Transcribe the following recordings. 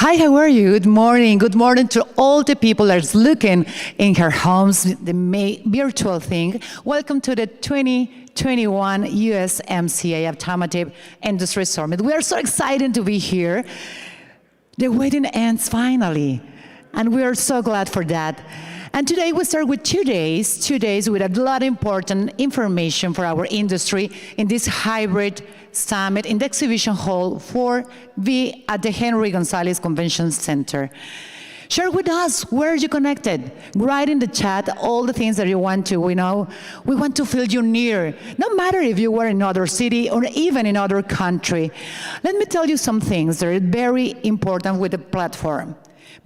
Hi, how are you? Good morning. Good morning to all the people that's looking in her homes, the virtual thing. Welcome to the 2021 USMCA Automotive Industry Summit. We are so excited to be here. The waiting ends finally, and we are so glad for that. And today we start with 2 days with a lot of important information for our industry in this hybrid summit in the exhibition hall 4B at the Henry Gonzalez Convention Center. Share with us where you connected. Write in the chat all the things that you want to. We want to feel you near, no matter if you were in another city or even in another country. Let me tell you some things that are very important with the platform.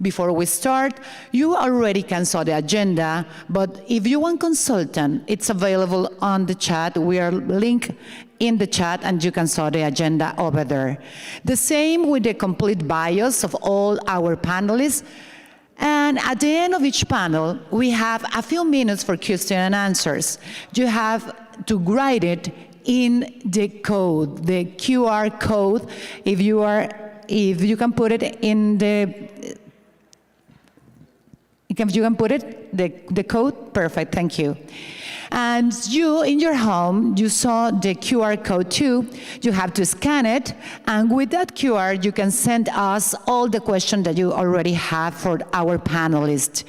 Before we start, you already can saw the agenda, but if you want consultant, it's available on the chat. We are linked in the chat, and you can saw the agenda over there. The same with the complete bios of all our panelists. And at the end of each panel, we have a few minutes for question and answers. You have to write it in the code, the QR code. If you can put it in the you can put it, the code, perfect, thank you. And you, in your home, you saw the QR code too. You have to scan it, and with that QR, you can send us all the questions that you already have for our panelists.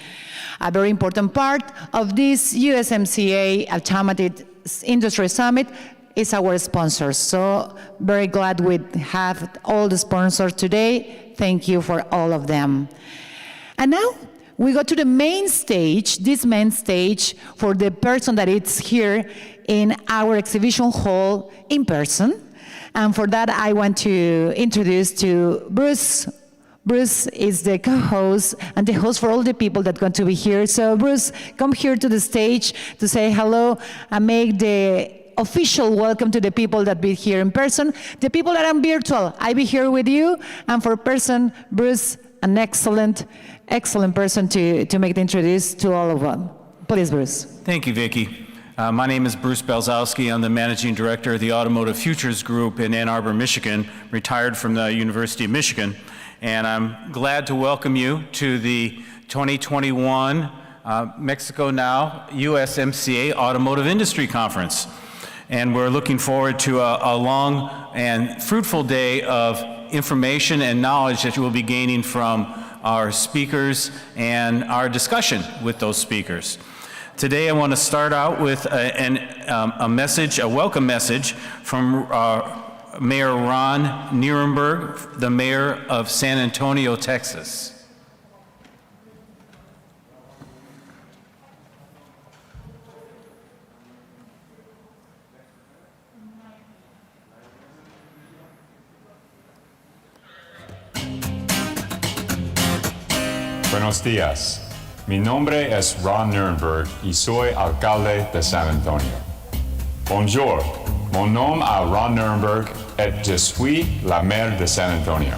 A very important part of this USMCA Automotive Industry Summit is our sponsors. So very glad we have all the sponsors today. Thank you for all of them. And now, we go to the main stage, this main stage for the person that is here in our exhibition hall in person. And for that, I want to introduce to Bruce. Bruce is the co-host and the host for all the people that are going to be here. So Bruce, come here to the stage to say hello and make the official welcome to the people that be here in person. The people that are virtual, I be here with you. And for person, Bruce, an excellent person to make the introduce to all of them. Please, Bruce. Thank you, Vicki. My name is Bruce Belzowski. I'm the Managing Director of the Automotive Futures Group in Ann Arbor, Michigan, retired from the University of Michigan. And I'm glad to welcome you to the 2021 Mexico Now USMCA Automotive Industry Conference. And we're looking forward to a long and fruitful day of information and knowledge that you will be gaining from our speakers and our discussion with those speakers. Today I want to start out with a message, a welcome message from Mayor Ron Nirenberg, the mayor of San Antonio, Texas. Buenos días. Mi nombre es Ron Nirenberg y soy alcalde de San Antonio. Bonjour. Mon nom est Ron Nirenberg et je suis la maire de San Antonio.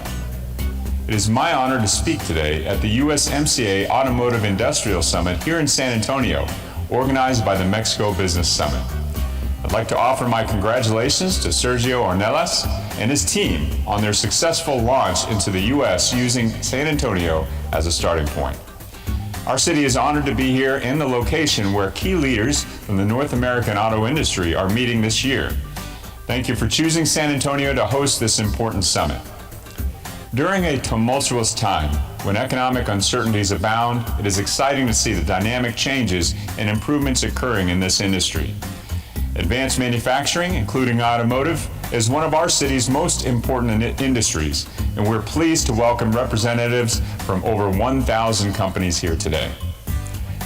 It is my honor to speak today at the USMCA Automotive Industrial Summit here in San Antonio, organized by the Mexico Business Summit. I'd like to offer my congratulations to Sergio Ornelas and his team on their successful launch into the U.S. using San Antonio as a starting point. Our city is honored to be here in the location where key leaders from the North American auto industry are meeting this year. Thank you for choosing San Antonio to host this important summit. During a tumultuous time, when economic uncertainties abound, it is exciting to see the dynamic changes and improvements occurring in this industry. Advanced manufacturing, including automotive, is one of our city's most important industries, and we're pleased to welcome representatives from over 1,000 companies here today.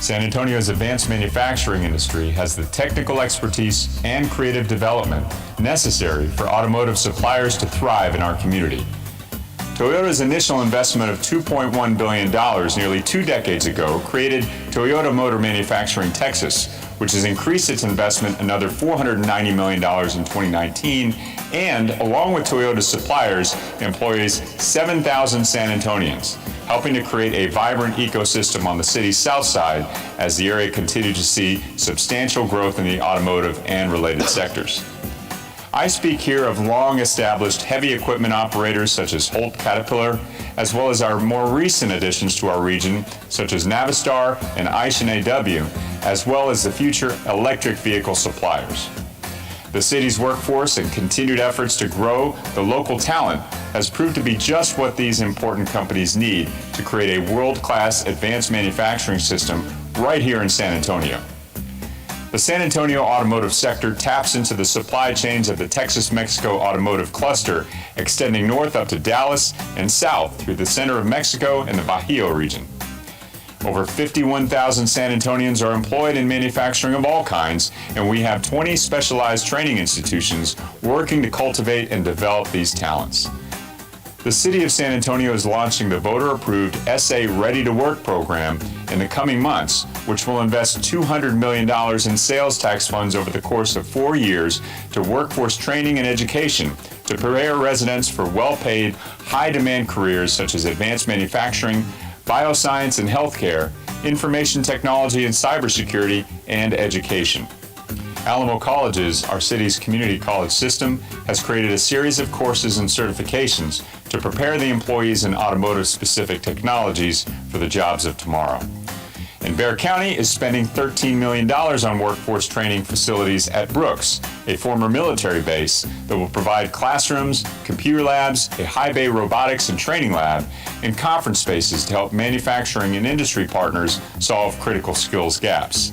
San Antonio's advanced manufacturing industry has the technical expertise and creative development necessary for automotive suppliers to thrive in our community. Toyota's initial investment of $2.1 billion nearly 2 decades ago created Toyota Motor Manufacturing Texas, which has increased its investment another $490 million in 2019, and along with Toyota's suppliers, employs 7,000 San Antonians, helping to create a vibrant ecosystem on the city's south side as the area continues to see substantial growth in the automotive and related sectors. I speak here of long-established heavy equipment operators such as Holt Caterpillar, as well as our more recent additions to our region, such as Navistar and Aisin-AW, as well as the future electric vehicle suppliers. The city's workforce and continued efforts to grow the local talent has proved to be just what these important companies need to create a world-class advanced manufacturing system right here in San Antonio. The San Antonio automotive sector taps into the supply chains of the Texas-Mexico automotive cluster, extending north up to Dallas and south through the center of Mexico and the Bajío region. Over 51,000 San Antonians are employed in manufacturing of all kinds, and we have 20 specialized training institutions working to cultivate and develop these talents. The City of San Antonio is launching the voter-approved SA Ready to Work program in the coming months, which will invest $200 million in sales tax funds over the course of 4 years to workforce training and education to prepare residents for well-paid, high-demand careers such as advanced manufacturing, bioscience and healthcare, information technology and cybersecurity, and education. Alamo Colleges, our city's community college system, has created a series of courses and certifications to prepare the employees in automotive-specific technologies for the jobs of tomorrow. And Bexar County is spending $13 million on workforce training facilities at Brooks, a former military base that will provide classrooms, computer labs, a high bay robotics and training lab, and conference spaces to help manufacturing and industry partners solve critical skills gaps.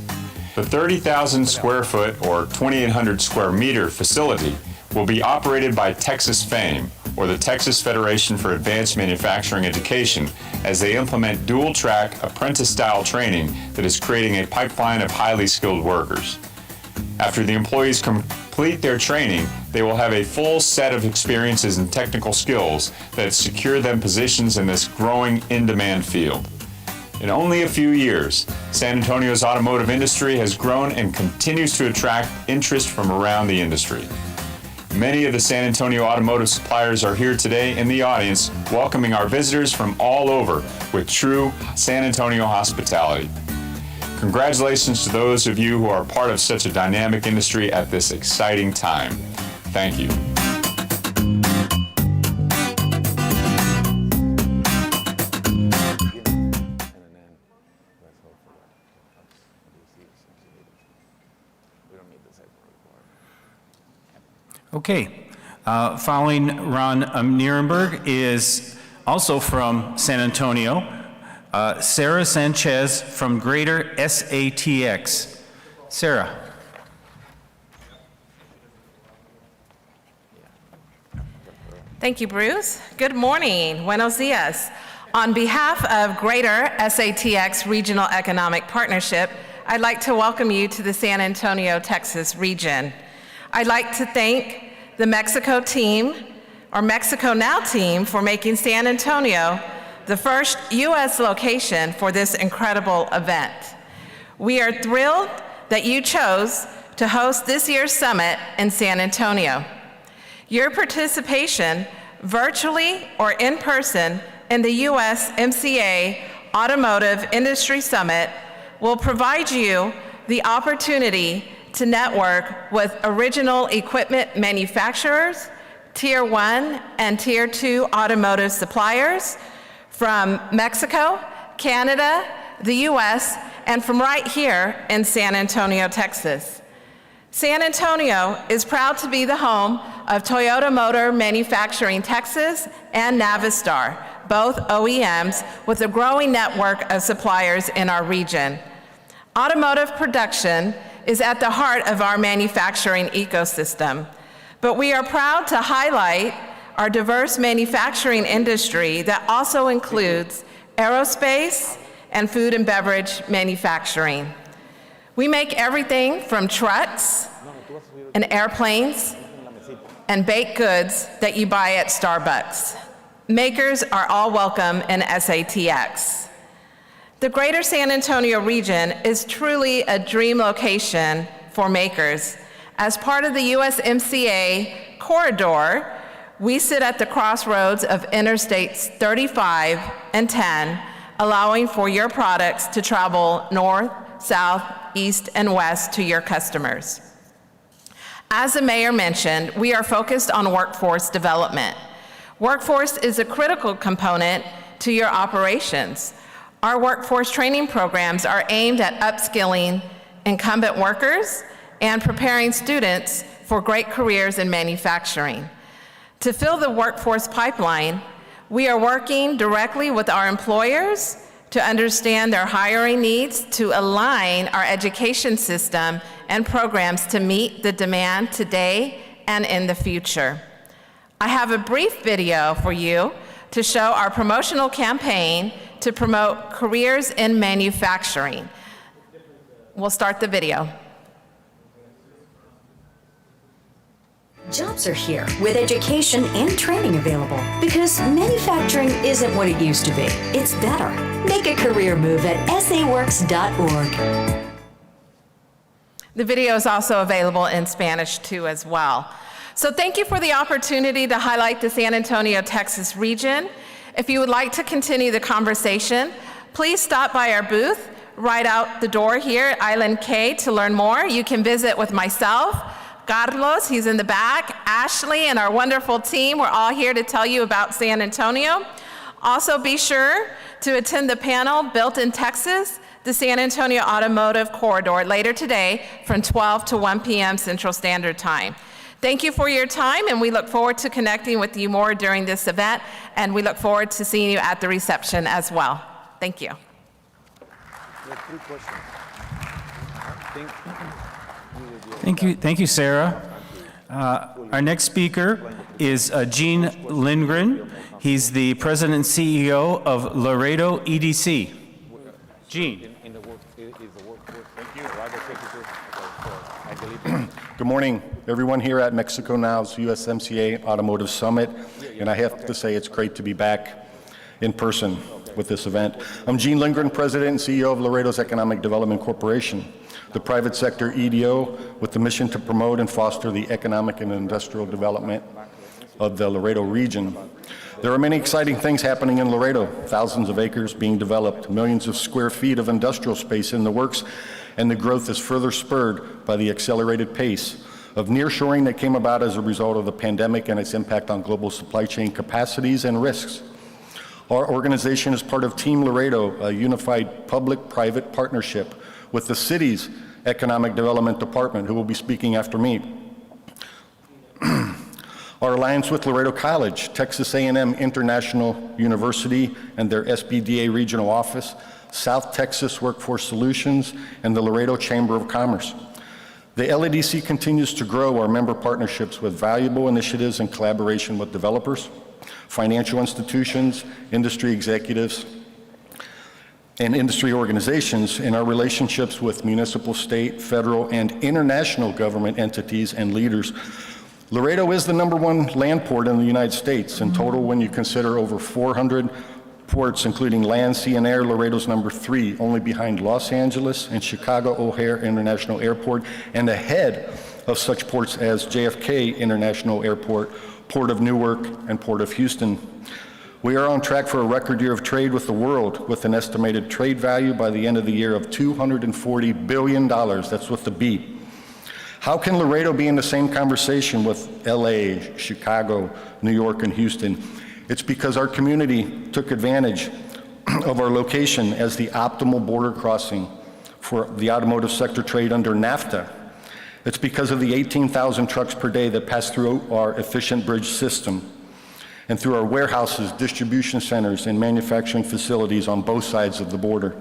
The 30,000 square foot or 2,800 square meter facility will be operated by Texas FAME, or the Texas Federation for Advanced Manufacturing Education, as they implement dual-track, apprentice-style training that is creating a pipeline of highly skilled workers. After the employees complete their training, they will have a full set of experiences and technical skills that secure them positions in this growing, in-demand field. In only a few years, San Antonio's automotive industry has grown and continues to attract interest from around the industry. Many of the San Antonio automotive suppliers are here today in the audience, welcoming our visitors from all over with true San Antonio hospitality. Congratulations to those of you who are part of such a dynamic industry at this exciting time. Thank you. Okay. Following Ron Nierenberg is also from San Antonio, Sarah Sanchez from Greater SATX. Sarah. Thank you, Bruce. Good morning. Buenos dias. On behalf of Greater SATX Regional Economic Partnership, I'd like to welcome you to the San Antonio, Texas region. I'd like to thank the Mexico team, or Mexico Now team, for making San Antonio the first U.S. location for this incredible event. We are thrilled that you chose to host this year's summit in San Antonio. Your participation, virtually or in person, in the USMCA Automotive Industry Summit will provide you the opportunity to network with original equipment manufacturers, Tier 1 and Tier 2 automotive suppliers from Mexico, Canada, the US, and from right here in San Antonio, Texas. San Antonio is proud to be the home of Toyota Motor Manufacturing Texas and Navistar, both OEMs with a growing network of suppliers in our region. Automotive production is at the heart of our manufacturing ecosystem, but we are proud to highlight our diverse manufacturing industry that also includes aerospace and food and beverage manufacturing. We make everything from trucks and airplanes and baked goods that you buy at Starbucks. Makers are all welcome in SATX. The Greater San Antonio region is truly a dream location for makers. As part of the USMCA corridor, we sit at the crossroads of Interstates 35 and 10, allowing for your products to travel north, south, east, and west to your customers. As the mayor mentioned, we are focused on workforce development. Workforce is a critical component to your operations. Our workforce training programs are aimed at upskilling incumbent workers and preparing students for great careers in manufacturing. To fill the workforce pipeline, we are working directly with our employers to understand their hiring needs, to align our education system and programs to meet the demand today and in the future. I have a brief video for you to show our promotional campaign to promote careers in manufacturing. We'll start the video. Jobs are here with education and training available because manufacturing isn't what it used to be. It's better. Make a career move at saworks.org. The video is also available in Spanish too as well. So thank you for the opportunity to highlight the San Antonio, Texas region. If you would like to continue the conversation, please stop by our booth right out the door here at Island K to learn more. You can visit with myself, Carlos, he's in the back, Ashley, and our wonderful team. We're all here to tell you about San Antonio. Also be sure to attend the panel, Built in Texas, the San Antonio Automotive Corridor, later today from 12 to 1 p.m. Central Standard Time. Thank you for your time, and we look forward to connecting with you more during this event, and we look forward to seeing you at the reception as well. Thank you. Thank you, Sarah. Our next speaker is Gene Lindgren. He's the president and CEO of Laredo EDC. Gene. Good morning, everyone here at Mexico Now's USMCA Automotive Summit, and I have to say it's great to be back in person with this event. I'm Gene Lindgren, President and CEO of Laredo's Economic Development Corporation, the private sector EDO with the mission to promote and foster the economic and industrial development of the Laredo region. There are many exciting things happening in Laredo, thousands of acres being developed, millions of square feet of industrial space in the works, and the growth is further spurred by the accelerated pace of nearshoring that came about as a result of the pandemic and its impact on global supply chain capacities and risks. Our organization is part of Team Laredo, a unified public-private partnership with the city's Economic Development Department, who will be speaking after me. Our alliance with Laredo College, Texas A&M International University and their SBDA regional office, South Texas Workforce Solutions, and the Laredo Chamber of Commerce. The LADC continues to grow our member partnerships with valuable initiatives in collaboration with developers, financial institutions, industry executives, and industry organizations in our relationships with municipal, state, federal, and international government entities and leaders. Laredo is the #1 land port in the United States. In total, when you consider over 400 ports, including land, sea, and air, Laredo's #3, only behind Los Angeles and Chicago O'Hare International Airport, and ahead of such ports as JFK International Airport, Port of Newark, and Port of Houston. We are on track for a record year of trade with the world, with an estimated trade value by the end of the year of $240 billion. That's with the B. How can Laredo be in the same conversation with LA, Chicago, New York, and Houston? It's because our community took advantage of our location as the optimal border crossing for the automotive sector trade under NAFTA. It's because of the 18,000 trucks per day that pass through our efficient bridge system and through our warehouses, distribution centers, and manufacturing facilities on both sides of the border.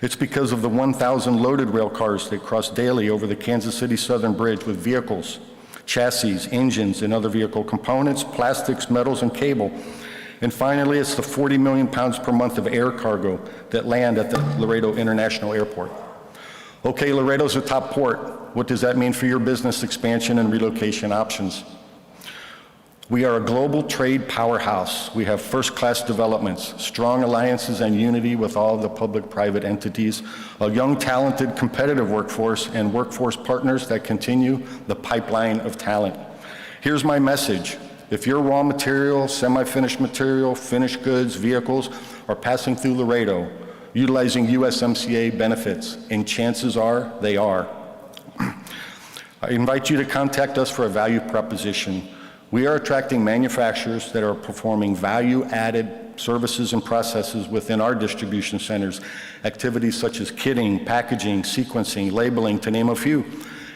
It's because of the 1,000 loaded rail cars that cross daily over the Kansas City Southern Bridge with vehicles, chassis, engines, and other vehicle components, plastics, metals, and cable. And finally, it's the 40 million pounds per month of air cargo that land at the Laredo International Airport. Okay, Laredo's a top port. What does that mean for your business expansion and relocation options? We are a global trade powerhouse. We have first-class developments, strong alliances and unity with all the public-private entities, a young, talented, competitive workforce, and workforce partners that continue the pipeline of talent. Here's my message. If your raw material, semi-finished material, finished goods, vehicles are passing through Laredo, utilizing USMCA benefits, and chances are they are, I invite you to contact us for a value proposition. We are attracting manufacturers that are performing value-added services and processes within our distribution centers, activities such as kitting, packaging, sequencing, labeling, to name a few.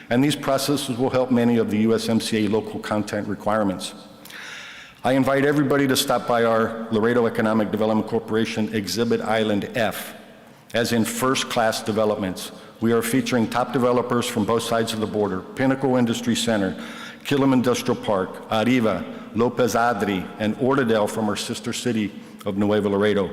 And these processes will help many of the USMCA local content requirements. I invite everybody to stop by our Laredo Economic Development Corporation Exhibit Island F, as in first-class developments. We are featuring top developers from both sides of the border: Pinnacle Industry Center, Killam Industrial Park, Arriva, Lopez Adri, and Ordadell from our sister city of Nuevo Laredo.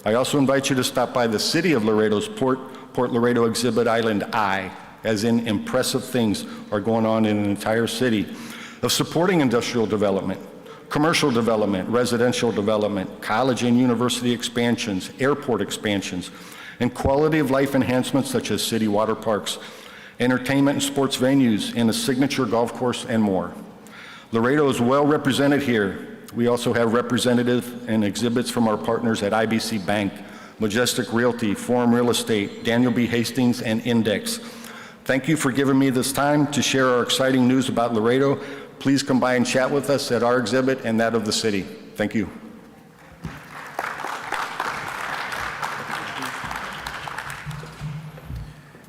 I also invite you to stop by the City of Laredo's Port Laredo Exhibit Island I, as in impressive things are going on in an entire city of supporting industrial development, commercial development, residential development, college and university expansions, airport expansions, and quality of life enhancements such as city water parks, entertainment and sports venues, and a signature golf course, and more. Laredo is well represented here. We also have representatives and exhibits from our partners at IBC Bank, Majestic Realty, Forum Real Estate, Daniel B. Hastings, and Index. Thank you for giving me this time to share our exciting news about Laredo. Please come by and chat with us at our exhibit and that of the city. Thank you.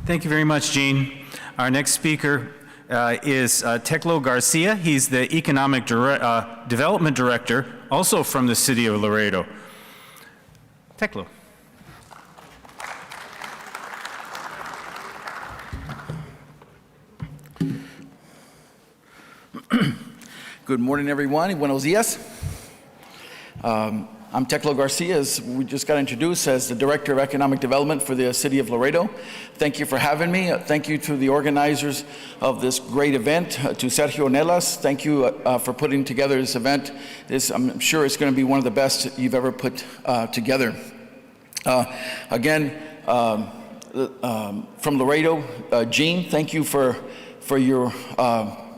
Thank you very much, Gene. Our next speaker is Teclo Garcia. He's the Economic Development Director, also from the City of Laredo. Teclo. Good morning, everyone. Buenos dias. I'm Teclo Garcia, as we just got introduced, as the Director of Economic Development for the City of Laredo. Thank you for having me. Thank you to the organizers of this great event, to Sergio Nelas. Thank you for putting together this event. I'm sure it's going to be one of the best you've ever put together. Again, from Laredo, Gene, thank you for your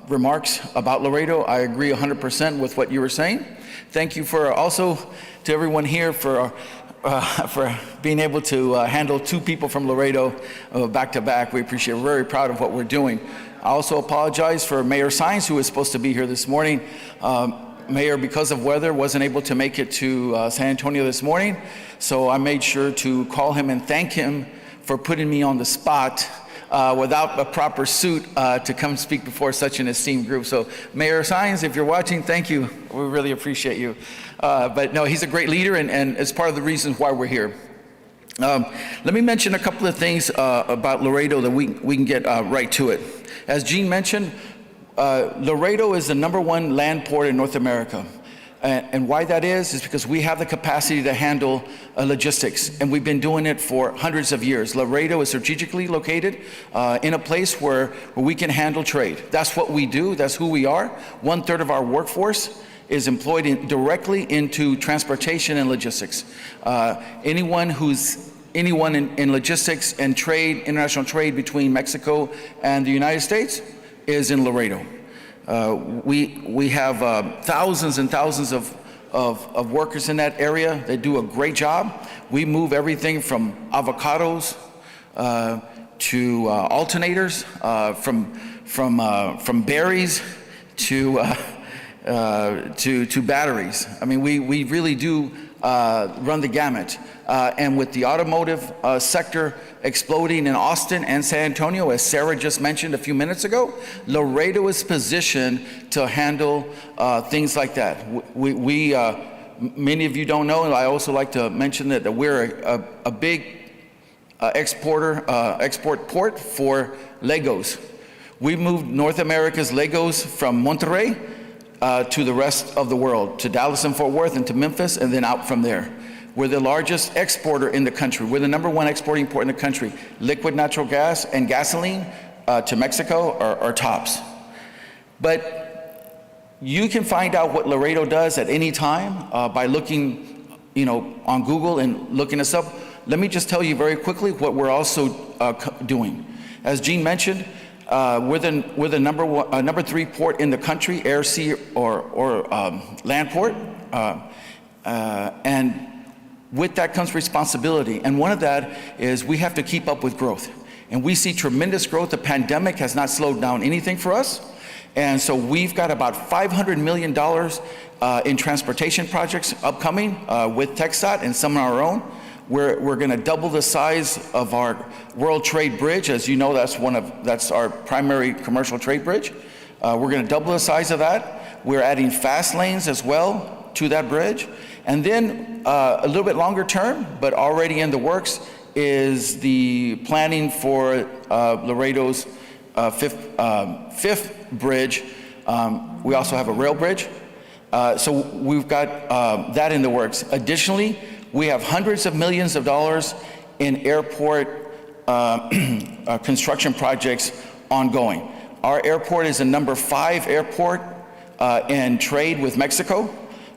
remarks about Laredo. I agree 100% with what you were saying. Thank you for also to everyone here for being able to handle two people from Laredo back to back. We appreciate it. We're very proud of what we're doing. I also apologize for Mayor Saenz, who was supposed to be here this morning. Mayor, because of weather, wasn't able to make it to San Antonio this morning, so I made sure to call him and thank him for putting me on the spot without a proper suit to come speak before such an esteemed group. So Mayor Saenz, if you're watching, thank you. We really appreciate you. But no, he's a great leader, and it's part of the reasons why we're here. Let me mention a couple of things about Laredo that we can get right to it. As Gene mentioned, Laredo is the #1 land port in North America. And why that is because we have the capacity to handle logistics, and we've been doing it for hundreds of years. Laredo is strategically located in a place where we can handle trade. That's what we do. That's who we are. 1/3 of our workforce is employed directly into transportation and logistics. Anyone in logistics and trade, international trade between Mexico and the United States is in Laredo. We have thousands and thousands of workers in that area. They do a great job. We move everything from avocados to alternators, from berries to batteries. I mean, we really do run the gamut. And with the automotive sector exploding in Austin and San Antonio, as Sarah just mentioned a few minutes ago, Laredo is positioned to handle things like that. Many of you don't know, and I also like to mention that we're a big export port for Legos. We moved North America's Legos from Monterrey to the rest of the world, to Dallas and Fort Worth and to Memphis, and then out from there. We're the largest exporter in the country. We're the #1 exporting port in the country. Liquid natural gas and gasoline to Mexico are tops. But you can find out what Laredo does at any time by looking, on Google and looking us up. Let me just tell you very quickly what we're also doing. As Gene mentioned, we're the #3 port in the country, air, sea, or land port, and with that comes responsibility, and one of that is we have to keep up with growth. And we see tremendous growth. The pandemic has not slowed down anything for us. And so we've got about $500 million in transportation projects upcoming with TxDOT and some on our own. We're going to double the size of our World Trade Bridge. As you know, that's our primary commercial trade bridge. We're going to double the size of that. We're adding fast lanes as well to that bridge. And then a little bit longer term, but already in the works, is the planning for Laredo's fifth bridge. We also have a rail bridge. So we've got that in the works. Additionally, we have hundreds of millions of dollars in airport construction projects ongoing. Our airport is the #5 airport in trade with Mexico.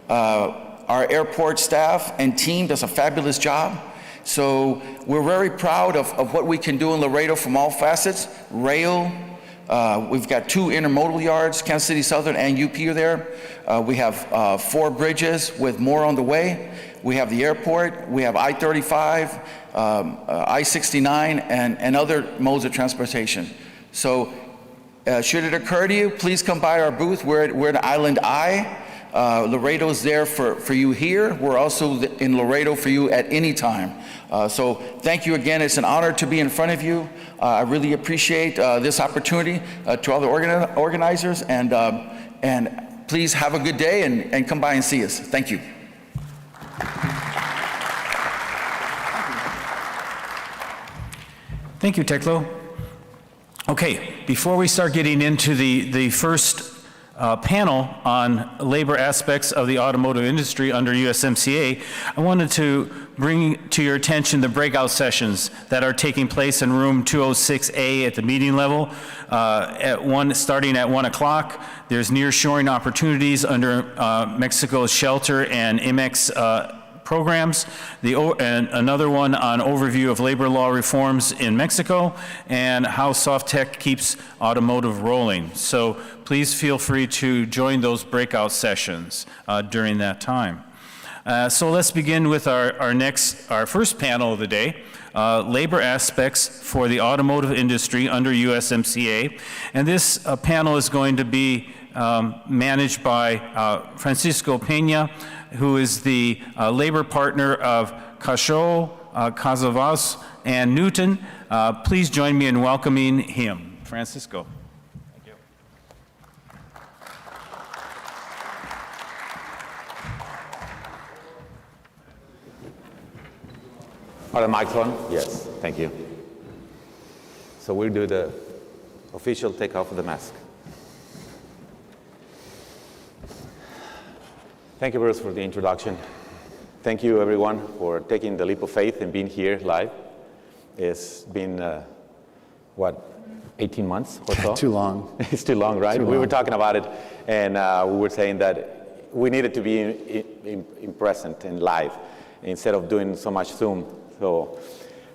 Our airport staff and team does a fabulous job. So we're very proud of what we can do in Laredo from all facets. Rail, we've got 2 intermodal yards, Kansas City Southern and UP are there. We have 4 bridges with more on the way. We have the airport, we have I-35, I-69, and other modes of transportation. So should it occur to you, please come by our booth. We're at Island I. Laredo's there for you here. We're also in Laredo for you at any time. So thank you again. It's an honor to be in front of you. I really appreciate this opportunity to all the organizers, and please have a good day and come by and see us. Thank you. Thank you, Teclo. Okay, before we start getting into the first panel on labor aspects of the automotive industry under USMCA, I wanted to bring to your attention the breakout sessions that are taking place in room 206A at the meeting level, starting at 1 o'clock. There's nearshoring opportunities under Mexico's shelter and IMEX programs, and another one on overview of labor law reforms in Mexico and how soft tech keeps automotive rolling. So please feel free to join those breakout sessions during that time. So let's begin with our first panel of the day, labor aspects for the automotive industry under USMCA. And this panel is going to be managed by Francisco Peña, who is the labor partner of Cachot, Casavas, and Newton. Please join me in welcoming him. Francisco. Thank you. Are the mics on? Yes, thank you. So we'll do the official takeoff of the mask. Thank you, Bruce, for the introduction. Thank you, everyone, for taking the leap of faith and being here live. It's been, 18 months or so? Too long. It's too long, right? We were talking about it, and we were saying that we needed to be in present and live instead of doing so much Zoom. So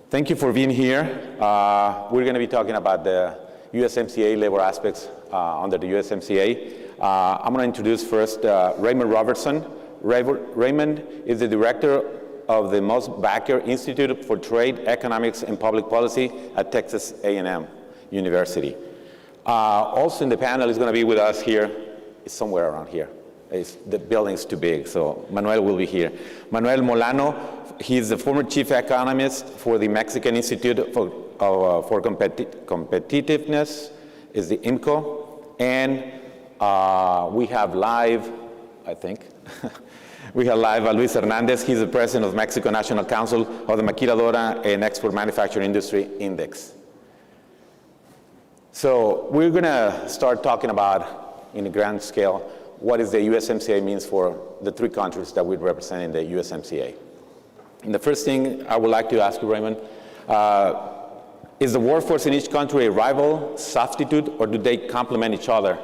thank you for being here. We're going to be talking about the USMCA labor aspects under the USMCA. I'm going to introduce first Raymond Robertson. Raymond is the director of the Mosbacher Institute for Trade, Economics, and Public Policy at Texas A&M University. Also in the panel is going to be with us here, it's somewhere around here. The building's too big, so Manuel will be here. Manuel Molano, he's the former chief economist for the Mexican Institute for Competitiveness, is the IMCO, and we have live, I think, we have live Luis Hernandez. He's the president of Mexico National Council of the Maquiladora and Export Manufacturing Industry Index. So we're going to start talking about, in a grand scale, what is the USMCA means for the 3 countries that we represent in the USMCA. And the first thing I would like to ask you, Raymond, is the workforce in each country a rival, substitute, or do they complement each other?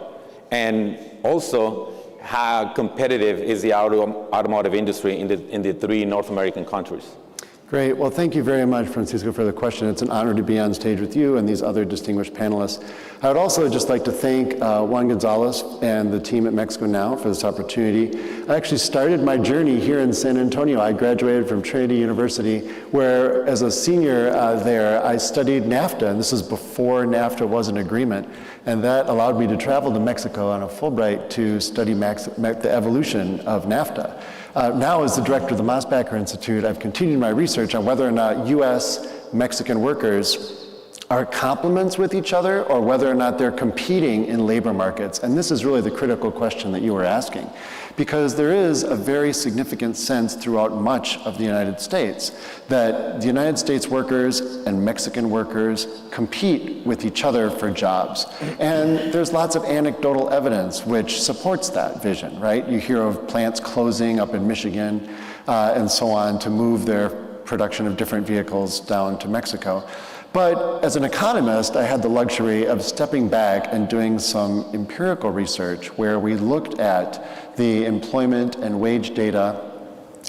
And also, how competitive is the automotive industry in the 3 North American countries? Great. Well, thank you very much, Francisco, for the question. It's an honor to be on stage with you and these other distinguished panelists. I would also just like to thank Juan Gonzalez and the team at Mexico Now for this opportunity. I actually started my journey here in San Antonio. I graduated from Trinity University, where as a senior there, I studied NAFTA, and this is before NAFTA was an agreement. And that allowed me to travel to Mexico on a Fulbright to study the evolution of NAFTA. Now, as the director of the Mosbacher Institute, I've continued my research on whether or not U.S.-Mexican workers are complements with each other or whether or not they're competing in labor markets. And this is really the critical question that you were asking, because there is a very significant sense throughout much of the United States that the United States workers and Mexican workers compete with each other for jobs. And there's lots of anecdotal evidence which supports that vision, right? You hear of plants closing up in Michigan and so on to move their production of different vehicles down to Mexico. But as an economist, I had the luxury of stepping back and doing some empirical research where we looked at the employment and wage data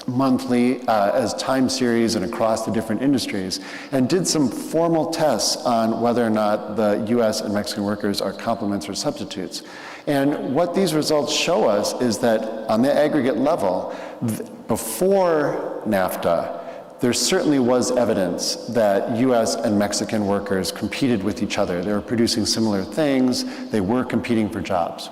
monthly as time series and across the different industries, and did some formal tests on whether or not the US and Mexican workers are complements or substitutes. And what these results show us is that on the aggregate level, before NAFTA, there certainly was evidence that US and Mexican workers competed with each other. They were producing similar things. They were competing for jobs.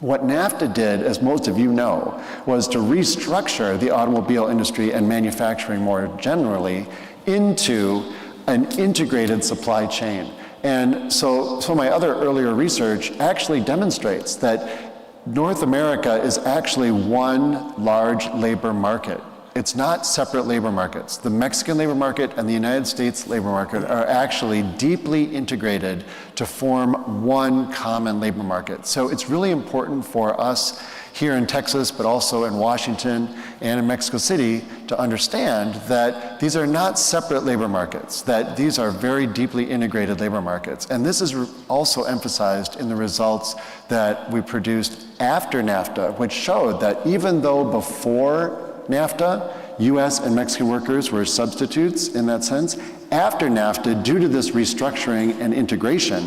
What NAFTA did, as most of you know, was to restructure the automobile industry and manufacturing more generally into an integrated supply chain. And so my other earlier research actually demonstrates that North America is actually one large labor market. It's not separate labor markets. The Mexican labor market and the United States labor market are actually deeply integrated to form one common labor market. So it's really important for us here in Texas, but also in Washington and in Mexico City, to understand that these are not separate labor markets, that these are very deeply integrated labor markets. And this is also emphasized in the results that we produced after NAFTA, which showed that even though before NAFTA, US and Mexican workers were substitutes in that sense, after NAFTA, due to this restructuring and integration,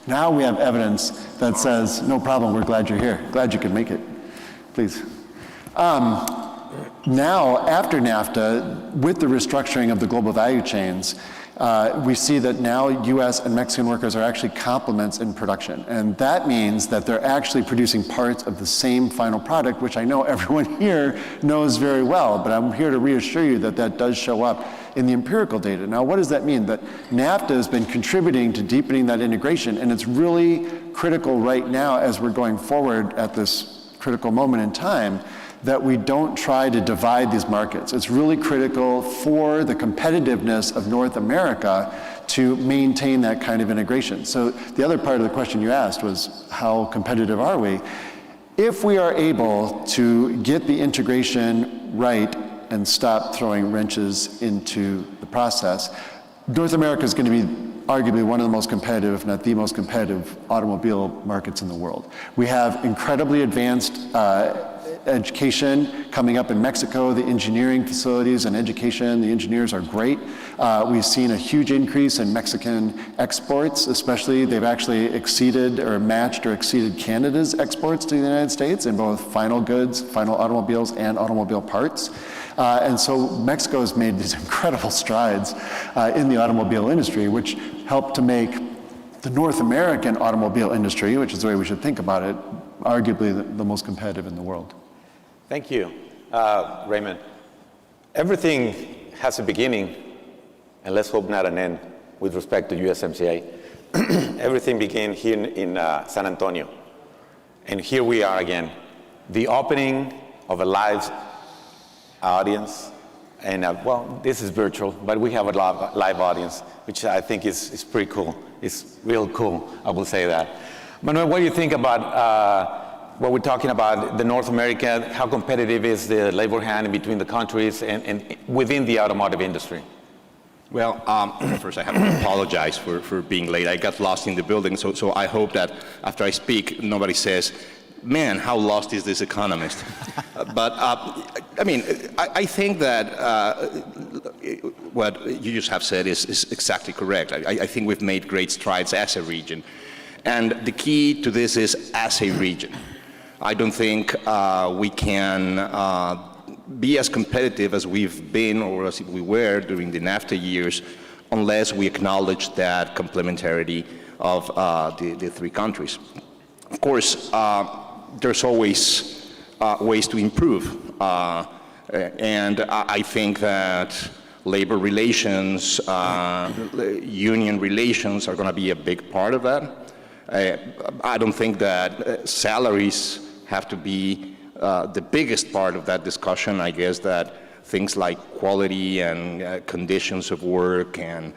now we have evidence that says, no problem, we're glad you're here. Glad you could make it. Please. Now, after NAFTA, with the restructuring of the global value chains, we see that now US and Mexican workers are actually complements in production. And that means that they're actually producing parts of the same final product, which I know everyone here knows very well, but I'm here to reassure you that that does show up in the empirical data. Now, what does that mean? That NAFTA has been contributing to deepening that integration, and it's really critical right now as we're going forward at this critical moment in time that we don't try to divide these markets. It's really critical for the competitiveness of North America to maintain that kind of integration. So the other part of the question you asked was, how competitive are we? If we are able to get the integration right and stop throwing wrenches into the process, North America is going to be arguably one of the most competitive, if not the most competitive, automobile markets in the world. We have incredibly advanced education coming up in Mexico. The engineering facilities and education, the engineers are great. We've seen a huge increase in Mexican exports, especially they've actually exceeded or matched or exceeded Canada's exports to the United States in both final goods, final automobiles, and automobile parts. And so Mexico has made these incredible strides in the automobile industry, which helped to make the North American automobile industry, which is the way we should think about it, arguably the most competitive in the world. Thank you, Raymond. Everything has a beginning, and let's hope not an end, with respect to USMCA. Everything began here in San Antonio. And here we are again, the opening of a live audience. And well, this is virtual, but we have a live audience, which I think is pretty cool. It's real cool, I will say that. Manuel, what do you think about what we're talking about, the North America, how competitive is the labor hand between the countries and within the automotive industry? Well, first I have to apologize for being late. I got lost in the building, so I hope that after I speak, nobody says, man, how lost is this economist? But I mean, I think that what you just have said is exactly correct. I think we've made great strides as a region. And the key to this is as a region. I don't think we can be as competitive as we've been or as we were during the NAFTA years unless we acknowledge that complementarity of the three countries. Of course, there's always ways to improve. And I think that labor relations, union relations are going to be a big part of that. I don't think that salaries have to be the biggest part of that discussion. I guess that things like quality and conditions of work and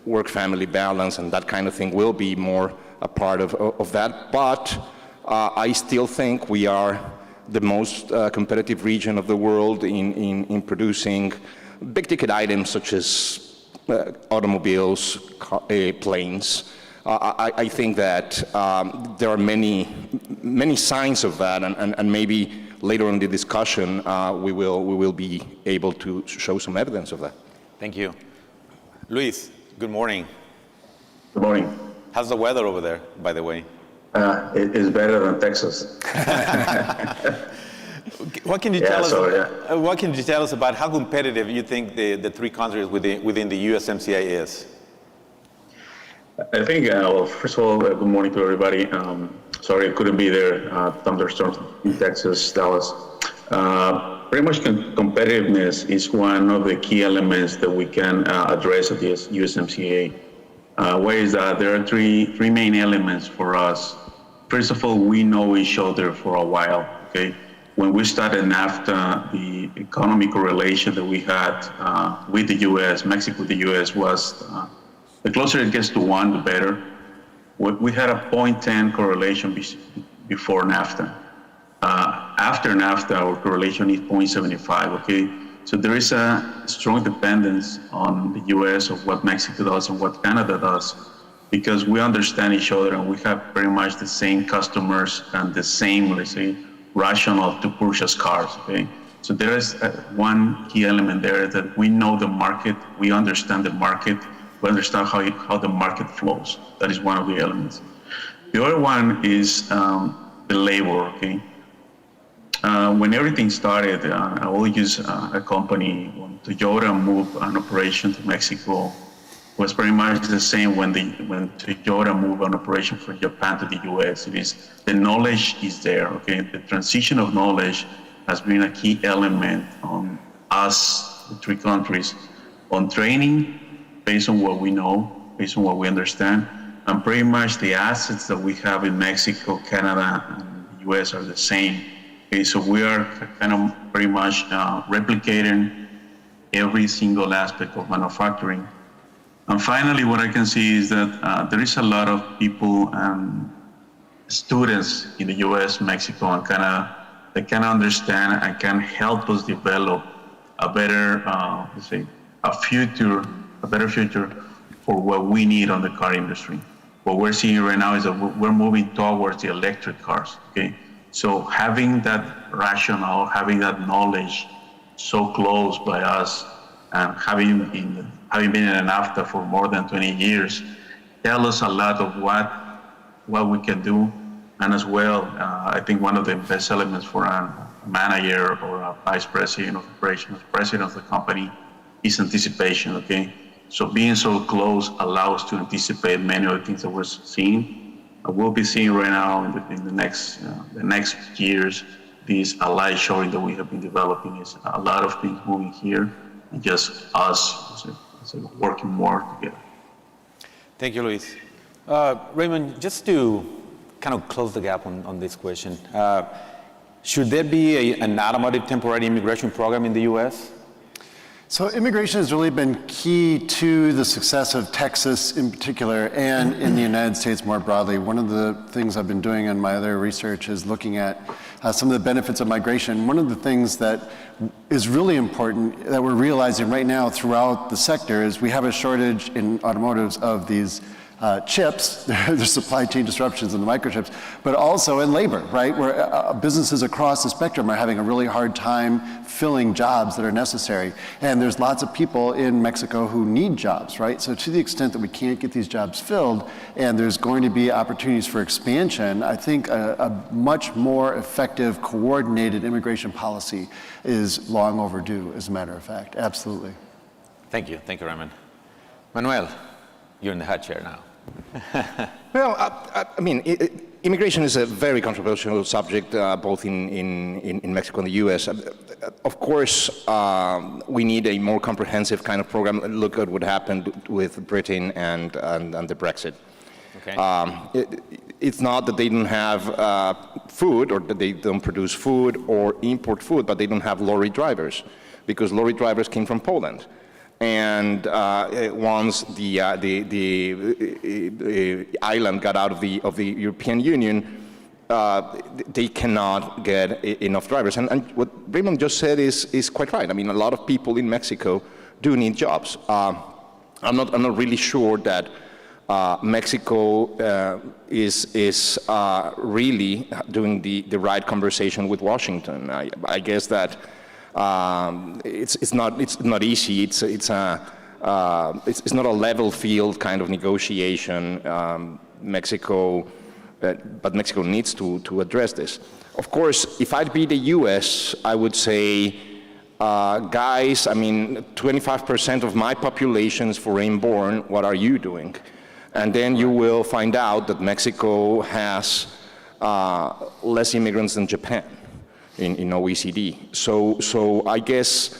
work-family balance and that kind of thing will be more a part of that. But I still think we are the most competitive region of the world in producing big-ticket items such as automobiles, planes. I think that there are many signs of that, and maybe later in the discussion we will be able to show some evidence of that. Thank you. Luis, good morning. Good morning. How's the weather over there, by the way? It is better than Texas. What can you tell us? What can you tell us about how competitive you think the three countries within the USMCA is? I think, well, first of all, good morning to everybody. Sorry I couldn't be there. Thunderstorms in Texas, Dallas. Pretty much competitiveness is one of the key elements that we can address at the USMCA. Why is that? There are three main elements for us. First of all, we know each other for a while, okay? When we started NAFTA, the economic relation that we had with the U.S., Mexico with the U.S. was, the closer it gets to 1, the better. We had a 0.10 correlation before NAFTA. After NAFTA, our correlation is 0.75, okay? So there is a strong dependence on the U.S. of what Mexico does and what Canada does, because we understand each other and we have pretty much the same customers and the same, let's say, rationale to purchase cars, okay? So there is one key element there that we know the market, we understand the market, we understand how the market flows. That is one of the elements. The other one is the labor, okay? When everything started, I will use a company, when Toyota moved an operation to Mexico, was pretty much the same when Toyota moved an operation from Japan to the US. It is, the knowledge is there, okay? The transition of knowledge has been a key element on us, the three countries, on training based on what we know, based on what we understand, and pretty much the assets that we have in Mexico, Canada, and the US are the same. Okay, so we are kind of pretty much replicating every single aspect of manufacturing. And finally, what I can see is that there is a lot of people and students in the US, Mexico, and Canada that can understand and can help us develop a better, let's say, a better future for what we need on the car industry. What we're seeing right now is that we're moving towards the electric cars, okay? So having that rationale, having that knowledge so close by us, and having been in NAFTA for more than 20 years, tell us a lot of what we can do. And as well, I think one of the best elements for a manager or a vice president of operations, president of the company, is anticipation, okay? So being so close allows to anticipate many of the things that we're seeing. We'll be seeing right now in the next years, these allies showing that we have been developing is a lot of things moving here, and just us working more together. Thank you, Luis. Raymond, just to kind of close the gap on this question, should there be an automotive temporary immigration program in the U.S.? So immigration has really been key to the success of Texas in particular and in the United States more broadly. One of the things I've been doing in my other research is looking at some of the benefits of migration. One of the things that is really important that we're realizing right now throughout the sector is we have a shortage in automotives of these chips, there's supply chain disruptions in the microchips, but also in labor, right? Where businesses across the spectrum are having a really hard time filling jobs that are necessary. And there's lots of people in Mexico who need jobs, right? So to the extent that we can't get these jobs filled and there's going to be opportunities for expansion, I think a much more effective, coordinated immigration policy is long overdue, as a matter of fact. Absolutely. Thank you, Raymond. Manuel, you're in the hot chair now. Well, I mean, immigration is a very controversial subject, both in Mexico and the U.S. Of course, we need a more comprehensive kind of program. Look at what happened with Britain and the Brexit. Okay. It's not that they don't have food or that they don't produce food or import food, but they don't have lorry drivers because lorry drivers came from Poland. And once the island got out of the European Union, they cannot get enough drivers. And what Raymond just said is quite right. I mean, a lot of people in Mexico do need jobs. I'm not really sure that Mexico is really doing the right conversation with Washington. I guess that. It's not easy. It's not a level field kind of negotiation. But Mexico needs to address this. Of course, if I'd be the U.S., I would say, guys, I mean, 25% of my population is foreign-born. What are you doing? And then you will find out that Mexico has less immigrants than Japan. In OECD. So I guess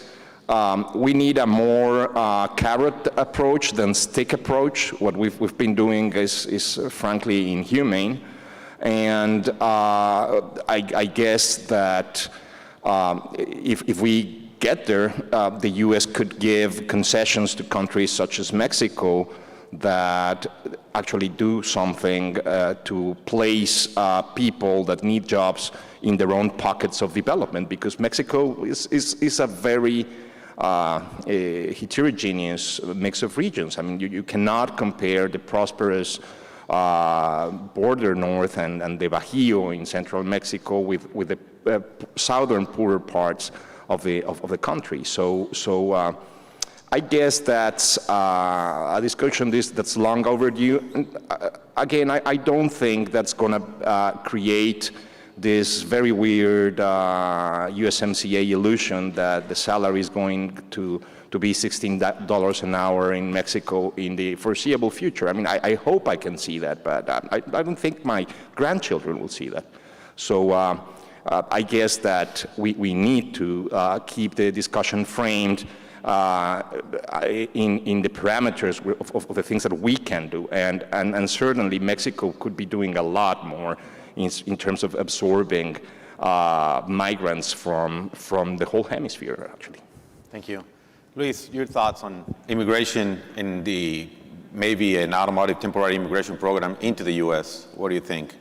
we need a more carrot approach than stick approach. What we've been doing is frankly inhumane. And I guess that if we get there, the US could give concessions to countries such as Mexico that actually do something to place people that need jobs in their own pockets of development, because Mexico is a very heterogeneous mix of regions. I mean, you cannot compare the prosperous border north and the Bajío in central Mexico with the southern poorer parts of the country. So I guess that's a discussion that's long overdue. And, again, I don't think that's going to create this very weird USMCA illusion that the salary is going to be $16 an hour in Mexico in the foreseeable future. I mean, I hope I can see that, but I don't think my grandchildren will see that. So I guess that we need to keep the discussion framed in the parameters of the things that we can do, and certainly Mexico could be doing a lot more in terms of absorbing migrants from the whole hemisphere, actually. Thank you. Luis, your thoughts on immigration in maybe an automotive temporary immigration program into the U.S. What do you think?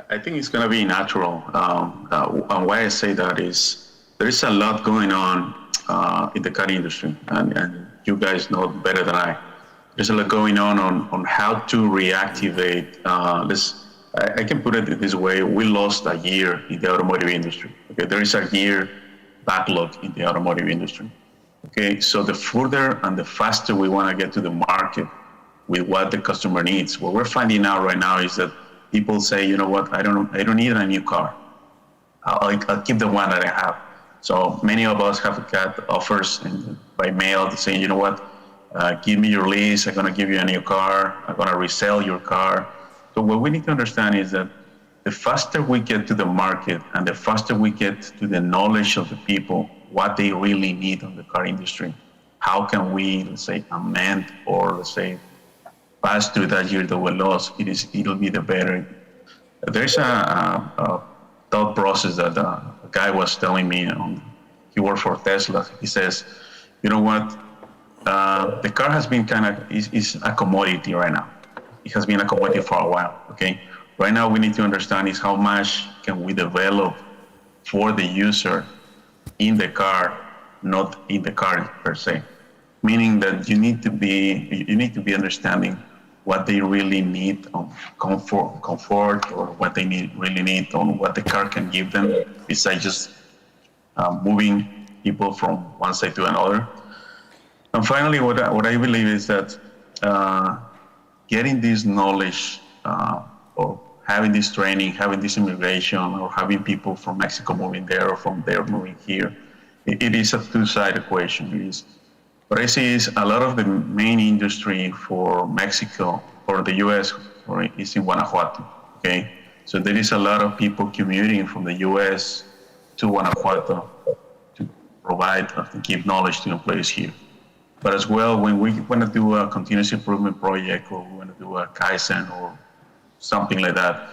I think it's going to be natural. And why I say that is there is a lot going on in the car industry, and you guys know better than I. There's a lot going on how to reactivate. I can put it this way: we lost a year in the automotive industry. Okay, there is a year backlog in the automotive industry. Okay, so the further and the faster we want to get to the market with what the customer needs. What we're finding out right now is that people say, you know what, I don't need a new car. I'll keep the one that I have. So many of us have got offers by mail saying, you know what, give me your lease, I'm gonna give you a new car, I'm gonna resell your car. So what we need to understand is that the faster we get to the market and the faster we get to the knowledge of the people, what they really need on the car industry, how can we, let's say, amend or let's say, pass through that year that we lost, it'll be the better. There's a thought process that a guy was telling me, he worked for Tesla. He says, you know what, the car has been is a commodity right now. It has been a commodity for a while, okay? Right now we need to understand is how much can we develop for the user in the car, not in the car per se. Meaning that you need to be understanding what they really need on comfort or what they really need on what the car can give them, besides just moving people from one side to another. And finally, what I believe is that getting this knowledge or having this training, having this immigration, or having people from Mexico moving there or from there moving here, it is a two-sided equation. It is, what I see is a lot of the main industry for Mexico or the U.S. is in Guanajuato, okay? So there is a lot of people commuting from the U.S. to Guanajuato to provide, to give knowledge to employees here. But as well, when we want to do a continuous improvement project or we want to do a Kaizen or something like that,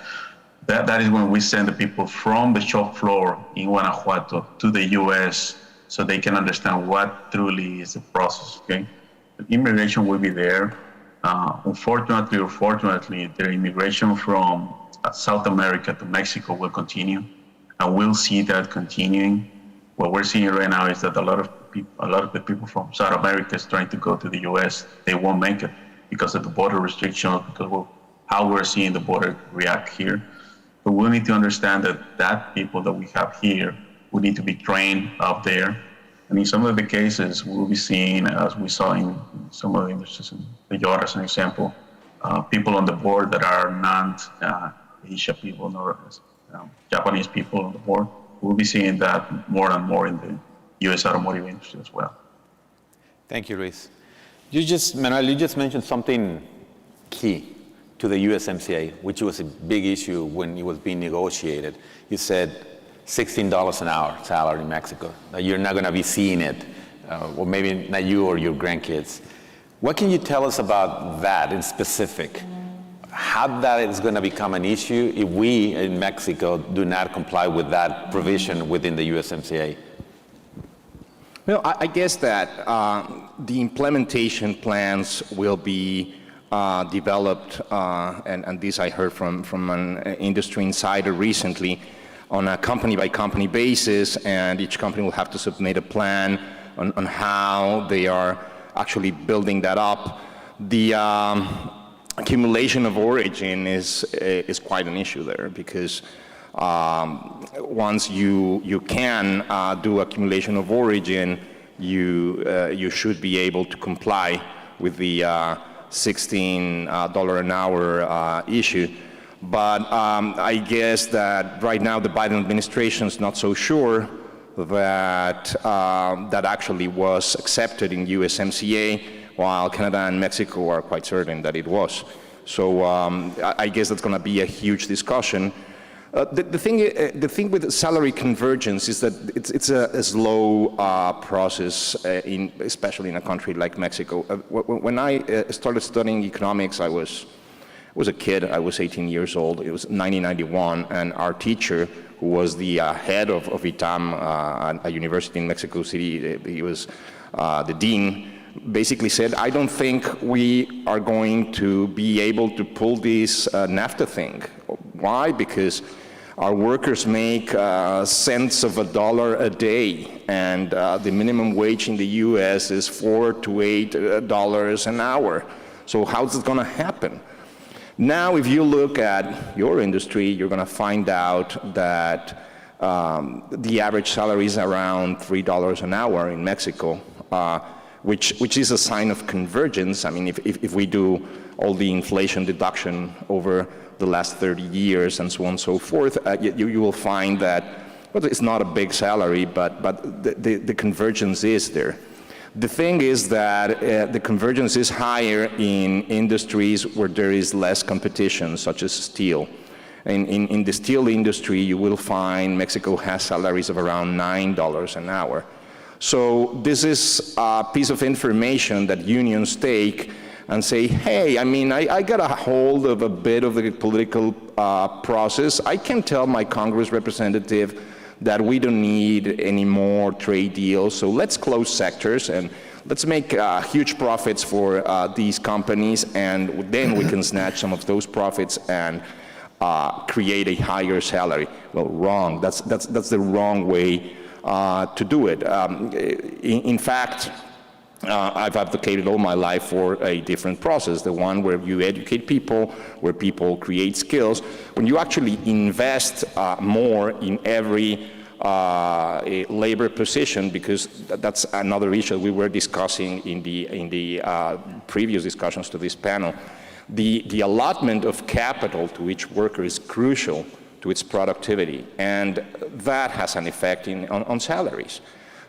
that is when we send the people from the shop floor in Guanajuato to the U.S. so they can understand what truly is the process, okay? The immigration will be there. Unfortunately or fortunately, the immigration from South America to Mexico will continue, and we'll see that continuing. What we're seeing right now is that a lot of the people from South America is trying to go to the U.S. They won't make it because of the border restrictions, because of how we're seeing the border react here. But we need to understand that people that we have here, we need to be trained up there. And in some of the cases, we'll be seeing, as we saw in some of the industries, the yacht as an example, people on the board that are not Asia people nor Japanese people on the board. We'll be seeing that more and more in the U.S. automotive industry as well. Thank you, Luis. Manuel, you just mentioned something key to the USMCA, which was a big issue when it was being negotiated. You said $16 an hour salary in Mexico. You're not going to be seeing it, or maybe not you or your grandkids. What can you tell us about that in specific? How that is going to become an issue if we in Mexico do not comply with that provision within the USMCA? Well, I guess that the implementation plans will be developed, and this I heard from an industry insider recently, on a company-by-company basis, and each company will have to submit a plan on how they are actually building that up. The accumulation of origin is quite an issue there, because once you can do accumulation of origin, you should be able to comply with the $16 an hour issue. But I guess that right now the Biden administration is not so sure that that actually was accepted in USMCA, while Canada and Mexico are quite certain that it was. So I guess that's going to be a huge discussion. The thing with salary convergence is that it's a slow process, especially in a country like Mexico. When I started studying economics, I was a kid. I was 18 years old. It was 1991, and our teacher, who was the head of ITAM, a university in Mexico City, he was the dean, basically said, I don't think we are going to be able to pull this NAFTA thing. Why? Because our workers make cents of a dollar a day, and the minimum wage in the US is $4 to $8 an hour. So how's it going to happen? Now, if you look at your industry, you're going to find out that the average salary is around $3 an hour in Mexico, which is a sign of convergence. I mean, if we do all the inflation deduction over the last 30 years and so on and so forth, you will find that, well, it's not a big salary, but the convergence is there. The thing is that the convergence is higher in industries where there is less competition, such as steel. In the steel industry, you will find Mexico has salaries of around $9 an hour. So this is a piece of information that unions take and say, hey, I mean, I got a hold of a bit of the political process. I can tell my Congress representative that we don't need any more trade deals, so let's close sectors and let's make huge profits for these companies, and then we can snatch some of those profits and create a higher salary. Well, wrong. That's the wrong way to do it. In fact, I've advocated all my life for a different process, the one where you educate people, where people create skills. When you actually invest more in every labor position, because that's another issue we were discussing in the previous discussions to this panel. The allotment of capital to each worker is crucial to its productivity, and that has an effect on salaries.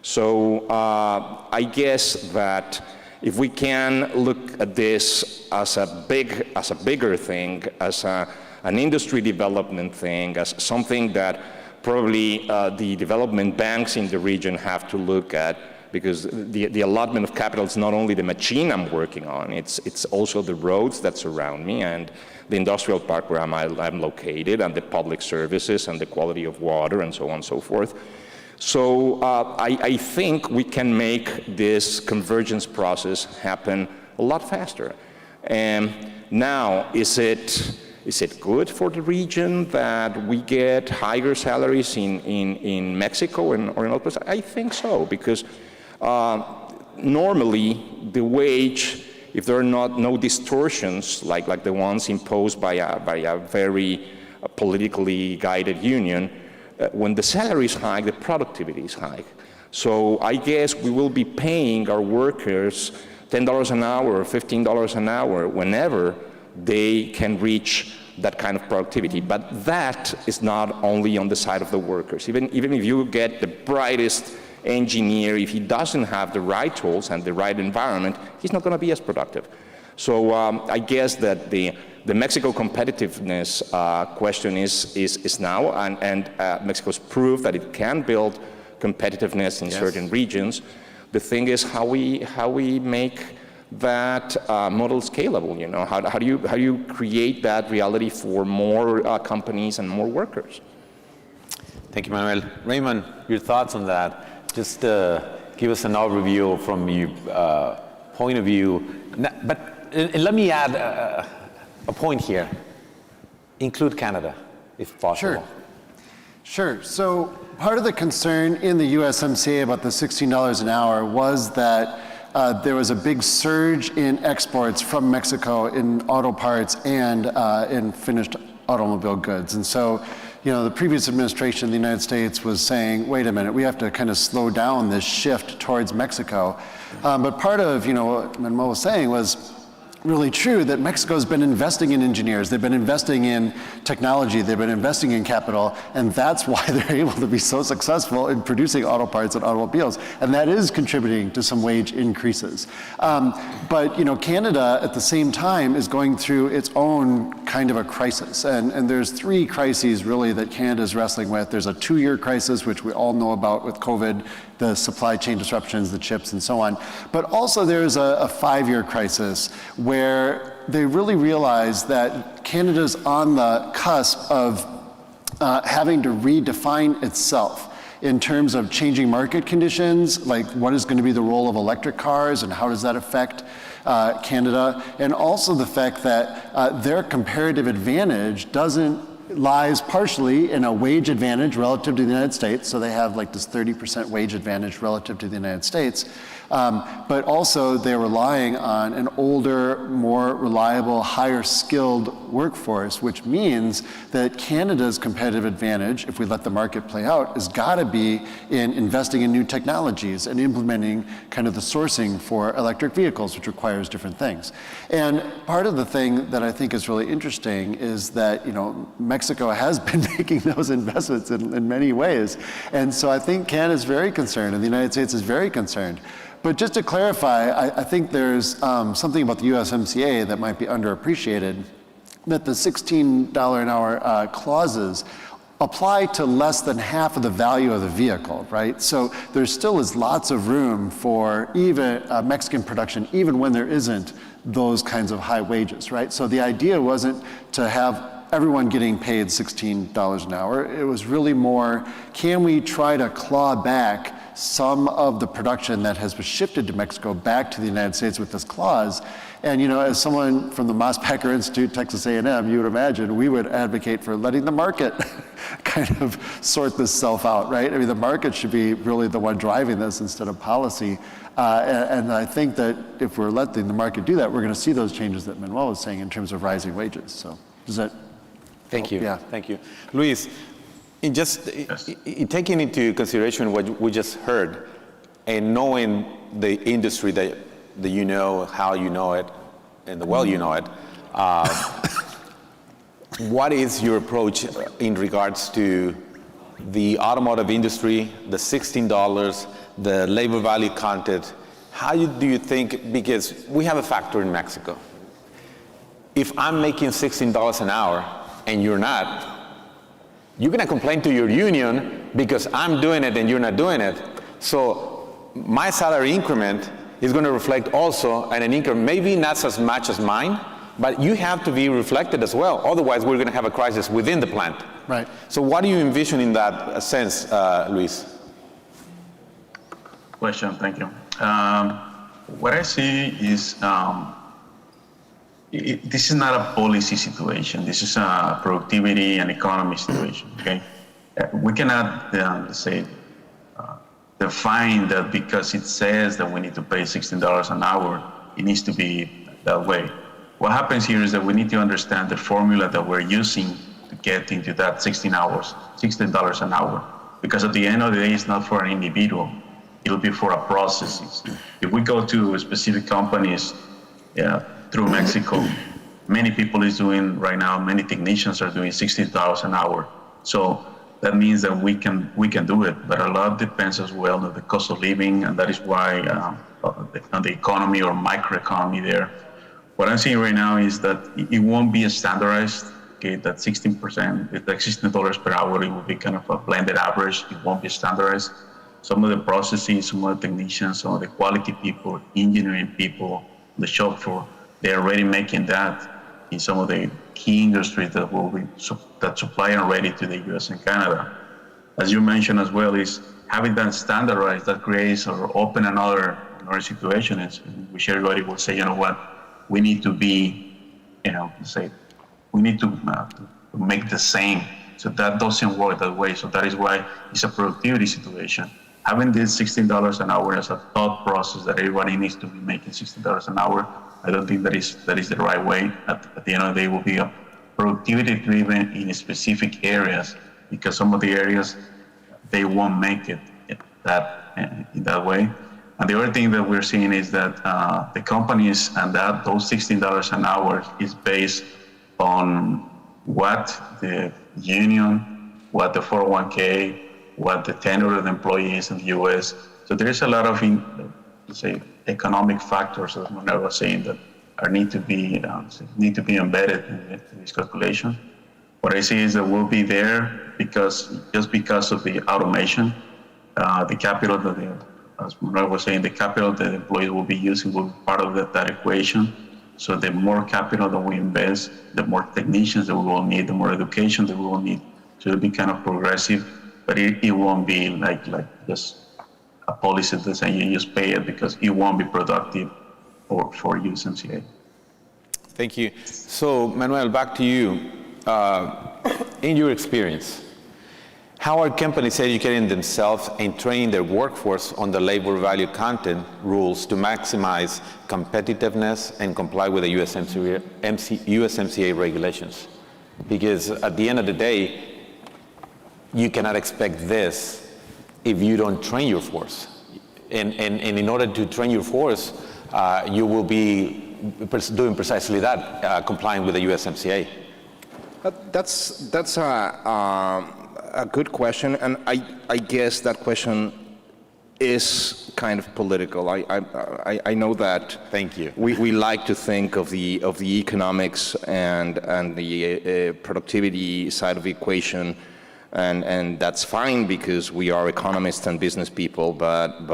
So I guess that if we can look at this as a bigger thing, as an industry development thing, as something that probably the development banks in the region have to look at, because the allotment of capital is not only the machine I'm working on, it's also the roads that surround me and the industrial park where I'm located, and the public services and the quality of water and so on and so forth. So I think we can make this convergence process happen a lot faster. And now, is it good for the region that we get higher salaries in Mexico or in other places? I think so, because normally the wage, if there are no distortions like the ones imposed by a very politically guided union, when the salary is high, the productivity is high. So I guess we will be paying our workers $10 an hour or $15 an hour whenever they can reach that kind of productivity. But that is not only on the side of the workers. Even if you get the brightest engineer, if he doesn't have the right tools and the right environment, he's not going to be as productive. So I guess that the Mexico competitiveness question is now, and Mexico's proved that it can build competitiveness in certain regions. The thing is how we make that model scalable. You know, how do you create that reality for more companies and more workers? Thank you, Manuel. Raymond, your thoughts on that? Just give us an overview from your point of view. And let me add a point here. Include Canada, if possible. Sure. So part of the concern in the USMCA about the $16 an hour was that there was a big surge in exports from Mexico in auto parts and in finished automobile goods. And so, you know, the previous administration in the United States was saying, wait a minute, we have to kind of slow down this shift towards Mexico. But part of, you know, what Manuel was saying was really true, that Mexico's been investing in engineers, they've been investing in technology, they've been investing in capital, and that's why they're able to be so successful in producing auto parts and automobiles, and that is contributing to some wage increases. But you know, Canada at the same time is going through its own kind of a crisis, and there's three crises really that Canada is wrestling with. There's a 2-year crisis, which we all know about with COVID, the supply chain disruptions, the chips, and so on. But also there's a 5-year crisis where they really realize that Canada's on the cusp of having to redefine itself in terms of changing market conditions, like what is going to be the role of electric cars and how does that affect Canada, and also the fact that their comparative advantage lies partially in a wage advantage relative to the United States. So they have like this 30% wage advantage relative to the United States. But also they're relying on an older, more reliable, higher skilled workforce, which means that Canada's competitive advantage, if we let the market play out, has got to be in investing in new technologies and implementing kind of the sourcing for electric vehicles, which requires different things. And part of the thing that I think is really interesting is that, you know, Mexico has been making those investments in many ways. And so I think Canada's very concerned and the United States is very concerned. But just to clarify, I think there's something about the USMCA that might be underappreciated, that the $16 an hour clauses apply to less than half of the value of the vehicle, right? So there still is lots of room for even Mexican production, even when there isn't those kinds of high wages, right? So the idea wasn't to have everyone getting paid $16 an hour. It was really more, can we try to claw back some of the production that has been shifted to Mexico back to the United States with this clause? And you know, as someone from the Mosbacher Institute, Texas A&M, you would imagine we would advocate for letting the market kind of sort this self out, right? I mean, the market should be really the one driving this instead of policy. And I think that if we're letting the market do that, we're going to see those changes that Manuel was saying in terms of rising wages. So does that? Thank you. Yeah. Thank you. Luis, in taking into consideration what we just heard and knowing the industry that you know, how you know it, and the well you know it, what is your approach in regards to the automotive industry, the $16, the labor value content? How do you think, because we have a factor in Mexico. If I'm making $16 an hour and you're not, you're gonna complain to your union because I'm doing it and you're not doing it. So my salary increment is gonna reflect also an increment, maybe not as much as mine, but you have to be reflected as well. Otherwise, we're gonna have a crisis within the plant. Right. So what do you envision in that sense, Luis? Question, thank you. What I see is this is not a policy situation. This is a productivity and economy situation, okay? We cannot, define that because it says that we need to pay $16 an hour, it needs to be that way. What happens here is that we need to understand the formula that we're using to get into that $16 an hour. Because at the end of the day, it's not for an individual, it'll be for a processes. If we go to specific companies through Mexico, many people is doing right now, many technicians are doing $16 an hour. So that means that we can do it, but a lot depends as well on the cost of living, and that is why on the economy or microeconomy there. What I'm seeing right now is that it won't be a standardized, okay, that 16%, like $16 per hour, it will be kind of a blended average, it won't be standardized. Some of the processes, some of the technicians, some of the quality people, engineering people, the shop floor, they're already making that in some of the key industries that supply already to the US and Canada. As you mentioned as well, is having that standardized, that creates or open another situation in which everybody will say, you know what, we need to be, we need to make the same. So that doesn't work that way. So that is why it's a productivity situation. Having this $16 an hour as a thought process that everybody needs to be making $16 an hour, I don't think that is the right way. At the end of the day, it will be a productivity driven in specific areas, because some of the areas, they won't make it in that way. And the other thing that we're seeing is that the companies and those $16 an hour is based on what the union, what the 401k, what the tenure of the employees in the U.S. So there is a lot of, economic factors, as I was saying, that need to be embedded in this calculation. What I see is that we'll be there because of the automation, the capital that as Manuel was saying, the capital that the employees will be using will be part of that equation. So the more capital that we invest, the more technicians that we will need, the more education that we will need. So it'll be kind of progressive, but it won't be like just a policy that saying you just pay it, because it won't be productive for USMCA. Thank you. So Manuel, back to you. In your experience, how are companies educating themselves and training their workforce on the labor value content rules to maximize competitiveness and comply with the USMCA regulations? Because at the end of the day, you cannot expect this if you don't train your force. And in order to train your force, you will be doing precisely that, complying with the USMCA. That's a good question, and I guess that question is kind of political. I know that. Thank you. We like to think of the economics and the productivity side of the equation, and that's fine because we are economists and business people. But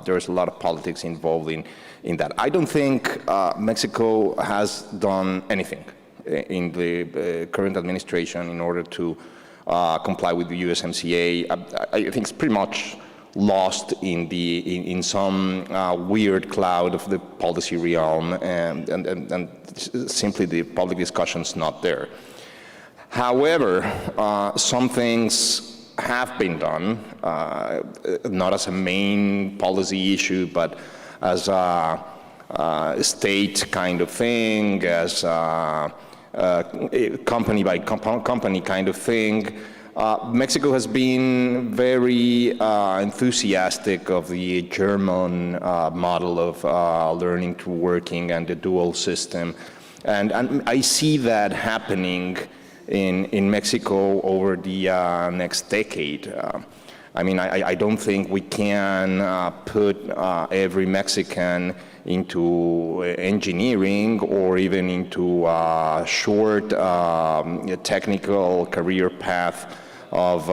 there's a lot of politics involved in that. I don't think Mexico has done anything in the current administration in order to comply with the USMCA. I think it's pretty much lost in some weird cloud of the policy realm, and simply the public discussion's not there. However, some things have been done, not as a main policy issue, but as a state kind of thing, as a company by company kind of thing. Mexico has been very enthusiastic of the German model of learning through working and the dual system. And I see that happening in Mexico over the next decade. I mean, I don't think we can put every Mexican into engineering or even into a short technical career path of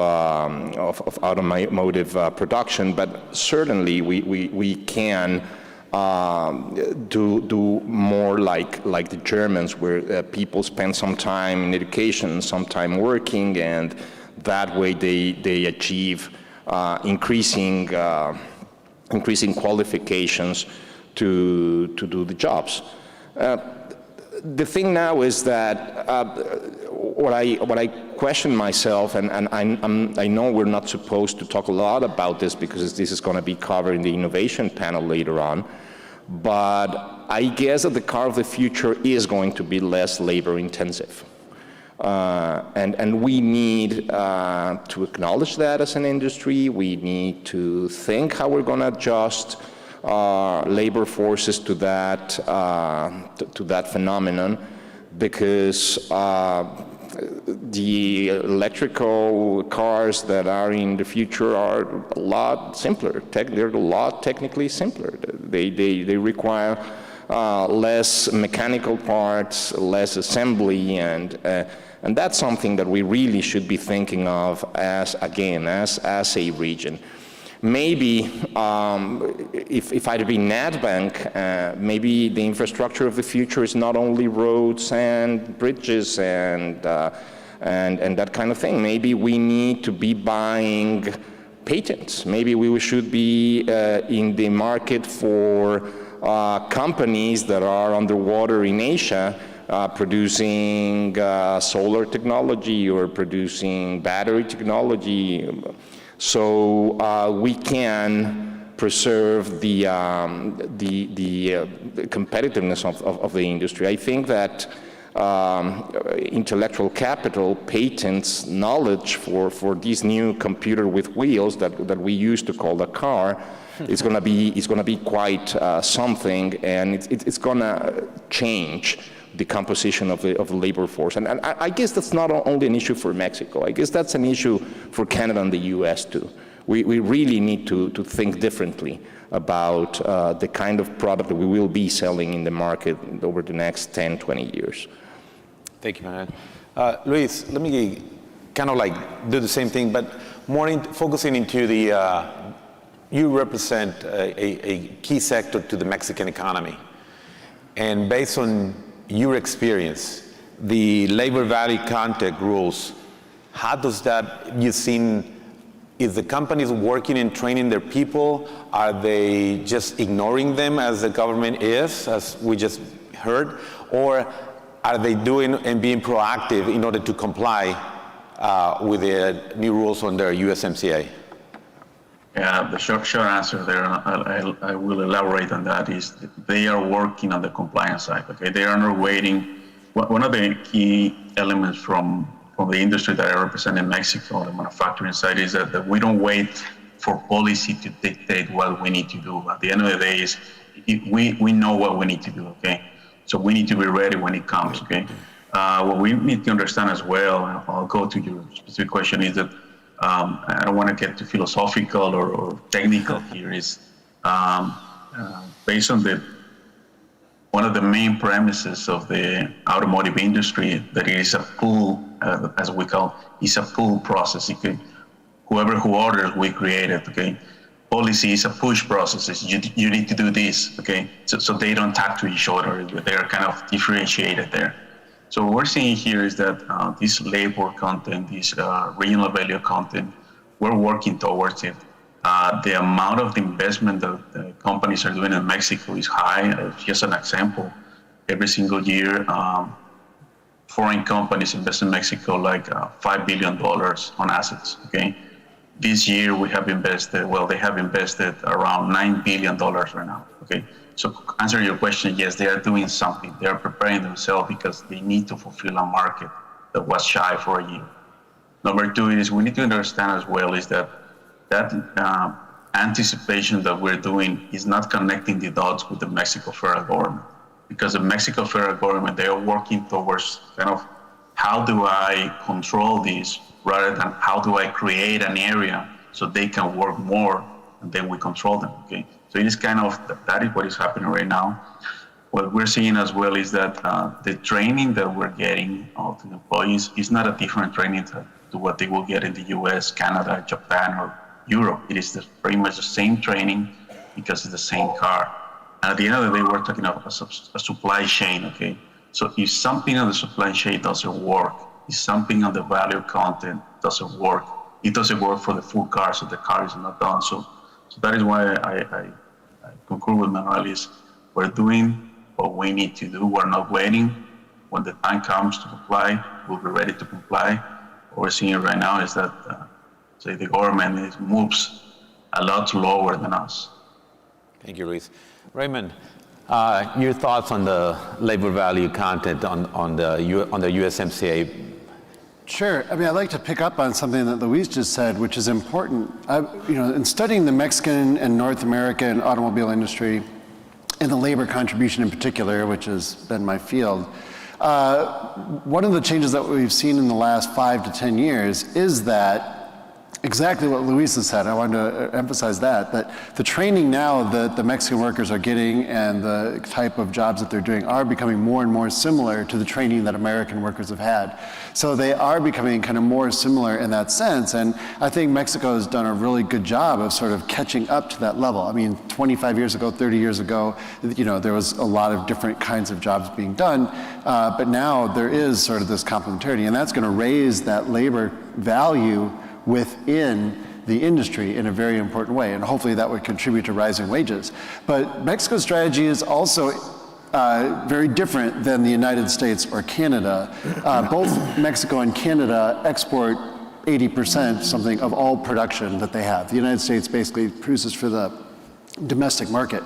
automotive production, but certainly we can do more like the Germans, where people spend some time in education, some time working, and that way they achieve increasing qualifications to do the jobs. The thing now is that what I question myself, and I know we're not supposed to talk a lot about this because this is going to be covered in the innovation panel later on, but I guess that the car of the future is going to be less labor intensive. And we need to acknowledge that as an industry. We need to think how we're going to adjust labor forces to that phenomenon, because the electrical cars that are in the future are a lot simpler. They're a lot technically simpler. They require less mechanical parts, less assembly, and that's something that we really should be thinking of as a region. Maybe if I'd been NatBank, maybe the infrastructure of the future is not only roads and bridges and that kind of thing. Maybe we need to be buying patents. Maybe we should be in the market for companies that are underwater in Asia, producing solar technology or producing battery technology, so we can preserve the competitiveness of the industry. I think that intellectual capital, patents, knowledge for this new computer with wheels that we used to call a car, it's going to be quite something, and it's going to change the composition of the labor force. And I guess that's not only an issue for Mexico. I guess that's an issue for Canada and the US too. We really need to think differently about the kind of product that we will be selling in the market over the next 10, 20 years. Thank you, Manuel. Luis, let me kind of like do the same thing, but more focusing into the, you represent a key sector to the Mexican economy. And based on your experience, the labor value contact rules, how does that, you've seen, is the companies working and training their people? Are they just ignoring them as the government is, as we just heard? Or are they doing and being proactive in order to comply with the new rules under USMCA? Yeah, the short answer there, I will elaborate on that, is they are working on the compliance side, okay? They are not waiting. One of the key elements from the industry that I represent in Mexico, the manufacturing side, is that we don't wait for policy to dictate what we need to do. At the end of the day, we know what we need to do, okay? So we need to be ready when it comes, okay? What we need to understand as well, and I'll go to your specific question, is that I don't want to get too philosophical or technical here, is based on one of the main premises of the automotive industry, that it is a pull, as we call, it's a pull process. Okay? Whoever who orders, we create it, okay? Policy is a push process. You need to do this, okay? So they don't talk to each other. They're kind of differentiated there. So what we're seeing here is that this labor content, this regional value content, we're working towards it. The amount of the investment that the companies are doing in Mexico is high. Just an example, every single year, foreign companies invest in Mexico like $5 billion on assets, okay? This year we have invested, well, they have invested around $9 billion right now, okay? So to answer your question, yes, they are doing something. They are preparing themselves because they need to fulfill a market that was shy for a year. Number two is we need to understand as well is that anticipation that we're doing is not connecting the dots with the Mexico federal government, because the Mexico federal government, they are working towards kind of how do I control this rather than how do I create an area so they can work more and then we control them, okay? So it is kind of, that is what is happening right now. What we're seeing as well is that the training that we're getting of the employees is not a different training to what they will get in the US, Canada, Japan, or Europe. It is pretty much the same training because it's the same car. And at the end of the day, we're talking about a supply chain, okay? So if something on the supply chain doesn't work, if something on the value content doesn't work, it doesn't work for the full car, so the car is not done. So that is why I concur with Manuel is we're doing what we need to do. We're not waiting. When the time comes to comply, we'll be ready to comply. What we're seeing right now is that the government moves a lot slower than us. Thank you, Luis. Raymond, your thoughts on the labor value content on the USMCA? Sure. I mean, I'd like to pick up on something that Luis just said, which is important. In studying the Mexican and North American automobile industry, and the labor contribution in particular, which has been my field, one of the changes that we've seen in the last 5 to 10 years is that exactly what Luis has said. I wanted to emphasize that the training now that the Mexican workers are getting and the type of jobs that they're doing are becoming more and more similar to the training that American workers have had. So they are becoming kind of more similar in that sense. And I think Mexico has done a really good job of sort of catching up to that level. I mean, 25 years ago, 30 years ago, there was a lot of different kinds of jobs being done. But now there is sort of this complementarity, and that's going to raise that labor value within the industry in a very important way, and hopefully that would contribute to rising wages. But Mexico's strategy is also very different than the United States or Canada. Both Mexico and Canada export 80% something of all production that they have. The United States basically produces for the domestic market.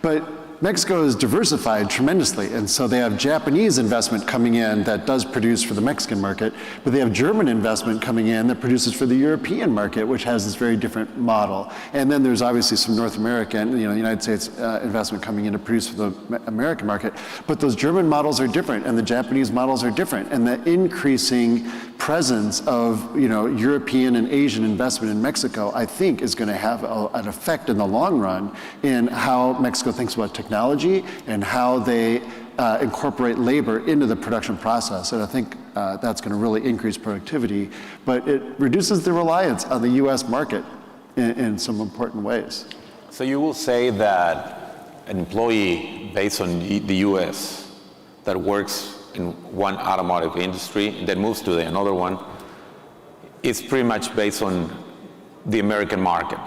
But Mexico is diversified tremendously, and so they have Japanese investment coming in that does produce for the Mexican market, but they have German investment coming in that produces for the European market, which has this very different model. And then there's obviously some North American, United States investment coming in to produce for the American market. But those German models are different, and the Japanese models are different, and the increasing presence of European and Asian investment in Mexico, I think, is going to have an effect in the long run in how Mexico thinks about technology and how they incorporate labor into the production process. And I think that's going to really increase productivity, but it reduces the reliance on the US market in some important ways. So you will say that an employee based on the US that works in one automotive industry and then moves to another one is pretty much based on the American market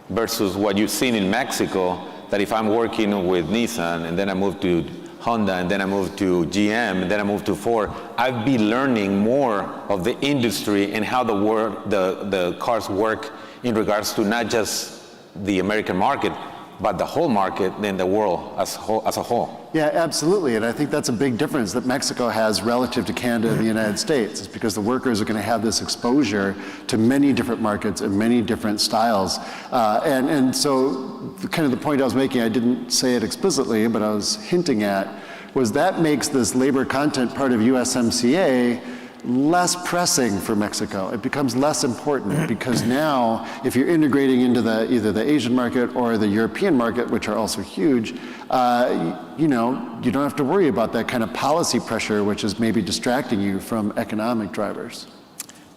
versus what you've seen in Mexico, that if I'm working with Nissan and then I move to Honda and then I move to GM and then I move to Ford, I'd be learning more of the industry and how the cars work in regards to not just the American market, but the whole market and the world as a whole. Yeah, absolutely. And I think that's a big difference that Mexico has relative to Canada and the United States. It's because the workers are going to have this exposure to many different markets and many different styles. And so kind of the point I was making, I didn't say it explicitly, but I was hinting at, was that makes this labor content part of USMCA less pressing for Mexico. It becomes less important because now, if you're integrating into either the Asian market or the European market, which are also huge, you don't have to worry about that kind of policy pressure, which is maybe distracting you from economic drivers.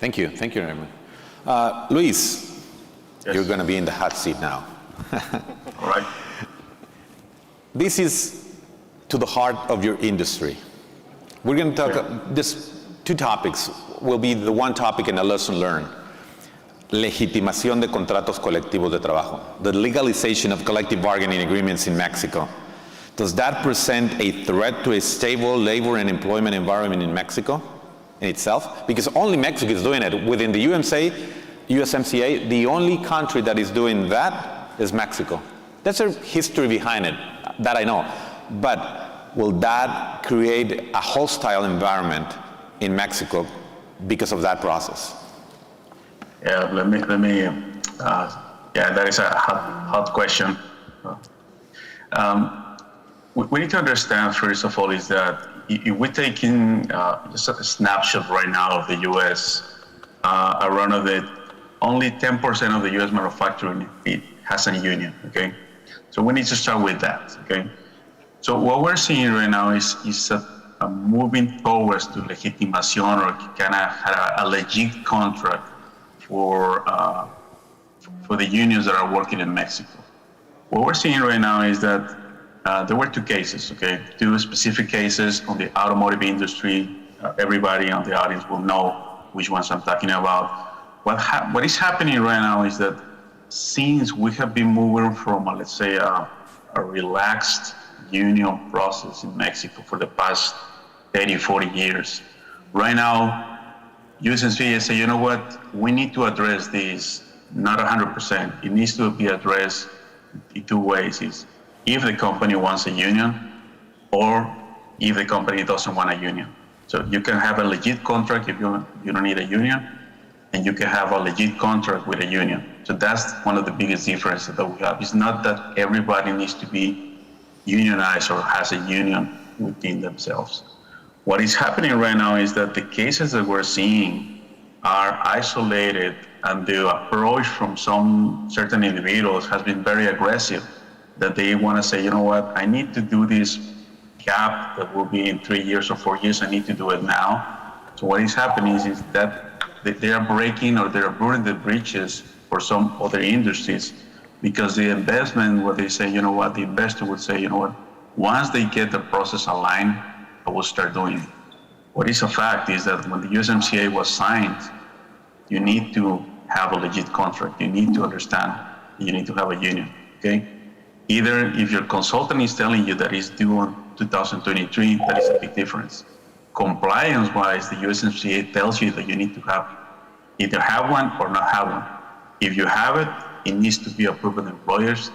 Thank you, Raymond. Luis, yes. You're going to be in the hot seat now. All right. This is to the heart of your industry. We're going to talk this. Two topics will be the one topic and a lesson learned. Legitimación de contratos colectivos de trabajo, the legalization of collective bargaining agreements in Mexico. Does that present a threat to a stable labor and employment environment in Mexico in itself? Because only Mexico is doing it. Within the USMCA, USMCA, the only country that is doing that is Mexico. There's a history behind it, that I know. But will that create a hostile environment in Mexico because of that process? Yeah, let me. Yeah, that is a hot question. We need to understand, first of all, is that if we're taking just a snapshot right now of the U.S., around of it, only 10% of the U.S. manufacturing it has a union. Okay, so we need to start with that. Okay, so what we're seeing right now is a moving towards to legitimation, or kind of a legit contract for the unions that are working in Mexico. What we're seeing right now is that there were two cases, okay? Two specific cases on the automotive industry. Everybody on the audience will know which ones I'm talking about. What is happening right now is that since we have been moving from, let's say, a relaxed union process in Mexico for the past 30, 40 years, right now, USMCA say, you know what, we need to address this, not 100%. It needs to be addressed in two ways. Is if the company wants a union, or if the company doesn't want a union. So you can have a legit contract if you don't need a union, and you can have a legit contract with a union. So that's one of the biggest differences that we have. It's not that everybody needs to be unionized or has a union within themselves. What is happening right now is that the cases that we're seeing are isolated, and the approach from some certain individuals has been very aggressive, that they want to say, you know what, I need to do this gap that will be in 3 years or 4 years, I need to do it now. So what is happening is that they are breaking, or they're burning the bridges for some other industries, because the investment, where they say, you know what, the investor would say, you know what, once they get the process aligned, I will start doing it. What is a fact is that when the USMCA was signed, you need to have a legit contract. You need to understand, you need to have a union, okay? Either if your consultant is telling you that it's due in 2023, that is a big difference. Compliance-wise, the USMCA tells you that you need to either have one or not have one. If you have it, it needs to be approved by the employers,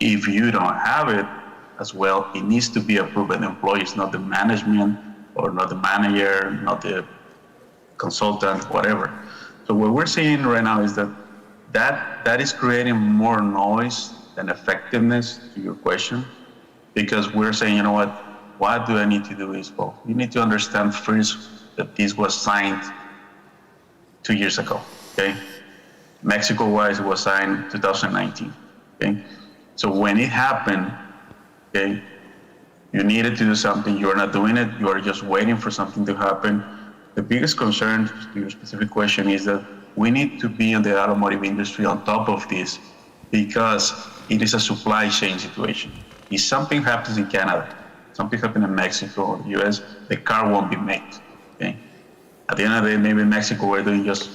If you don't have it as well, it needs to be approved by the employees, not the management, or not the manager, not the consultant, whatever. So what we're seeing right now is that is creating more noise than effectiveness, to your question, because we're saying, you know what do I need to do is, well, you need to understand first that this was signed 2 years ago, okay? Mexico-wise, it was signed 2019, okay? So when it happened, okay, you needed to do something, you're not doing it, you are just waiting for something to happen. The biggest concern, to your specific question, is that we need to be in the automotive industry on top of this, because it is a supply chain situation. If something happens in Canada, something happens in Mexico or the US, the car won't be made, okay? At the end of the day, maybe in Mexico, we're doing just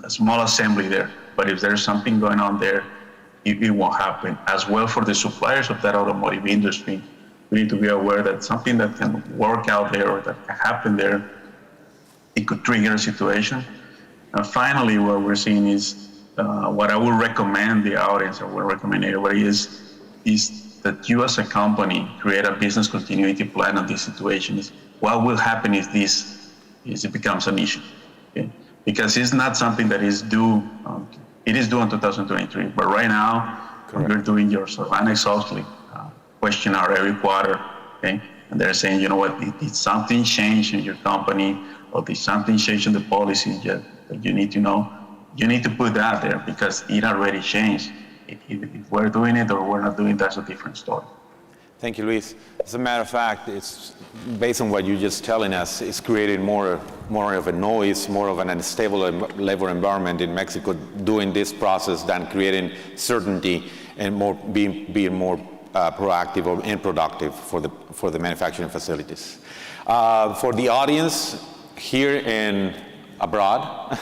a small assembly there, but if there's something going on there, it won't happen. As well, for the suppliers of that automotive industry, we need to be aware that something that can work out there, or that can happen there, it could trigger a situation. And finally, what we're seeing is, what I would recommend the audience, or would recommend everybody is that you as a company create a business continuity plan on this situation. What will happen if it becomes an issue, okay? Because it's not something that is due, it is due in 2023, but right now, you're doing your Sarbanes-Oxley questionnaire every quarter, okay? And they're saying, you know what, did something change in your company, or did something change in the policy that you need to know? You need to put that there, because it already changed. If we're doing it or we're not doing it, that's a different story. Thank you, Luis. As a matter of fact, it's based on what you're just telling us, it's creating more of a noise, more of an unstable labor environment in Mexico doing this process than creating certainty and being more proactive and productive for the manufacturing facilities. For the audience here and abroad,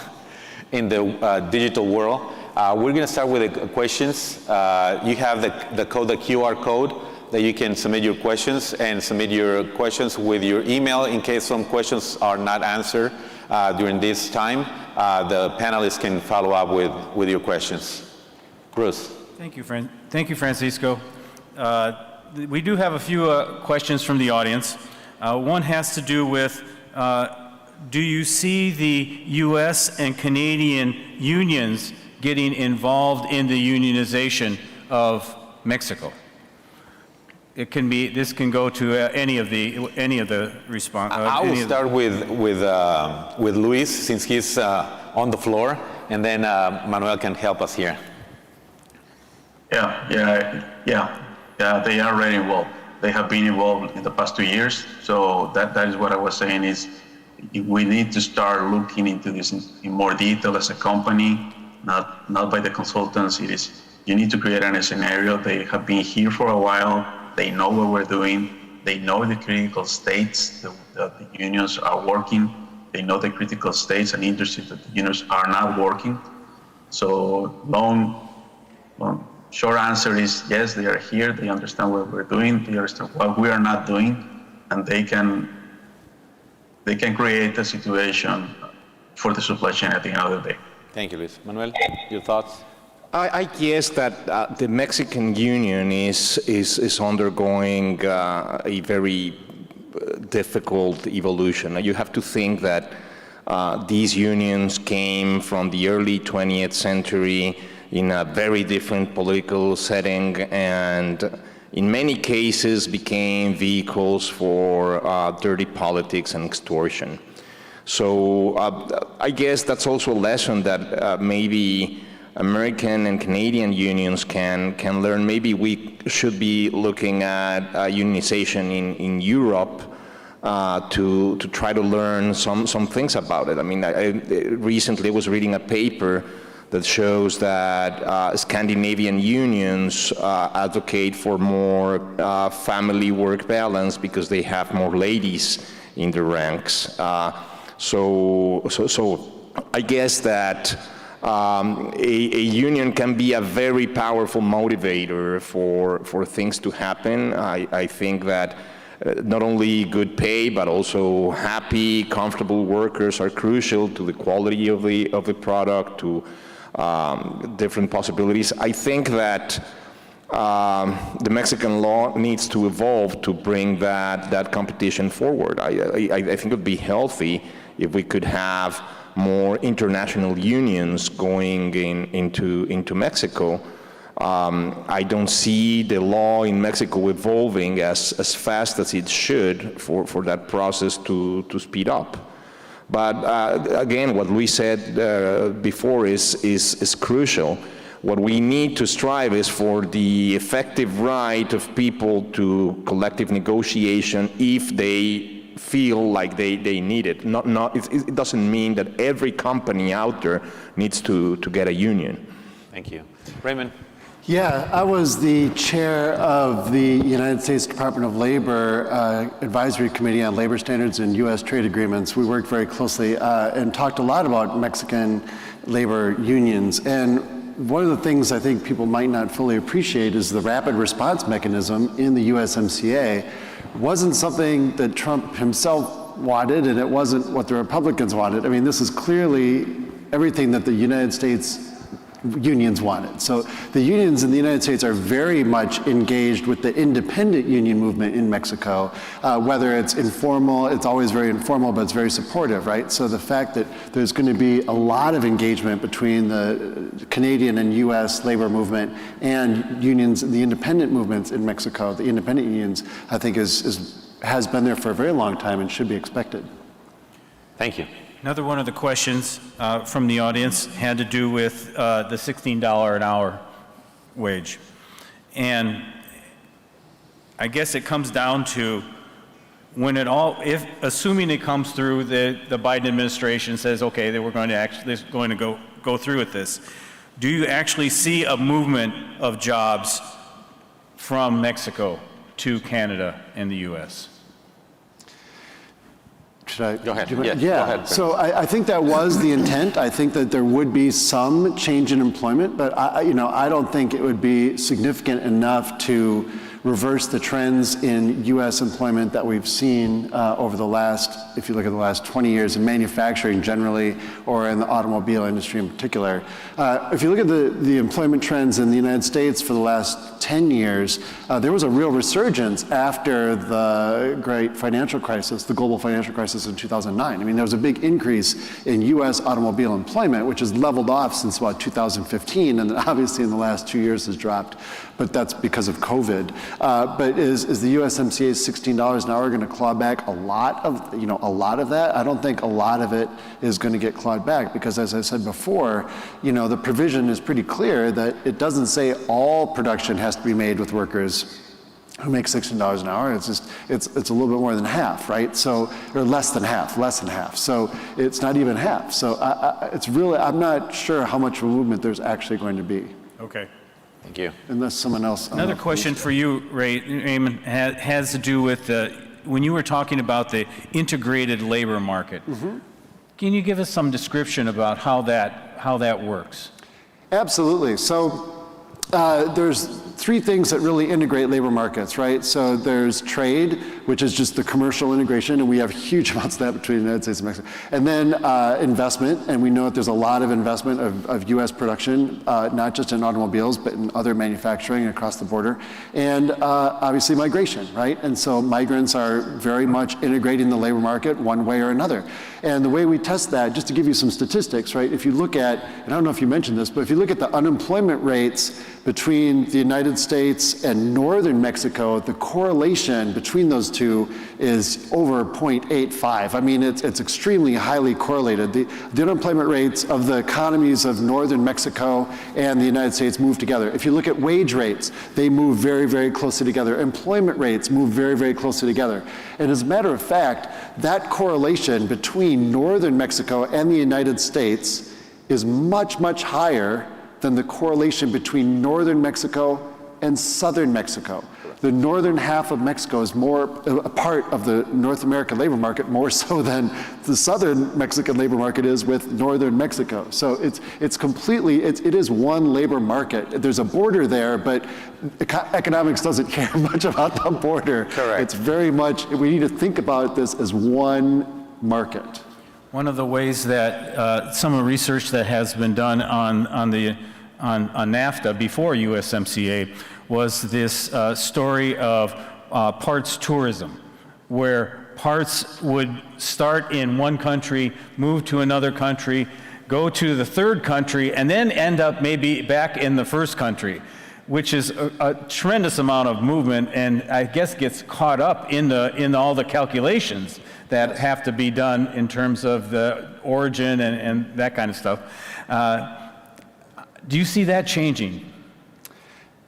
in the digital world, we're going to start with the questions. You have the QR code that you can submit your questions, and submit your questions with your email in case some questions are not answered during this time, the panelists can follow up with your questions. Bruce. Thank you, Francisco. We do have a few questions from the audience. One has to do with, do you see the U.S. and Canadian unions getting involved in the unionization of Mexico? It can be. This can go to any of the response. I will start with Luis, since he's on the floor, and then Manuel can help us here. Yeah. They are already involved. They have been involved in the past 2 years. So that is what I was saying is we need to start looking into this in more detail as a company, not by the consultants. It is, you need to create a scenario. They have been here for a while. They know what we're doing. They know the critical states that the unions are working. They know the critical states and industries that the unions are not working. So short answer is yes, they are here. They understand what we're doing. They understand what we are not doing, and they can create a situation for the supply chain at the end of the day. Thank you, Luis. Manuel, your thoughts? I guess that the Mexican Union is undergoing a very difficult evolution. You have to think that these unions came from the early 20th century in a very different political setting, and in many cases became vehicles for dirty politics and extortion. So I guess that's also a lesson that maybe American and Canadian unions can learn. Maybe we should be looking at unionization in Europe to try to learn some things about it. I mean, I recently was reading a paper that shows that Scandinavian unions advocate for more family work balance because they have more ladies in the ranks. So I guess that a union can be a very powerful motivator for things to happen. I think that not only good pay, but also happy, comfortable workers are crucial to the quality of the product, to different possibilities. I think that the Mexican law needs to evolve to bring that competition forward. I think it would be healthy if we could have more international unions going into Mexico. I don't see the law in Mexico evolving as fast as it should for that process to speed up. But again, what Luis said before is crucial. What we need to strive is for the effective right of people to collective negotiation if they feel like they need it. It doesn't mean that every company out there needs to get a union. Thank you. Raymond. Yeah, I was the chair of the United States Department of Labor Advisory Committee on Labor Standards and U.S. Trade Agreements. We worked very closely and talked a lot about Mexican labor unions. And one of the things I think people might not fully appreciate is the rapid response mechanism in the USMCA wasn't something that Trump himself wanted, and it wasn't what the Republicans wanted. I mean, this is clearly everything that the United States unions wanted. So the unions in the United States are very much engaged with the independent union movement in Mexico, whether it's informal, it's always very informal, but it's very supportive, right? So the fact that there's going to be a lot of engagement between the Canadian and US labor movement and unions, the independent movements in Mexico, the independent unions, I think has been there for a very long time and should be expected. Thank you. Another one of the questions from the audience had to do with the $16 an hour wage. And I guess it comes down to when assuming it comes through, the Biden administration says, okay, that we're going to go through with this. Do you actually see a movement of jobs from Mexico to Canada and the U.S.? Should I? Go ahead. Yeah. Go ahead. So I think that was the intent. I think that there would be some change in employment, but I don't think it would be significant enough to reverse the trends in U.S. employment that we've seen over the last, if you look at the last 20 years in manufacturing generally, or in the automobile industry in particular. If you look at the employment trends in the United States for the last 10 years, there was a real resurgence after the great financial crisis, the global financial crisis in 2009. I mean, there was a big increase in U.S. automobile employment, which has leveled off since about 2015, and then obviously in the last 2 years has dropped, but that's because of COVID. But is the USMCA's $16 an hour going to claw back a lot of that? I don't think a lot of it is going to get clawed back, because as I said before, the provision is pretty clear that it doesn't say all production has to be made with workers who make $16 an hour. It's a little bit more than half, right? So, or less than half. So it's not even half. So I'm not sure how much movement there's actually going to be. Okay. Thank you. Unless someone else. Another question for you, Raymond, has to do with when you were talking about the integrated labor market. Mm-hmm. Can you give us some description about how that works? Absolutely. So there's three things that really integrate labor markets, right? So there's trade, which is just the commercial integration, and we have huge amounts of that between the United States and Mexico. And then investment, and we know that there's a lot of investment of U.S. production, not just in automobiles, but in other manufacturing across the border. And obviously migration, right? And so migrants are very much integrating the labor market one way or another. And the way we test that, just to give you some statistics, right? If you look at, and I don't know if you mentioned this, but if you look at the unemployment rates between the United States and northern Mexico, the correlation between those two is over 0.85. I mean, it's extremely highly correlated. The unemployment rates of the economies of northern Mexico and the United States move together. If you look at wage rates, they move very, very closely together. Employment rates move very, very closely together. And as a matter of fact, that correlation between northern Mexico and the United States is much, much higher than the correlation between northern Mexico and southern Mexico. The northern half of Mexico is more a part of the North American labor market, more so than the southern Mexican labor market is with northern Mexico. So it is one labor market. There's a border there, but economics doesn't care much about the border. Correct. It's very much, we need to think about this as one market. One of the ways that some of the research that has been done on NAFTA before USMCA was this story of parts tourism, where parts would start in one country, move to another country, go to the third country, and then end up maybe back in the first country, which is a tremendous amount of movement, and I guess gets caught up in all the calculations that have to be done in terms of the origin and that kind of stuff. Do you see that changing?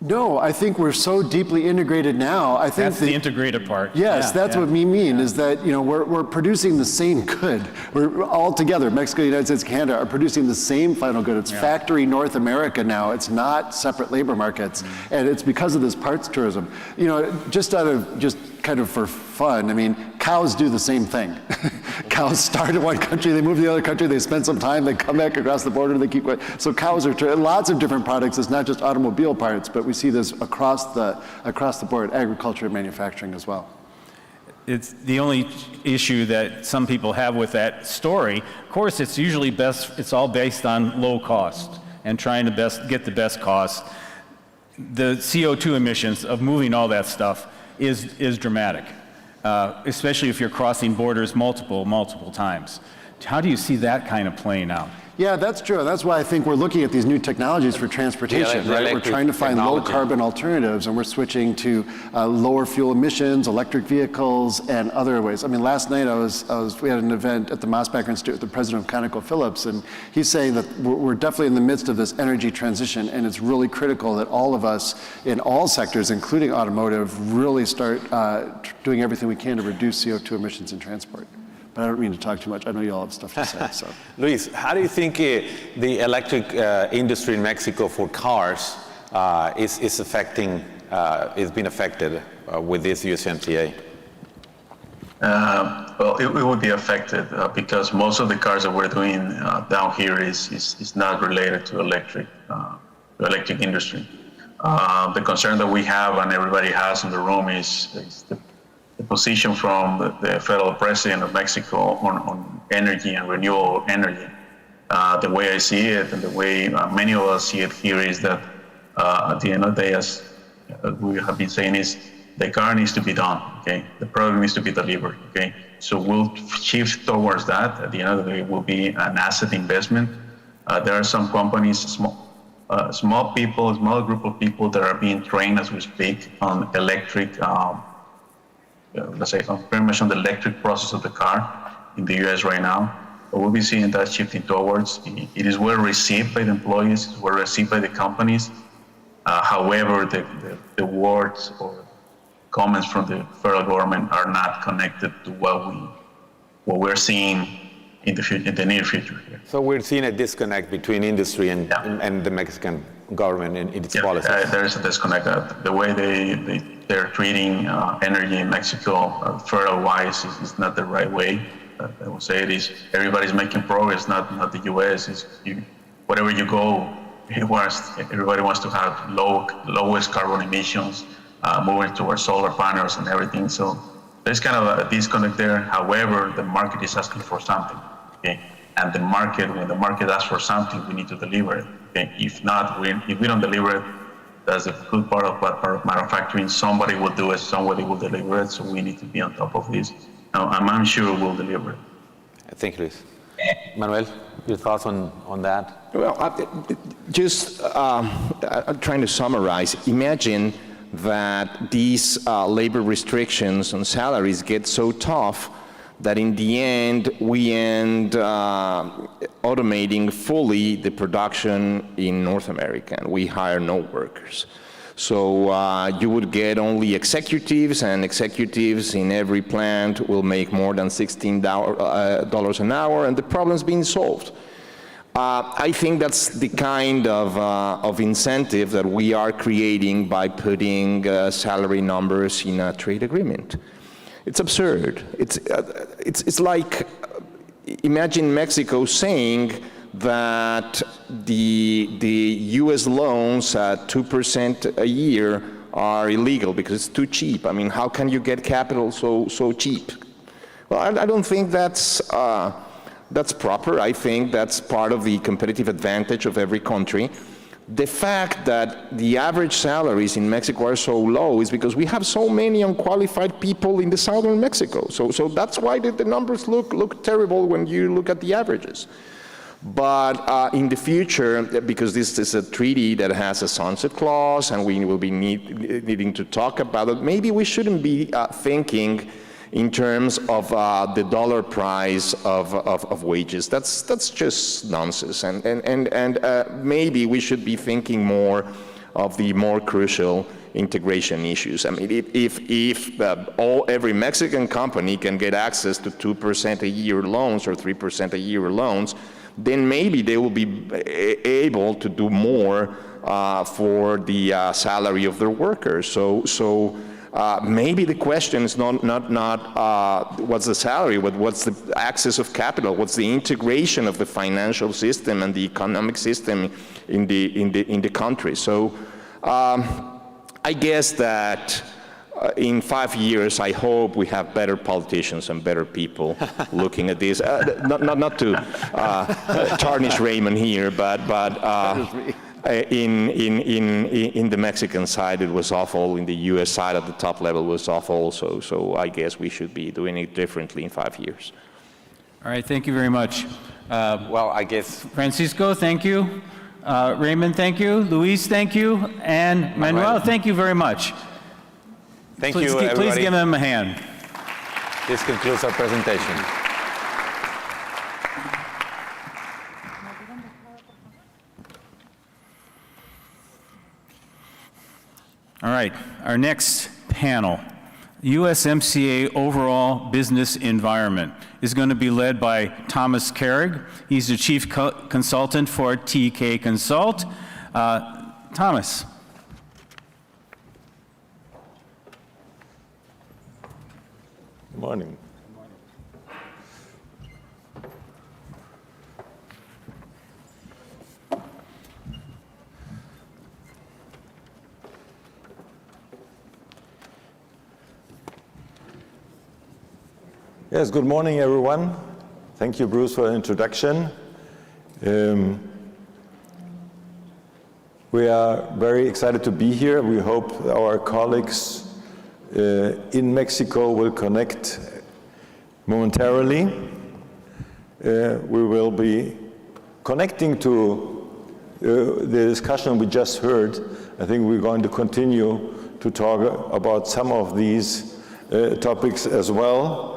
No, I think we're so deeply integrated now. I think that's the integrated part. Yes, that's what we mean, is that we're producing the same good. We're all together, Mexico, United States, Canada, are producing the same final good. It's factory North America now. It's not separate labor markets. Mm-hmm. And it's because of this parts tourism. Just kind of for fun, I mean, cows do the same thing. Cows start in one country, they move to the other country, they spend some time, they come back across the border, they keep going. So cows are lots of different products. It's not just automobile parts, but we see this across the board, agriculture and manufacturing as well. It's the only issue that some people have with that story. Of course, it's usually it's all based on low cost and trying to get the best cost. The CO2 emissions of moving all that stuff is dramatic, especially if you're crossing borders multiple times. How do you see that kind of playing out? Yeah, that's true. That's why I think we're looking at these new technologies for transportation, right? We're trying to find low carbon alternatives, and we're switching to lower fuel emissions, electric vehicles, and other ways. I mean, last night we had an event at the Mosbacher Institute with the president of ConocoPhillips, and he's saying that we're definitely in the midst of this energy transition, and it's really critical that all of us in all sectors, including automotive, really start doing everything we can to reduce CO2 emissions in transport. But I don't mean to talk too much. I know you all have stuff to say. So, Luis, how do you think the electric industry in Mexico for cars is being affected with this USMCA? Well, it would be affected because most of the cars that we're doing down here is not related to electric industry. The concern that we have and everybody has in the room is the position from the federal president of Mexico on energy and renewable energy. The way I see it and the way many of us see it here is that at the end of the day, as we have been saying, is the car needs to be done, okay? The product needs to be delivered, okay? So we'll shift towards that. At the end of the day, it will be an asset investment. There are some companies, small group of people that are being trained as we speak on electric, let's say, very much on the electric process of the car in the US right now. But we'll be seeing that shifting towards. It is well received by the employees, it's well received by the companies. However, the words or comments from the federal government are not connected to what we're seeing in the near future here. So we're seeing a disconnect between industry and the Mexican government in its policies. There is a disconnect. The way they're treating energy in Mexico, federal-wise, is not the right way. I would say it is. Everybody's making progress, not the U.S. Wherever you go, everybody wants to have lowest carbon emissions, moving towards solar panels and everything. So there's kind of a disconnect there. However, the market is asking for something, okay? And when the market asks for something, we need to deliver it, okay? If not, if we don't deliver it, that's a good part of manufacturing. Somebody will do it, somebody will deliver it, so we need to be on top of this. I'm sure we'll deliver it. Thank you, Luis. Manuel, your thoughts on that? Well, just trying to summarize, imagine that these labor restrictions on salaries get so tough that in the end we end automating fully the production in North America, and we hire no workers. So you would get only executives, and executives in every plant will make more than $16 an hour, and the problem's being solved. I think that's the kind of incentive that we are creating by putting salary numbers in a trade agreement. It's absurd. It's like, imagine Mexico saying that the U.S. loans at 2% a year are illegal because it's too cheap. I mean, how can you get capital so cheap? Well, I don't think that's proper. I think that's part of the competitive advantage of every country. The fact that the average salaries in Mexico are so low is because we have so many unqualified people in the southern Mexico. So that's why the numbers look terrible when you look at the averages. But in the future, because this is a treaty that has a sunset clause and we will be needing to talk about it, maybe we shouldn't be thinking in terms of the dollar price of wages. That's just nonsense. And maybe we should be thinking more of the more crucial integration issues. I mean, if every Mexican company can get access to 2% a year loans or 3% a year loans, then maybe they will be able to do more for the salary of their workers. So maybe the question is not what's the salary, but what's the access of capital, what's the integration of the financial system and the economic system in the country. So I guess that in 5 years, I hope we have better politicians and better people looking at this. Not to tarnish Raymond here, but in the Mexican side, it was awful. In the U.S. side, at the top level, was awful. So I guess we should be doing it differently in 5 years. All right, thank you very much. Well, I guess Francisco, thank you. Raymond, thank you. Luis, thank you. And Manuel, thank you very much. Thank you, everybody. Please give them a hand. This concludes our presentation. All right, our next panel, USMCA Overall Business Environment, is going to be led by Thomas Carrig. He's the Chief Consultant for TK Consult. Thomas. Good morning. Yes, good morning, everyone. Thank you, Bruce, for the introduction. We are very excited to be here. We hope our colleagues in Mexico will connect momentarily. We will be connecting to the discussion we just heard. I think we're going to continue to talk about some of these topics as well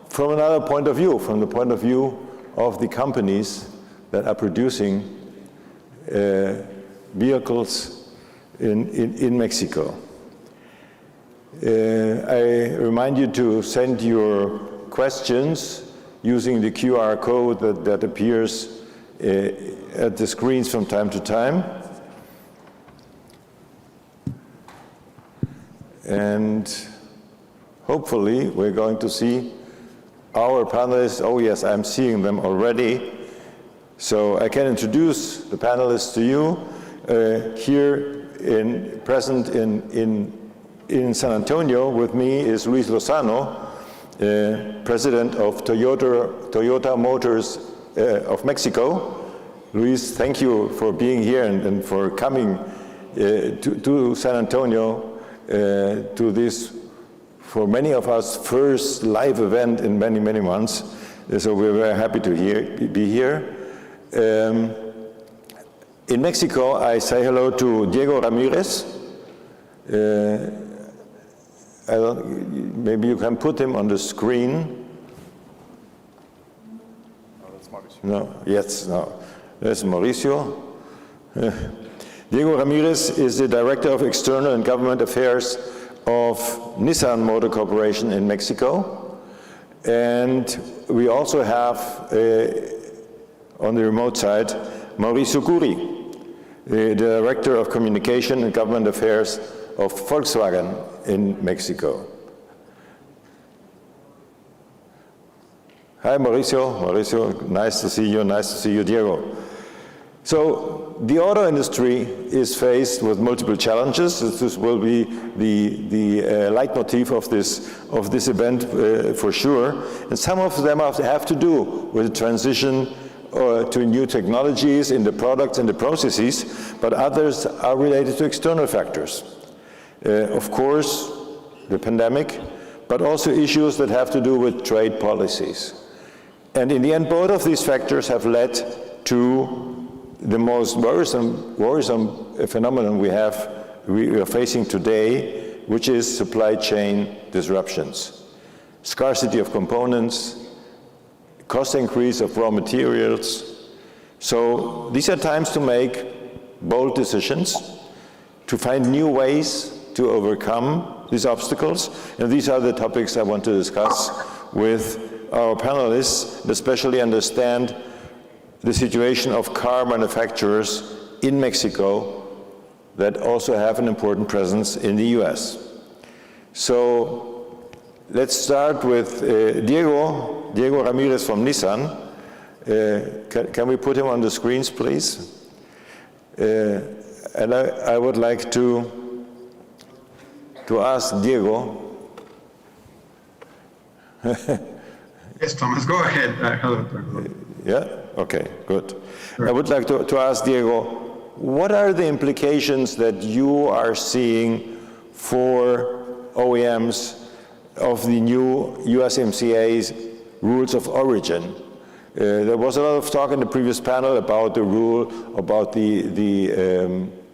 from another point of view, from the point of view of the companies that are producing vehicles in Mexico. I remind you to send your questions using the QR code that appears at the screens from time to time. And hopefully we're going to see our panelists. Oh yes, I'm seeing them already. So I can introduce the panelists to you. Here present in San Antonio with me is Luis Lozano, President of Toyota Motors of Mexico. Luis, thank you for being here and for coming to San Antonio to this, for many of us, first live event in many, many months. So we're very happy to be here. In Mexico, I say hello to Diego Ramirez. Maybe you can put him on the screen. Oh, that's Mauricio. No, yes, no. There's Mauricio. Diego Ramirez is the Director of External and Government Affairs of Nissan Motor Corporation in Mexico. And we also have, on the remote side, Mauricio Curi, the Director of Communication and Government Affairs of Volkswagen in Mexico. Hi, Mauricio. Mauricio, nice to see you. Nice to see you, Diego. So the auto industry is faced with multiple challenges. This will be the leitmotif of this event for sure. And some of them have to do with the transition to new technologies in the products and the processes, but others are related to external factors. Of course, the pandemic, but also issues that have to do with trade policies. And in the end, both of these factors have led to the most worrisome phenomenon we are facing today, which is supply chain disruptions. Scarcity of components, cost increase of raw materials. So these are times to make bold decisions, to find new ways to overcome these obstacles. And these are the topics I want to discuss with our panelists, especially understand the situation of car manufacturers in Mexico that also have an important presence in the US. So let's start with Diego Ramirez from Nissan. Can we put him on the screens, please? And I would like to ask Diego. Yes, Thomas, go ahead. Yeah, okay, good. Sure. I would like to ask Diego, what are the implications that you are seeing for OEMs of the new USMCA's rules of origin? There was a lot of talk in the previous panel about the rule, about the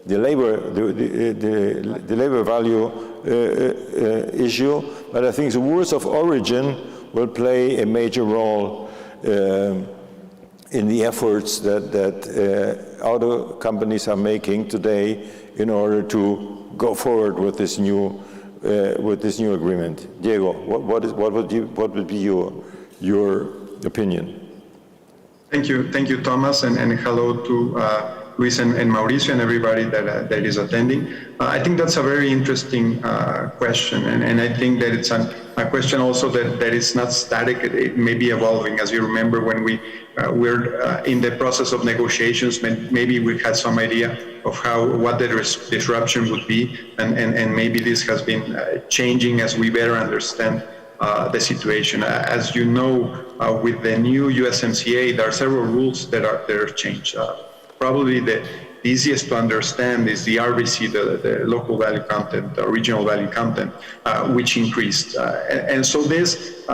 labor value issue, but I think the rules of origin will play a major role in the efforts that auto companies are making today in order to go forward with this new agreement. Diego, what would be your opinion? Thank you, Thomas, and hello to Luis and Mauricio and everybody that is attending. I think that's a very interesting question, and I think that it's a question also that is not static. It may be evolving. As you remember, when we're in the process of negotiations, maybe we had some idea of what the disruption would be, and maybe this has been changing as we better understand the situation. As you know, with the new USMCA, there are several rules that are changed. Probably the easiest to understand is the RVC, the local value content, the regional value content, which increased. And so this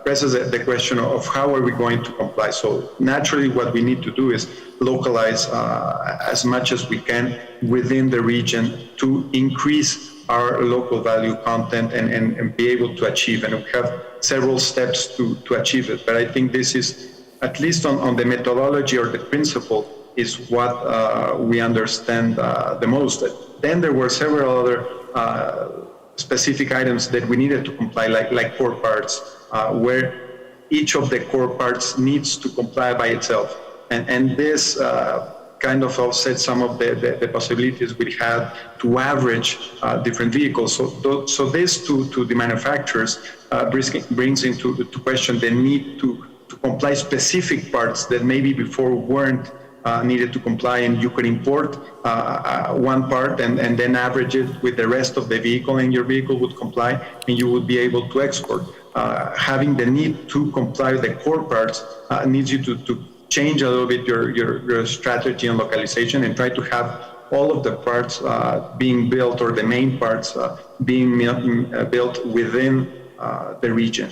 presses the question of how are we going to comply. So naturally what we need to do is localize as much as we can within the region to increase our local value content and be able to achieve. And we have several steps to achieve it. But I think this is, at least on the methodology or the principle, is what we understand the most. Then there were several other specific items that we needed to comply, like core parts, where each of the core parts needs to comply by itself. And this kind of offsets some of the possibilities we had to average different vehicles. So this to the manufacturers brings into question the need to comply specific parts that maybe before weren't needed to comply, and you could import one part and then average it with the rest of the vehicle, and your vehicle would comply, and you would be able to export. Having the need to comply with the core parts needs you to change a little bit your strategy and localization and try to have all of the parts being built, or the main parts being built within the region.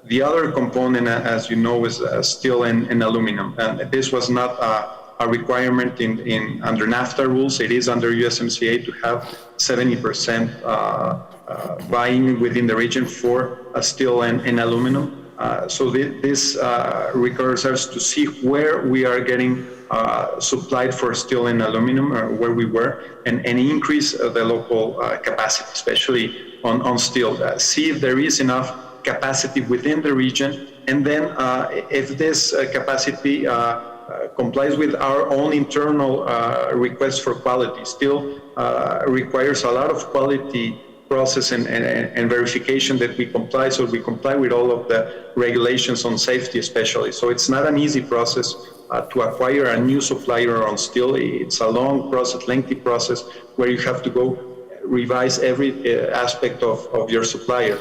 The other component, as you know, is steel and aluminum. And this was not a requirement under NAFTA rules. It is under USMCA to have 70% buying within the region for steel and aluminum. So this requires us to see where we are getting supplied for steel and aluminum, or where we were, and increase the local capacity, especially on steel. See if there is enough capacity within the region, and then if this capacity complies with our own internal requests for quality. Still requires a lot of quality process and verification that we comply, so we comply with all of the regulations on safety especially. So it's not an easy process to acquire a new supplier on steel. It's a long process, lengthy process, where you have to go revise every aspect of your supplier.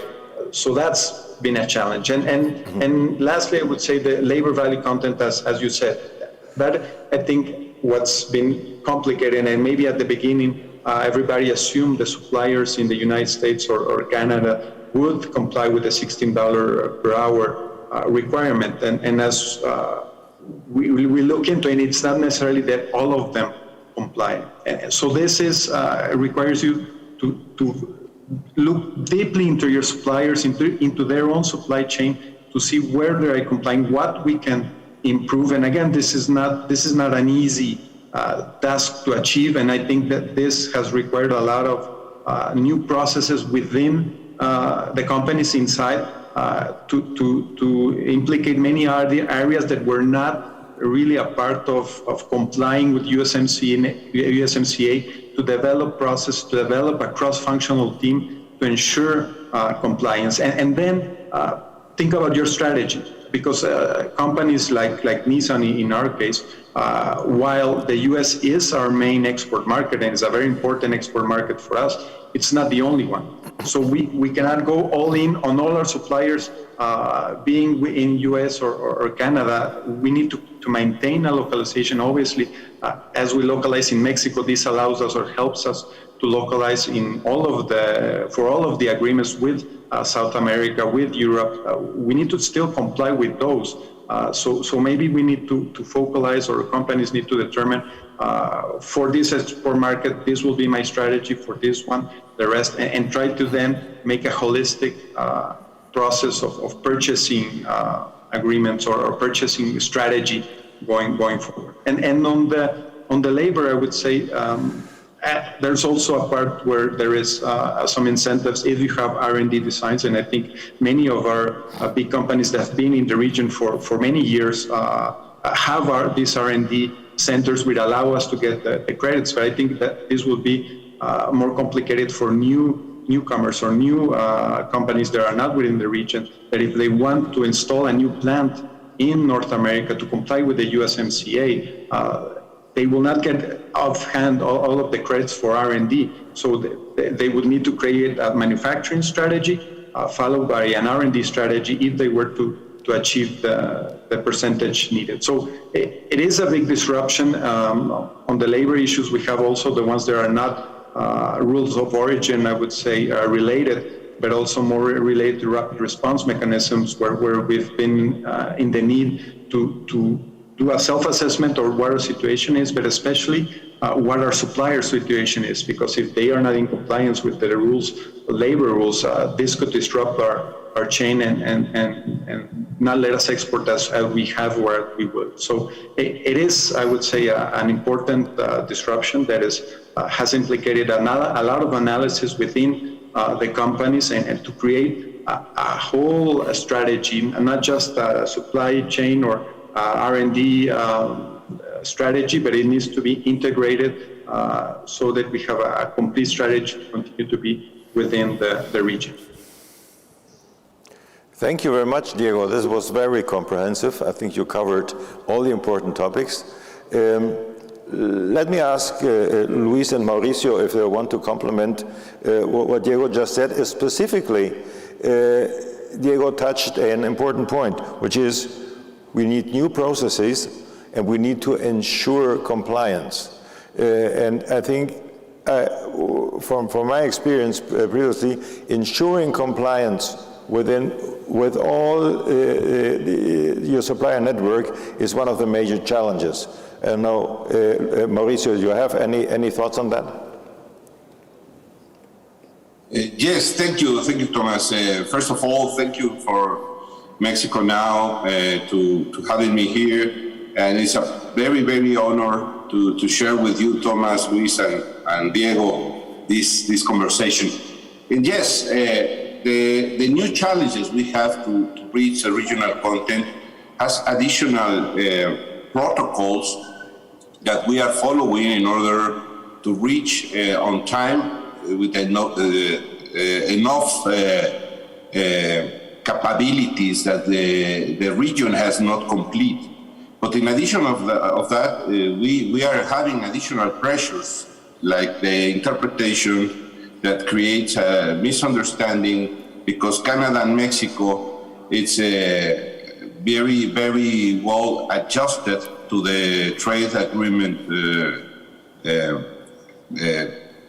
So that's been a challenge. And lastly, I would say the labor value content, as you said. That, I think, what's been complicated, and maybe at the beginning, everybody assumed the suppliers in the United States or Canada would comply with the $16 per hour requirement. And as we look into it, it's not necessarily that all of them comply. So this is requires you to look deeply into your suppliers, into their own supply chain, to see where they are complying, what we can improve. And again, this is not an easy task to achieve. And I think that this has required a lot of new processes within the companies inside to implicate many areas that were not really a part of complying with USMCA, to develop process, to develop a cross-functional team to ensure compliance. And then think about your strategy, because companies like Nissan, in our case, while the US is our main export market and is a very important export market for us, it's not the only one. So we cannot go all in on all our suppliers being in US or Canada. We need to maintain a localization. Obviously, as we localize in Mexico, this allows us or helps us to localize in for all of the agreements with South America, with Europe. We need to still comply with those. So maybe we need to focalize, or companies need to determine for this export market, this will be my strategy, for this one, the rest, and try to then make a holistic process of purchasing agreements or purchasing strategy going forward. And on the labor, I would say there's also a part where there is some incentives if you have R&D designs, and I think many of our big companies that have been in the region for many years have these R&D centers which allow us to get the credits. But I think that this will be more complicated for newcomers or new companies that are not within the region, that if they want to install a new plant in North America to comply with the USMCA, they will not get offhand all of the credits for R&D. So they would need to create a manufacturing strategy followed by an R&D strategy if they were to achieve the percentage needed. So it is a big disruption. On the labor issues, we have also the ones that are not rules of origin, I would say, related, but also more related to rapid response mechanisms where we've been in the need to do a self-assessment of what our situation is, but especially what our supplier situation is, because if they are not in compliance with the rules, labor rules, this could disrupt our chain and not let us export as we have where we would. So it is, I would say, an important disruption that has implicated a lot of analysis within the companies and to create a whole strategy, not just a supply chain or R&D strategy, but it needs to be integrated so that we have a complete strategy to continue to be within the region. Thank you very much, Diego. This was very comprehensive. I think you covered all the important topics. Let me ask Luis and Mauricio if they want to complement what Diego just said. Specifically, Diego touched an important point, which is we need new processes and we need to ensure compliance. And I think from my experience previously, ensuring compliance with all your supplier network is one of the major challenges. Now, Mauricio, do you have any thoughts on that? Yes, thank you, Thomas. First of all, thank you for Mexico Now to having me here, and it's a very, very honor to share with you, Thomas, Luis, and Diego, this conversation. And yes, the new challenges we have to reach a regional content has additional protocols that we are following in order to reach on time with enough capabilities that the region has not complete. But in addition of that, we are having additional pressures like the interpretation that creates a misunderstanding because Canada and Mexico, it's very, very well adjusted to the trade agreement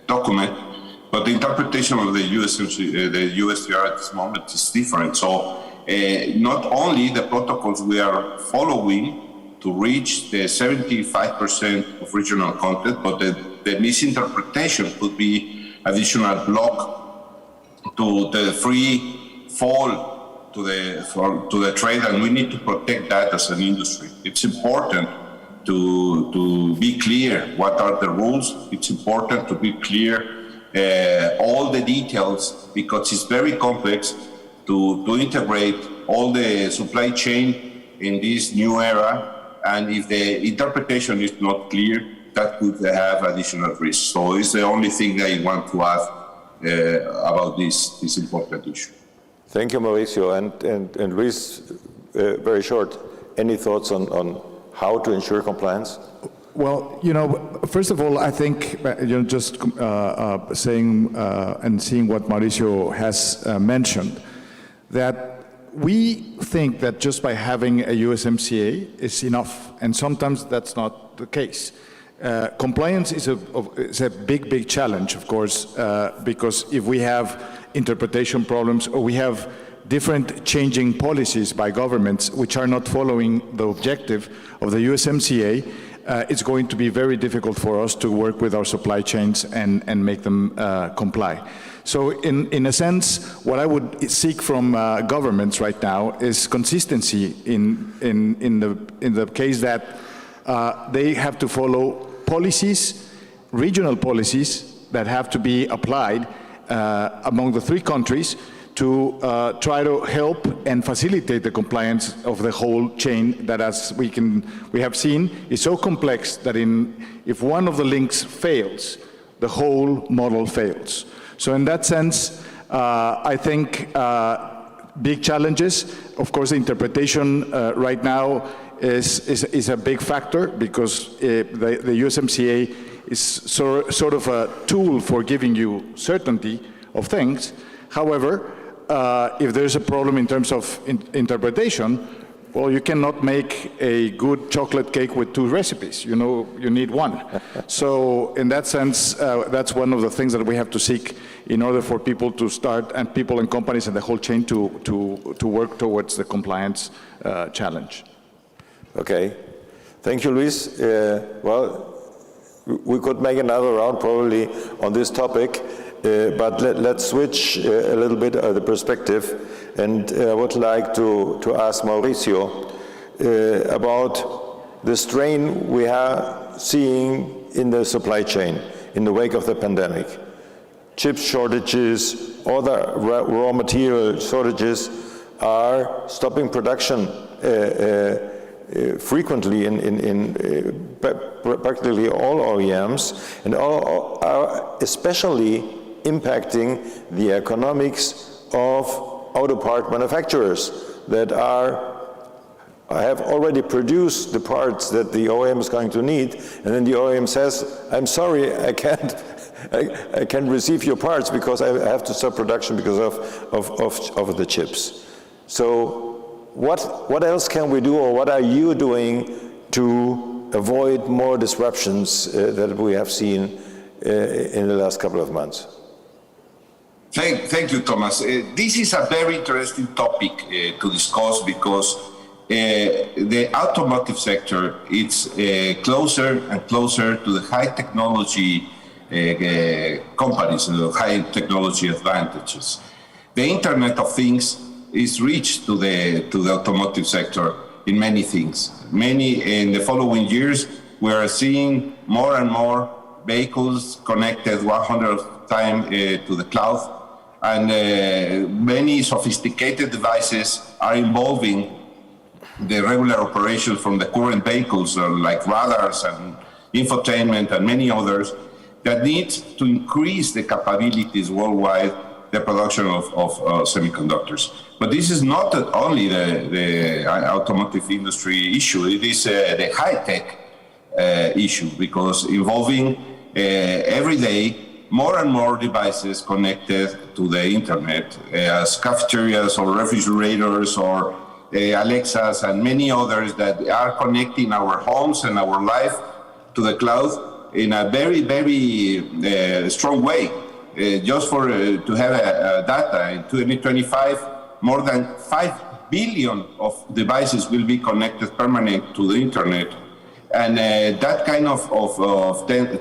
document, but the interpretation of the USMCA, the USTR at this moment is different. So not only the protocols we are following to reach the 75% of regional content, but the misinterpretation could be additional block to the free fall to the trade, and we need to protect that as an industry. It's important to be clear what are the rules. It's important to be clear all the details because it's very complex to integrate all the supply chain in this new era. And if the interpretation is not clear, that could have additional risks. So it's the only thing I want to add about this important issue. Thank you, Mauricio. And Luis, very short, any thoughts on how to ensure compliance? Well, first of all, I think, just saying and seeing what Mauricio has mentioned, that we think that just by having a USMCA is enough, and sometimes that's not the case. Compliance is a big, big challenge, of course, because if we have interpretation problems or we have different changing policies by governments which are not following the objective of the USMCA, it's going to be very difficult for us to work with our supply chains and make them comply. So in a sense, what I would seek from governments right now is consistency in the case that they have to follow policies, regional policies that have to be applied among the three countries to try to help and facilitate the compliance of the whole chain that, as we have seen, is so complex that if one of the links fails, the whole model fails. So in that sense, I think big challenges. Of course, the interpretation right now is a big factor because the USMCA is sort of a tool for giving you certainty of things. However, if there's a problem in terms of interpretation, well, you cannot make a good chocolate cake with two recipes. You know, you need one. So in that sense, that's one of the things that we have to seek in order for people to start, and people and companies and the whole chain to work towards the compliance challenge. Okay. Thank you, Luis. Well, we could make another round probably on this topic, but let's switch a little bit the perspective. And I would like to ask Mauricio about the strain we are seeing in the supply chain in the wake of the pandemic. Chip shortages, other raw material shortages are stopping production frequently in practically all OEMs, and are especially impacting the economics of auto part manufacturers that have already produced the parts that the OEM is going to need, and then the OEM says, I'm sorry, I can't receive your parts because I have to stop production because of the chips. So what else can we do, or what are you doing to avoid more disruptions that we have seen in the last couple of months? Thank you, Thomas. This is a very interesting topic to discuss because the automotive sector is closer and closer to the high technology companies and the high technology advantages. The Internet of Things is reached to the automotive sector in many things. In the following years, we are seeing more and more vehicles connected 100 times to the cloud. And many sophisticated devices are involving the regular operations from the current vehicles, like radars and infotainment and many others, that need to increase the capabilities worldwide, the production of semiconductors. But this is not only the automotive industry issue, it is the high-tech issue, because involving every day more and more devices connected to the internet, as cafeterias or refrigerators or Alexas and many others that are connecting our homes and our life to the cloud in a very, very strong way. Just to have data, in 2025, more than 5 billion of devices will be connected permanently to the internet. And that kind of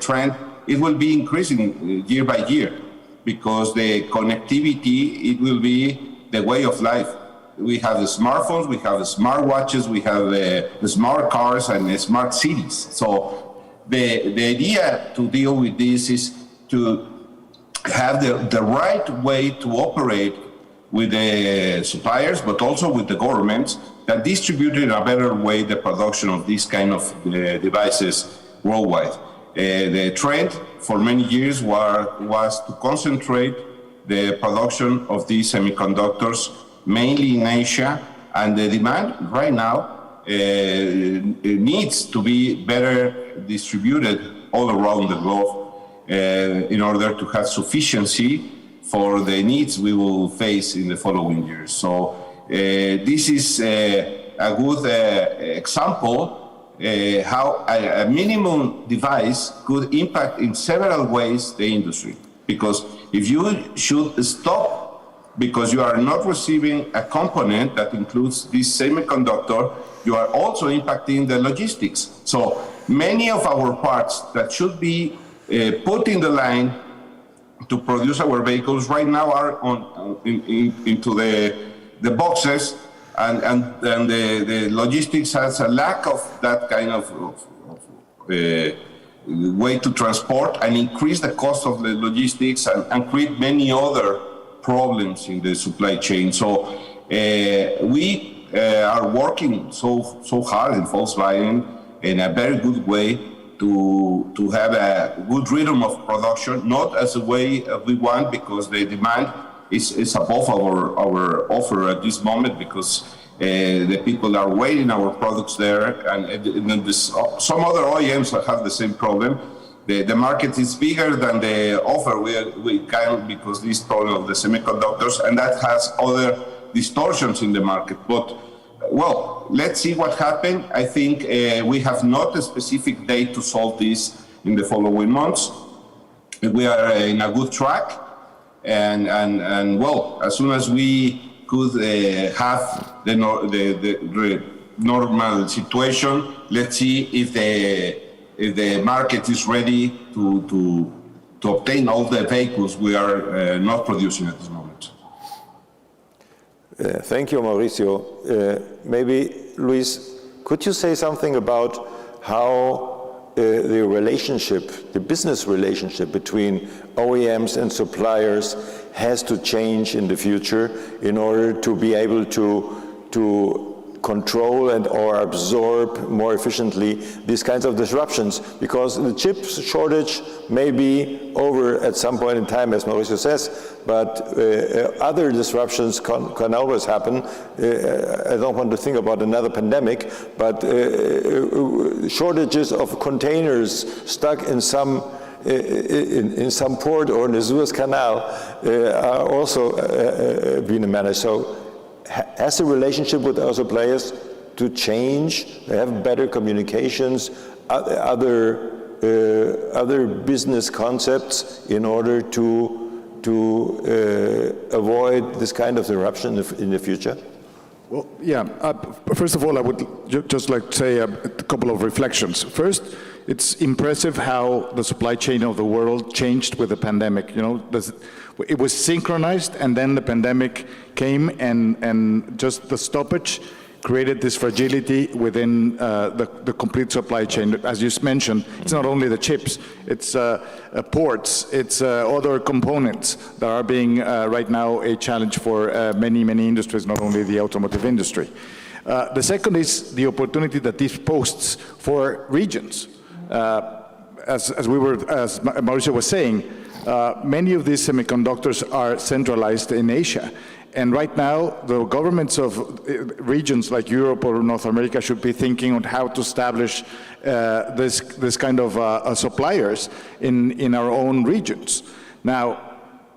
trend, it will be increasing year by year, because the connectivity, it will be the way of life. We have the smartphones, we have the smartwatches, we have the smart cars and the smart cities. So the idea to deal with this is to have the right way to operate with the suppliers, but also with the governments, that distribute in a better way the production of these kind of devices worldwide. The trend for many years was to concentrate the production of these semiconductors mainly in Asia, and the demand right now needs to be better distributed all around the globe in order to have sufficiency for the needs we will face in the following years. So this is a good example how a minimum device could impact in several ways the industry. Because if you should stop because you are not receiving a component that includes this semiconductor, you are also impacting the logistics. So many of our parts that should be put in the line to produce our vehicles right now are into the boxes, and the logistics has a lack of that kind of way to transport, and increase the cost of the logistics and create many other problems in the supply chain. So we are working so hard in Volkswagen in a very good way to have a good rhythm of production, not as a way we want, because the demand is above our offer at this moment, because the people are waiting our products there, and some other OEMs have the same problem. the market is bigger than the offer we can, because this problem of the semiconductors, and that has other distortions in the market. But well, let's see what happens. I think we have not a specific date to solve this in the following months. We are in a good track, and well, as soon as we could have the normal situation, let's see if the market is ready to obtain all the vehicles we are not producing at this moment. Thank you, Mauricio. Maybe, Luis, could you say something about how the relationship, the business relationship between OEMs and suppliers has to change in the future in order to be able to control and or absorb more efficiently these kinds of disruptions? Because the chip shortage may be over at some point in time, as Mauricio says, but other disruptions can always happen. I don't want to think about another pandemic, but shortages of containers stuck in some port or in the Suez Canal are also being managed. So has the relationship with our suppliers to change, have better communications, other business concepts in order to avoid this kind of disruption in the future? Well, yeah. First of all, I would just like to say a couple of reflections. First, it's impressive how the supply chain of the world changed with the pandemic. You know, it was synchronized, and then the pandemic came, and just the stoppage created this fragility within the complete supply chain. As you mentioned, it's not only the chips, it's ports, it's other components that are being right now a challenge for many industries, not only the automotive industry. The second is the opportunity that this posts for regions. As Mauricio was saying, many of these semiconductors are centralized in Asia. And right now, the governments of regions like Europe or North America should be thinking on how to establish this kind of suppliers in our own regions. Now,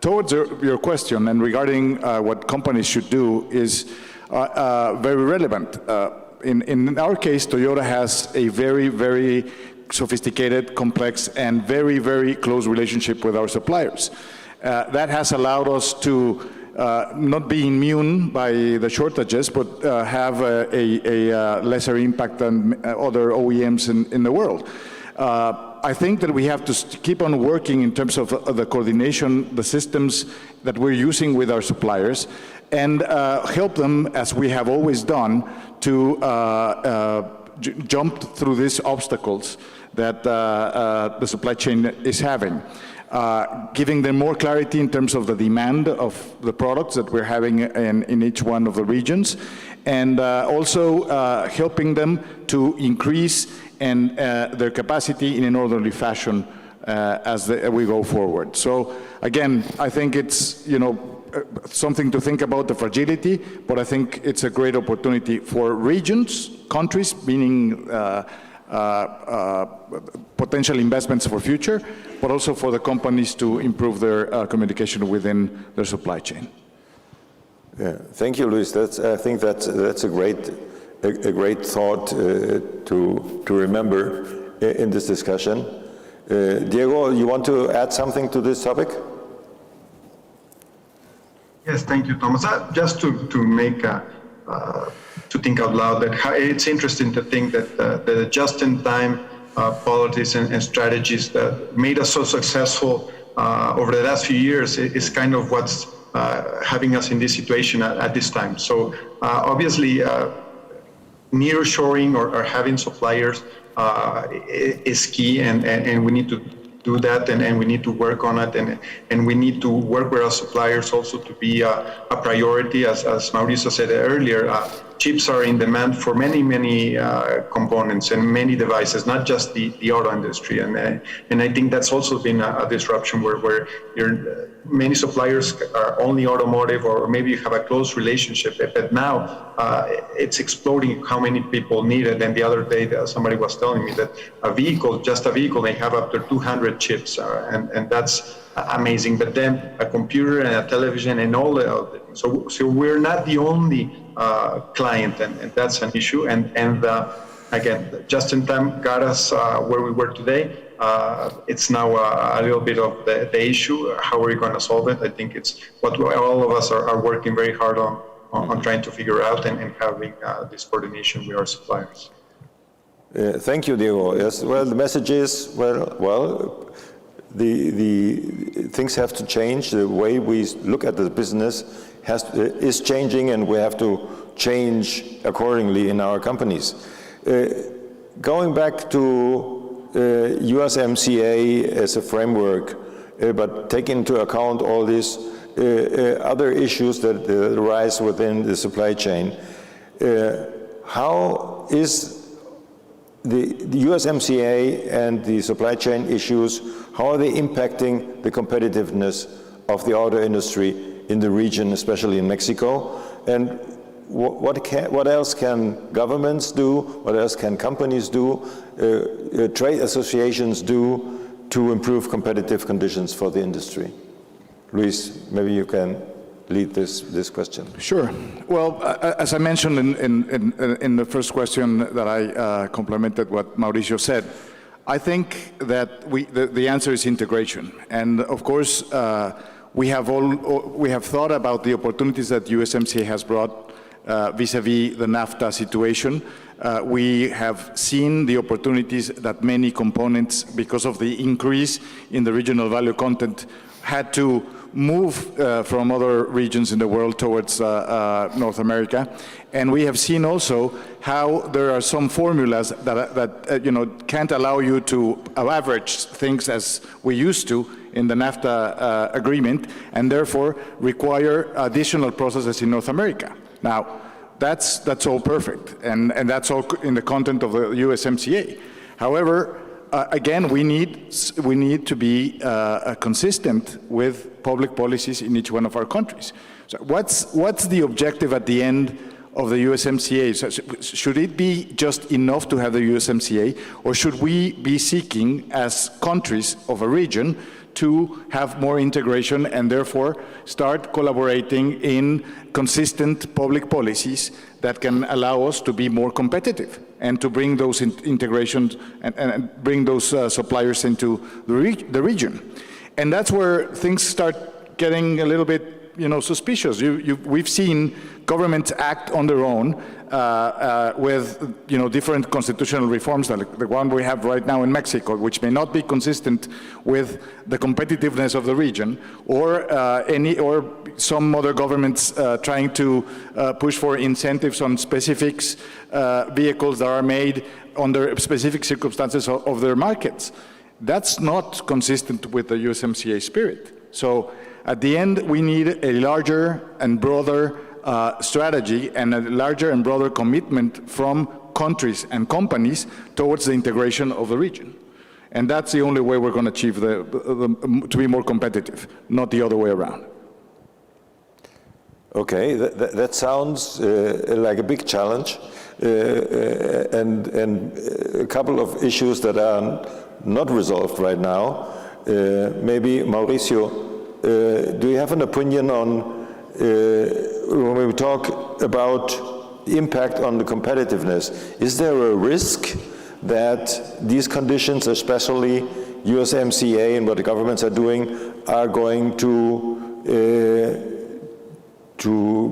towards your question and regarding what companies should do is very relevant. In our case, Toyota has a very sophisticated, complex, and very close relationship with our suppliers. That has allowed us to not be immune by the shortages, but have a lesser impact than other OEMs in the world. I think that we have to keep on working in terms of the coordination, the systems that we're using with our suppliers, and help them, as we have always done, to jump through these obstacles that the supply chain is having. Giving them more clarity in terms of the demand of the products that we're having in each one of the regions, and also helping them to increase their capacity in an orderly fashion as we go forward. So again, I think it's something to think about, the fragility, but I think it's a great opportunity for regions, countries, meaning potential investments for future, but also for the companies to improve their communication within their supply chain. Yeah, thank you, Luis. I think that's a great thought to remember in this discussion. Diego, you want to add something to this topic? Yes, thank you, Thomas. Just to make to think out loud, that it's interesting to think that the just-in-time policies and strategies that made us so successful over the last few years is kind of what's having us in this situation at this time. So obviously, nearshoring or having suppliers is key, and we need to do that, and we need to work on it, and we need to work with our suppliers also to be a priority. As Mauricio said earlier, chips are in demand for many components and many devices, not just the auto industry. And I think that's also been a disruption where many suppliers are only automotive, or maybe you have a close relationship. But now it's exploding how many people need it. And the other day, somebody was telling me that just a vehicle, they have up to 200 chips, and that's amazing. But then a computer and a television and all the other things. So we're not the only client, and that's an issue. And again, just in time got us where we were today. It's now a little bit of the issue. How are we going to solve it? I think it's what all of us are working very hard on trying to figure out and having this coordination with our suppliers. Thank you, Diego. Yes, well, the message is, the things have to change. The way we look at the business is changing, and we have to change accordingly in our companies. Going back to USMCA as a framework, but taking into account all these other issues that arise within the supply chain, how is the USMCA and the supply chain issues, how are they impacting the competitiveness of the auto industry in the region, especially in Mexico? And what else can governments do? What else can companies do? Trade associations do to improve competitive conditions for the industry? Luis, maybe you can lead this question. Sure. Well, as I mentioned in the first question that I complimented what Mauricio said, I think that the answer is integration. And of course, we have thought about the opportunities that USMCA has brought vis-a-vis the NAFTA situation. We have seen the opportunities that many components, because of the increase in the regional value content, had to move from other regions in the world towards North America. And we have seen also how there are some formulas that can't allow you to average things as we used to in the NAFTA agreement, and therefore require additional processes in North America. Now, that's all perfect, and that's all in the content of the USMCA. However, again, we need to be consistent with public policies in each one of our countries. So what's the objective at the end of the USMCA? So should it be just enough to have the USMCA, or should we be seeking, as countries of a region, to have more integration and therefore start collaborating in consistent public policies that can allow us to be more competitive and to bring those integrations and bring those suppliers into the region? And that's where things start getting a little bit suspicious. We've seen governments act on their own with different constitutional reforms, like the one we have right now in Mexico, which may not be consistent with the competitiveness of the region, or some other governments trying to push for incentives on specific vehicles that are made under specific circumstances of their markets. That's not consistent with the USMCA spirit. So at the end, we need a larger and broader strategy and a larger and broader commitment from countries and companies towards the integration of the region. And that's the only way we're going to achieve to be more competitive, not the other way around. Okay, that sounds like a big challenge, and a couple of issues that are not resolved right now. Maybe Mauricio, do you have an opinion on when we talk about impact on the competitiveness? Is there a risk that these conditions, especially USMCA and what the governments are doing, are going to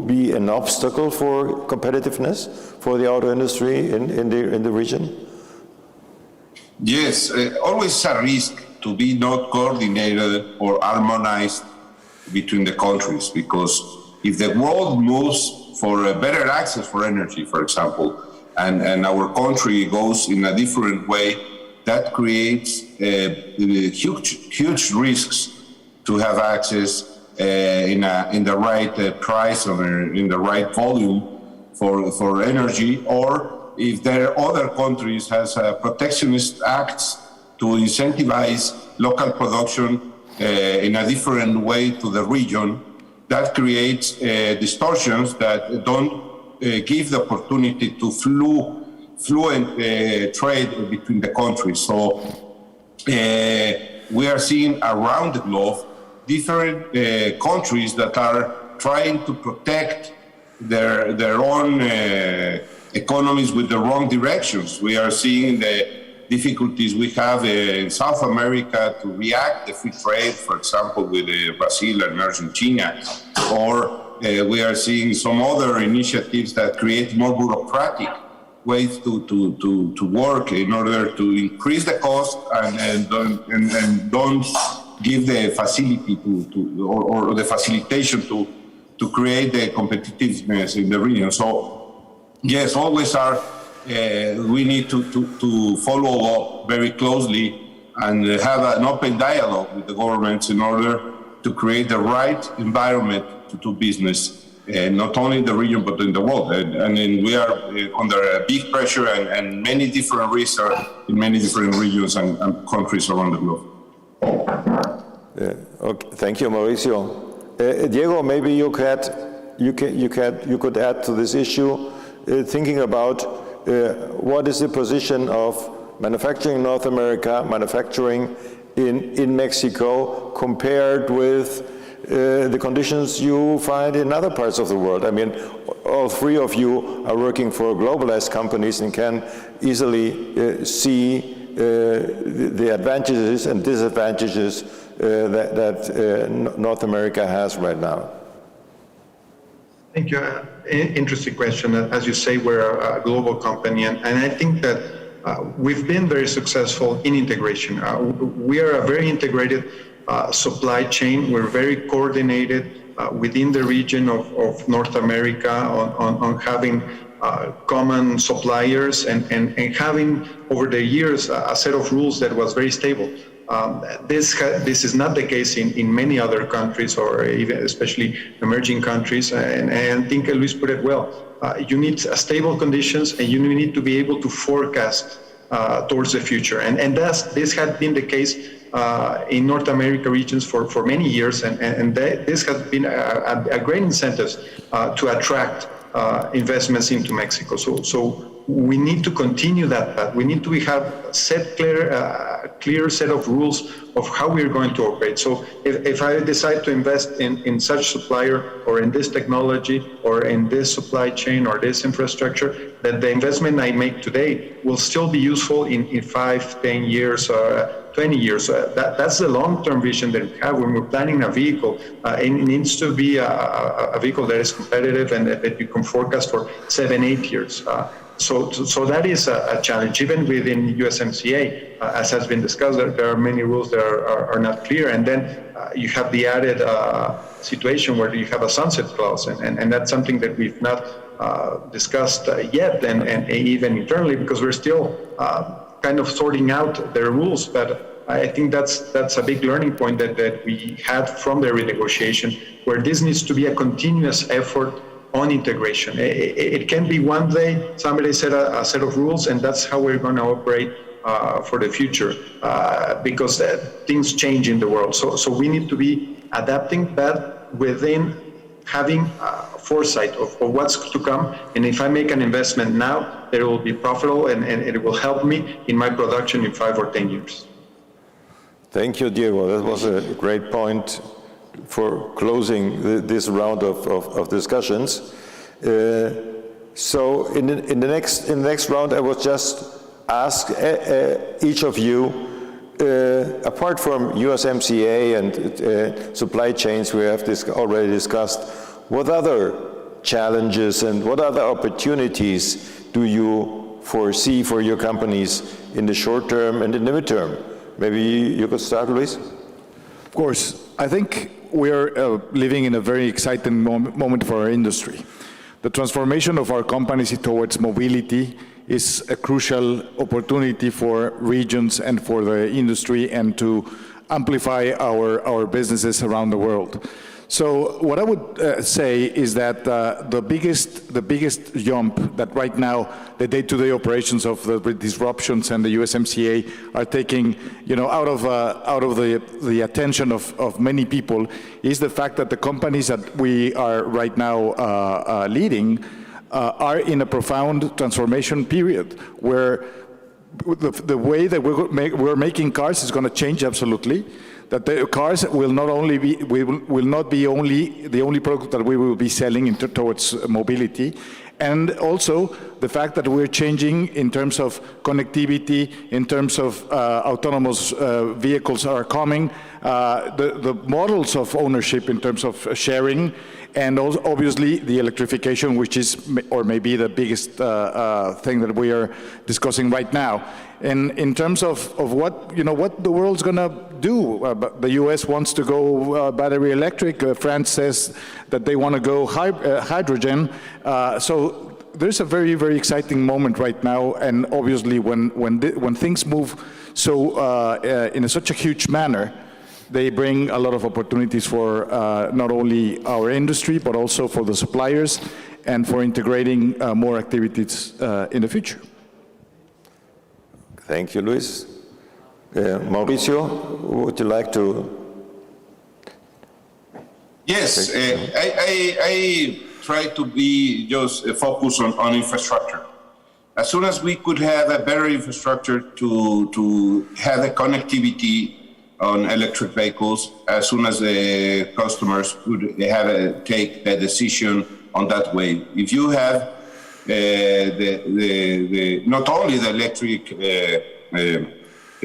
be an obstacle for competitiveness for the auto industry in the region? Yes, always a risk to be not coordinated or harmonized between the countries, because if the world moves for a better access for energy, for example, and our country goes in a different way, that creates huge risks to have access in the right price or in the right volume for energy, or if there are other countries has protectionist acts to incentivize local production in a different way to the region, that creates distortions that don't give the opportunity to fluent trade between the countries. So we are seeing around the globe different countries that are trying to protect their own economies with the wrong directions. We are seeing the difficulties we have in South America to react to free trade, for example, with Brazil and Argentina, or we are seeing some other initiatives that create more bureaucratic ways to work in order to increase the cost and don't give the facility or the facilitation to create the competitiveness in the region. So yes, always we need to follow up very closely and have an open dialogue with the governments in order to create the right environment to do business, not only in the region but in the world. And we are under a big pressure and many different risks in many different regions and countries around the globe. Okay. Thank you, Mauricio. Diego, maybe you could add to this issue, thinking about what is the position of manufacturing in North America, manufacturing in Mexico, compared with the conditions you find in other parts of the world. I mean, all three of you are working for globalized companies and can easily see the advantages and disadvantages that North America has right now. Thank you. Interesting question. As you say, we're a global company, and I think that we've been very successful in integration. We are a very integrated supply chain. We're very coordinated within the region of North America on having common suppliers and having over the years a set of rules that was very stable. This is not the case in many other countries, or even especially emerging countries. And I think Luis put it well. You need stable conditions, and you need to be able to forecast towards the future. And this had been the case in North America regions for many years, and this has been a great incentive to attract investments into Mexico. So we need to continue that path. We need to have clear set of rules of how we're going to operate. So if I decide to invest in such supplier or in this technology or in this supply chain or this infrastructure, that the investment I make today will still be useful in 5, 10 years, 20 years. That's the long-term vision that we have when we're planning a vehicle. It needs to be a vehicle that is competitive and that you can forecast for 7, 8 years. So that is a challenge, even within USMCA, as has been discussed. There are many rules that are not clear, and then you have the added situation where you have a sunset clause, and that's something that we've not discussed yet, and even internally, because we're still kind of sorting out their rules. But I think that's a big learning point that we had from the renegotiation, where this needs to be a continuous effort on integration. It can be one day somebody set a set of rules, and that's how we're going to operate for the future, because things change in the world. So we need to be adapting, but within having foresight of what's to come. And if I make an investment now, it will be profitable, and it will help me in my production in 5 or 10 years. Thank you, Diego. That was a great point for closing this round of discussions. So in the next round, I will just ask each of you, apart from USMCA and supply chains we have already discussed, what other challenges and what other opportunities do you foresee for your companies in the short term and in the midterm? Maybe you could start, Luis? Of course. I think we're living in a very exciting moment for our industry. The transformation of our companies towards mobility is a crucial opportunity for regions and for the industry, and to amplify our businesses around the world. So what I would say is that the biggest jump that right now the day-to-day operations of the disruptions and the USMCA are taking, out of the attention of many people is the fact that the companies that we are right now leading are in a profound transformation period where the way that we're making cars is going to change absolutely. That the cars will not be only the only product that we will be selling towards mobility, and also the fact that we're changing in terms of connectivity, in terms of autonomous vehicles are coming, the models of ownership in terms of sharing, and also obviously the electrification, which is or maybe the biggest thing that we are discussing right now. And in terms of what the world's going to do, the U.S. wants to go battery electric. France says that they want to go hydrogen. So there's a very, very exciting moment right now. And obviously, when things move so in such a huge manner, they bring a lot of opportunities for not only our industry but also for the suppliers and for integrating more activities in the future. Thank you, Luis. Mauricio, would you like to? Yes, I try to be just focused on infrastructure. As soon as we could have a better infrastructure to have a connectivity on electric vehicles, as soon as the customers could take the decision on that way. If you have not only the electric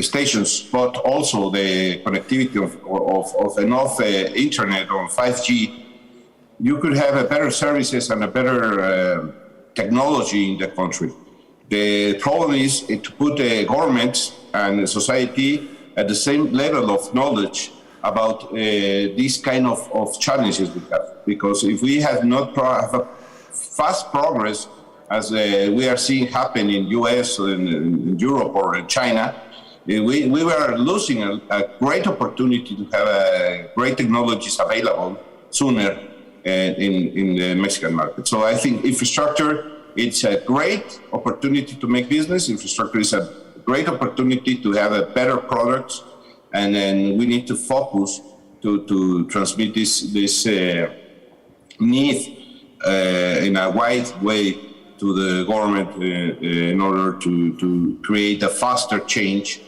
stations, but also the connectivity of enough internet on 5G, you could have a better services and a better technology in the country. The problem is to put the government and society at the same level of knowledge about these kind of challenges we have. Because if we have not have a fast progress, as we are seeing happen in US, in Europe, or in China, we were losing a great opportunity to have great technologies available sooner in the Mexican market. So I think infrastructure, it's a great opportunity to make business. Infrastructure is a great opportunity to have a better products, and then we need to focus to transmit this need in a wide way to the government in order to create a faster change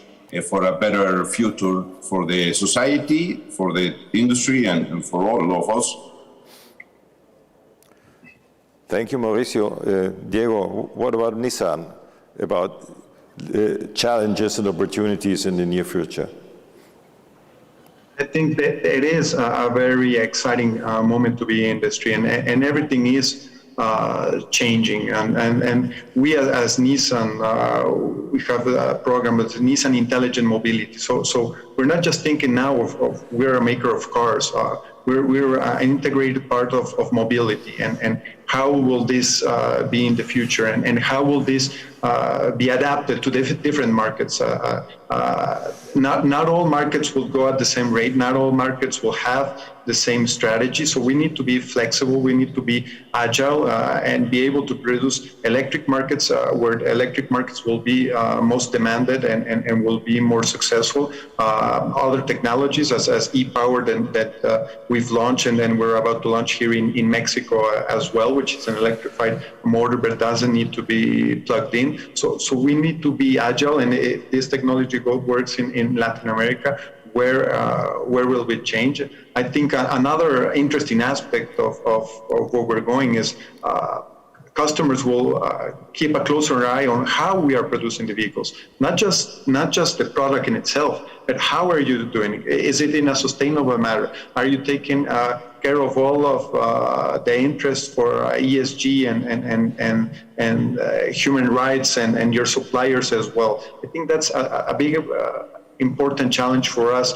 for a better future for the society, for the industry, and for all of us. Thank you, Mauricio. Diego, what about Nissan, about challenges and opportunities in the near future? I think that it is a very exciting moment to be in industry, and everything is changing. And we as Nissan, we have a program with Nissan Intelligent Mobility. So we're not just thinking now of we're a maker of cars. We're an integrated part of mobility, and how will this be in the future, and how will this be adapted to different markets? Not all markets will go at the same rate. Not all markets will have the same strategy. So we need to be flexible. We need to be agile and be able to produce electric markets where electric markets will be most demanded and will be more successful. Other technologies as e-power that we've launched and then we're about to launch here in Mexico as well, which is an electrified motor but doesn't need to be plugged in. So we need to be agile, and if this technology works in Latin America, where will we change? I think another interesting aspect of where we're going is customers will keep a closer eye on how we are producing the vehicles. Not just the product in itself, but how are you doing it? Is it in a sustainable manner? Are you taking care of all of the interests for ESG and human rights and your suppliers as well? I think that's a big important challenge for us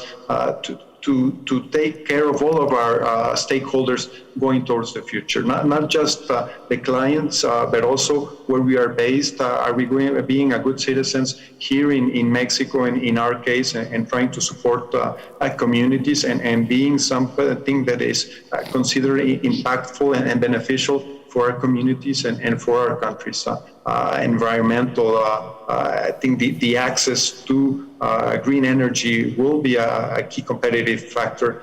to take care of all of our stakeholders going towards the future. Not just the clients, but also where we are based. Are we being a good citizens here in Mexico, and in our case, and trying to support communities and being something that is considered impactful and beneficial for our communities and for our countries. Environmental, I think the access to green energy will be a key competitive factor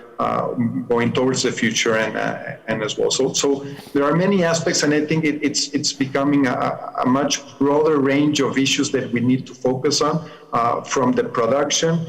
going towards the future and as well. So there are many aspects, and I think it's becoming a much broader range of issues that we need to focus on, from the production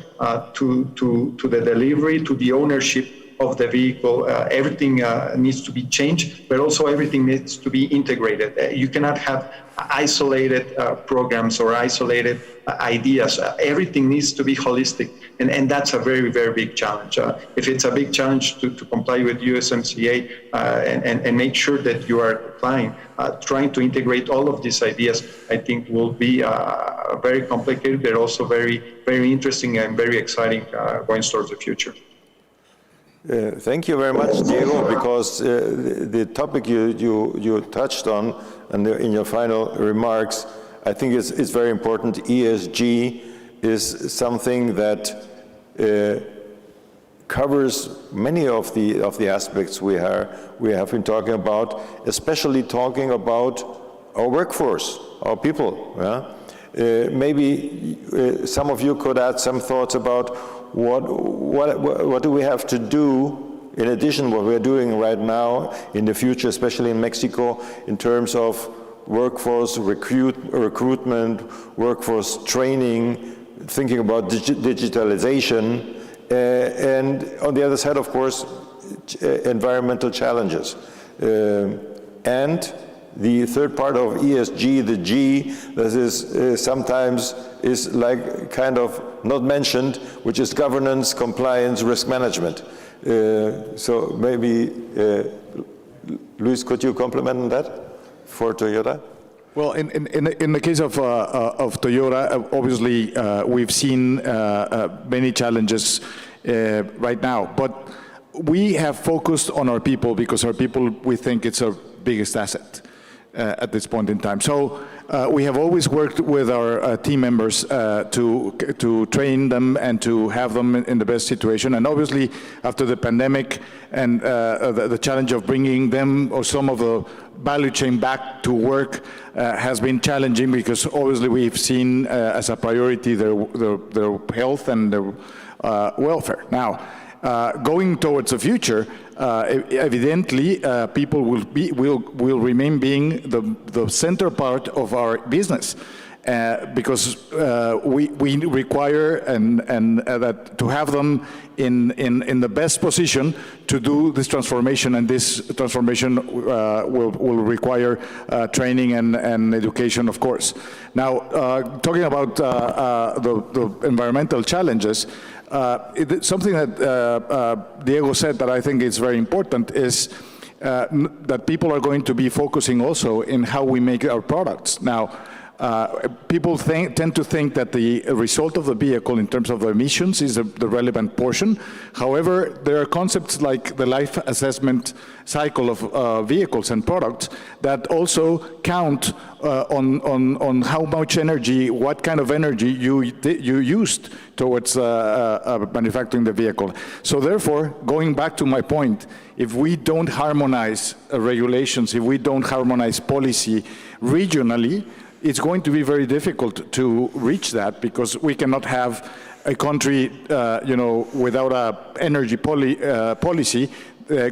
to the delivery to the ownership of the vehicle. Everything needs to be changed, but also everything needs to be integrated. You cannot have isolated programs or isolated ideas. Everything needs to be holistic, and that's a very, very big challenge. If it's a big challenge to comply with USMCA and make sure that you are complying, trying to integrate all of these ideas, I think will be very complicated, but also very, very interesting and very exciting going towards the future. Thank you very much, Diego, because the topic you touched on and in your final remarks, I think is very important. ESG is something that covers many of the aspects we have been talking about, especially talking about our workforce, our people. Yeah? Maybe some of you could add some thoughts about what do we have to do in addition to what we're doing right now in the future, especially in Mexico, in terms of workforce recruitment, workforce training, thinking about digitalization, and on the other side, of course, environmental challenges. And the third part of ESG, the G, that is sometimes is like kind of not mentioned, which is governance, compliance, risk management. So maybe, Luis, could you comment on that for Toyota? Well, in the case of Toyota, obviously we've seen many challenges right now, but we have focused on our people because our people, we think it's our biggest asset at this point in time. So we have always worked with our team members to train them and to have them in the best situation. And obviously, after the pandemic and the challenge of bringing them or some of the value chain back to work has been challenging, because obviously we've seen as a priority their health and their welfare. Now, going towards the future, evidently, people will remain being the center part of our business, because we require and that to have them in the best position to do this transformation, and this transformation will require training and education, of course. Now, talking about the environmental challenges, something that Diego said that I think is very important is that people are going to be focusing also in how we make our products. Now, people tend to think that the result of the vehicle in terms of the emissions is the relevant portion. However, there are concepts like the life assessment cycle of vehicles and products that also count on how much energy, what kind of energy you used towards manufacturing the vehicle. So therefore, going back to my point, if we don't harmonize regulations, if we don't harmonize policy regionally, it's going to be very difficult to reach that, because we cannot have a country, without an energy policy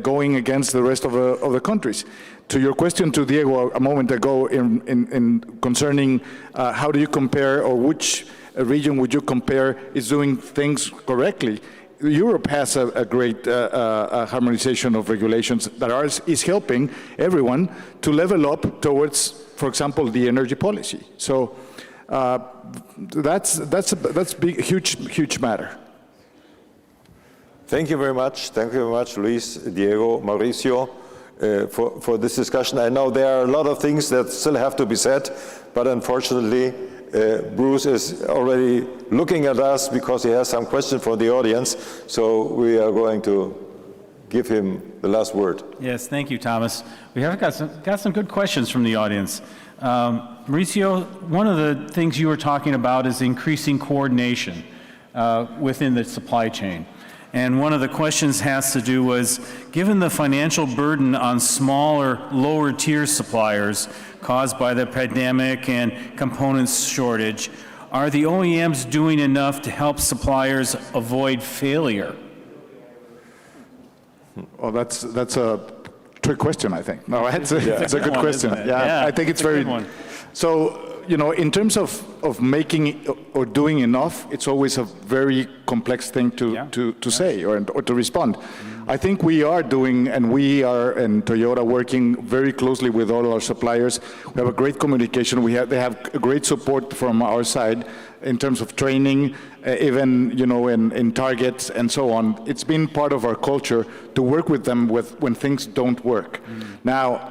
going against the rest of the countries. To your question to Diego a moment ago in concerning how do you compare, or which region would you compare is doing things correctly, Europe has a great harmonization of regulations that is helping everyone to level up towards, for example, the energy policy. So that's big, huge matter. Thank you very much. Thank you very much, Luis, Diego, Mauricio, for this discussion. I know there are a lot of things that still have to be said, but unfortunately, Bruce is already looking at us because he has some question for the audience, so we are going to give him the last word. Yes, thank you, Thomas. We have got some good questions from the audience. Mauricio, one of the things you were talking about is increasing coordination within the supply chain. And one of the questions has to do was, given the financial burden on smaller, lower tier suppliers caused by the pandemic and components shortage, are the OEMs doing enough to help suppliers avoid failure? Well, that's a trick question, I think. No, it's a good question. Yeah, I think it's very. So, in terms of making or doing enough, it's always a very complex thing to say or to respond. I think we are doing, and we are in Toyota working very closely with all our suppliers. We have a great communication. They have great support from our side in terms of training, even in targets and so on. It's been part of our culture to work with them when things don't work. Now,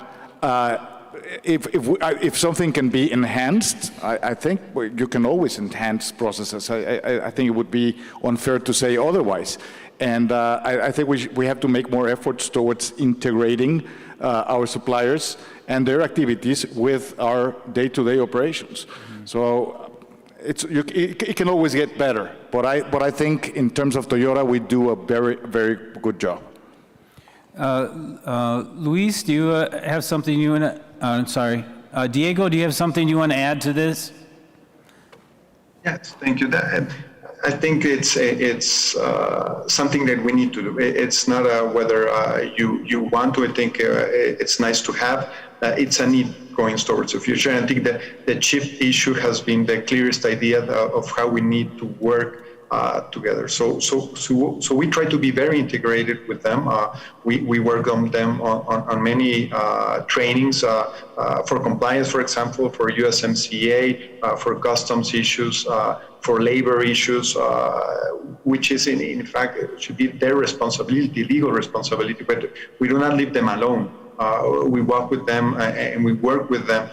if something can be enhanced, I think you can always enhance processes. I think it would be unfair to say otherwise. And I think we have to make more efforts towards integrating our suppliers and their activities with our day-to-day operations. So it can always get better. But I think in terms of Toyota, we do a very, very good job. Luis, do you have something you want to? I'm sorry. Diego, do you have something you want to add to this? Yes, thank you. I think it's something that we need to do. It's not whether you want to. I think it's nice to have. It's a need going towards the future. And I think that the chip issue has been the clearest idea of how we need to work together. So we try to be very integrated with them. We work on them on many trainings for compliance, for example, for USMCA, for customs issues, for labor issues, which is in fact, it should be their responsibility, legal responsibility, but we do not leave them alone. We walk with them and we work with them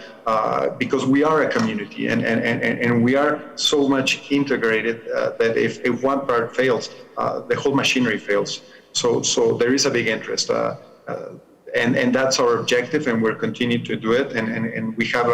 because we are a community and we are so much integrated that if one part fails, the whole machinery fails. So there is a big interest. And that's our objective, and we're continuing to do it. And we have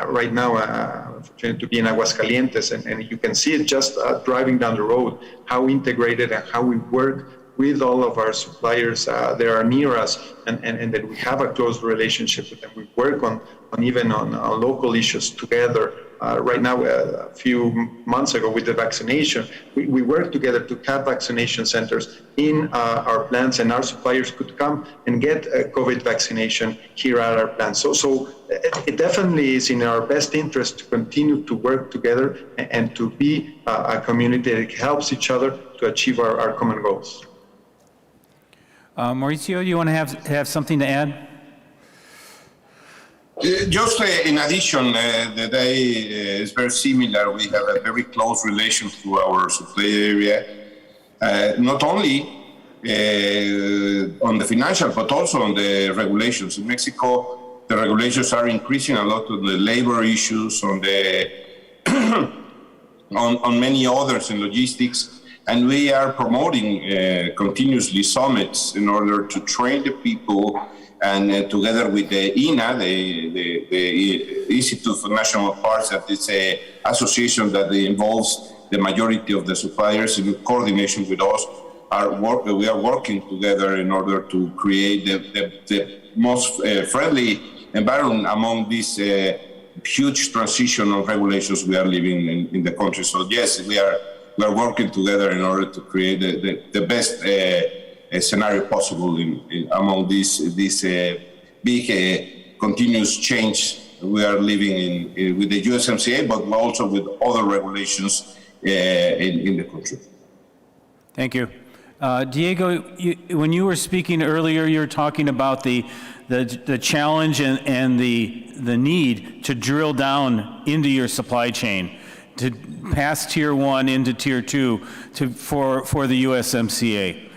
right now opportunity to be in Aguascalientes, and you can see it just driving down the road, how integrated and how we work with all of our suppliers that are near us, and that we have a close relationship with them. We work on even on local issues together. Right now, a few months ago with the vaccination, we worked together to have vaccination centers in our plants, and our suppliers could come and get a COVID vaccination here at our plants. So it definitely is in our best interest to continue to work together and to be a community that helps each other to achieve our common goals. Mauricio, you want to have something to add? Just in addition, the day is very similar. We have a very close relation to our supply area, not only on the financial, but also on the regulations. In Mexico, the regulations are increasing a lot on the labor issues, on the on many others in logistics. And we are promoting continuously summits in order to train the people, and together with the INA, the Institute for National Parts, that is an association that involves the majority of the suppliers in coordination with us, we are working together in order to create the most friendly environment among these huge transition of regulations we are living in the country. So yes, we are working together in order to create the best scenario possible among this big continuous change we are living in with the USMCA, but also with other regulations in the country. Thank you. Diego, when you were speaking earlier, you were talking about the challenge and the need to drill down into your supply chain, to pass Tier 1 into Tier 2 for the USMCA.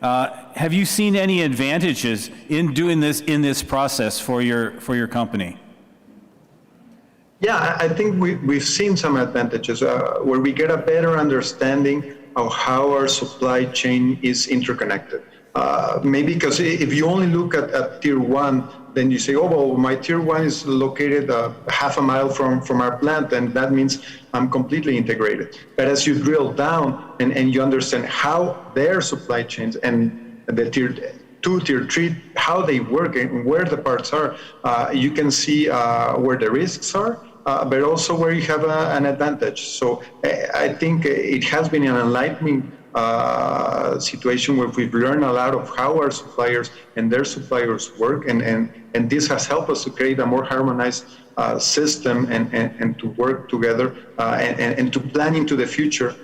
Have you seen any advantages in doing this in this process for your company? Yeah, I think we've seen some advantages where we get a better understanding of how our supply chain is interconnected. Maybe because if you only look at tier one, then you say, oh, well, my tier one is located half a mile from our plant, and that means I'm completely integrated. But as you drill down and you understand how their supply chains and the tier 2, tier 3, how they work and where the parts are, you can see where the risks are, but also where you have an advantage. So I think it has been an enlightening situation where we've learned a lot of how our suppliers and their suppliers work, and this has helped us to create a more harmonized system and to work together and to plan into the future,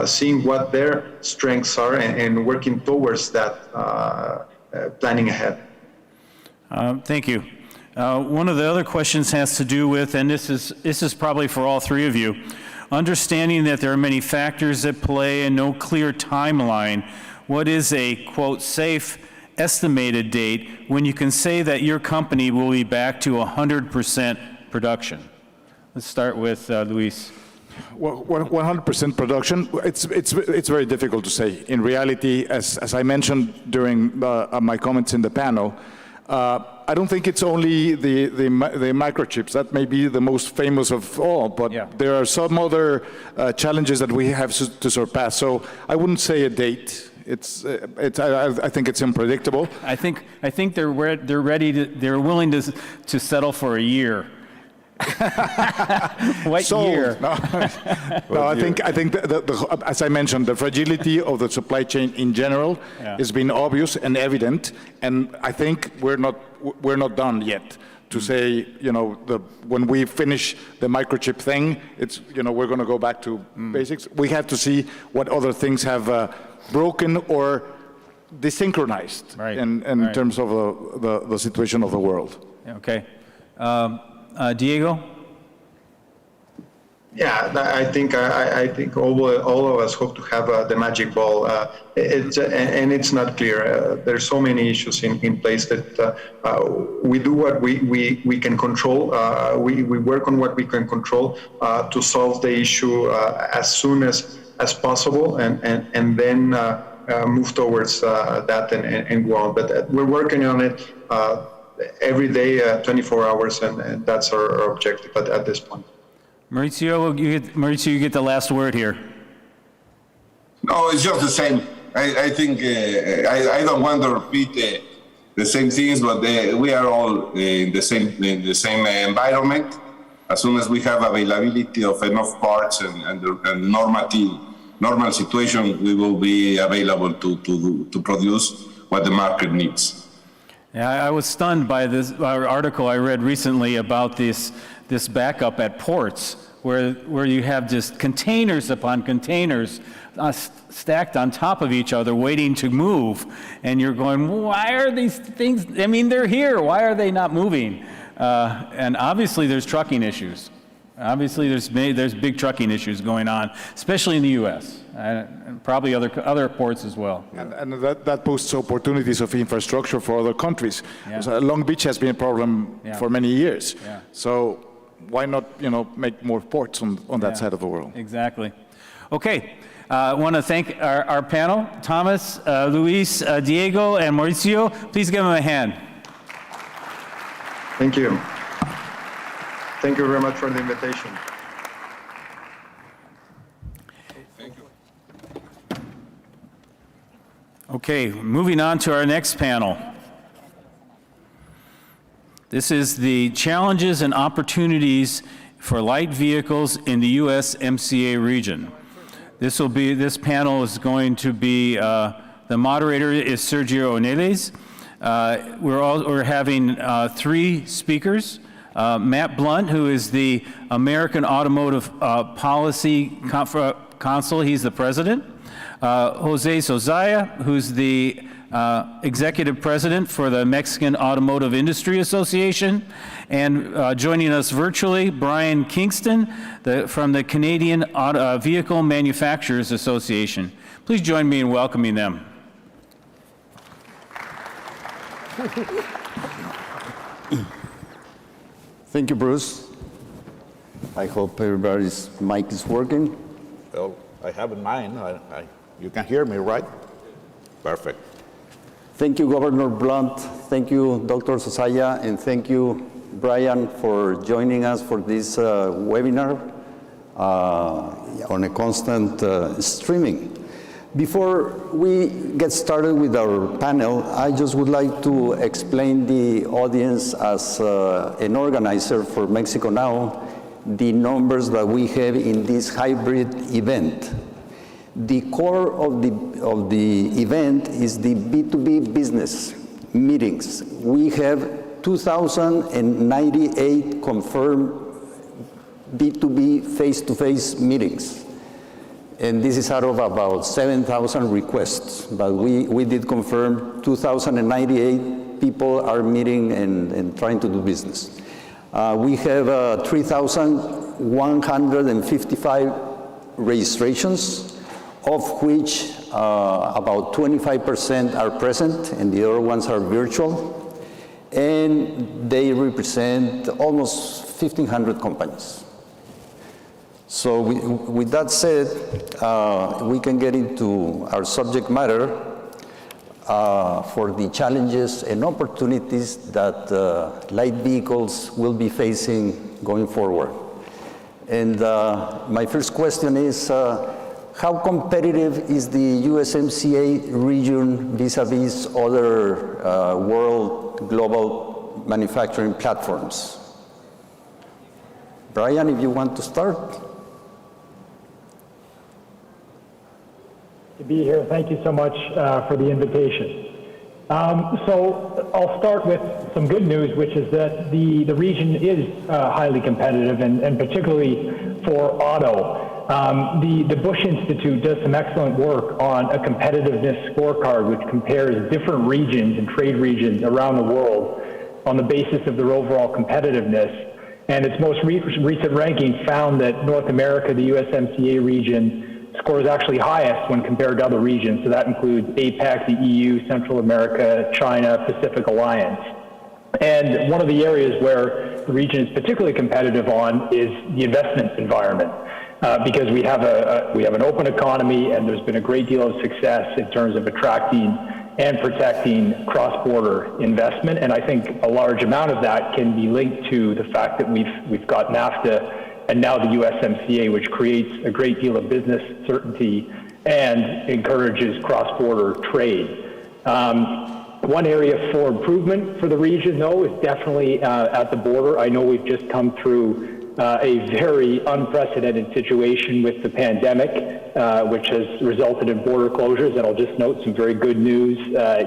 seeing what their strengths are and working towards that planning ahead. Thank you. One of the other questions has to do with, and this is probably for all three of you, understanding that there are many factors at play and no clear timeline. What is a, quote, safe estimated date when you can say that your company will be back to 100% production? Let's start with Luis. Well, 100% production, it's very difficult to say. In reality, as I mentioned during my comments in the panel, I don't think it's only the microchips. That may be the most famous of all, but there are some other challenges that we have to surpass. So I wouldn't say a date. I think it's unpredictable. I think they're willing to settle for a year. What year? No, I think as I mentioned, the fragility of the supply chain in general has been obvious and evident, and I think we're not done yet to say, when we finish the microchip thing, we're going to go back to basics. We have to see what other things have broken or desynchronized in terms of the situation of the world. Okay. Diego? Yeah, I think all of us hope to have the magic ball. It's not clear. There's so many issues in place that we do what we can control. We work on what we can control to solve the issue as soon as possible, and then move towards that and go on. But we're working on it every day, 24 hours, and that's our objective at this point. Mauricio, you get the last word here. No, it's just the same. I think I don't want to repeat the same things, but we are all in the same environment. As soon as we have availability of enough parts and normal situation, we will be available to produce what the market needs. Yeah, I was stunned by this article I read recently about this backup at ports, where you have just containers upon containers stacked on top of each other waiting to move, and you're going, why are these things, I mean, they're here, why are they not moving? And obviously there's trucking issues. Obviously there's big trucking issues going on, especially in the U.S., and probably other ports as well. And that posts opportunities of infrastructure for other countries. So Long Beach has been a problem for many years. So why not, make more ports on that side of the world? Exactly. Okay. I want to thank our panel, Thomas, Luis, Diego, and Mauricio. Please give them a hand. Thank you. Thank you very much for the invitation. Thank you. Okay, moving on to our next panel. This is the challenges and opportunities for light vehicles in the USMCA region. This panel is going to be, the moderator is Sergio Oneles. We're having three speakers. Matt Blunt, who is the American Automotive Policy Council, he's the president. Jose Sozaya, who's the executive president for the Mexican Automotive Industry Association, and joining us virtually, Brian Kingston from the Canadian Vehicle Manufacturers Association. Please join me in welcoming them. Thank you, Bruce. I hope everybody's mic is working. Well, I have in mind. You can hear me, right? Perfect. Thank you, Governor Blunt. Thank you, Dr. Sosaya, and thank you, Brian, for joining us for this webinar on a constant streaming. Before we get started with our panel, I just would like to explain the audience as an organizer for Mexico Now, the numbers that we have in this hybrid event. The core of the event is the B2B business meetings. We have 2,098 confirmed B2B face-to-face meetings. And this is out of about 7,000 requests, but we did confirm 2,098 people are meeting and trying to do business. We have 3,155 registrations, of which about 25% are present and the other ones are virtual. And they represent almost 1,500 companies. So with that said, we can get into our subject matter for the challenges and opportunities that light vehicles will be facing going forward. And my first question is, how competitive is the USMCA region vis-a-vis other world global manufacturing platforms? Brian, if you want to start. To be here. Thank you so much for the invitation. So I'll start with some good news, which is that the region is highly competitive, and particularly for auto. The Bush Institute does some excellent work on a competitiveness scorecard, which compares different regions and trade regions around the world on the basis of their overall competitiveness. And its most recent ranking found that North America, the USMCA region, scores actually highest when compared to other regions. So that includes APAC, the EU, Central America, China, Pacific Alliance. And one of the areas where the region is particularly competitive on is the investment environment, because we have an open economy, and there's been a great deal of success in terms of attracting and protecting cross-border investment. And I think a large amount of that can be linked to the fact that we've got NAFTA and now the USMCA, which creates a great deal of business certainty and encourages cross-border trade. One area for improvement for the region, though, is definitely at the border. I know we've just come through a very unprecedented situation with the pandemic, which has resulted in border closures. And I'll just note some very good news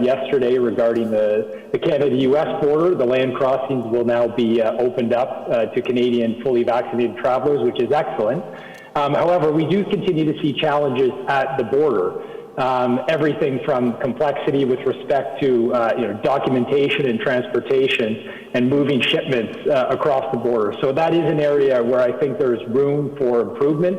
yesterday regarding the Canada-U.S. border. The land crossings will now be opened up to Canadian fully vaccinated travelers, which is excellent. However, we do continue to see challenges at the border. Everything from complexity with respect to documentation and transportation and moving shipments across the border. So that is an area where I think there's room for improvement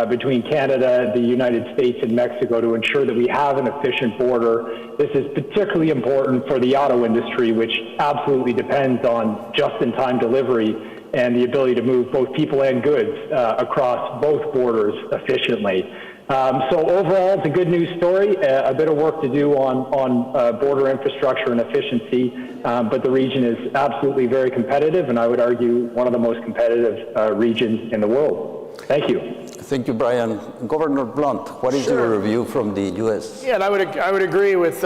between Canada, the United States, and Mexico to ensure that we have an efficient border. This is particularly important for the auto industry, which absolutely depends on just-in-time delivery and the ability to move both people and goods across both borders efficiently. So overall, it's a good news story. A bit of work to do on border infrastructure and efficiency, but the region is absolutely very competitive, and I would argue one of the most competitive regions in the world. Thank you. Thank you, Brian. Governor Blunt, what is your review from the U.S.? Yeah, and I would agree with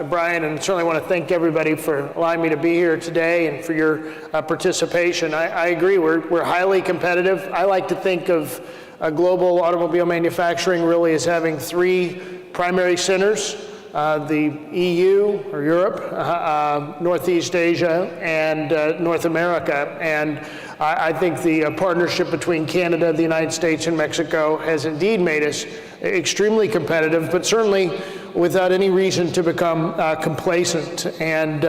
Brian, and certainly want to thank everybody for allowing me to be here today and for your participation. I agree. We're highly competitive. I like to think of global automobile manufacturing really as having three primary centers: the EU or Europe, Northeast Asia, and North America. And I think the partnership between Canada, the United States, and Mexico has indeed made us extremely competitive, but certainly without any reason to become complacent. And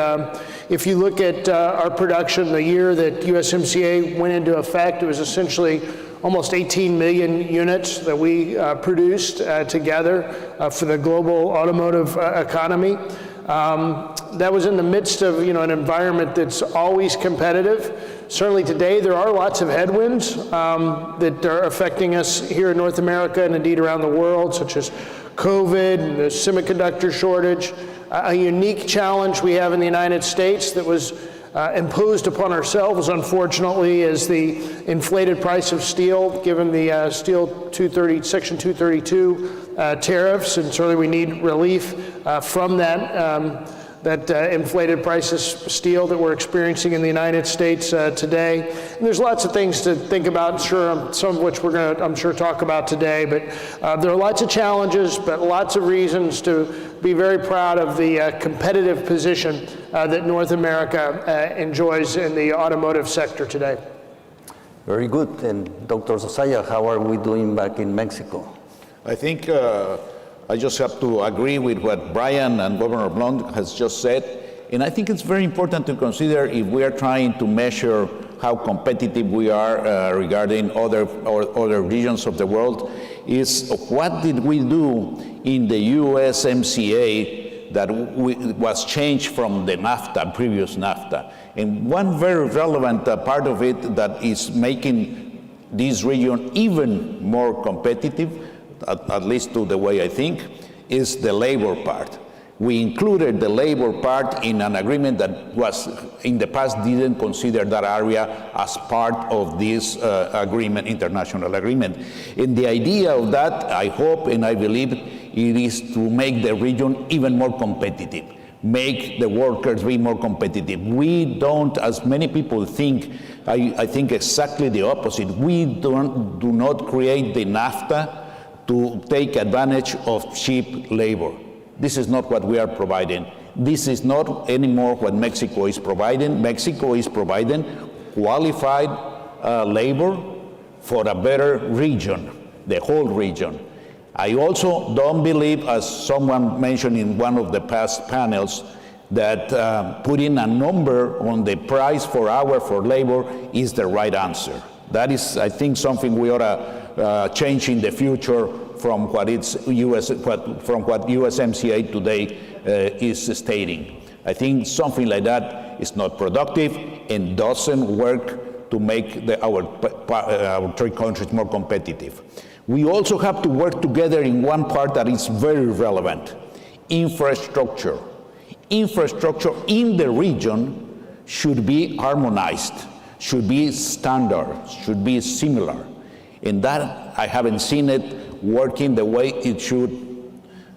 if you look at our production, the year that USMCA went into effect, it was essentially almost 18 million units that we produced together for the global automotive economy. That was in the midst of an environment that's always competitive. Certainly today there are lots of headwinds that are affecting us here in North America and indeed around the world, such as COVID and the semiconductor shortage. A unique challenge we have in the United States that was imposed upon ourselves, unfortunately, is the inflated price of steel, given the Section 232 tariffs, and certainly we need relief from that inflated price of steel that we're experiencing in the United States today. And there's lots of things to think about, some of which we're going to, I'm sure, talk about today. But there are lots of challenges, but lots of reasons to be very proud of the competitive position that North America enjoys in the automotive sector today. Very good. And Dr. Sosaya, how are we doing back in Mexico? I think I just have to agree with what Brian and Governor Blunt has just said. And I think it's very important to consider, if we are trying to measure how competitive we are regarding other regions of the world, is what did we do in the USMCA that was changed from the NAFTA, previous NAFTA. And one very relevant part of it that is making this region even more competitive, at least to the way I think, is the labor part. We included the labor part in an agreement that was, in the past, didn't consider that area as part of this agreement, international agreement. And the idea of that, I hope and I believe, it is to make the region even more competitive, make the workers be more competitive. We don't, as many people think, I think exactly the opposite. We do not create the NAFTA to take advantage of cheap labor. This is not what we are providing. This is not anymore what Mexico is providing. Mexico is providing qualified labor for a better region, the whole region. I also don't believe, as someone mentioned in one of the past panels, that putting a number on the price per hour for labor is the right answer. That is, I think, something we ought to change in the future from what USMCA today is stating. I think something like that is not productive and doesn't work to make our three countries more competitive. We also have to work together in one part that is very relevant: infrastructure. Infrastructure in the region should be harmonized, should be standard, should be similar. And that, I haven't seen it working the way it should.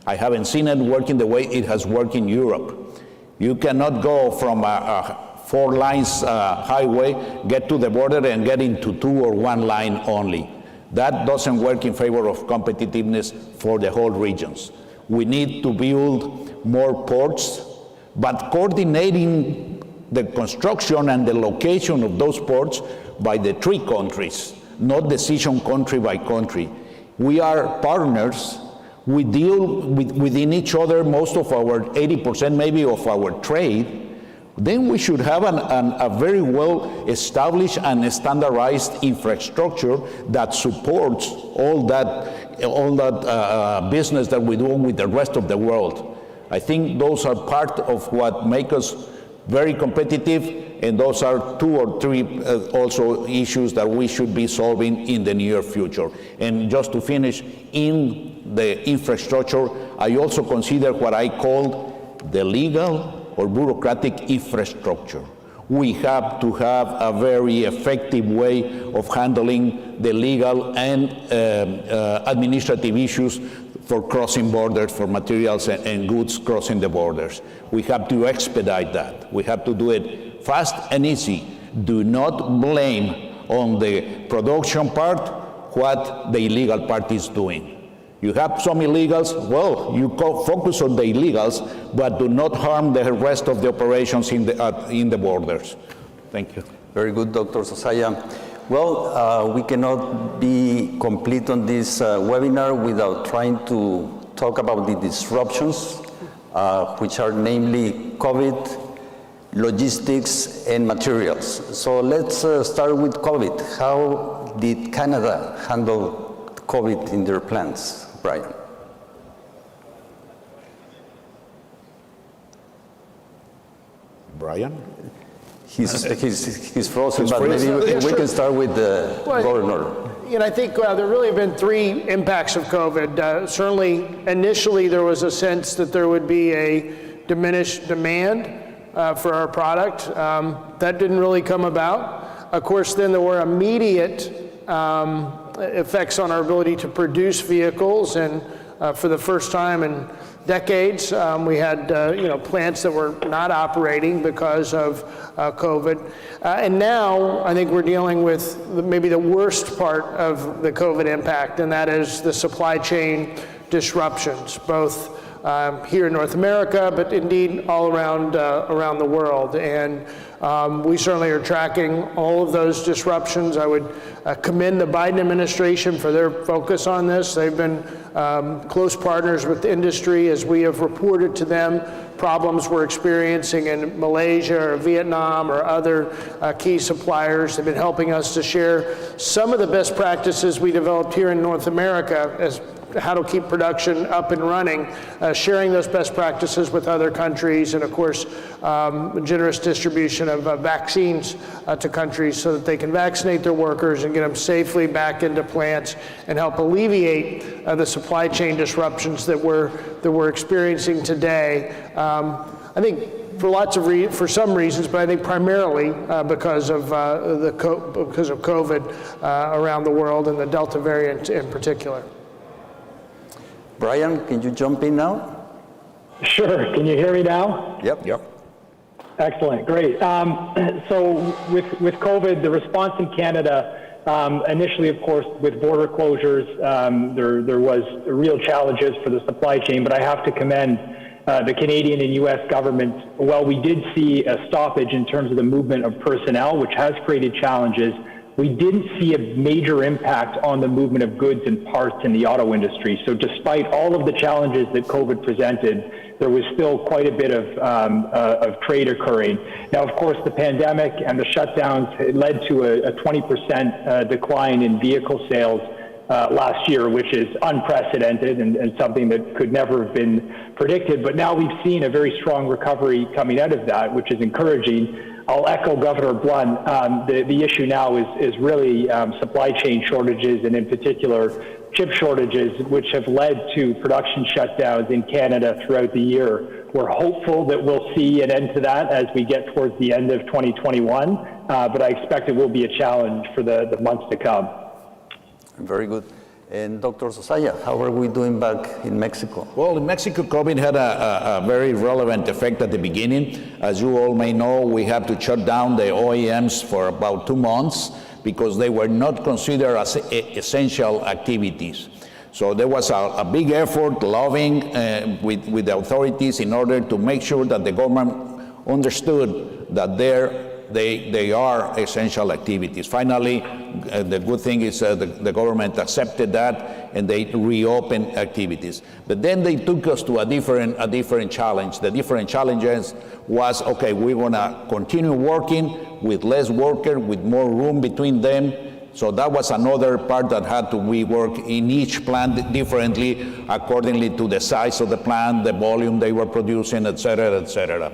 I haven't seen it working the way it has worked in Europe. You cannot go from a 4 lanes highway, get to the border and get into 2 or 1 line only. That doesn't work in favor of competitiveness for the whole regions. We need to build more ports, but coordinating the construction and the location of those ports by the 3 countries, not decision country by country. We are partners. We deal within each other most of our 80% maybe of our trade. Then we should have a very well established and standardized infrastructure that supports all that business that we do with the rest of the world. I think those are part of what make us very competitive, and those are 2 or 3 also issues that we should be solving in the near future. And just to finish, in the infrastructure, I also consider what I call the legal or bureaucratic infrastructure. We have to have a very effective way of handling the legal and administrative issues for crossing borders, for materials and goods crossing the borders. We have to expedite that. We have to do it fast and easy. Do not blame on the production part what the illegal part is doing. You have some illegals, well, you focus on the illegals, but do not harm the rest of the operations in the borders. Thank you. Very good, Dr. Sosaya. Well, we cannot be complete on this webinar without trying to talk about the disruptions, which are namely COVID, logistics, and materials. So let's start with COVID. How did Canada handle COVID in their plants, Brian? Brian? He's frozen, but maybe we can start with the governor. I think there really have been three impacts of COVID. Certainly, initially, there was a sense that there would be a diminished demand for our product. That didn't really come about. Of course, then there were immediate effects on our ability to produce vehicles, and for the first time in decades, we had plants that were not operating because of COVID. And now I think we're dealing with maybe the worst part of the COVID impact, and that is the supply chain disruptions, both here in North America, but indeed all around the world. And we certainly are tracking all of those disruptions. I would commend the Biden administration for their focus on this. They've been close partners with the industry as we have reported to them problems we're experiencing in Malaysia or Vietnam or other key suppliers. They've been helping us to share some of the best practices we developed here in North America as how to keep production up and running, sharing those best practices with other countries, and of course, generous distribution of vaccines to countries so that they can vaccinate their workers and get them safely back into plants and help alleviate the supply chain disruptions that we're experiencing today. I think for some reasons, but I think primarily because of COVID around the world and the Delta variant in particular. Brian, can you jump in now? Sure. Can you hear me now? Yep. Excellent. Great. So with COVID, the response in Canada, initially, of course, with border closures, there was real challenges for the supply chain, but I have to commend the Canadian and U.S. governments. While we did see a stoppage in terms of the movement of personnel, which has created challenges, we didn't see a major impact on the movement of goods and parts in the auto industry. So despite all of the challenges that COVID presented, there was still quite a bit of trade occurring. Now, of course, the pandemic and the shutdowns led to a 20% decline in vehicle sales last year, which is unprecedented and something that could never have been predicted. But now we've seen a very strong recovery coming out of that, which is encouraging. I'll echo Governor Blunt. The issue now is really supply chain shortages, and in particular chip shortages, which have led to production shutdowns in Canada throughout the year. We're hopeful that we'll see an end to that as we get towards the end of 2021, but I expect it will be a challenge for the months to come. Very good. And Dr. Sosaya, how are we doing back in Mexico? Well, in Mexico, COVID had a very relevant effect at the beginning. As you all may know, we had to shut down the OEMs for about 2 months because they were not considered as essential activities. So there was a big effort lobbying with the authorities in order to make sure that the government understood that they are essential activities. Finally, the good thing is the government accepted that and they reopened activities. But then they took us to a different challenge. The different challenges was, okay, we're gonna continue working with less workers, with more room between them. So that was another part that had to be worked in each plant differently, accordingly to the size of the plant, the volume they were producing, et cetera, et cetera.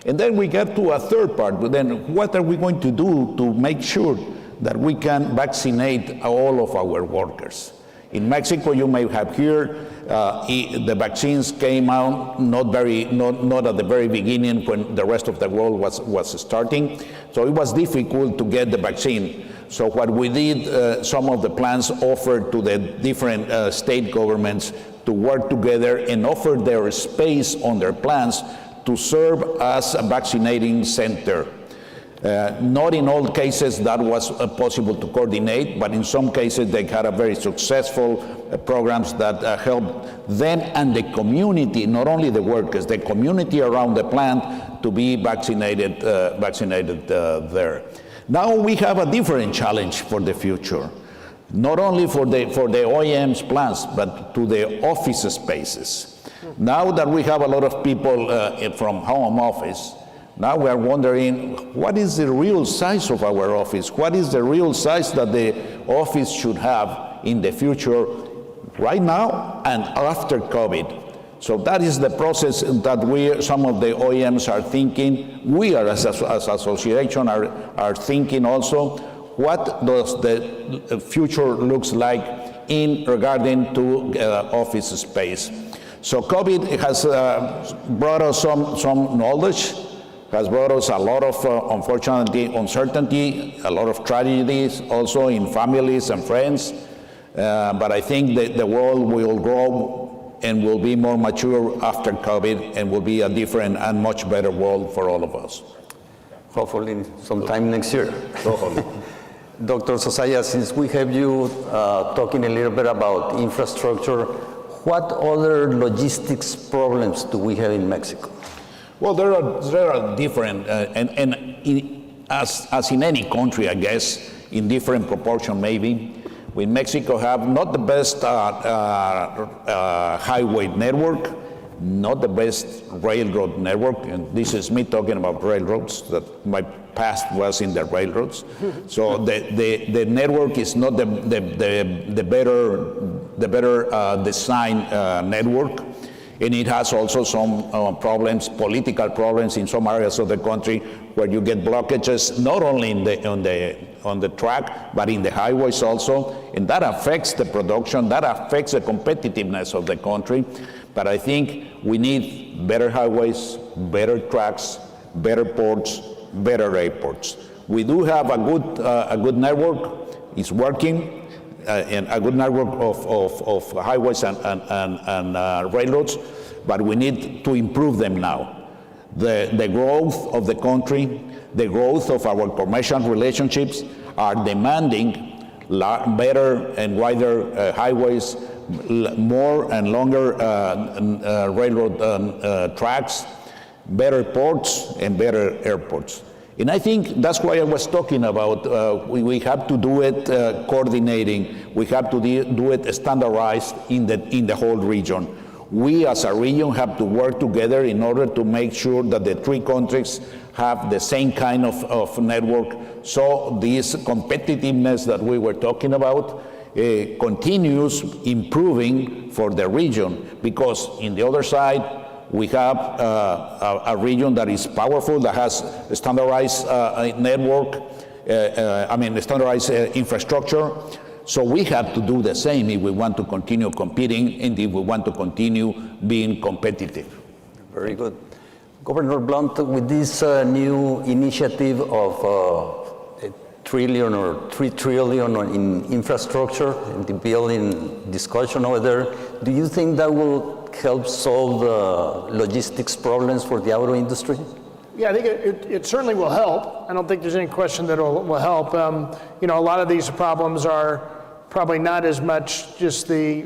And then we get to a third part, but then what are we going to do to make sure that we can vaccinate all of our workers? In Mexico, you may have heard the vaccines came out not at the very beginning when the rest of the world was starting, so it was difficult to get the vaccine. So what we did, some of the plans offered to the different state governments to work together and offer their space on their plans to serve as a vaccinating center. Not in all cases that was possible to coordinate, but in some cases they had a very successful programs that helped them and the community, not only the workers, the community around the plant to be vaccinated there. Now we have a different challenge for the future, not only for the OEM's plants, but to the office spaces. Now that we have a lot of people from home office, now we are wondering, what is the real size of our office? What is the real size that the office should have in the future, right now and after COVID? So that is the process that some of the OEMs are thinking. We are as association are thinking also. What does the future looks like in regarding to office space? So COVID has brought us some knowledge, has brought us a lot of, unfortunately, uncertainty, a lot of tragedies also in families and friends. But I think that the world will grow and will be more mature after COVID and will be a different and much better world for all of us. Hopefully sometime next year. Dr. Sosaya, since we have you talking a little bit about infrastructure, what other logistics problems do we have in Mexico? Well, there are different, as in any country, I guess, in different proportion maybe. We in Mexico have not the best highway network, not the best railroad network, and this is me talking about railroads, that my past was in the railroads. So the network is not the better design network, and it has also some problems, political problems in some areas of the country where you get blockages not only on the track but in the highways also, and that affects the production, that affects the competitiveness of the country. But I think we need better highways, better tracks, better ports, better airports. We do have a good network. It's working, and a good network of highways and railroads, but we need to improve them now. The growth of the country, the growth of our commercial relationships are demanding better and wider highways, more and longer railroad tracks, better ports, and better airports. And I think that's why I was talking about we have to do it coordinating, we have to do it standardized in the whole region. We as a region have to work together in order to make sure that the three countries have the same kind of network, so this competitiveness that we were talking about continues improving for the region, because in the other side we have a region that is powerful, that has a standardized network, standardized infrastructure. So we have to do the same if we want to continue competing and if we want to continue being competitive. Very good. Governor Blunt, with this new initiative of $1 trillion or $3 trillion in infrastructure and the bill in discussion over there, do you think that will help solve the logistics problems for the auto industry? Yeah, I think it certainly will help. I don't think there's any question that it will help. A lot of these problems are probably not as much just the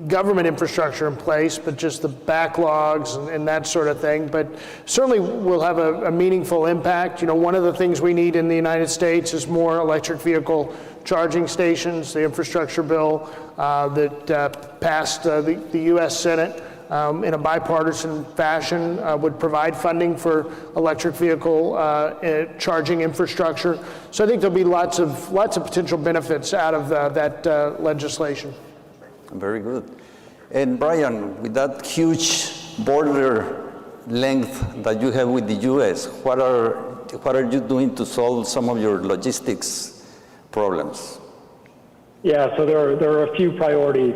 government infrastructure in place, but just the backlogs and that sort of thing. But certainly will have a meaningful impact. One of the things we need in the United States is more electric vehicle charging stations. The infrastructure bill that passed the U.S. Senate in a bipartisan fashion would provide funding for electric vehicle charging infrastructure. So I think there'll be lots of potential benefits out of that legislation. Very good. And Brian, with that huge border length that you have with the U.S., what are you doing to solve some of your logistics problems? Yeah, so there are a few priorities.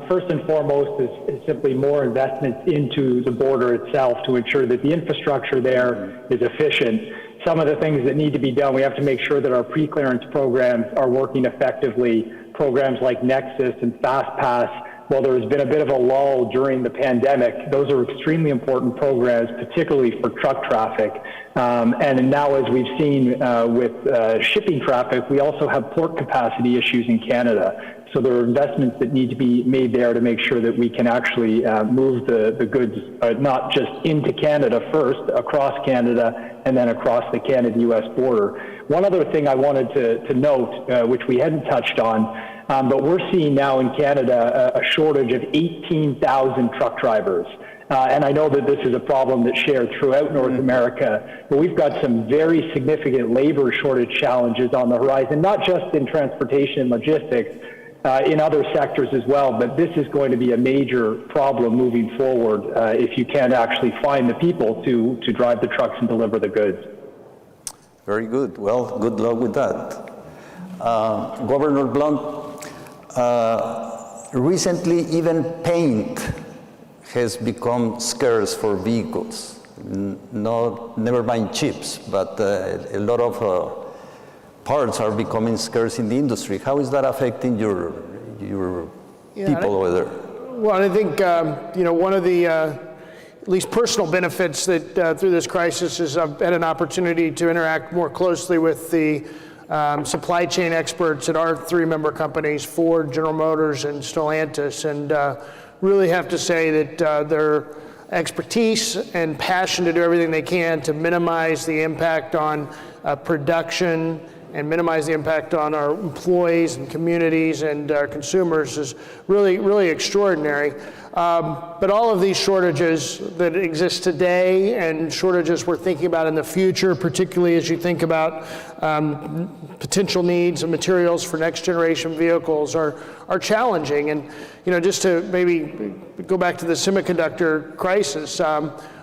First and foremost is simply more investments into the border itself to ensure that the infrastructure there is efficient. Some of the things that need to be done, we have to make sure that our pre-clearance programs are working effectively. Programs like Nexus and FastPass, while there has been a bit of a lull during the pandemic, those are extremely important programs, particularly for truck traffic. And now, as we've seen with shipping traffic, we also have port capacity issues in Canada. So there are investments that need to be made there to make sure that we can actually move the goods not just into Canada first, across Canada, and then across the Canada-U.S. border. One other thing I wanted to note, which we hadn't touched on, but we're seeing now in Canada a shortage of 18,000 truck drivers. And I know that this is a problem that's shared throughout North America, but we've got some very significant labor shortage challenges on the horizon, not just in transportation and logistics, in other sectors as well, but this is going to be a major problem moving forward if you can't actually find the people to drive the trucks and deliver the goods. Very good. Well, good luck with that. Governor Blunt, recently even paint has become scarce for vehicles. Never mind chips, but a lot of parts are becoming scarce in the industry. How is that affecting your people over there? Well, I think one of the at least personal benefits that through this crisis is I've had an opportunity to interact more closely with the supply chain experts at our three member companies, Ford, General Motors, and Stellantis, and really have to say that their expertise and passion to do everything they can to minimize the impact on production and minimize the impact on our employees and communities and our consumers is really, really extraordinary. But all of these shortages that exist today and shortages we're thinking about in the future, particularly as you think about potential needs of materials for next generation vehicles are challenging. And just to maybe go back to the semiconductor crisis,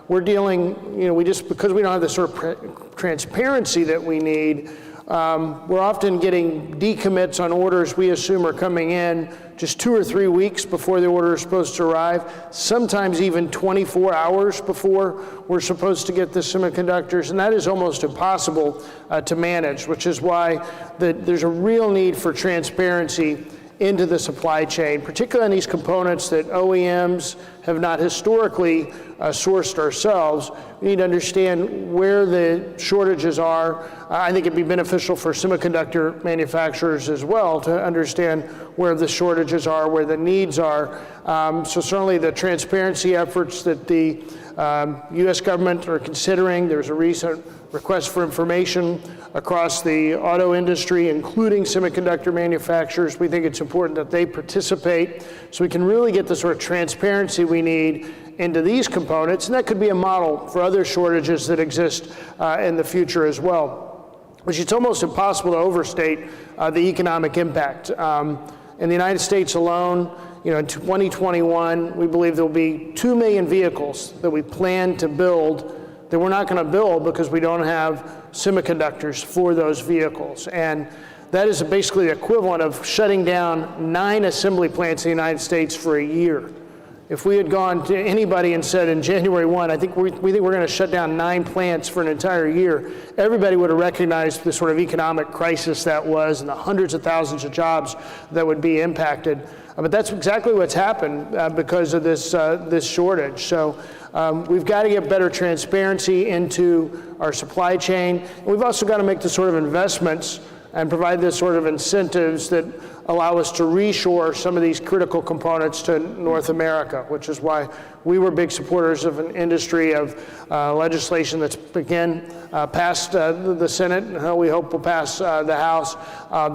we're dealing, because we don't have the sort of transparency that we need, we're often getting decommits on orders we assume are coming in just 2 or 3 weeks before the order is supposed to arrive, sometimes even 24 hours before we're supposed to get the semiconductors, and that is almost impossible to manage, which is why there's a real need for transparency into the supply chain, particularly on these components that OEMs have not historically sourced ourselves. We need to understand where the shortages are. I think it'd be beneficial for semiconductor manufacturers as well to understand where the shortages are, where the needs are. So certainly the transparency efforts that the U.S. government are considering, there's a recent request for information across the auto industry, including semiconductor manufacturers. We think it's important that they participate so we can really get the sort of transparency we need into these components, and that could be a model for other shortages that exist in the future as well. Which it's almost impossible to overstate the economic impact. In the United States alone, in 2021, we believe there will be 2 million vehicles that we plan to build that we're not going to build because we don't have semiconductors for those vehicles. And that is basically the equivalent of shutting down 9 assembly plants in the United States for a year. If we had gone to anybody and said in January 1, we think we're going to shut down 9 plants for an entire year, everybody would have recognized the sort of economic crisis that was and the hundreds of thousands of jobs that would be impacted. But that's exactly what's happened because of this shortage. So we've got to get better transparency into our supply chain. And we've also got to make the sort of investments and provide the sort of incentives that allow us to reshore some of these critical components to North America, which is why we were big supporters of an industry of legislation that's again passed the Senate and we hope will pass the House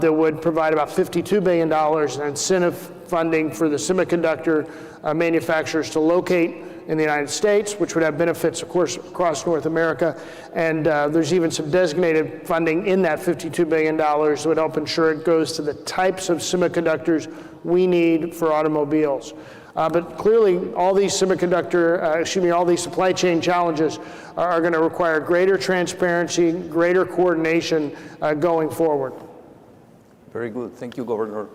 that would provide about $52 billion in incentive funding for the semiconductor manufacturers to locate in the United States, which would have benefits, of course, across North America. And there's even some designated funding in that $52 billion that would help ensure it goes to the types of semiconductors we need for automobiles. But clearly, all these all these supply chain challenges are going to require greater transparency, greater coordination going forward. Very good. Thank you, Governor.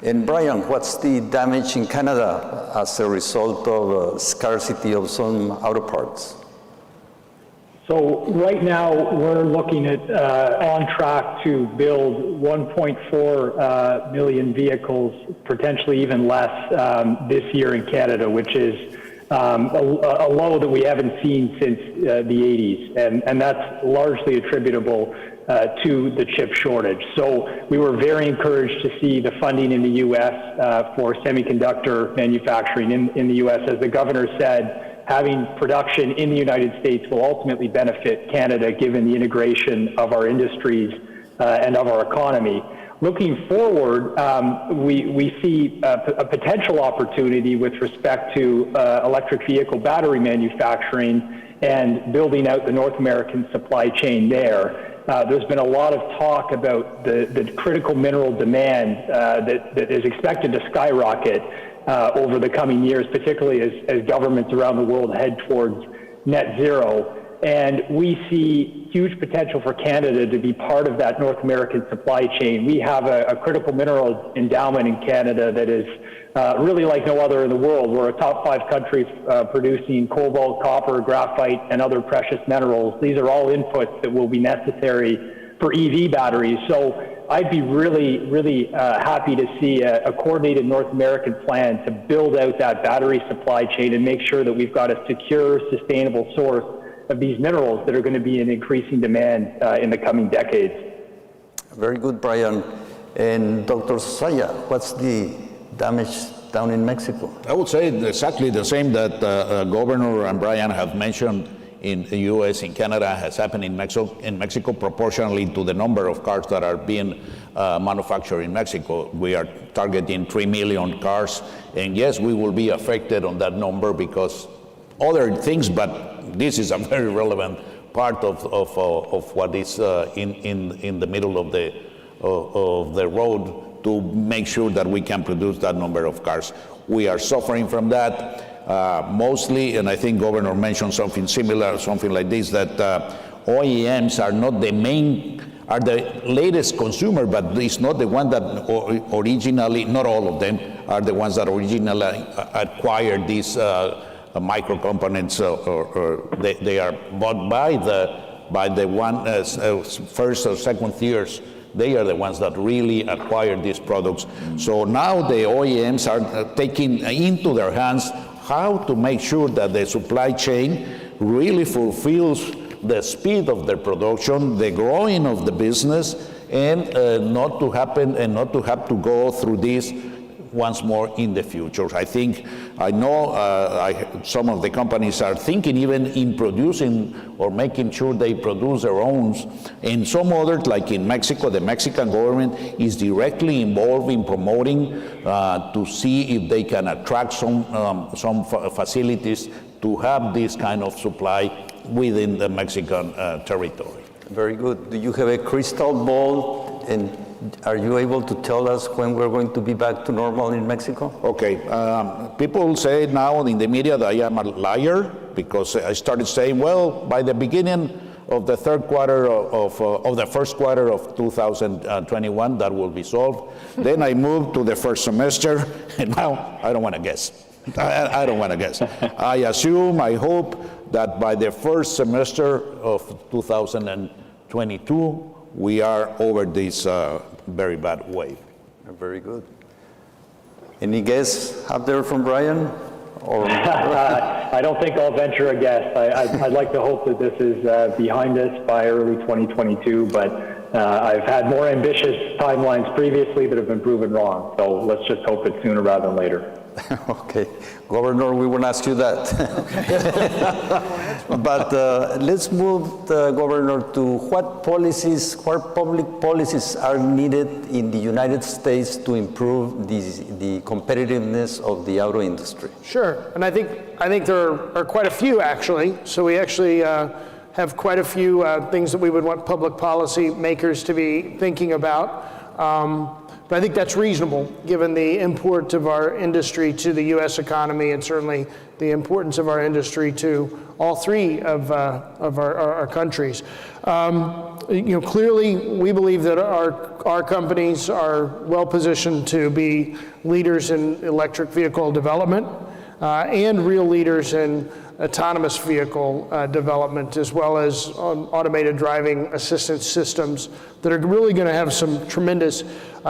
And Brian, what's the damage in Canada as a result of scarcity of some auto parts? So right now we're looking at on track to build 1.4 million vehicles, potentially even less this year in Canada, which is a low that we haven't seen since the 80s, and that's largely attributable to the chip shortage. So we were very encouraged to see the funding in the U.S. For semiconductor manufacturing in the U.S. As the governor said, having production in the United States will ultimately benefit Canada given the integration of our industries and of our economy. Looking forward, we see a potential opportunity with respect to electric vehicle battery manufacturing and building out the North American supply chain there. there's been a lot of talk about the critical mineral demand that is expected to skyrocket over the coming years, particularly as governments around the world head towards net zero. And we see huge potential for Canada to be part of that North American supply chain. We have a critical mineral endowment in Canada that is really like no other in the world. We're a top 5 country producing cobalt, copper, graphite, and other precious minerals. These are all inputs that will be necessary for EV batteries. So I'd be really happy to see a coordinated North American plan to build out that battery supply chain and make sure that we've got a secure, sustainable source of these minerals that are going to be in increasing demand in the coming decades. Very good, Brian. And Dr. Saya, what's the damage down in Mexico? I would say exactly the same that Governor and Brian have mentioned in the U.S., in Canada, has happened in Mexico proportionally to the number of cars that are being manufactured in Mexico. We are targeting 3 million cars, and yes, we will be affected on that number because other things, but this is a very relevant part of what is in the middle of the road to make sure that we can produce that number of cars. We are suffering from that mostly, and I think Governor mentioned something similar, something like this, that OEMs are not the main, are the latest consumer, but it's not the one that originally, not all of them, are the ones that originally acquired these micro components, or they are bought by the one first or second tiers. They are the ones that really acquire these products. So now the OEMs are taking into their hands how to make sure that the supply chain really fulfills the speed of their production, the growing of the business, and not to happen and not to have to go through this once more in the future. I know some of the companies are thinking even in producing or making sure they produce their own, and some others, like in Mexico, the Mexican government is directly involved in promoting to see if they can attract some facilities to have this kind of supply within the Mexican territory. Very good. Do you have a crystal ball, and are you able to tell us when we're going to be back to normal in Mexico? Okay. People say now in the media that I am a liar because I started saying, well, by the beginning of the third quarter of the first quarter of 2021, that will be solved. Then I moved to the first semester, and now I don't want to guess. I don't want to guess. I assume, I hope that by the first semester of 2022, we are over this very bad wave. Very good. Any guess out there from Brian? Or I don't think I'll venture a guess. I'd like to hope that this is behind us by early 2022, but I've had more ambitious timelines previously that have been proven wrong. So let's just hope it's sooner rather than later. Okay. Governor, we won't ask you that. Okay. But let's move, Governor, to what public policies are needed in the United States to improve the competitiveness of the auto industry? Sure. And I think there are quite a few, actually. So we actually have quite a few things that we would want public policy makers to be thinking about. But I think that's reasonable, given the import of our industry to the U.S. economy, and certainly the importance of our industry to all three of our countries. Clearly, we believe that our companies are well positioned to be leaders in electric vehicle development and real leaders in autonomous vehicle development, as well as automated driving assistance systems that are really going to have some tremendous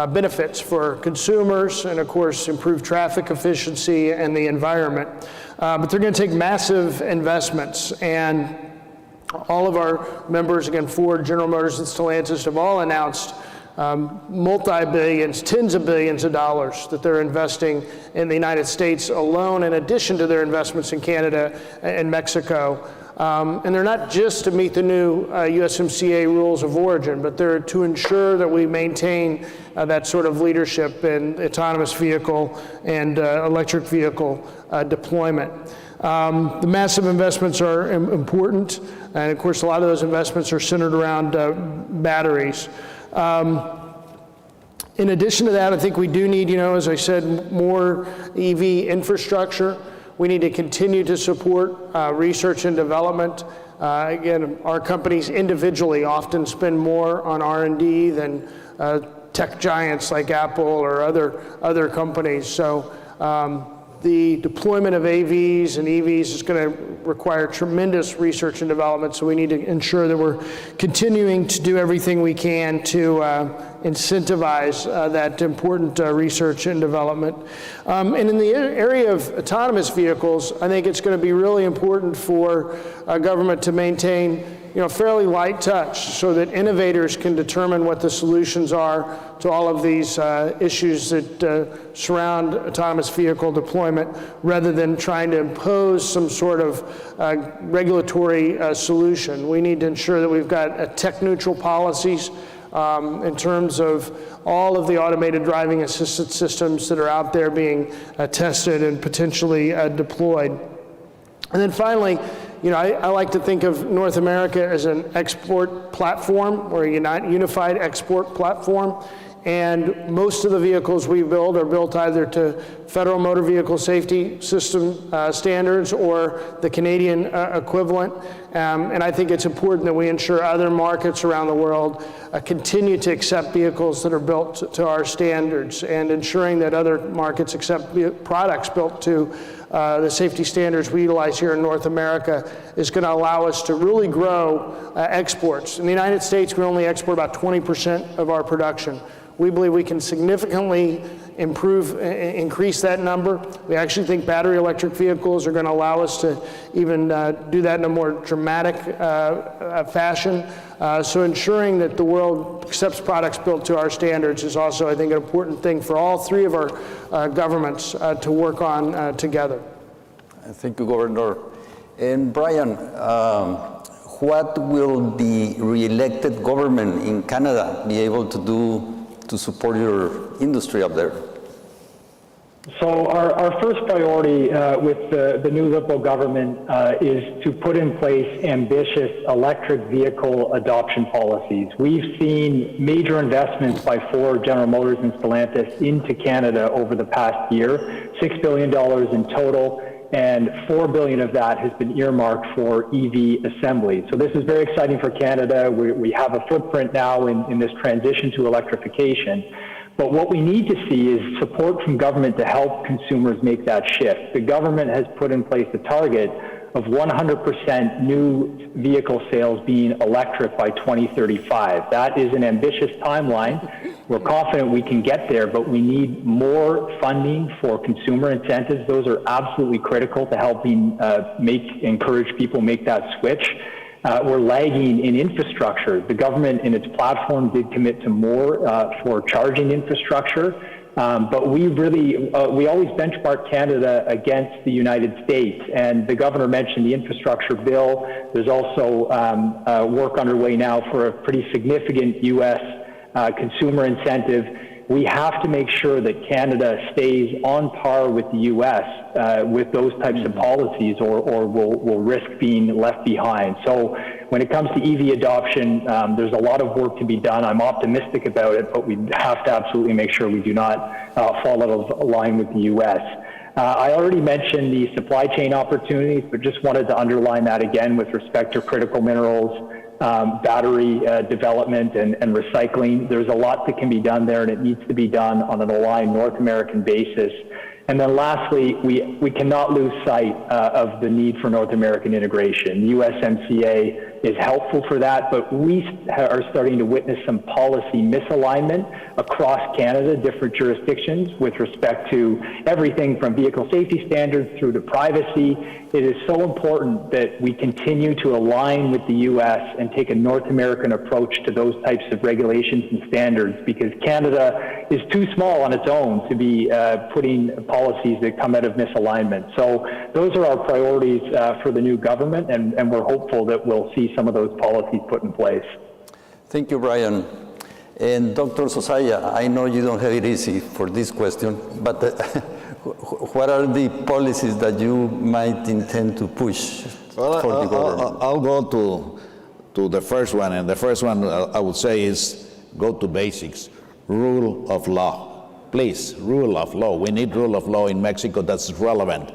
benefits for consumers and, of course, improve traffic efficiency and the environment. But they're going to take massive investments, and all of our members, again, Ford, General Motors, and Stellantis, have all announced multi-billions, tens of billions of dollars that they're investing in the United States alone, in addition to their investments in Canada and Mexico. And they're not just to meet the new USMCA rules of origin, but they're to ensure that we maintain that sort of leadership in autonomous vehicle and electric vehicle deployment. The massive investments are important, and of course a lot of those investments are centered around batteries. In addition to that, I think we do need, as I said, more EV infrastructure. We need to continue to support research and development. Again, our companies individually often spend more on R&D than tech giants like Apple or other companies. So the deployment of AVs and EVs is going to require tremendous research and development, so we need to ensure that we're continuing to do everything we can to incentivize that important research and development. And in the area of autonomous vehicles, I think it's going to be really important for government to maintain fairly light touch so that innovators can determine what the solutions are to all of these issues that surround autonomous vehicle deployment, rather than trying to impose some sort of regulatory solution. We need to ensure that we've got tech-neutral policies in terms of all of the automated driving assistance systems that are out there being tested and potentially deployed. And then finally, I like to think of North America as an export platform, or a unified export platform. And most of the vehicles we build are built either to Federal Motor Vehicle Safety System standards or the Canadian equivalent. And I think it's important that we ensure other markets around the world continue to accept vehicles that are built to our standards, and ensuring that other markets accept products built to the safety standards we utilize here in North America is going to allow us to really grow exports. In the United States, we only export about 20% of our production. We believe we can significantly increase that number. We actually think battery electric vehicles are going to allow us to even do that in a more dramatic fashion. So ensuring that the world accepts products built to our standards is also, I think, an important thing for all three of our governments to work on together. Thank you, Governor. And Brian, what will the re-elected government in Canada be able to do to support your industry up there? So our first priority with the new Liberal government is to put in place ambitious electric vehicle adoption policies. We've seen major investments by Ford, General Motors, and Stellantis into Canada over the past year, $6 billion in total, and $4 billion of that has been earmarked for EV assembly. So this is very exciting for Canada. We have a footprint now in this transition to electrification. But what we need to see is support from government to help consumers make that shift. The government has put in place a target of 100% new vehicle sales being electric by 2035. That is an ambitious timeline. We're confident we can get there, but we need more funding for consumer incentives. Those are absolutely critical to helping encourage people make that switch. We're lagging in infrastructure. The government in its platform did commit to more for charging infrastructure, but we always benchmark Canada against the United States. And the governor mentioned the infrastructure bill. There's also work underway now for a pretty significant U.S. Consumer incentive. We have to make sure that Canada stays on par with the U.S. With those types of policies, or will risk being left behind. So when it comes to EV adoption, there's a lot of work to be done. I'm optimistic about it, but we have to absolutely make sure we do not fall out of line with the U.S. I already mentioned the supply chain opportunities, but just wanted to underline that again with respect to critical minerals, battery development and recycling. There's a lot that can be done there, and it needs to be done on an aligned North American basis. And then lastly, we cannot lose sight of the need for North American integration. The USMCA is helpful for that, but we are starting to witness some policy misalignment across Canada, different jurisdictions, with respect to everything from vehicle safety standards through to privacy. It is so important that we continue to align with the U.S. and take a North American approach to those types of regulations and standards, because Canada is too small on its own to be putting policies that come out of misalignment. So those are our priorities for the new government, and we're hopeful that we'll see some of those policies put in place. Thank you, Brian. And Dr. Sosaya, I know you don't have it easy for this question, but what are the policies that you might intend to push for the government? I'll go to the first one, and the first one I would say is go to basics. Rule of law. Please, rule of law. We need rule of law in Mexico that's relevant.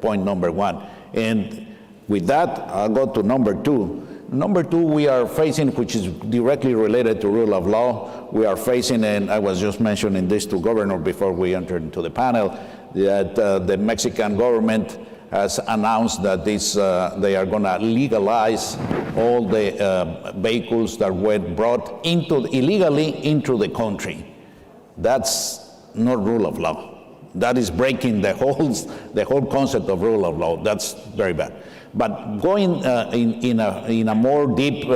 Point number one. And with that, I'll go to number two. Number two, we are facing, which is directly related to rule of law, we are facing, and I was just mentioning this to Governor before we entered into the panel, that the Mexican government has announced that they are going to legalize all the vehicles that were brought illegally into the country. That's not rule of law. That is breaking the whole concept of rule of law. That's very bad. But going in a more deep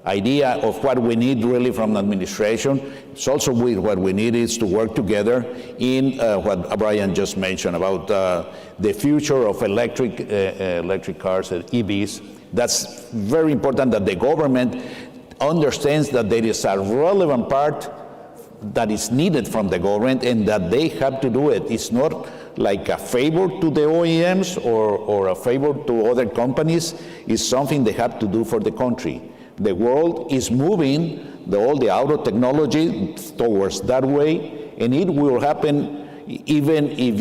idea of what we need really from the administration, it's also what we need is to work together in what Brian just mentioned about the future of electric cars and EVs. That's very important that the government understands that there is a relevant part that is needed from the government and that they have to do it. It's not like a favor to the OEMs or a favor to other companies. It's something they have to do for the country. The world is moving all the auto technology towards that way, and it will happen even if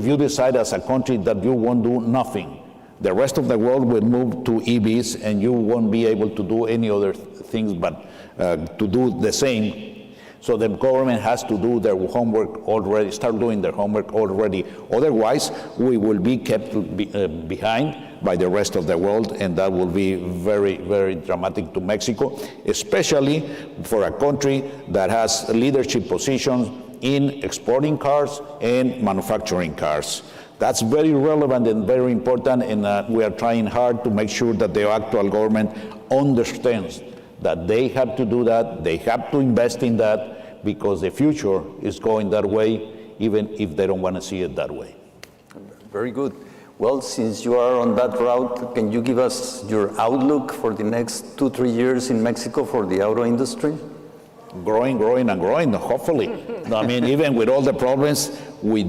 you decide as a country that you won't do nothing. The rest of the world will move to EVs, and you won't be able to do any other things but to do the same. So the government has to do their homework already, start doing their homework already. Otherwise, we will be kept behind by the rest of the world, and that will be very, very dramatic to Mexico, especially for a country that has leadership positions in exporting cars and manufacturing cars. That's very relevant and very important, and we are trying hard to make sure that the actual government understands that they have to do that, they have to invest in that, because the future is going that way, even if they don't want to see it that way. Very good. Well, since you are on that route, can you give us your outlook for the next 2-3 years in Mexico for the auto industry? Growing, and growing, hopefully. I mean, even with all the problems, we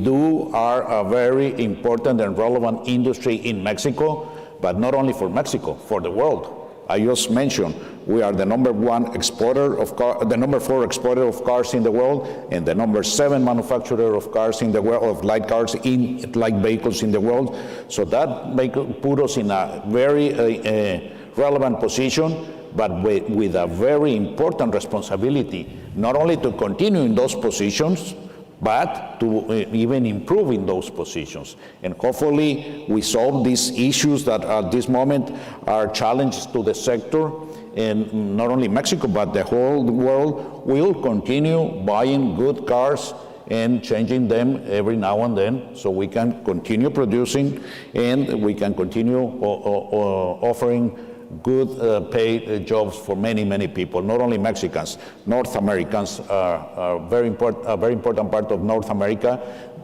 are a very important and relevant industry in Mexico, but not only for Mexico, for the world. I just mentioned we are the number 1 exporter of cars, the number 4 exporter of cars in the world, and the number 7 manufacturer of cars in the world, of light cars light vehicles in the world. So that put us in a very relevant position, but with a very important responsibility, not only to continue in those positions, but to even improve in those positions. And hopefully we solve these issues that at this moment are challenges to the sector, and not only Mexico, but the whole world will continue buying good cars and changing them every now and then, so we can continue producing and we can continue offering good paid jobs for many, many people, not only Mexicans. North Americans are a very important part of North America.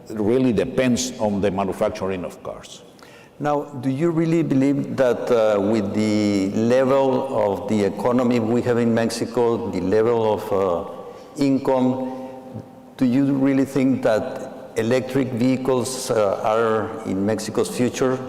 It really depends on the manufacturing of cars. Now, do you really believe that with the level of the economy we have in Mexico, the level of income, do you really think that electric vehicles are in Mexico's future?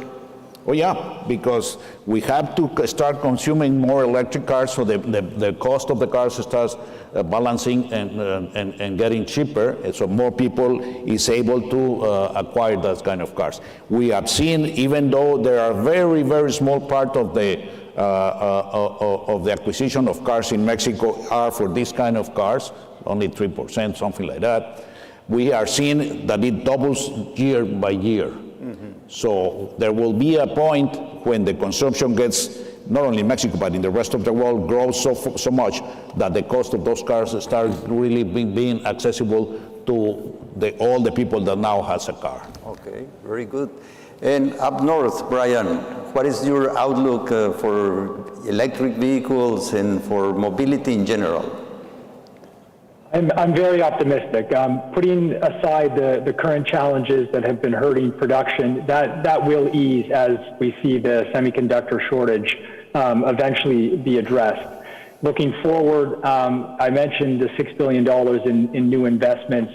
Oh yeah, because we have to start consuming more electric cars, so the cost of the cars starts balancing and getting cheaper, and so more people is able to acquire those kind of cars. We have seen, even though there are very, very small part of the acquisition of cars in Mexico are for this kind of cars, only 3%, something like that, we are seeing that it doubles year by year. So there will be a point when the consumption gets, not only in Mexico, but in the rest of the world, grows so much that the cost of those cars start really being accessible to all the people that now has a car. Okay, very good. And up north, Brian, what is your outlook for electric vehicles and for mobility in general? I'm very optimistic. Putting aside the current challenges that have been hurting production, that will ease as we see the semiconductor shortage eventually be addressed. Looking forward, I mentioned the $6 billion in new investments.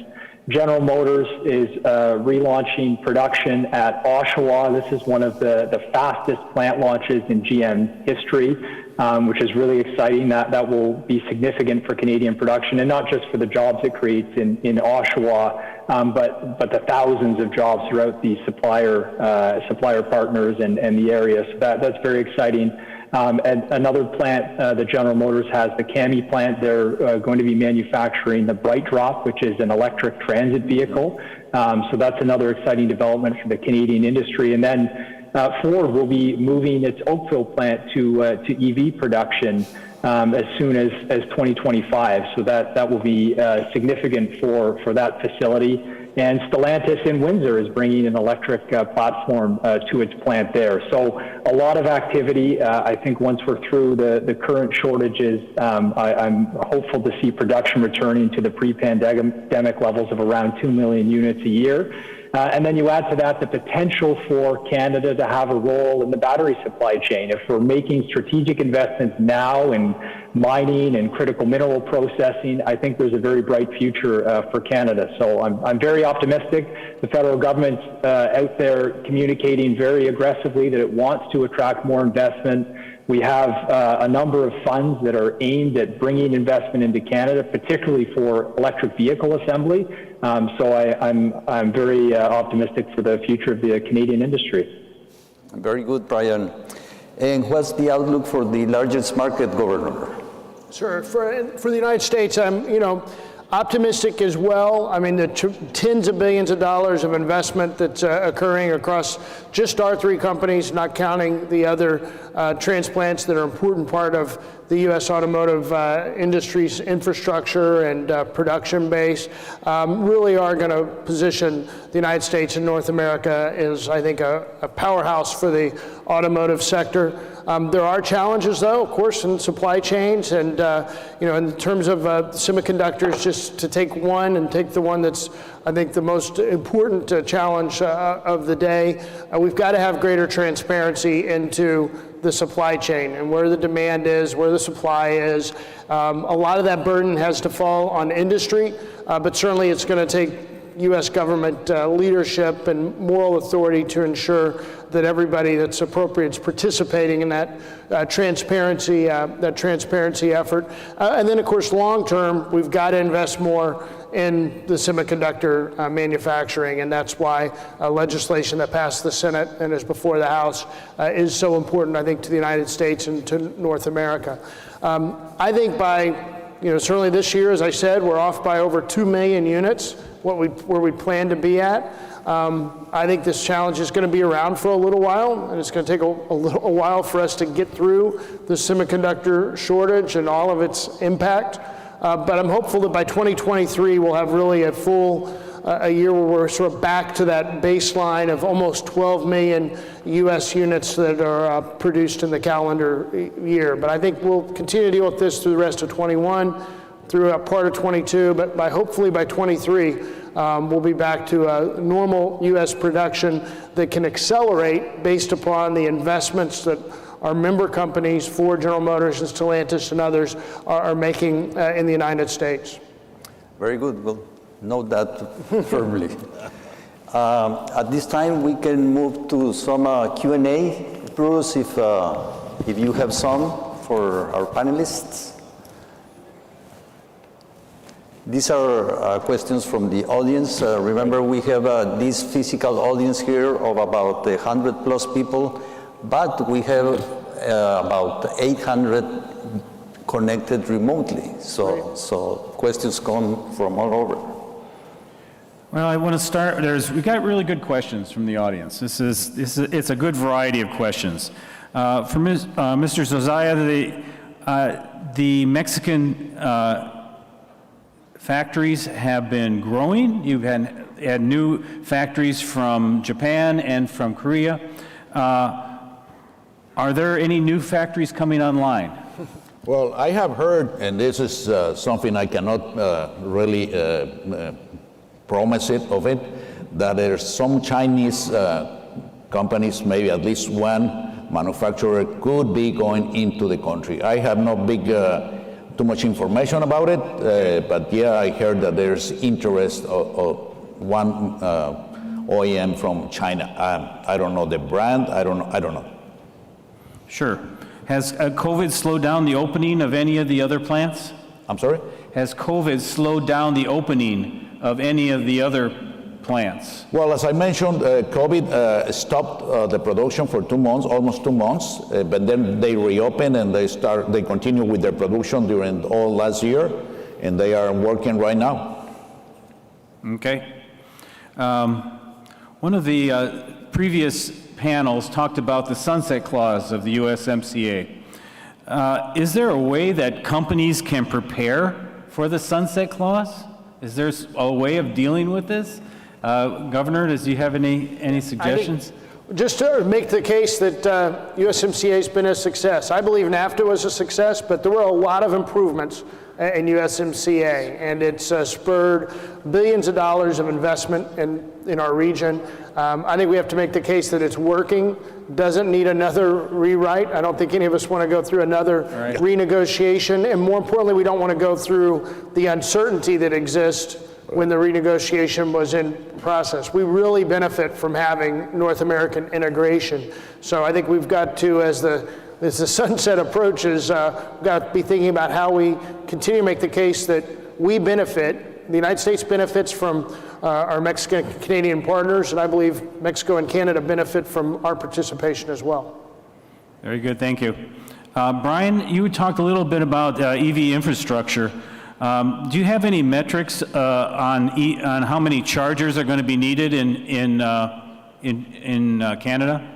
General Motors is relaunching production at Oshawa. This is one of the fastest plant launches in GM history, which is really exciting. That will be significant for Canadian production, and not just for the jobs it creates in Oshawa, but the thousands of jobs throughout the supplier partners and the area. So that's very exciting. And another plant that General Motors has, the CAMI plant, they're going to be manufacturing the Bright Drop, which is an electric transit vehicle. So that's another exciting development for the Canadian industry. And then Ford will be moving its Oakville plant to EV production as soon as 2025. So that will be significant for that facility. And Stellantis in Windsor is bringing an electric platform to its plant there. So a lot of activity. I think once we're through the current shortages, I'm hopeful to see production returning to the pre-pandemic levels of around 2 million units a year. And then you add to that the potential for Canada to have a role in the battery supply chain. If we're making strategic investments now in mining and critical mineral processing, I think there's a very bright future for Canada. So I'm very optimistic. The federal government's out there communicating very aggressively that it wants to attract more investment. We have a number of funds that are aimed at bringing investment into Canada, particularly for electric vehicle assembly. So I'm very optimistic for the future of the Canadian industry. Very good, Brian. And what's the outlook for the largest market, Governor? Sure. For the United States, I'm optimistic as well. I mean, the tens of billions of dollars of investment that's occurring across just our three companies, not counting the other transplants that are an important part of the U.S. automotive industry's infrastructure and production base, really are going to position the United States and North America as, I think, a powerhouse for the automotive sector. There are challenges, though, of course, in supply chains and, in terms of semiconductors, just to take one and take the one that's, I think, the most important challenge of the day. We've got to have greater transparency into the supply chain and where the demand is, where the supply is. A lot of that burden has to fall on industry, but certainly it's going to take U.S. government leadership and moral authority to ensure that everybody that's appropriate is participating in that transparency effort. And then, of course, long term, we've got to invest more in the semiconductor manufacturing, and that's why legislation that passed the Senate and is before the House is so important, I think, to the United States and to North America. I think by certainly this year, as I said, we're off by over 2 million units, where we plan to be at. I think this challenge is going to be around for a little while, and it's going to take a while for us to get through the semiconductor shortage and all of its impact. But I'm hopeful that by 2023, we'll have really a year where we're sort of back to that baseline of almost 12 million U.S. units that are produced in the calendar year. But I think we'll continue to deal with this through the rest of 21, through a part of 22, but hopefully by 23, we'll be back to a normal U.S. production that can accelerate based upon the investments that our member companies, Ford, General Motors, and Stellantis, and others are making in the United States. Very good. We'll note that firmly. At this time, we can move to some Q&A. Bruce, if you have some for our panelists. These are questions from the audience. Remember, we have this physical audience here of about 100 plus people, but we have about 800 connected remotely. So questions come from all over. Well, I want to start. We got really good questions from the audience. It's a good variety of questions. From Mr. Zozaya, the Mexican factories have been growing. You've had new factories from Japan and from Korea. Are there any new factories coming online? Well, I have heard, and this is something I cannot really promise of it, that there's some Chinese companies, maybe at least one manufacturer, could be going into the country. I have no big too much information about it, but yeah, I heard that there's interest of one OEM from China. I don't know the brand. I don't know. Sure. Has COVID slowed down the opening of any of the other plants? I'm sorry? Has COVID slowed down the opening of any of the other plants? Well, as I mentioned, COVID stopped the production for 2 months, almost 2 months, but then they reopened and they continue with their production during all last year, and they are working right now. Okay. One of the previous panels talked about the sunset clause of the USMCA. Is there a way that companies can prepare for the sunset clause? Is there a way of dealing with this? Governor, do you have any suggestions? Just to make the case that USMCA has been a success. I believe NAFTA was a success, but there were a lot of improvements in USMCA, and it's spurred billions of dollars of investment in our region. I think we have to make the case that it's working, doesn't need another rewrite. I don't think any of us want to go through another renegotiation, and more importantly, we don't want to go through the uncertainty that exists when the renegotiation was in process. We really benefit from having North American integration. So I think we've got to, as the sunset approaches, we've got to be thinking about how we continue to make the case that we benefit, the United States benefits from our Mexican and Canadian partners, and I believe Mexico and Canada benefit from our participation as well. Very good, thank you. Brian, you talked a little bit about EV infrastructure. Do you have any metrics on how many chargers are going to be needed in Canada?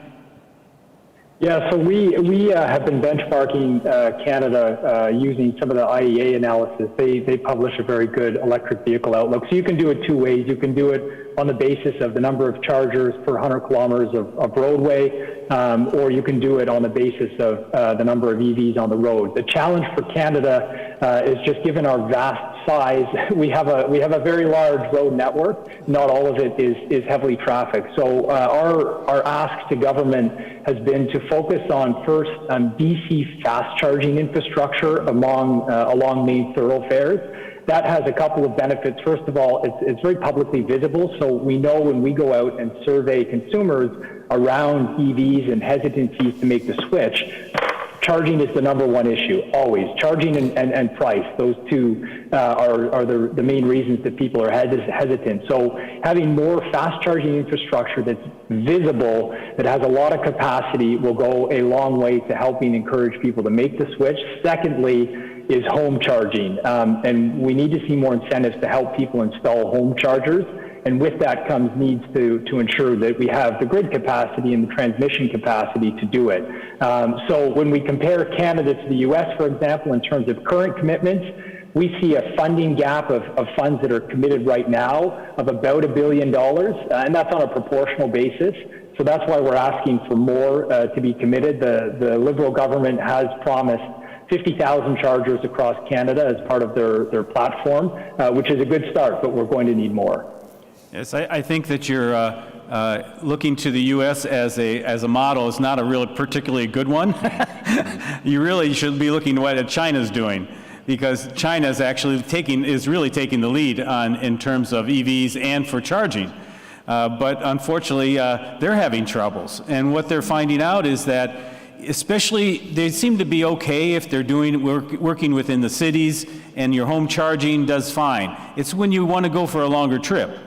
Yeah, so we have been benchmarking Canada using some of the IEA analysis. They publish a very good electric vehicle outlook. So you can do it two ways. You can do it on the basis of the number of chargers per 100 kilometers of roadway, or you can do it on the basis of the number of EVs on the road. The challenge for Canada is just given our vast size, we have a very large road network. Not all of it is heavily trafficked. So our ask to government has been to focus on first DC fast charging infrastructure along main thoroughfares. That has a couple of benefits. First of all, it's very publicly visible, so we know when we go out and survey consumers around EVs and hesitancies to make the switch, charging is the number one issue, always. Charging and price, those two are the main reasons that people are hesitant. So having more fast charging infrastructure that's visible, that has a lot of capacity, will go a long way to helping encourage people to make the switch. Secondly, is home charging. And we need to see more incentives to help people install home chargers. And with that comes needs to ensure that we have the grid capacity and the transmission capacity to do it. So when we compare Canada to the US, for example, in terms of current commitments, we see a funding gap of funds that are committed right now of about $1 billion, and that's on a proportional basis. So that's why we're asking for more to be committed. The Liberal government has promised 50,000 chargers across Canada as part of their platform, which is a good start, but we're going to need more. Yes, I think that you're looking to the U.S. as a model is not a really particularly good one. You really should be looking at what China's doing, because China is actually really taking the lead in terms of EVs and for charging. But unfortunately, they're having troubles, and what they're finding out is that, especially, they seem to be okay if they're working within the cities and your home charging does fine. It's when you want to go for a longer trip.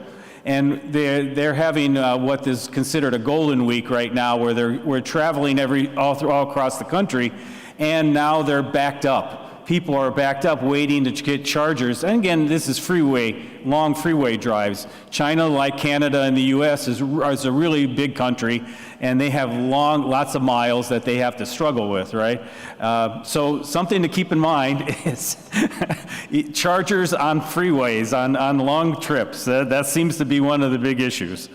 And they're having what is considered a golden week right now, where we're traveling all across the country, and now they're backed up. People are backed up waiting to get chargers. And again, this is long freeway drives. China, like Canada and the US, is a really big country, and they have lots of miles that they have to struggle with, right? So something to keep in mind is chargers on freeways, on long trips. That seems to be one of the big issues.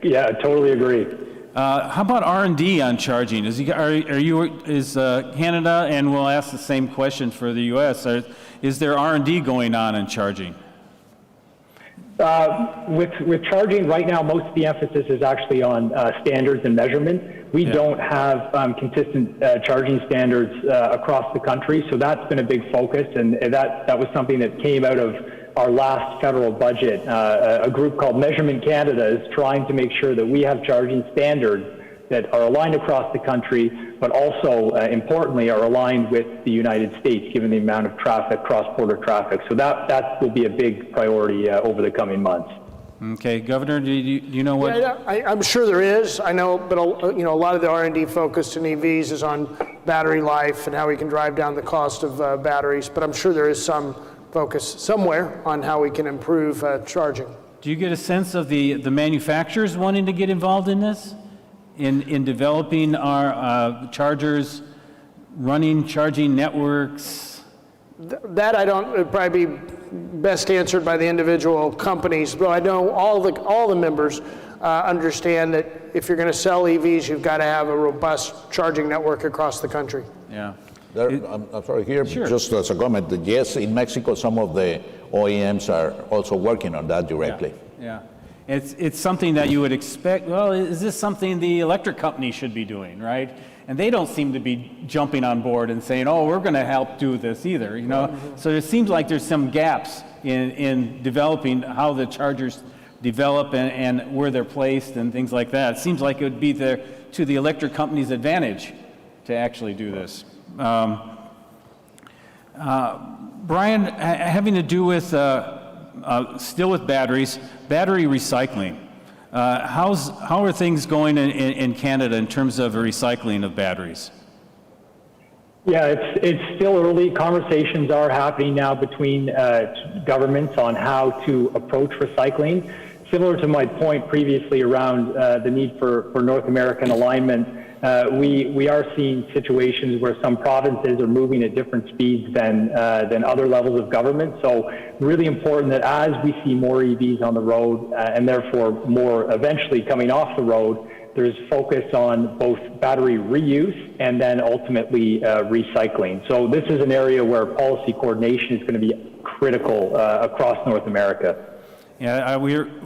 Yeah, I totally agree. How about R&D on charging? Is Canada, and we'll ask the same question for the U.S., is there R&D going on in charging? With charging right now, most of the emphasis is actually on standards and measurement. We don't have consistent charging standards across the country, so that's been a big focus, and that was something that came out of our last federal budget. A group called Measurement Canada is trying to make sure that we have charging standards that are aligned across the country, but also, importantly, are aligned with the United States, given the amount of traffic, cross-border traffic. So that will be a big priority over the coming months. Okay, Governor, do you know what? Yeah, I'm sure there is. I know, but a lot of the R&D focused in EVs is on battery life and how we can drive down the cost of batteries. But I'm sure there is some focus somewhere on how we can improve charging. Do you get a sense of the manufacturers wanting to get involved in this? In developing our chargers, running charging networks? That I don't, it'd probably be best answered by the individual companies, but I know all the members understand that if you're going to sell EVs, you've got to have a robust charging network across the country. Yeah. I'm sorry, here, sure. Just as a comment, that yes, in Mexico, some of the OEMs are also working on that directly. Yeah. It's something that you would expect, well, is this something the electric company should be doing, right? And they don't seem to be jumping on board and saying, oh, we're going to help do this either, you know? Mm-hmm. So it seems like there's some gaps in developing how the chargers develop and where they're placed and things like that. It seems like it would be to the electric company's advantage to actually do this. Brian, having to do with, still with batteries, battery recycling. How are things going in Canada in terms of recycling of batteries? Yeah, it's still early. Conversations are happening now between governments on how to approach recycling. Similar to my point previously around the need for North American alignment, we are seeing situations where some provinces are moving at different speeds than other levels of government. So really important that as we see more EVs on the road and therefore more eventually coming off the road, there's focus on both battery reuse and then ultimately recycling. So this is an area where policy coordination is going to be critical across North America. Yeah,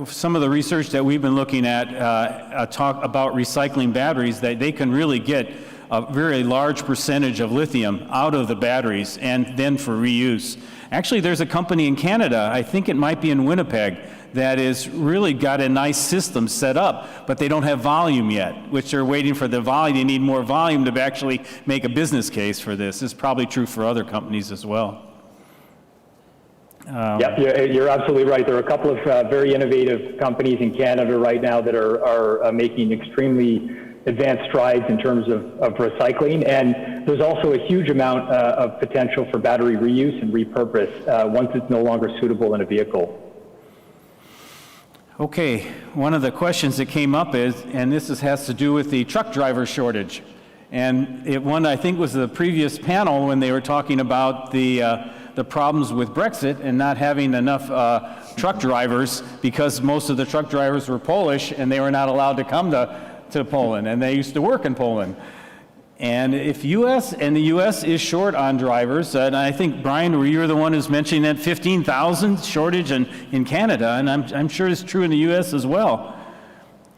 some of the research that we've been looking at talk about recycling batteries, that they can really get a very large percentage of lithium out of the batteries and then for reuse. Actually, there's a company in Canada, I think it might be in Winnipeg, that is really got a nice system set up, but they don't have volume yet, which they're waiting for the volume. They need more volume to actually make a business case for this. It's probably true for other companies as well. Yep, you're absolutely right. There are a couple of very innovative companies in Canada right now that are making extremely advanced strides in terms of recycling, and there's also a huge amount of potential for battery reuse and repurpose once it's no longer suitable in a vehicle. Okay, one of the questions that came up is, and this has to do with the truck driver shortage, and one I think was the previous panel when they were talking about the problems with Brexit and not having enough truck drivers because most of the truck drivers were Polish and they were not allowed to come to Poland, and they used to work in Poland. And if the U.S. is short on drivers, and I think, Brian, you were the one who's mentioning that 15,000 shortage in Canada, and I'm sure it's true in the U.S. as well.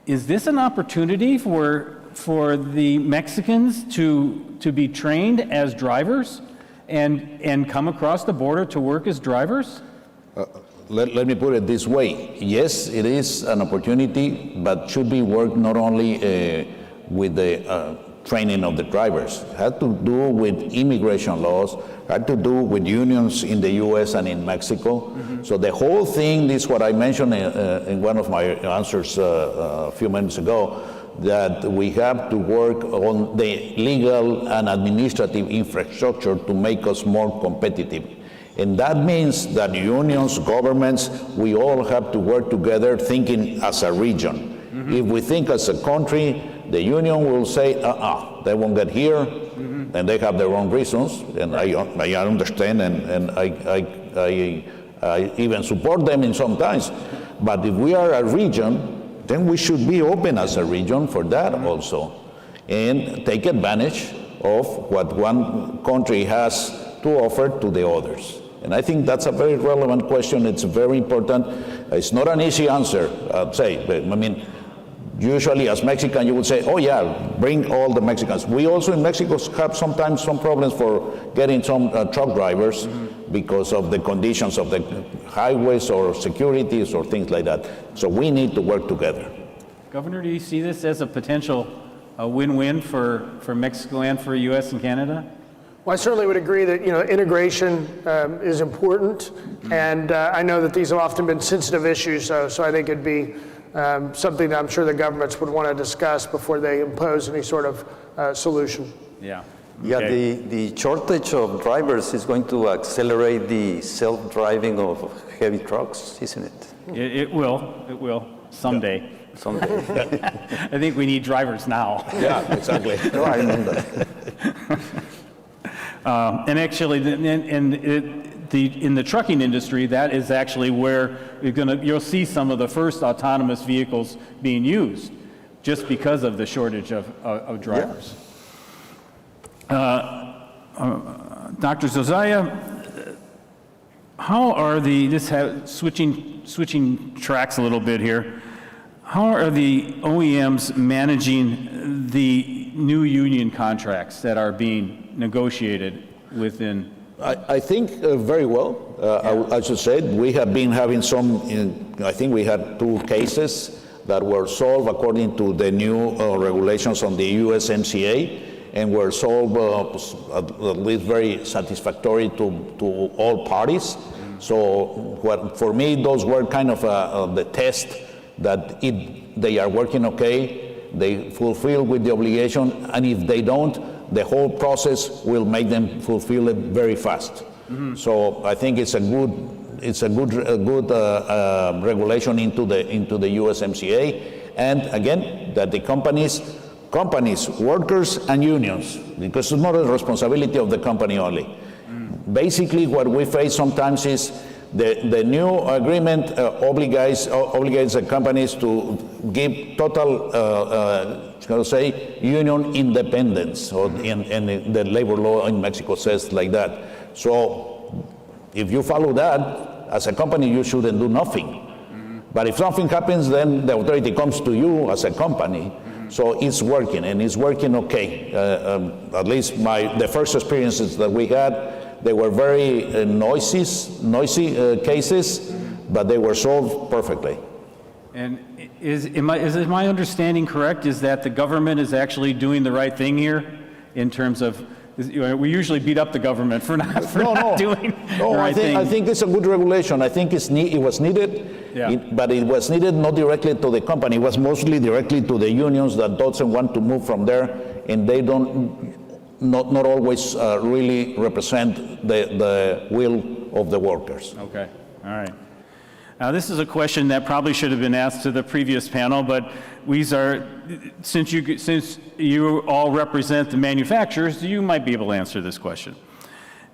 Is this an opportunity for the Mexicans to be trained as drivers and come across the border to work as drivers? Let me put it this way. Yes, it is an opportunity, but should be worked not only with the training of the drivers. It had to do with immigration laws, had to do with unions in the U.S. and in Mexico. Mm-hmm. So the whole thing is what I mentioned in one of my answers a few minutes ago, that we have to work on the legal and administrative infrastructure to make us more competitive. And that means that unions, governments, we all have to work together thinking as a region. Mm-hmm. If we think as a country, the union will say, they won't get here, mm-hmm. and they have their own reasons, and I understand, and I even support them in some times. But if we are a region, then we should be open as a region for that also, and take advantage of what one country has to offer to the others. And I think that's a very relevant question. It's very important. It's not an easy answer, I'd say. But, I mean, usually as Mexican, you would say, oh yeah, bring all the Mexicans. We also in Mexico have sometimes some problems for getting some truck drivers because of the conditions of the highways or securities or things like that. So we need to work together. Governor, do you see this as a potential win-win for Mexico and for U.S. and Canada? Well, I certainly would agree that integration is important, and I know that these have often been sensitive issues, so I think it'd be something that I'm sure the governments would want to discuss before they impose any sort of solution. Yeah. Yeah, the shortage of drivers is going to accelerate the self-driving of heavy trucks, isn't it? It will, someday. Yeah. Someday. I think we need drivers now. Yeah, exactly. No, I remember that. And actually, in the trucking industry, that is actually where you'll see some of the first autonomous vehicles being used, just because of the shortage of drivers. Dr. Zozaya, how are switching tracks a little bit here? How are the OEMs managing the new union contracts that are being negotiated within? I think very well. I should say we have been having some. I think we had 2 cases that were solved according to the new regulations on the USMCA, and were solved at least very satisfactory to all parties. So for me, those were kind of the test that they are working okay, they fulfill with the obligation, and if they don't, the whole process will make them fulfill it very fast. So I think it's a good regulation into the USMCA, and again that the companies, workers, and unions, because it's not a responsibility of the company only. Basically, what we face sometimes is the new agreement obligates the companies to give total, union independence, and the labor law in Mexico says like that. So if you follow that, as a company, you shouldn't do nothing. But if something happens, then the authority comes to you as a company. So it's working, and it's working okay. At least the first experiences that we had, they were very noisy cases, but they were solved perfectly. And is my understanding correct, is that the government is actually doing the right thing here in terms of, we usually beat up the government for not doing the right thing. I think it's a good regulation. I think it was needed, but it was needed not directly to the company. It was mostly directly to the unions that doesn't want to move from there, and they not always really represent the will of the workers. Okay, all right. Now this is a question that probably should have been asked to the previous panel, but since you all represent the manufacturers, you might be able to answer this question.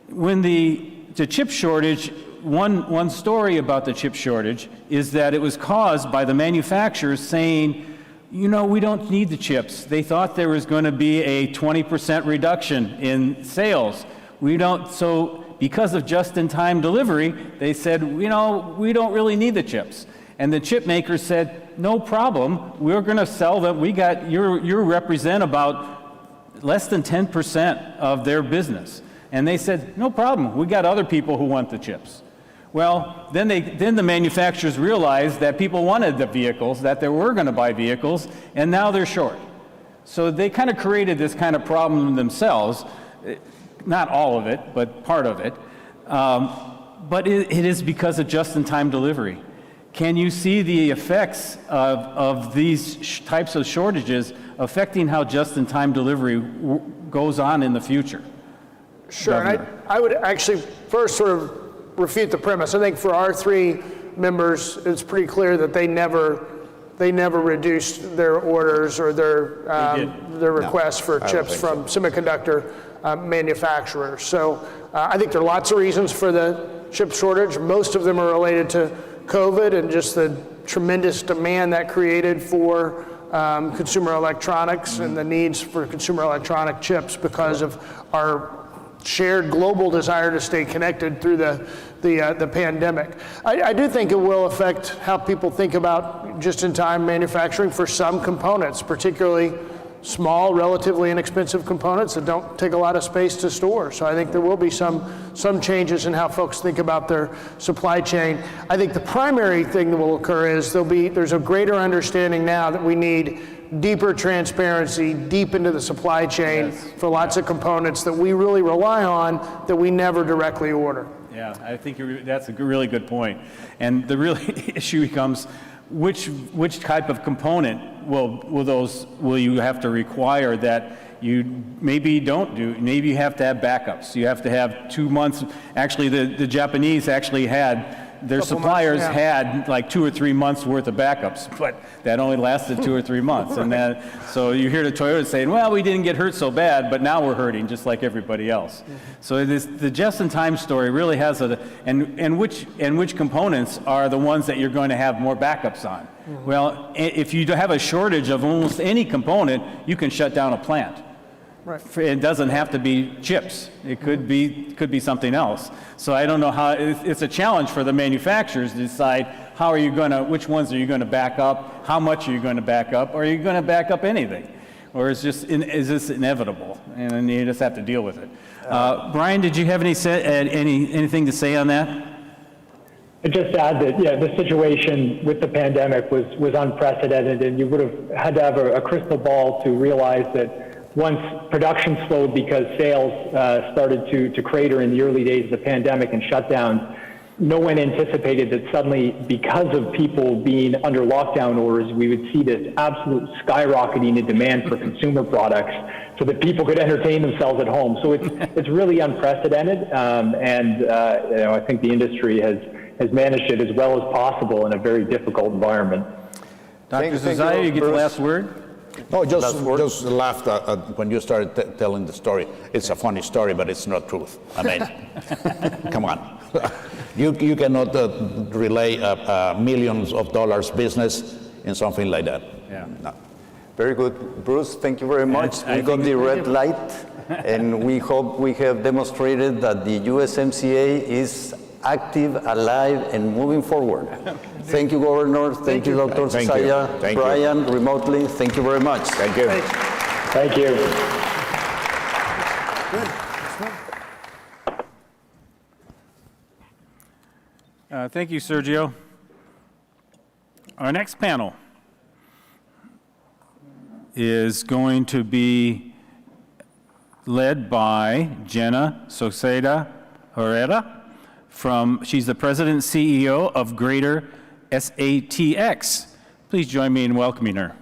When the chip shortage, one story about the chip shortage is that it was caused by the manufacturers saying, we don't need the chips. They thought there was going to be a 20% reduction in sales. So because of just-in-time delivery, they said, we don't really need the chips. And the chip makers said, no problem, we're going to sell them. You represent about less than 10% of their business. And they said, no problem, we got other people who want the chips. Well, then the manufacturers realized that people wanted the vehicles, that they were going to buy vehicles, and now they're short. So they kind of created this kind of problem themselves, not all of it, but part of it. But it is because of just-in-time delivery. Can you see the effects of these types of shortages affecting how just-in-time delivery goes on in the future? Sure. I would actually first sort of refute the premise. I think for our 3 members, it's pretty clear that they never reduced their orders or their requests for chips from semiconductor manufacturers. So I think there are lots of reasons for the chip shortage. Most of them are related to COVID and just the tremendous demand that created for consumer electronics and the needs for consumer electronic chips because of our shared global desire to stay connected through the pandemic. I do think it will affect how people think about just-in-time manufacturing for some components, particularly small, relatively inexpensive components that don't take a lot of space to store. So I think there will be some changes in how folks think about their supply chain. I think the primary thing that will occur is there's a greater understanding now that we need deeper transparency deep into the supply chain for lots of components that we really rely on that we never directly order. Yeah, I think that's a really good point. And the real issue becomes which type of component will you have to require that you maybe don't do? Maybe you have to have backups. You have to have 2 months. Actually, the Japanese actually had, their suppliers had like 2 or 3 months worth of backups, but that only lasted 2 or 3 months. And then, so you hear the Toyota saying, well, we didn't get hurt so bad, but now we're hurting just like everybody else. So the just-in-time story really has and which components are the ones that you're going to have more backups on? Well, if you have a shortage of almost any component, you can shut down a plant. Right. It doesn't have to be chips. It could be something else. So I don't know how, it's a challenge for the manufacturers to decide which ones are you going to back up, how much are you going to back up, or are you going to back up anything? Or is this inevitable? And then you just have to deal with it. Brian, did you have anything to say on that? I'd just add that, the situation with the pandemic was unprecedented, and you would have had to have a crystal ball to realize that once production slowed because sales started to crater in the early days of the pandemic and shutdowns, no one anticipated that suddenly, because of people being under lockdown orders, we would see this absolute skyrocketing in demand for consumer products so that people could entertain themselves at home. So it's really unprecedented, and I think the industry has managed it as well as possible in a very difficult environment. Dr. Zazaya, you get the last word? No, just laughed when you started telling the story. It's a funny story, but it's not truth. I mean, come on. You cannot relay millions of dollars business in something like that. Yeah. No. Very good. Bruce, thank you very much. We got the red light, and we hope we have demonstrated that the USMCA is active, alive, and moving forward. Thank you, Governor. Thank you, Dr. Zazaya. Brian, remotely, thank you very much. Thank you. Thank you. Thank you, Sergio. Our next panel is going to be led by Jenna Soceda Herrera. She's the President and CEO of Greater SATX. Please join me in welcoming her.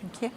Thank you.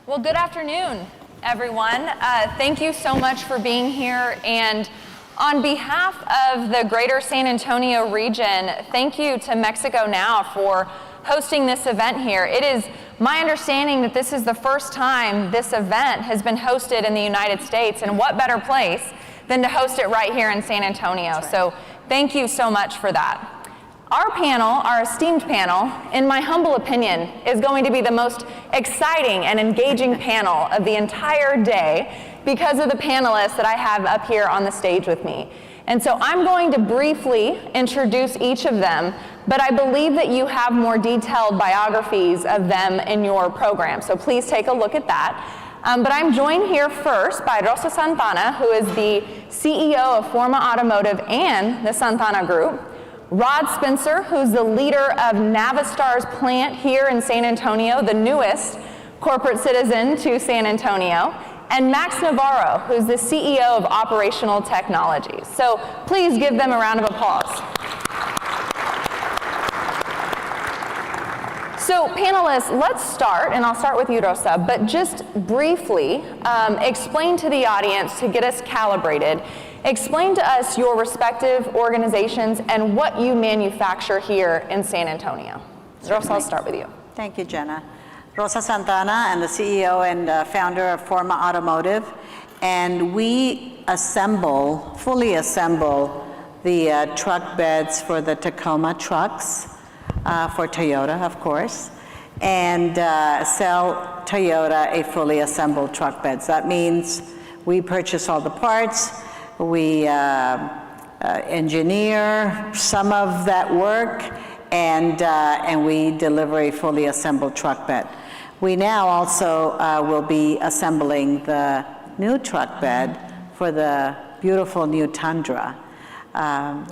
Well, good afternoon, everyone. Thank you so much for being here. And on behalf of the Greater San Antonio region, thank you to Mexico Now for hosting this event here. It is my understanding that this is the first time this event has been hosted in the United States, and what better place than to host it right here in San Antonio. Right. So thank you so much for that. Our panel, our esteemed panel, in my humble opinion, is going to be the most exciting and engaging panel of the entire day because of the panelists that I have up here on the stage with me. And so I'm going to briefly introduce each of them, but I believe that you have more detailed biographies of them in your program, so please take a look at that. But I'm joined here first by Rosa Santana, who is the CEO of Forma Automotive and the Santana Group, Rod Spencer, who's the leader of Navistar's plant here in San Antonio, the newest corporate citizen to San Antonio, and Max Navarro, who's the CEO of Operational Technologies. So please give them a round of applause. So panelists, let's start, and I'll start with you, Rosa, but just briefly explain to the audience, to get us calibrated, explain to us your respective organizations and what you manufacture here in San Antonio. Rosa, I'll start with you. Thank you, Jenna. Rosa Santana, I'm the CEO and founder of Forma Automotive, and we fully assemble the truck beds for the Tacoma trucks. for Toyota, of course, and sell Toyota a fully assembled truck beds. That means we purchase all the parts, we engineer some of that work, and we deliver a fully assembled truck bed. We now also will be assembling the new truck bed for the beautiful new Tundra.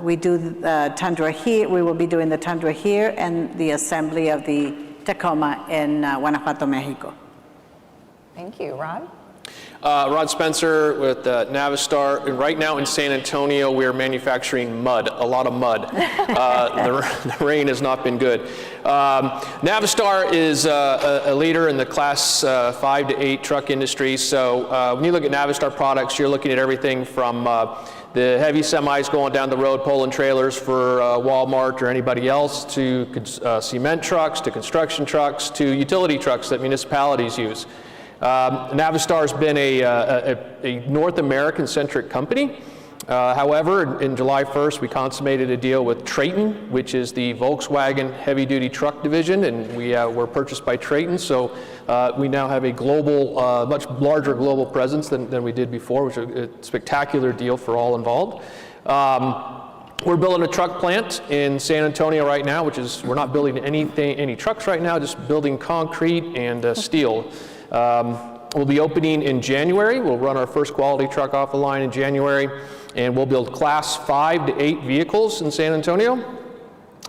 We do the Tundra here, we will be doing the Tundra here and the assembly of the Tacoma in Guanajuato, Mexico. Thank you. Rod? Rod Spencer with Navistar. And right now in San Antonio, we are manufacturing mud, a lot of mud. The rain has not been good. Navistar is a leader in the class 5 to 8 truck industry. So when you look at Navistar products, you're looking at everything from the heavy semis going down the road, pulling trailers for Walmart or anybody else, to cement trucks, to construction trucks, to utility trucks that municipalities use. Navistar has been a North American-centric company. However, in July 1st, we consummated a deal with Traton, which is the Volkswagen heavy-duty truck division, and we were purchased by Traton. So we now have a global, much larger global presence than we did before, which is a spectacular deal for all involved. We're building a truck plant in San Antonio right now, which is, we're not building any trucks right now, just building concrete and steel. We'll be opening in January. We'll run our first quality truck off the line in January, and we'll build class 5 to 8 vehicles in San Antonio.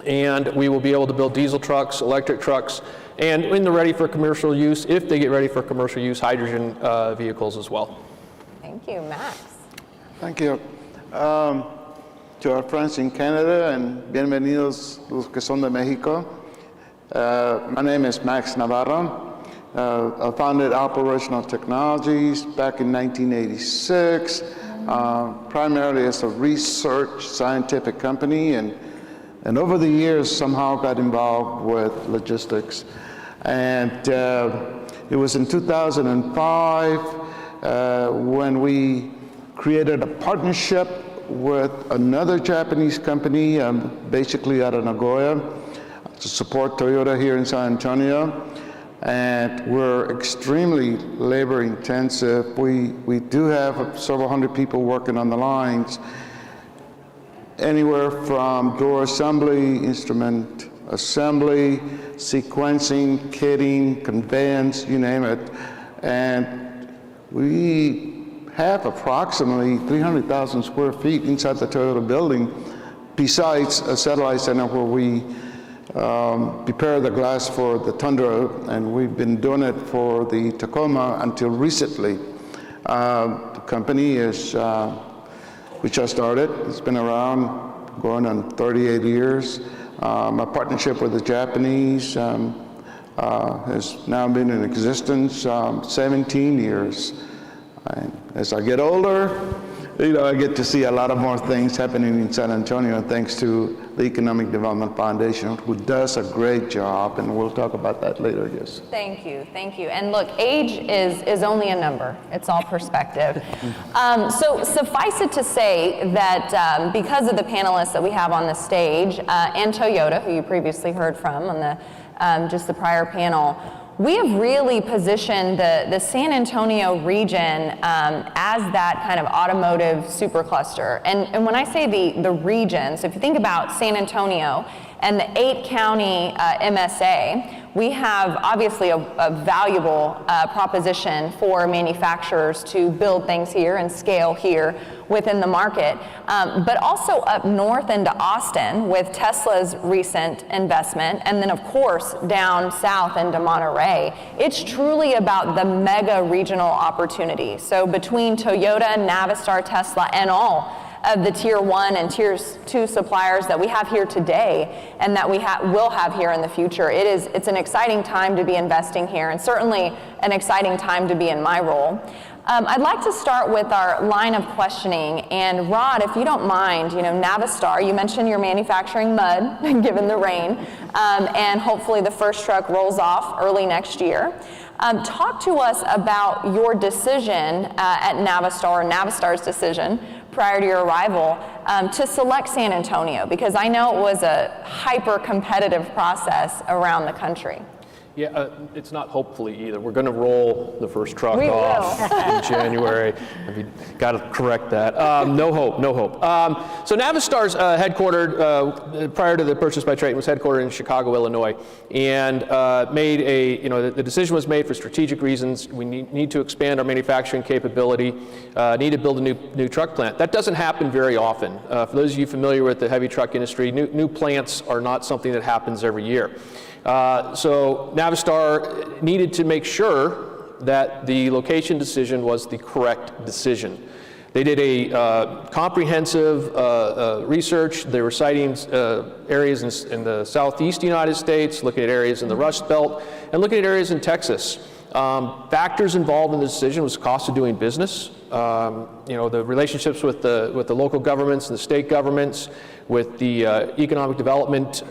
And we will be able to build diesel trucks, electric trucks, and when they're ready for commercial use, if they get ready for commercial use, hydrogen vehicles as well. Thank you. Max? Thank you. To our friends in Canada, and bienvenidos los que son de Mexico. My name is Max Navarro. I founded Operational Technologies back in 1986, primarily as a research scientific company, and over the years somehow got involved with logistics. And it was in 2005 when we created a partnership with another Japanese company, basically out of Nagoya, to support Toyota here in San Antonio. And we're extremely labor intensive. We do have several hundred people working on the lines, anywhere from door assembly, instrument assembly, sequencing, kitting, conveyance, you name it. And we have approximately 300,000 square feet inside the Toyota building, besides a satellite center where we prepare the glass for the Tundra, and we've been doing it for the Tacoma until recently. The company is, we just started, it's been around going on 38 years. My partnership with the Japanese has now been in existence 17 years. And as I get older, I get to see a lot of more things happening in San Antonio, thanks to the Economic Development Foundation, who does a great job, and we'll talk about that later, yes. Thank you, thank you. And look, age is only a number. It's all perspective. So suffice it to say that because of the panelists that we have on the stage, and Toyota, who you previously heard from on the just the prior panel, we have really positioned the San Antonio region as that kind of automotive supercluster. And when I say the region, so if you think about San Antonio and the 8-county MSA, we have obviously a valuable proposition for manufacturers to build things here and scale here within the market, but also up north into Austin with Tesla's recent investment, and then of course down south into Monterey. It's truly about the mega regional opportunity. So between Toyota, Navistar, Tesla, and all of the tier 1 and tier 2 suppliers that we have here today and that we will have here in the future, it's an exciting time to be investing here, and certainly an exciting time to be in my role. I'd like to start with our line of questioning, and Rod, if you don't mind, Navistar, you mentioned you're manufacturing mud given the rain, and hopefully the first truck rolls off early next year. Talk to us about your decision at Navistar, or Navistar's decision, prior to your arrival to select San Antonio? Because I know it was a hyper-competitive process around the country. Yeah, it's not hopefully either. We're going to roll the first truck We off will. in January. Got to correct that. No hope, no hope. So Navistar's headquartered, prior to the purchase by Traton, was headquartered in Chicago, Illinois, and made the decision was made for strategic reasons. We need to expand our manufacturing capability, need to build a new truck plant. That doesn't happen very often. For those of you familiar with the heavy truck industry, new plants are not something that happens every year. So Navistar needed to make sure that the location decision was the correct decision. They did a comprehensive research. They were citing areas in the southeast United States, looking at areas in the Rust Belt, and looking at areas in Texas. Factors involved in the decision was cost of doing business, the relationships with the local governments and the state governments, with the economic development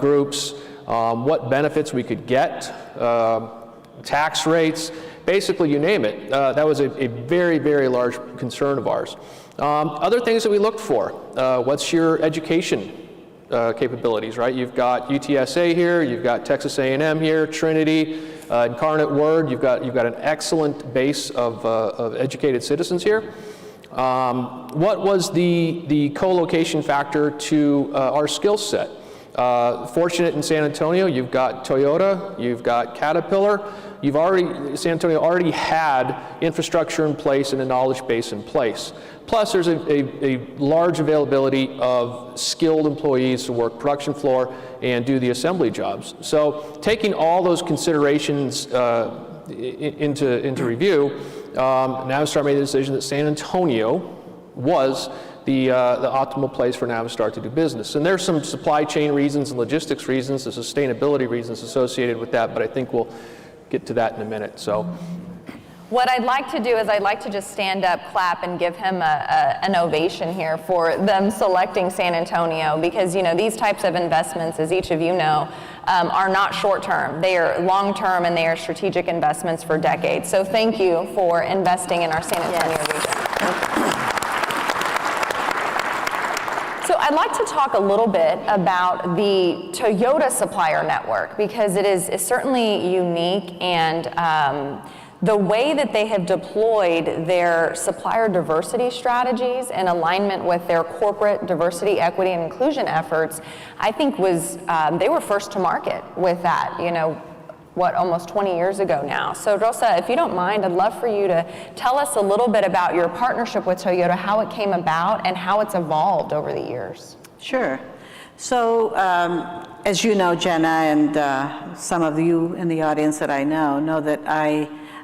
groups, what benefits we could get, tax rates, basically you name it. That was a very, very large concern of ours. Other things that we looked for, what's your education capabilities, right? You've got UTSA here, you've got Texas A&M here, Trinity, Incarnate Word, you've got an excellent base of educated citizens here. What was the co-location factor to our skill set? Fortunate in San Antonio, you've got Toyota, you've got Caterpillar, San Antonio already had infrastructure in place and a knowledge base in place. Plus there's a large availability of skilled employees to work production floor and do the assembly jobs. So taking all those considerations into review, Navistar made the decision that San Antonio was the optimal place for Navistar to do business. And there's some supply chain reasons and logistics reasons, the sustainability reasons associated with that, but I think we'll get to that in a minute. So, what I'd like to do is I'd like to just stand up, clap, and give him an ovation here for them selecting San Antonio, because these types of investments, as each of you know, are not short-term. They are long-term, and they are strategic investments for decades. So thank you for investing in our San Antonio region. So I'd like to talk a little bit about the Toyota supplier network, because it is certainly unique, and the way that they have deployed their supplier diversity strategies in alignment with their corporate diversity, equity, and inclusion efforts, I think was, they were first to market with that, almost 20 years ago now. So Rosa, if you don't mind, I'd love for you to tell us a little bit about your partnership with Toyota, how it came about, and how it's evolved over the years. Sure. So, as you know, Jenna, and some of you in the audience that I know that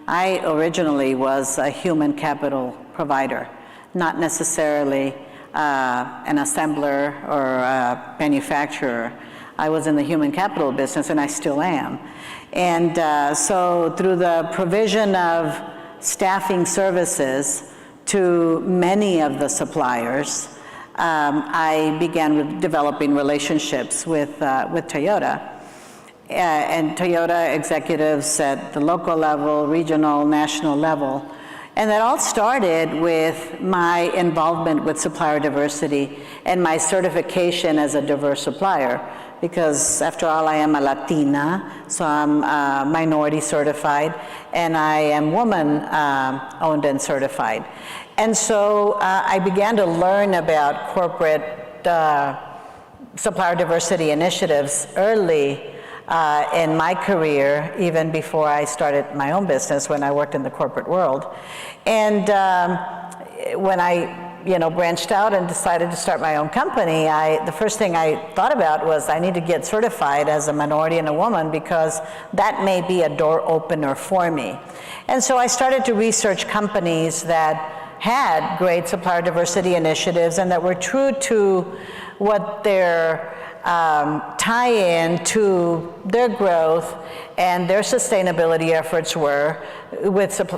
I originally was a human capital provider, not necessarily an assembler or a manufacturer. I was in the human capital business, and I still am. And so through the provision of staffing services to many of the suppliers, I began with developing relationships with Toyota. And Toyota executives at the local level, regional, national level. And that all started with my involvement with supplier diversity and my certification as a diverse supplier. Because after all, I am a Latina, so I'm minority certified, and I am woman owned and certified. And so I began to learn about corporate supplier diversity initiatives early in my career, even before I started my own business when I worked in the corporate world. And when I branched out and decided to start my own company, the first thing I thought about was I need to get certified as a minority and a woman, because that may be a door opener for me. And so I started to research companies that had great supplier diversity initiatives and that were true to what their tie-in to their growth and their sustainability efforts were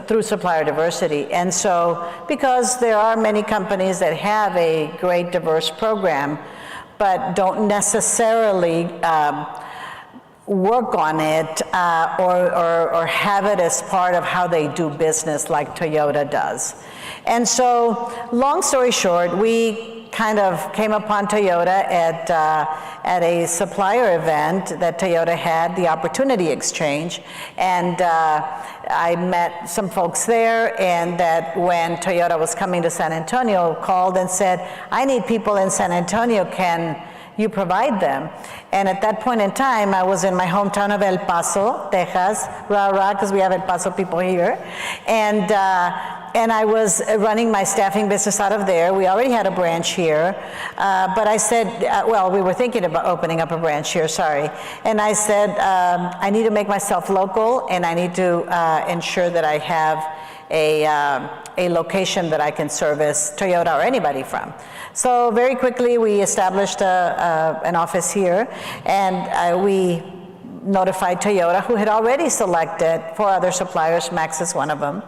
through supplier diversity. And so, because there are many companies that have a great diverse program, but don't necessarily work on it or have it as part of how they do business like Toyota does. And so, long story short, we kind of came upon Toyota at a supplier event that Toyota had, the Opportunity Exchange, and I met some folks there, and that when Toyota was coming to San Antonio, called and said, I need people in San Antonio, can you provide them? And at that point in time, I was in my hometown of El Paso, Texas, rah, because we have El Paso people here, and I was running my staffing business out of there. We already had a branch here, but I said, well, we were thinking about opening up a branch here, sorry. And I said, I need to make myself local, and I need to ensure that I have a location that I can service Toyota or anybody from. So very quickly, we established an office here, and we notified Toyota, who had already selected 4 other suppliers, Max is one of them.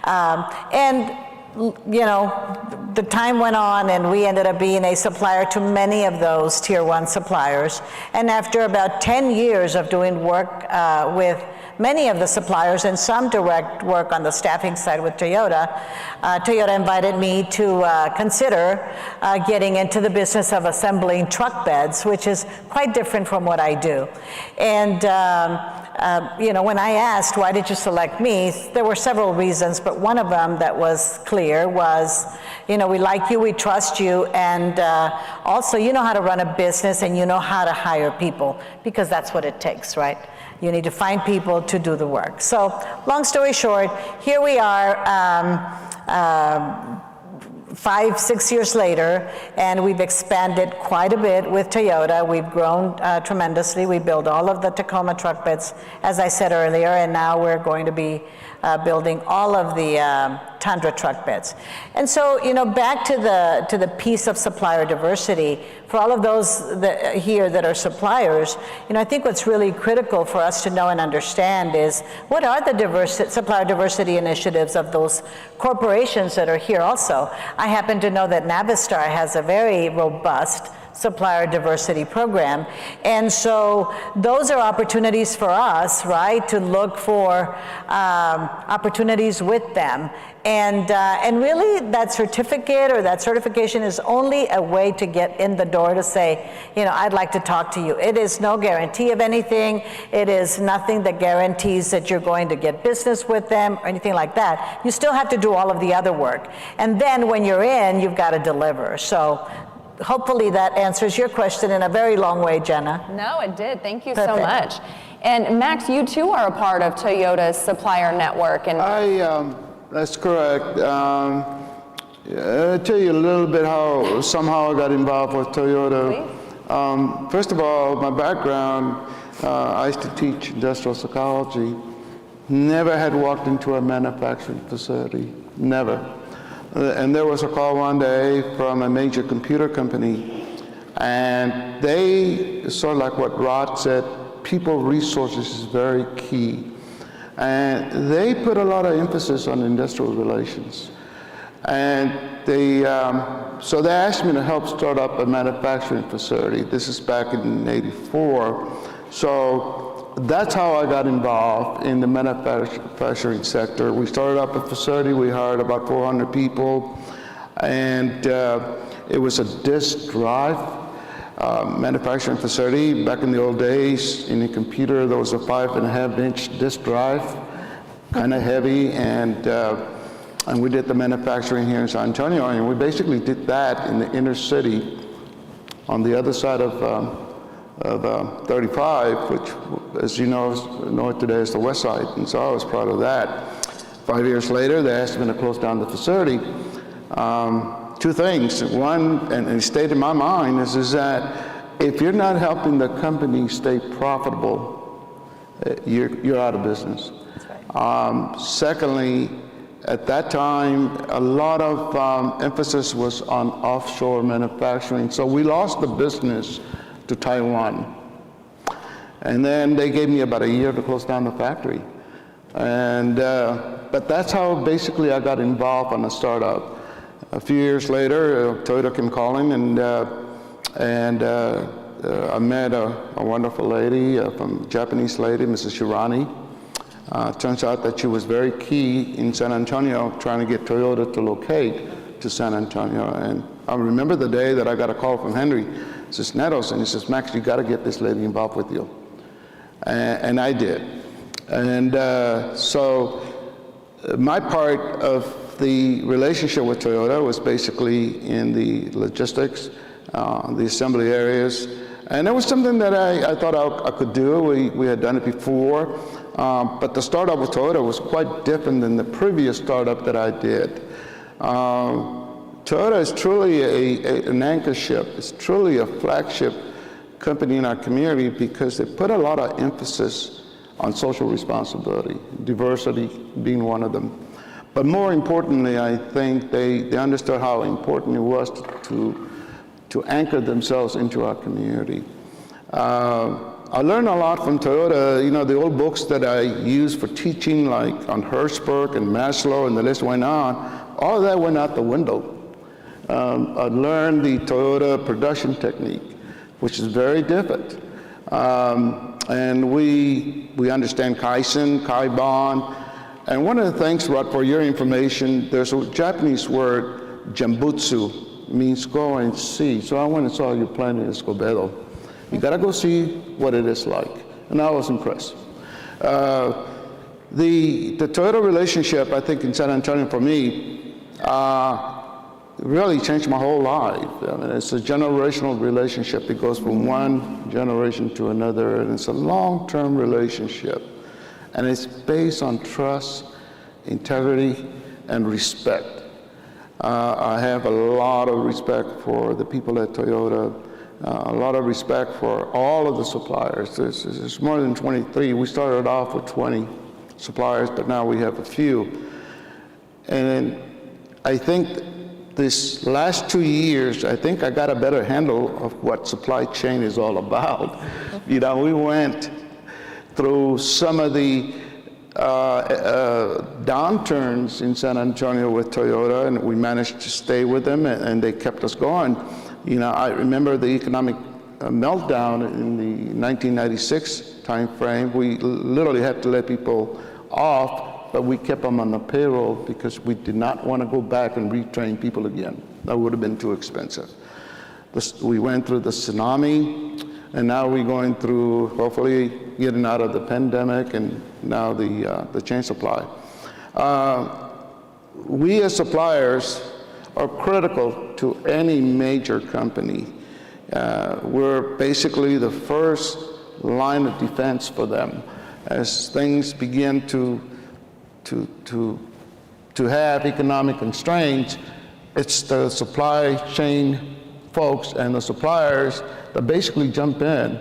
And you know, the time went on, and we ended up being a supplier to many of those tier 1 suppliers. And after about 10 years of doing work with many of the suppliers and some direct work on the staffing side with Toyota, Toyota invited me to consider getting into the business of assembling truck beds, which is quite different from what I do. And you know, when I asked, why did you select me, there were several reasons, but one of them that was clear was, you know, we like you, we trust you, and also you know how to run a business and you know how to hire people, because that's what it takes, right? You need to find people to do the work. So, long story short, here we are 5, 6 years later, and we've expanded quite a bit with Toyota. We've grown tremendously. We build all of the Tacoma truck beds, as I said earlier, and now we're going to be building all of the Tundra truck beds. And so, you know, back to the piece of supplier diversity, for all of those here that are suppliers, you know, I think what's really critical for us to know and understand is, what are the supplier diversity initiatives of those corporations that are here also? I happen to know that Navistar has a very robust supplier diversity program. And so those are opportunities for us, right, to look for opportunities with them. And really that certificate or that certification is only a way to get in the door to say, you know, I'd like to talk to you. It is no guarantee of anything. It is nothing that guarantees that you're going to get business with them or anything like that. You still have to do all of the other work. And then when you're in, you've got to deliver. So hopefully that answers your question in a very long way, Jenna. No, it did. Thank you so much. And Max, you too are a part of Toyota's supplier network. And that's correct. I'll tell you a little bit how somehow I got involved with Toyota. First of all, my background, I used to teach industrial psychology. Never had walked into a manufacturing facility, never. And there was a call one day from a major computer company, and they, sort of like what Rod said, people resources is very key. And they put a lot of emphasis on industrial relations. And so they asked me to help start up a manufacturing facility. This is back in '84. So that's how I got involved in the manufacturing sector. We started up a facility. We hired about 400 people. And it was a disk drive manufacturing facility. Back in the old days, in a computer, there was a 5.5-inch disk drive, kind of heavy, and we did the manufacturing here in San Antonio, and we basically did that in the inner city on the other side of 35, which, as you know today is the west side, and so I was proud of that. 5 years later, they asked me to close down the facility. Two things. One, and it stayed in my mind, is that if you're not helping the company stay profitable, you're out of business. That's right. Secondly, at that time, a lot of emphasis was on offshore manufacturing, so we lost the business to Taiwan. And then they gave me about a year to close down the factory. And but that's how basically I got involved on a startup. A few years later, Toyota came calling, and I met a wonderful lady, a Japanese lady, Mrs. Shirani. Turns out that she was very key in San Antonio trying to get Toyota to locate to San Antonio. And I remember the day that I got a call from Henry Cisneros, and he says, Max, you got to get this lady involved with you. And I did. And so my part of the relationship with Toyota was basically in the logistics, the assembly areas. And it was something that I thought I could do. We had done it before. But the startup with Toyota was quite different than the previous startup that I did. Toyota is truly an anchor ship. It's truly a flagship company in our community because they put a lot of emphasis on social responsibility, diversity being one of them. But more importantly, I think they understood how important it was to anchor themselves into our community. I learned a lot from Toyota. You know, the old books that I used for teaching, like on Hirschberg and Maslow, and the list went on, all of that went out the window. I learned the Toyota production technique, which is very different. And we understand Kaizen, Kaiban. And one of the things, Rod, for your information, there's a Japanese word, Jambutsu, means go and see. So I went and saw your plant in Escobedo. You gotta go see what it is like. And I was impressed. The Toyota relationship, I think in San Antonio for me, really changed my whole life. I mean, it's a generational relationship. It goes from one generation to another, and it's a long-term relationship. And it's based on trust, integrity, and respect. I have a lot of respect for the people at Toyota, a lot of respect for all of the suppliers. There's more than 23. We started off with 20 suppliers, but now we have a few. And I think this last 2 years, I think I got a better handle of what supply chain is all about. You know, we went through some of the downturns in San Antonio with Toyota, and we managed to stay with them, and they kept us going. You know, I remember the economic meltdown in the 1996 timeframe. We literally had to let people off, but we kept them on the payroll because we did not want to go back and retrain people again. That would have been too expensive. We went through the tsunami, and now we're going through, hopefully, getting out of the pandemic and now the chain supply. We as suppliers are critical to any major company. We're basically the first line of defense for them. As things begin to have economic constraints, it's the supply chain folks and the suppliers that basically jump in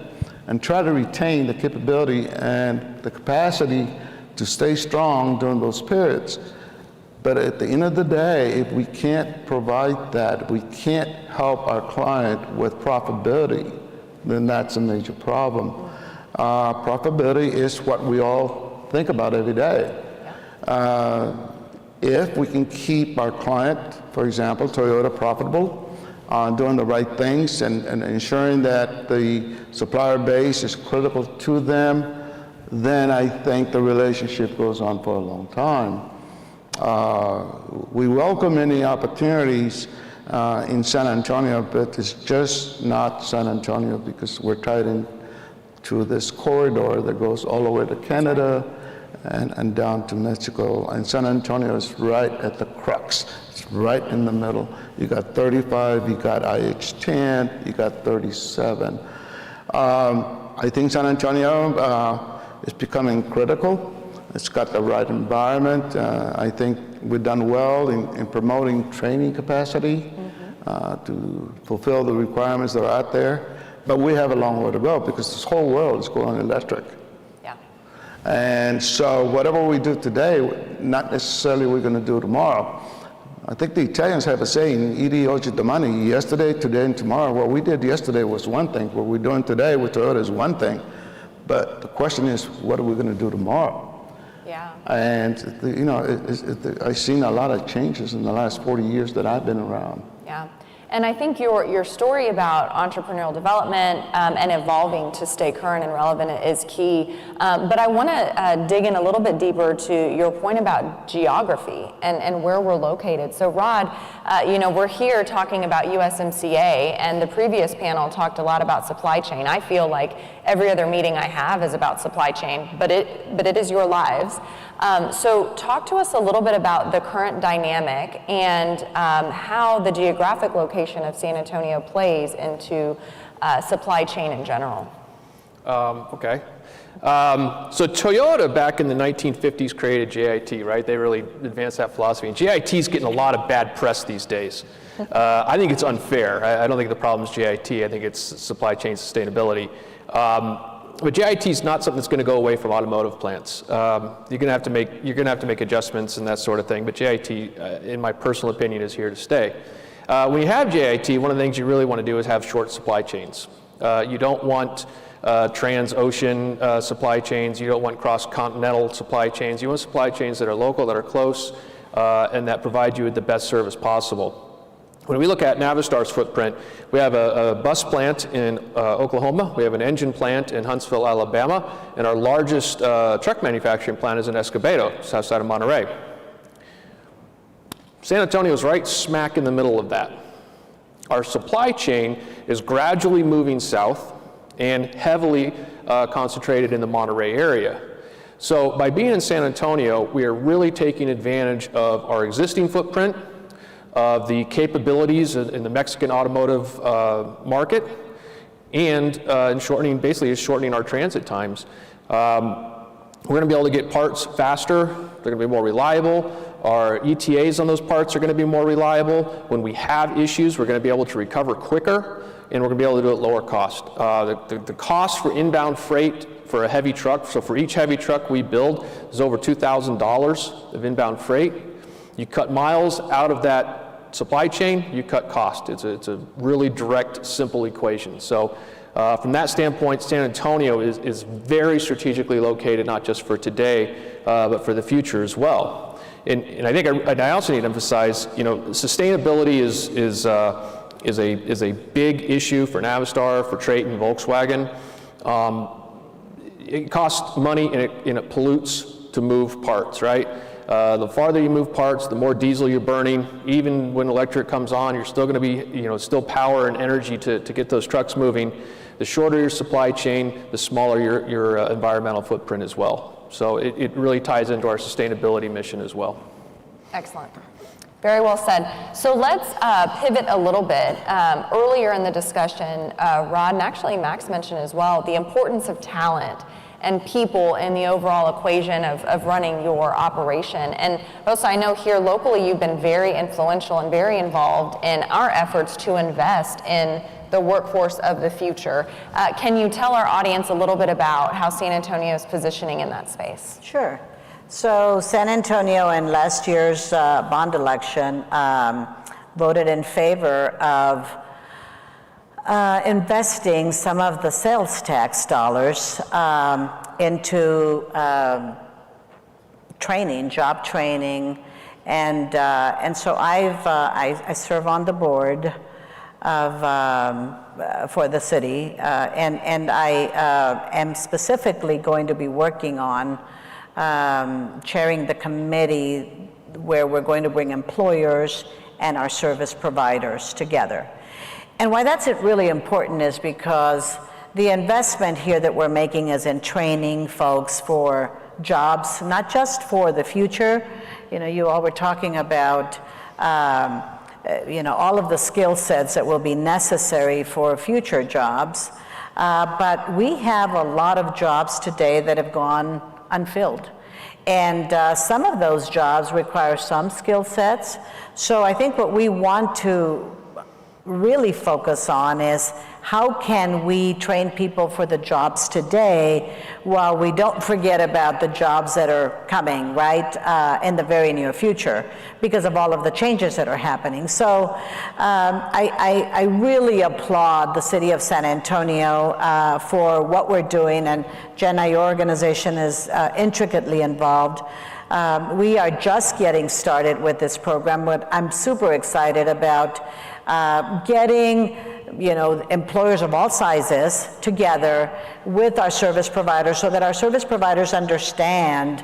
and try to retain the capability and the capacity to stay strong during those periods. But at the end of the day, if we can't provide that, we can't help our client with profitability, then that's a major problem. Profitability is what we all think about every day. If we can keep our client, for example, Toyota, profitable, doing the right things and ensuring that the supplier base is critical to them, then I think the relationship goes on for a long time. We welcome any opportunities in San Antonio, but it's just not San Antonio because we're tied into this corridor that goes all the way to Canada and down to Mexico. And San Antonio is right at the crux. It's right in the middle. You got 35, you got IH-10, you got 37. I think San Antonio is becoming critical. It's got the right environment. I think we've done well in promoting training capacity to fulfill the requirements that are out there. But we have a long way to go because this whole world is going electric. Yeah. And so whatever we do today, not necessarily we're going to do tomorrow. I think the Italians have a saying, "Ieri, oggi, domani," yesterday, today, and tomorrow. What we did yesterday was one thing. What we're doing today with Toyota is one thing. But the question is, what are we going to do tomorrow? Yeah. And, you know, I've seen a lot of changes in the last 40 years that I've been around. Yeah. And I think your story about entrepreneurial development and evolving to stay current and relevant is key. But I want to dig in a little bit deeper to your point about geography and where we're located. So Rod, we're here talking about USMCA, and the previous panel talked a lot about supply chain. I feel like every other meeting I have is about supply chain, but it is your lives. So talk to us a little bit about the current dynamic and how the geographic location of San Antonio plays into supply chain in general. Okay. So Toyota back in the 1950s created JIT, right? They really advanced that philosophy. And JIT is getting a lot of bad press these days. I think it's unfair. I don't think the problem is JIT. I think it's supply chain sustainability. But JIT is not something that's going to go away from automotive plants. You're going to have to make adjustments and that sort of thing. But JIT, in my personal opinion, is here to stay. When you have JIT, one of the things you really want to do is have short supply chains. You don't want trans-ocean supply chains. You don't want cross-continental supply chains. You want supply chains that are local, that are close, and that provide you with the best service possible. When we look at Navistar's footprint, we have a bus plant in Oklahoma, we have an engine plant in Huntsville, Alabama, and our largest truck manufacturing plant is in Escobedo, south side of Monterey. San Antonio is right smack in the middle of that. Our supply chain is gradually moving south and heavily concentrated in the Monterey area. So by being in San Antonio, we are really taking advantage of our existing footprint, of the capabilities in the Mexican automotive market, and shortening our transit times. We're going to be able to get parts faster. They're going to be more reliable. Our ETAs on those parts are going to be more reliable. When we have issues, we're going to be able to recover quicker, and we're going to be able to do it at lower cost. The cost for inbound freight for a heavy truck, so for each heavy truck we build, is over $2,000 of inbound freight. You cut miles out of that supply chain, you cut cost. It's a really direct, simple equation. So from that standpoint, San Antonio is very strategically located, not just for today, but for the future as well. And I think I also need to emphasize, sustainability is a big issue for Navistar, for Traton, Volkswagen. It costs money and it pollutes to move parts, right? The farther you move parts, the more diesel you're burning. Even when electric comes on, you're still going to be, still power and energy to get those trucks moving. The shorter your supply chain, the smaller your environmental footprint as well. So it really ties into our sustainability mission as well. Excellent. Very well said. So let's pivot a little bit. Earlier in the discussion, Rod, and actually Max mentioned as well, the importance of talent and people in the overall equation of running your operation. And also, I know here locally you've been very influential and very involved in our efforts to invest in the workforce of the future. Can you tell our audience a little bit about how San Antonio is positioning in that space? Sure. So San Antonio in last year's bond election voted in favor of investing some of the sales tax dollars into training, job training, and so I serve on the board for the city, and I am specifically going to be working on chairing the committee where we're going to bring employers and our service providers together. And why that's really important is because the investment here that we're making is in training folks for jobs, not just for the future. You all were talking about all of the skill sets that will be necessary for future jobs, but we have a lot of jobs today that have gone unfilled. And some of those jobs require some skill sets. So I think what we want to really focus on is how can we train people for the jobs today while we don't forget about the jobs that are coming, right, in the very near future because of all of the changes that are happening. So I really applaud the city of San Antonio for what we're doing, and Jenna, your organization is intricately involved. We are just getting started with this program, but I'm super excited about getting employers of all sizes together with our service providers so that our service providers understand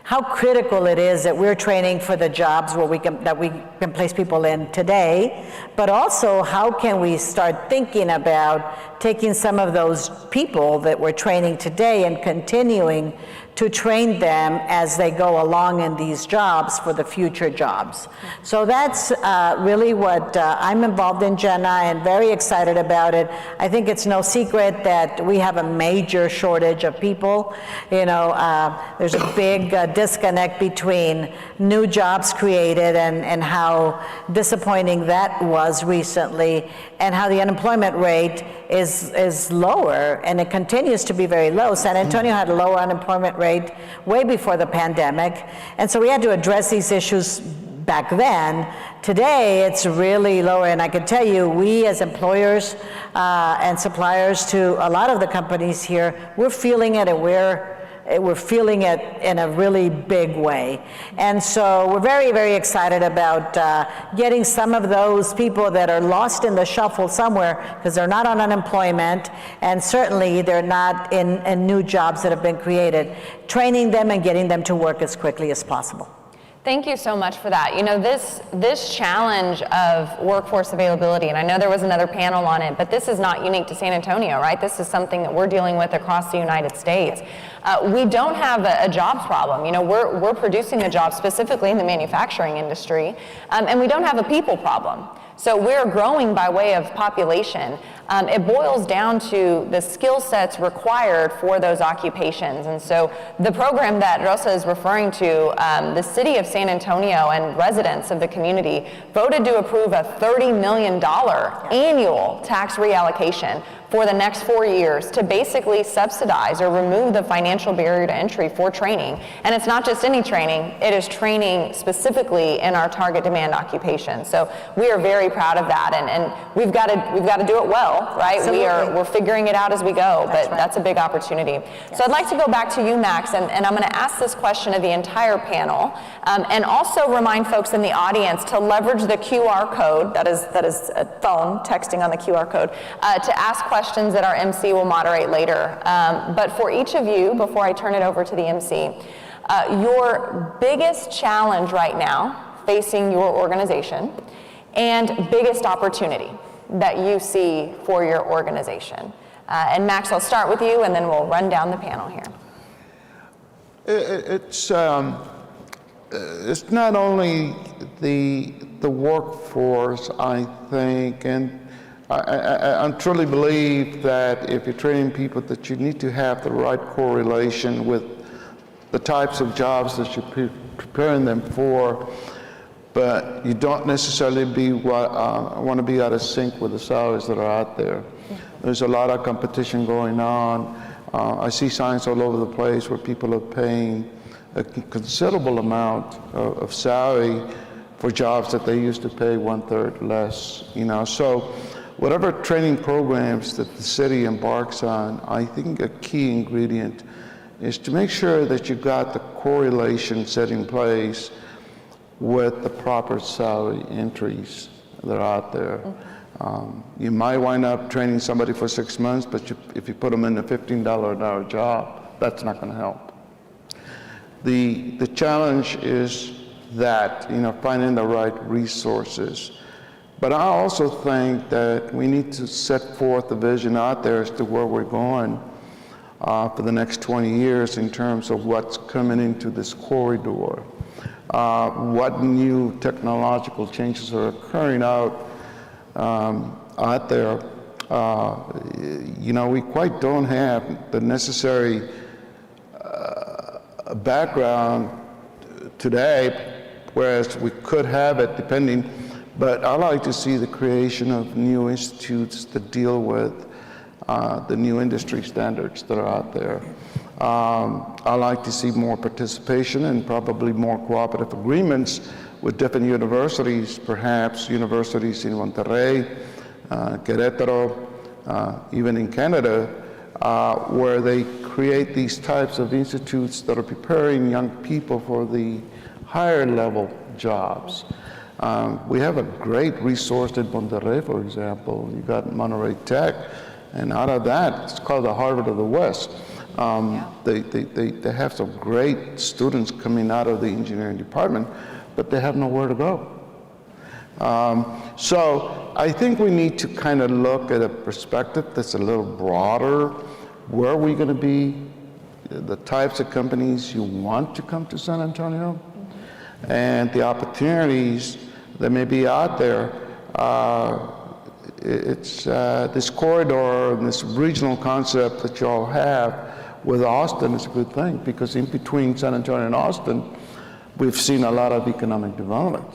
how critical it is that we're training for the jobs where we can place people in today, but also how can we start thinking about taking some of those people that we're training today and continuing to train them as they go along in these jobs for the future jobs. So that's really what I'm involved in, Jenna, and very excited about it. I think it's no secret that we have a major shortage of people. There's a big disconnect between new jobs created and how disappointing that was recently, and how the unemployment rate is lower, and it continues to be very low. San Antonio had a lower unemployment rate way before the pandemic, and so we had to address these issues back then. Today, it's really lower, and I can tell you, we as employers and suppliers to a lot of the companies here, we're feeling it, and we're feeling it in a really big way. And so we're very, very excited about getting some of those people that are lost in the shuffle somewhere, because they're not on unemployment, and certainly they're not in new jobs that have been created, training them and getting them to work as quickly as possible. Thank you so much for that. This challenge of workforce availability, and I know there was another panel on it, but this is not unique to San Antonio, right? This is something that we're dealing with across the United States. We don't have a jobs problem. We're producing the jobs specifically in the manufacturing industry, and we don't have a people problem. So we're growing by way of population. It boils down to the skill sets required for those occupations. And so the program that Rosa is referring to, the city of San Antonio and residents of the community voted to approve a $30 million annual tax reallocation for the next 4 years to basically subsidize or remove the financial barrier to entry for training. And it's not just any training, it is training specifically in our target demand occupations. So we are very proud of that, and we've got to do it well, right? Absolutely. We're figuring it out as we go, but right. That's a big opportunity. Yes. So I'd like to go back to you, Max, and I'm going to ask this question of the entire panel, and also remind folks in the audience to leverage the QR code, that is a phone texting on the QR code, to ask questions that our MC will moderate later. But for each of you, before I turn it over to the MC, your biggest challenge right now facing your organization and biggest opportunity that you see for your organization. And Max, I'll start with you, and then we'll run down the panel here. It's not only the workforce, I think, and I truly believe that if you're training people, that you need to have the right correlation with the types of jobs that you're preparing them for, but you don't necessarily want to be out of sync with the salaries that are out there. There's a lot of competition going on. I see signs all over the place where people are paying a considerable amount of salary for jobs that they used to pay 1/3 less. So whatever training programs that the city embarks on, I think a key ingredient is to make sure that you've got the correlation set in place with the proper salary entries that are out there. You might wind up training somebody for 6 months, but if you put them in a $15 an hour job, that's not going to help. The challenge is that, finding the right resources. But I also think that we need to set forth a vision out there as to where we're going for the next 20 years in terms of what's coming into this corridor. What new technological changes are occurring out there. We quite don't have the necessary background today, whereas we could have it depending, but I like to see the creation of new institutes that deal with the new industry standards that are out there. I like to see more participation and probably more cooperative agreements with different universities, perhaps universities in Monterrey, Querétaro, even in Canada, where they create these types of institutes that are preparing young people for the higher level jobs. We have a great resource in Monterrey, for example. You got Monterrey Tech, and out of that, it's called the Harvard of the West. They have some great students coming out of the engineering department, but they have nowhere to go. So I think we need to kind of look at a perspective that's a little broader. Where are we going to be? The types of companies you want to come to San Antonio, and the opportunities that may be out there. It's this corridor and this regional concept that you all have with Austin is a good thing, because in between San Antonio and Austin, we've seen a lot of economic development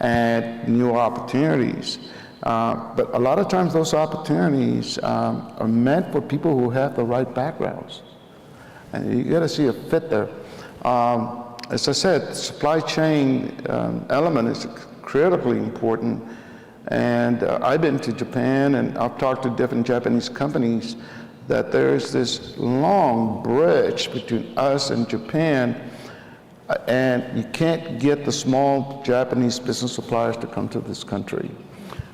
and new opportunities. But a lot of times those opportunities are meant for people who have the right backgrounds. And you got to see a fit there. As I said, the supply chain element is critically important. And I've been to Japan, and I've talked to different Japanese companies, that there's this long bridge between us and Japan, and you can't get the small Japanese business suppliers to come to this country.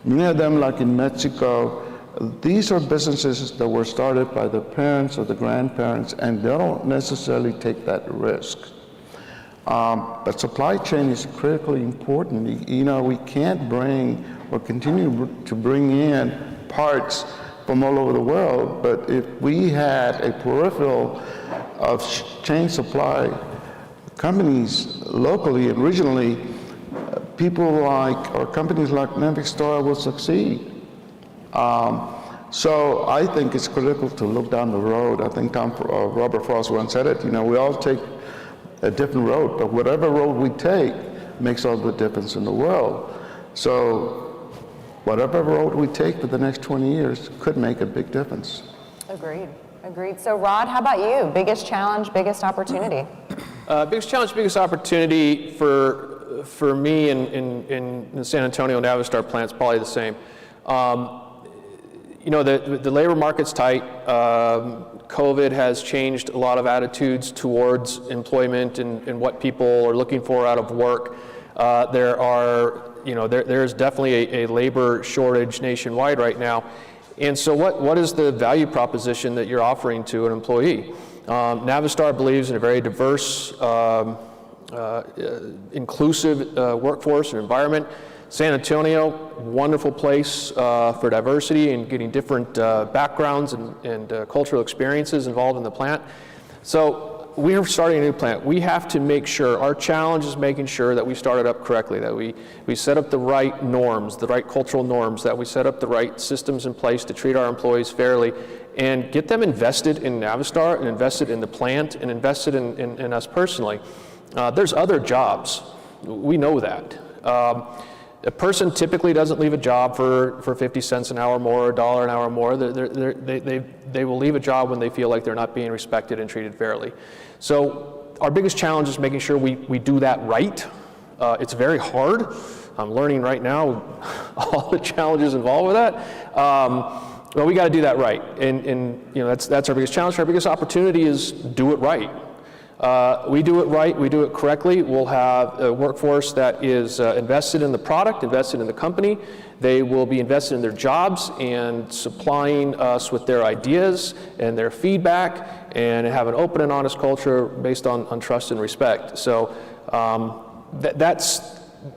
Many of them, like in Mexico, these are businesses that were started by the parents or the grandparents, and they don't necessarily take that risk. But supply chain is critically important. You know, we can't bring or continue to bring in parts from all over the world, but if we had a peripheral of chain supply companies locally and regionally, people like, or companies like Navistar will succeed. So I think it's critical to look down the road. I think Robert Frost once said it, you know, we all take a different road, but whatever road we take makes all the difference in the world. So whatever road we take for the next 20 years could make a big difference. Agreed. So Rod, how about you? Biggest challenge, biggest opportunity? Biggest challenge, biggest opportunity for me in the San Antonio Navistar plant is probably the same. You know, the labor market's tight. COVID has changed a lot of attitudes towards employment and what people are looking for out of work. There's definitely a labor shortage nationwide right now. And so what is the value proposition that you're offering to an employee? Navistar believes in a very diverse, inclusive workforce and environment. San Antonio, wonderful place for diversity and getting different backgrounds and cultural experiences involved in the plant. So we're starting a new plant. We have to make sure, our challenge is making sure that we start it up correctly, that we set up the right norms, the right cultural norms, that we set up the right systems in place to treat our employees fairly and get them invested in Navistar and invested in the plant and invested in us personally. There's other jobs. We know that. A person typically doesn't leave a job for 50 cents an hour more, $1 an hour more. They will leave a job when they feel like they're not being respected and treated fairly. So our biggest challenge is making sure we do that right. It's very hard. I'm learning right now all the challenges involved with that. But we got to do that right. And you know, that's our biggest challenge. Our biggest opportunity is do it right. We do it right, we do it correctly. We'll have a workforce that is invested in the product, invested in the company. They will be invested in their jobs and supplying us with their ideas and their feedback, and have an open and honest culture based on trust and respect. So that's,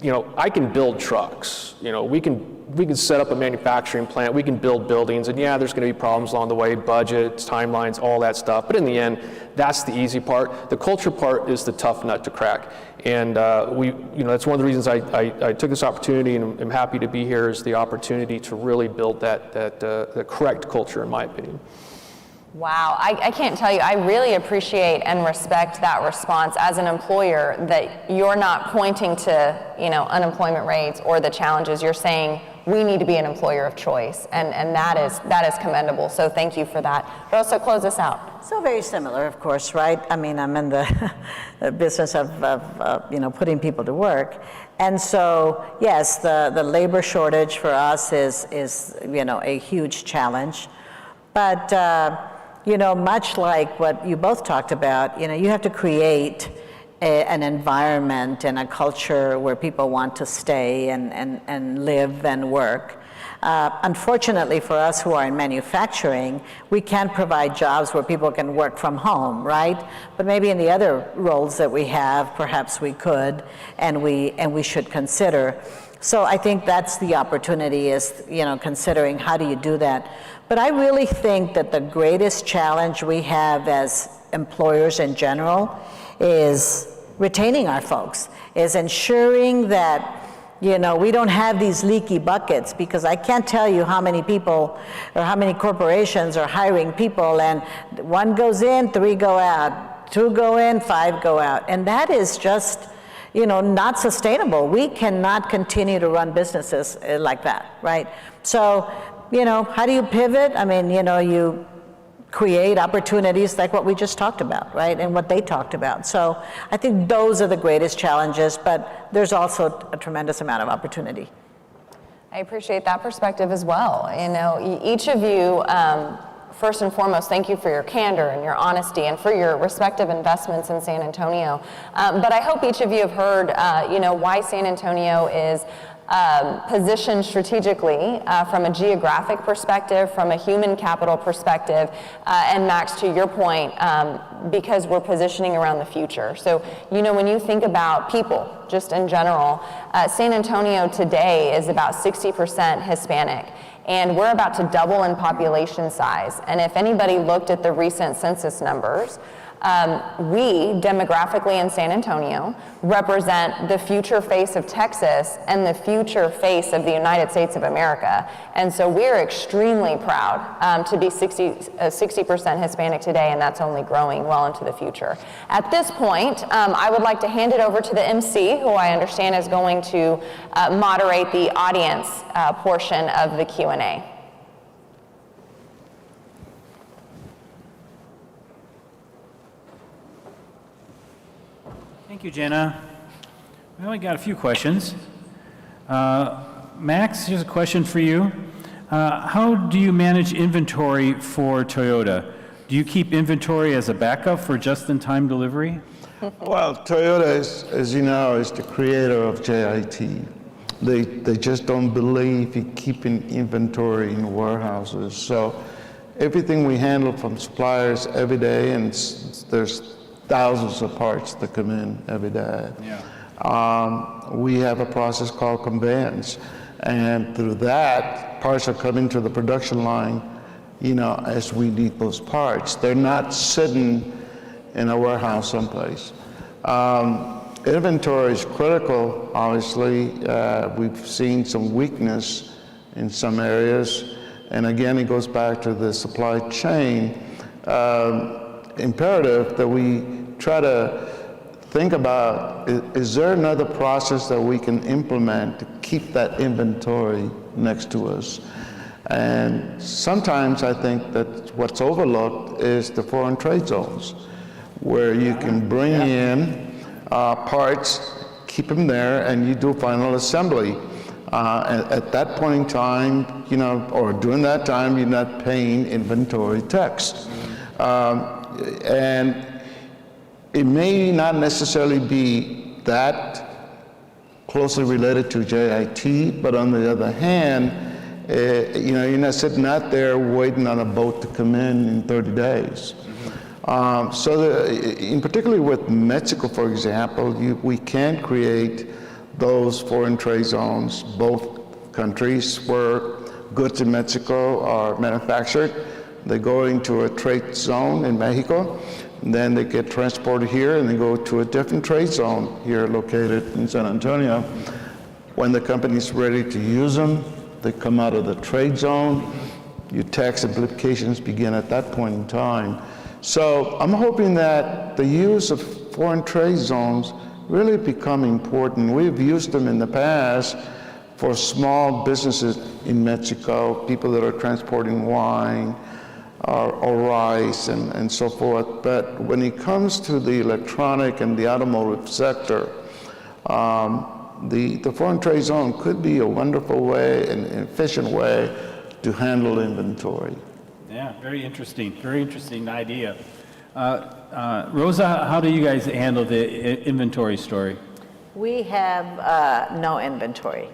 you know, I can build trucks. You know, we can set up a manufacturing plant, we can build buildings, and yeah, there's going to be problems along the way, budgets, timelines, all that stuff. But in the end, that's the easy part. The culture part is the tough nut to crack. And that's one of the reasons I took this opportunity and am happy to be here, is the opportunity to really build the correct culture, in my opinion. Wow, I can't tell you, I really appreciate and respect that response as an employer, that you're not pointing to, you know, unemployment rates or the challenges. You're saying we need to be an employer of choice, and that is commendable. So thank you for that. Rosa, close us out. So very similar, of course, right? I mean, I'm in the business of putting people to work. And so, yes, the labor shortage for us is a huge challenge. But, much like what you both talked about, you have to create an environment and a culture where people want to stay and live and work. Unfortunately for us who are in manufacturing, we can't provide jobs where people can work from home, right? But maybe in the other roles that we have, perhaps we could, and we should consider. So I think that's the opportunity, is, you know, considering how do you do that. But I really think that the greatest challenge we have as employers in general is retaining our folks, is ensuring that, you know, we don't have these leaky buckets, because I can't tell you how many people or how many corporations are hiring people, and one goes in, 3 go out, 2 go in, 5 go out. And that is just, you know, not sustainable. We cannot continue to run businesses like that, right? So, you know, how do you pivot? I mean, you know, you create opportunities like what we just talked about, right? And what they talked about. So I think those are the greatest challenges, but there's also a tremendous amount of opportunity. I appreciate that perspective as well. You know, each of you, first and foremost, thank you for your candor and your honesty and for your respective investments in San Antonio. But I hope each of you have heard, you know, why San Antonio is positioned strategically from a geographic perspective, from a human capital perspective, and Max, to your point, because we're positioning around the future. So, you know, when you think about people, just in general, San Antonio today is about 60% Hispanic. And we're about to double in population size. And if anybody looked at the recent census numbers, we, demographically in San Antonio, represent the future face of Texas and the future face of the United States of America. And so we're extremely proud to be 60% Hispanic today, and that's only growing well into the future. At this point, I would like to hand it over to the MC, who I understand is going to moderate the audience portion of the Q&A. Thank you, Jenna. We only got a few questions. Max, here's a question for you. How do you manage inventory for Toyota? Do you keep inventory as a backup for just-in-time delivery? Well, Toyota, as you know, is the creator of JIT. They just don't believe in keeping inventory in warehouses. So everything we handle from suppliers every day, and there's thousands of parts that come in every day. Yeah. We have a process called conveyance, and through that, parts are coming to the production line, you know, as we need those parts. They're not sitting in a warehouse someplace. Inventory is critical, obviously. We've seen some weakness in some areas, and again, it goes back to the supply chain imperative that we try to think about, is there another process that we can implement to keep that inventory next to us? And sometimes I think that what's overlooked is the foreign trade zones, where you can bring in parts, keep them there, and you do final assembly. At that point in time, you know, or during that time, you're not paying inventory tax. And it may not necessarily be that closely related to JIT, but on the other hand, you know, you're not sitting out there waiting on a boat to come in 30 days. In particularly with Mexico, for example, we can create those foreign trade zones, both countries, where goods in Mexico are manufactured. They go into a trade zone in Mexico, and then they get transported here, and they go to a different trade zone here located in San Antonio. When the company's ready to use them, they come out of the trade zone. Your tax implications begin at that point in time. So I'm hoping that the use of foreign trade zones really become important. We've used them in the past for small businesses in Mexico, people that are transporting wine or rice and so forth. But when it comes to the electronic and the automotive sector, the foreign trade zone could be a wonderful way and efficient way to handle inventory. Yeah, very interesting idea. Rosa, how do you guys handle the inventory story? We have no inventory.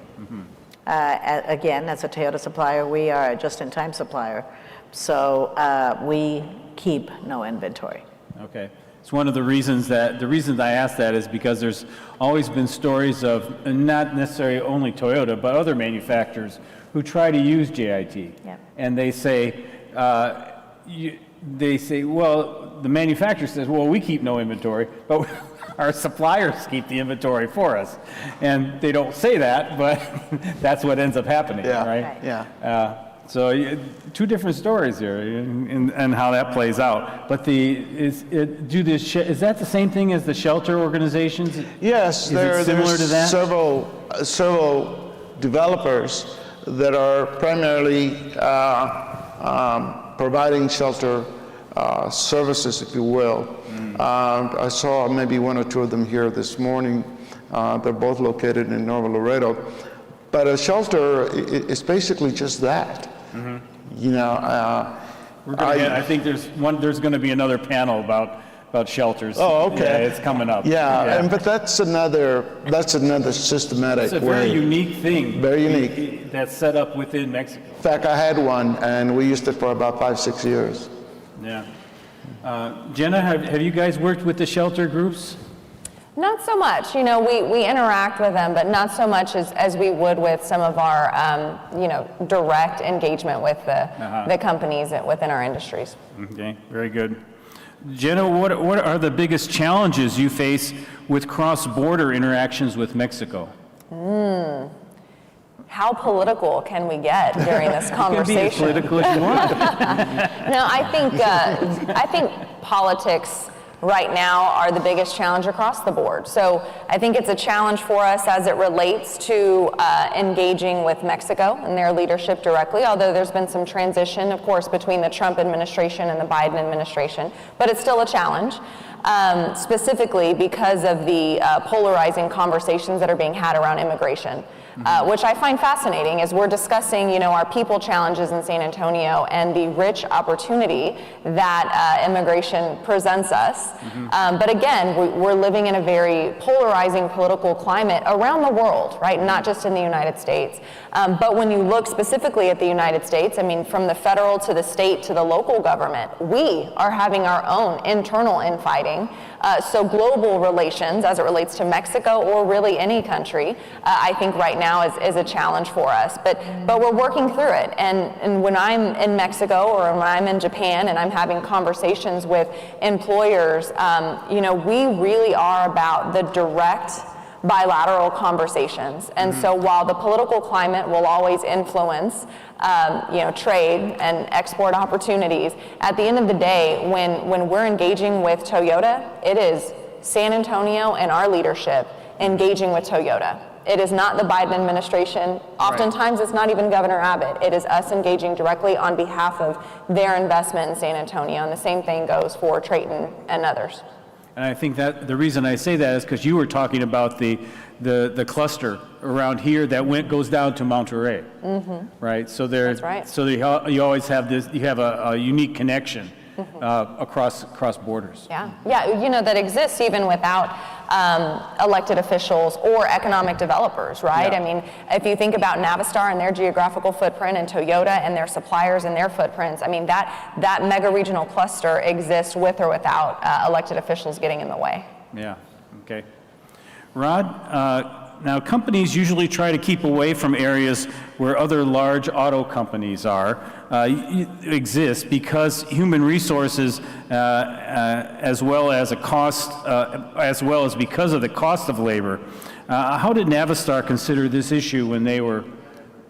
Again, as a Toyota supplier, we are a just-in-time supplier, so we keep no inventory. Okay. It's one of the reasons I asked that is because there's always been stories of not necessarily only Toyota, but other manufacturers who try to use JIT. Yep. And they say, well, the manufacturer says, well, we keep no inventory, but our suppliers keep the inventory for us. And they don't say that, but that's what ends up happening, right? Yeah. So two different stories here and how that plays out. But is that the same thing as the shelter organizations? Yes, Is it similar to that? Several developers that are primarily providing shelter services, if you will. I saw maybe one or two of them here this morning. They're both located in Nuevo Laredo. But a shelter is basically just that. You know, I think there's going to be another panel about shelters. Oh, okay. Yeah, it's coming up. But that's another systematic It's a way. very unique thing. Very unique. That's set up within Mexico. In fact, I had one, and we used it for about 5-6 years. Yeah. Jenna, have you guys worked with the shelter groups? Not so much. You know, we interact with them, but not so much as we would with some of our, direct engagement with the companies within our industries. Okay, very good. Jenna, what are the biggest challenges you face with cross-border interactions with Mexico? How political can we get during this conversation? You can be as political as you want. No, I think politics right now are the biggest challenge across the board. So I think it's a challenge for us as it relates to engaging with Mexico and their leadership directly, although there's been some transition, of course, between the Trump administration and the Biden administration, but it's still a challenge. Specifically because of the polarizing conversations that are being had around immigration. Which I find fascinating as we're discussing, our people challenges in San Antonio and the rich opportunity that immigration presents us. But again, we're living in a very polarizing political climate around the world, right? Not just in the United States. But when you look specifically at the United States, I mean, from the federal to the state to the local government, we are having our own internal infighting. So global relations as it relates to Mexico or really any country, I think right now is a challenge for us. But we're working through it. And when I'm in Mexico or when I'm in Japan and I'm having conversations with employers, we really are about the direct bilateral conversations. And so while the political climate will always influence trade and export opportunities, at the end of the day, when we're engaging with Toyota, it is San Antonio and our leadership engaging with Toyota. It is not the Biden administration. Oftentimes, it's not even Governor Abbott. It is us engaging directly on behalf of their investment in San Antonio. And the same thing goes for Trayton and others. And I think that the reason I say that is because you were talking about the cluster around here that goes down to Monterey, right? So That's right. So you always have this. You have a unique connection across borders. Yeah, that exists even without elected officials or economic developers, right? Yeah. I mean, if you think about Navistar and their geographical footprint and Toyota and their suppliers and their footprints, I mean, that mega regional cluster exists with or without elected officials getting in the way. Yeah, okay. Rod, now companies usually try to keep away from areas where other large auto companies exist because human resources as well as because of the cost of labor. How did Navistar consider this issue when they were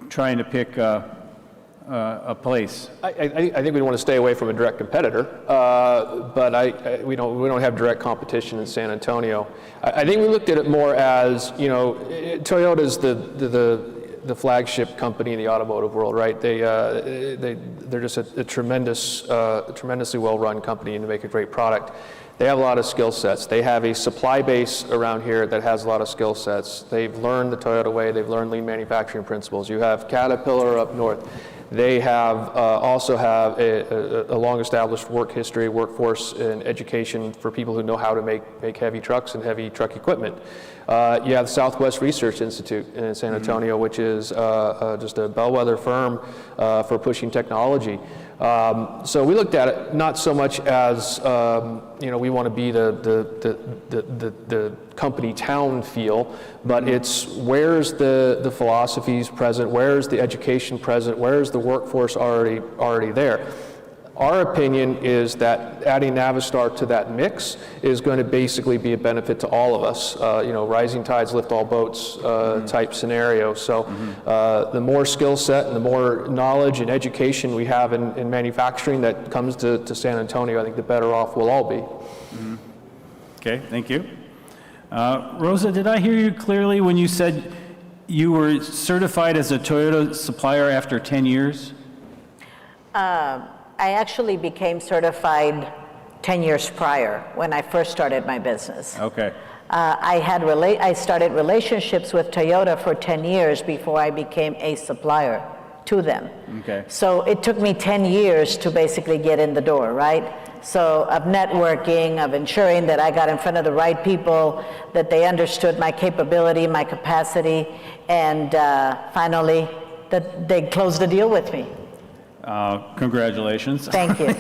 trying to pick a place? I think we want to stay away from a direct competitor, but we don't have direct competition in San Antonio. I think we looked at it more as, Toyota's the flagship company in the automotive world, right? They're just a tremendously well-run company and they make a great product. They have a lot of skill sets. They have a supply base around here that has a lot of skill sets. They've learned the Toyota way. They've learned lean manufacturing principles. You have Caterpillar up north. They have also have a long-established work history, workforce, and education for people who know how to make heavy trucks and heavy truck equipment. You have the Southwest Research Institute in San Antonio, which is just a bellwether firm for pushing technology. So we looked at it not so much as we want to be the company town feel, but it's where's the philosophies present, where's the education present, where's the workforce already there. Our opinion is that adding Navistar to that mix is going to basically be a benefit to all of us. Rising tides lift all boats type scenario. So the more skill set and the more knowledge and education we have in manufacturing that comes to San Antonio, I think the better off we'll all be. Okay, thank you. Rosa, did I hear you clearly when you said you were certified as a Toyota supplier after 10 years? I actually became certified 10 years prior when I first started my business. Okay. I started relationships with Toyota for 10 years before I became a supplier to them. Okay. So it took me 10 years to basically get in the door, right? So of networking, of ensuring that I got in front of the right people, that they understood my capability, my capacity, and finally that they closed the deal with me. Congratulations. Thank you.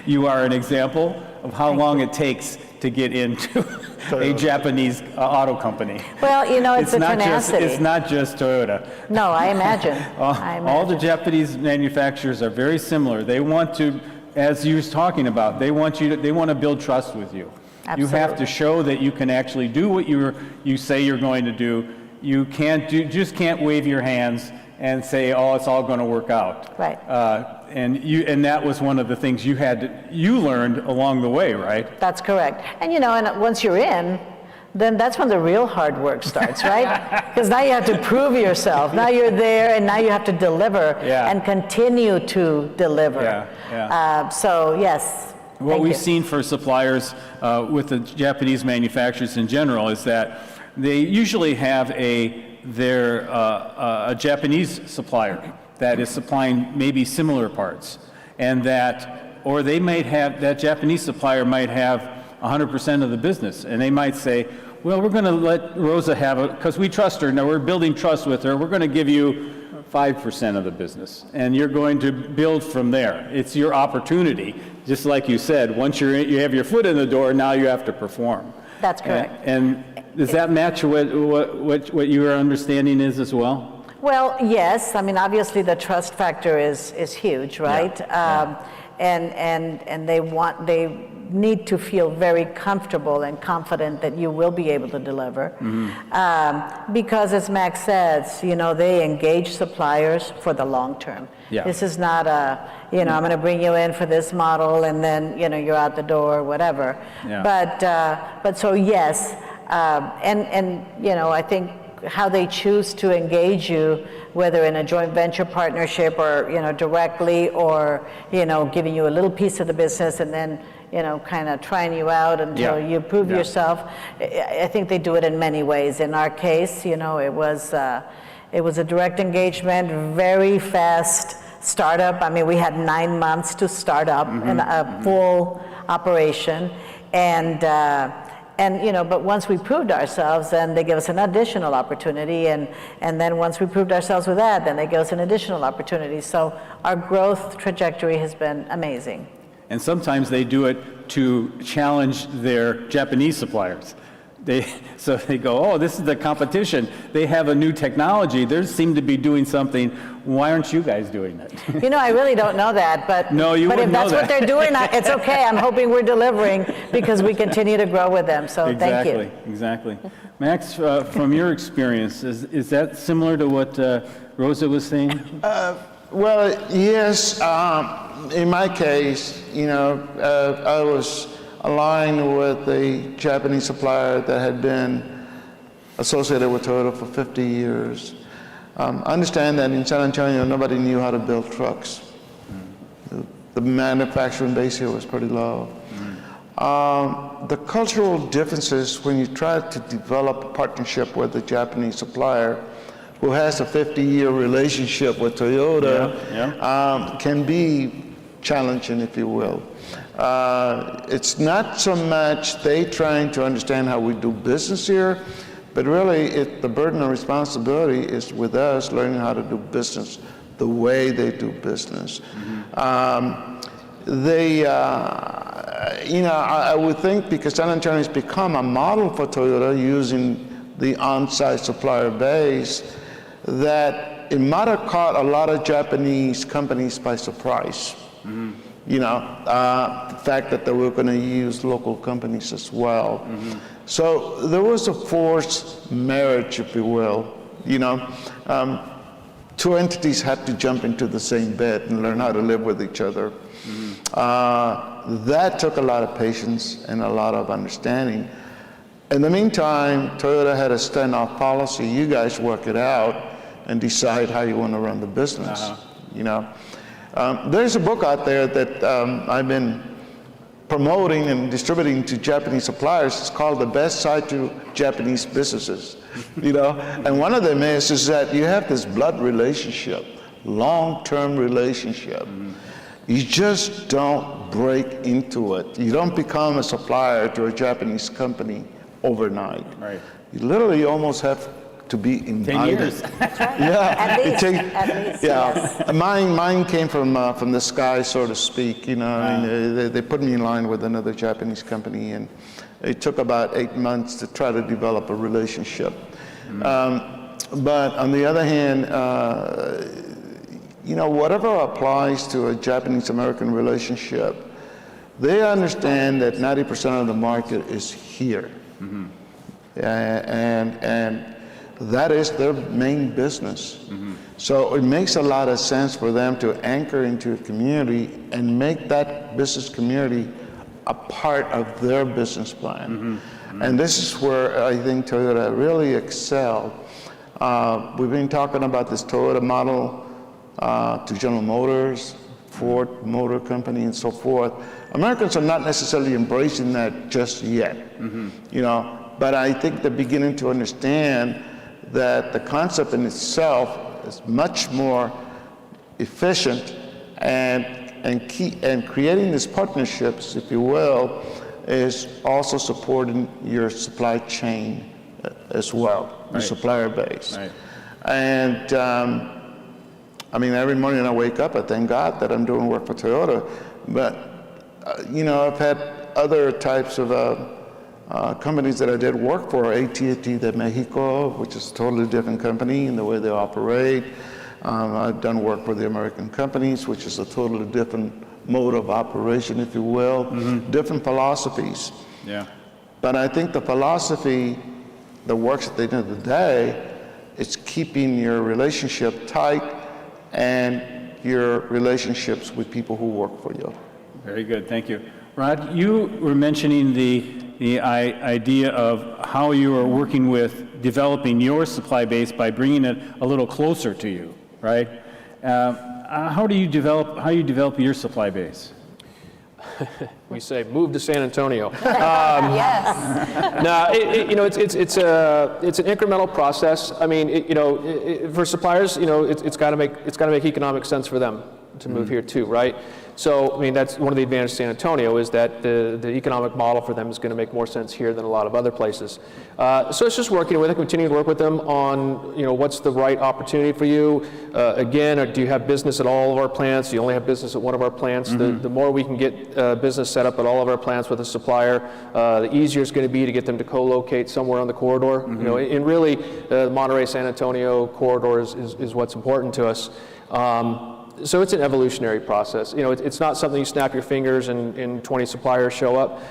You are an example of how long it takes to get into a Japanese auto company. Well, it's a tenacity. It's not just Toyota. No, I imagine. All the Japanese manufacturers are very similar. They want to, as you was talking about, they want to build trust with you. Absolutely. You have to show that you can actually do what you say you're going to do. You just can't wave your hands and say, oh, it's all going to work out. Right. And that was one of the things you learned along the way, right? That's correct. And and once you're in, then that's when the real hard work starts, right? Because now you have to prove yourself. Now you're there, and now you have to deliver and continue to deliver. So yes. What we've seen for suppliers with the Japanese manufacturers in general is that they usually have a Japanese supplier that is supplying maybe similar parts, and or they might have, that Japanese supplier might have 100% of the business, and they might say, well, we're going to let Rosa have it because we trust her. Now we're building trust with her. We're going to give you 5% of the business, and you're going to build from there. It's your opportunity, just like you said. Once you have your foot in the door, now you have to perform. That's correct. And does that match what your understanding is as well? Well, yes. I mean, obviously, the trust factor is huge, right? And they need to feel very comfortable and confident that you will be able to deliver. Because as Max says, they engage suppliers for the long term. This is not I'm going to bring you in for this model and then, you're out the door, whatever. But so yes, I think how they choose to engage you, whether in a joint venture partnership or, directly, or, giving you a little piece of the business and then, kind of trying you out until you prove yourself. I think they do it in many ways. In our case, it was a direct engagement, very fast startup. I mean, we had 9 months to start up in a full operation. But once we proved ourselves, then they give us an additional opportunity, and then once we proved ourselves with that, then they give us an additional opportunity. So our growth trajectory has been amazing. And sometimes they do it to challenge their Japanese suppliers. So they go, oh, this is the competition. They have a new technology. They seem to be doing something. Why aren't you guys doing it? I really don't know that, but if that's what they're doing, it's okay. I'm hoping we're delivering because we continue to grow with them. So thank you. Exactly. Max, from your experience, is that similar to what Rosa was saying? Well, yes. In my case, I was aligned with a Japanese supplier that had been associated with Toyota for 50 years. Understand that in San Antonio, nobody knew how to build trucks. The manufacturing base here was pretty low. The cultural differences when you try to develop a partnership with a Japanese supplier, who has a 50-year relationship with Toyota can be challenging, if you will. It's not so much they trying to understand how we do business here, but really the burden of responsibility is with us learning how to do business the way they do business. I would think because San Antonio has become a model for Toyota using the on-site supplier base, that it might have caught a lot of Japanese companies by surprise. The fact that they were going to use local companies as well. So there was a forced marriage, if you will. Two entities had to jump into the same bed and learn how to live with each other. That took a lot of patience and a lot of understanding. In the meantime, Toyota had a standoff policy. You guys work it out and decide how you want to run the business. There's a book out there that I've been promoting and distributing to Japanese suppliers. It's called The Best Side to Japanese Businesses. And one of them is that you have this blood relationship, long-term relationship. You just don't break into it. You don't become a supplier to a Japanese company overnight. Right. You literally almost have to be invited. 10 years. Yeah. At least, yes. Mine came from the sky, so to speak. I mean, they put me in line with another Japanese company, and it took about 8 months to try to develop a relationship. But on the other hand, whatever applies to a Japanese-American relationship, they understand that 90% of the market is here. And that is their main business. So it makes a lot of sense for them to anchor into a community and make that business community a part of their business plan. And this is where I think Toyota really excelled. We've been talking about this Toyota model to General Motors, Ford Motor Company, and so forth. Americans are not necessarily embracing that just yet, but I think they're beginning to understand that the concept in itself is much more efficient, and creating these partnerships, if you will, is also supporting your supply chain as well, your supplier base. And I mean, every morning I wake up, I thank God that I'm doing work for Toyota, but I've had other types of companies that I did work for, AT&T de Mexico, which is a totally different company in the way they operate. I've done work for the American companies, which is a totally different mode of operation, if you will, different philosophies. But I think the philosophy that works at the end of the day is keeping your relationship tight and your relationships with people who work for you. Very good, thank you. Rod, you were mentioning the idea of how you are working with developing your supply base by bringing it a little closer to you, right? How do you develop your supply base? We say move to San Antonio. Yes. No, it's an incremental process. I mean, for suppliers, it's got to make economic sense for them to move here too, right? So, I mean, that's one of the advantages of San Antonio is that the economic model for them is going to make more sense here than a lot of other places. So it's just working with them, continuing to work with them on, what's the right opportunity for you. Again, do you have business at all of our plants? Do you only have business at one of our plants? The more we can get business set up at all of our plants with a supplier, the easier it's going to be to get them to co-locate somewhere on the corridor. And really, the Monterey-San Antonio corridor is what's important to us. So it's an evolutionary process. It's not something you snap your fingers and 20 suppliers show up,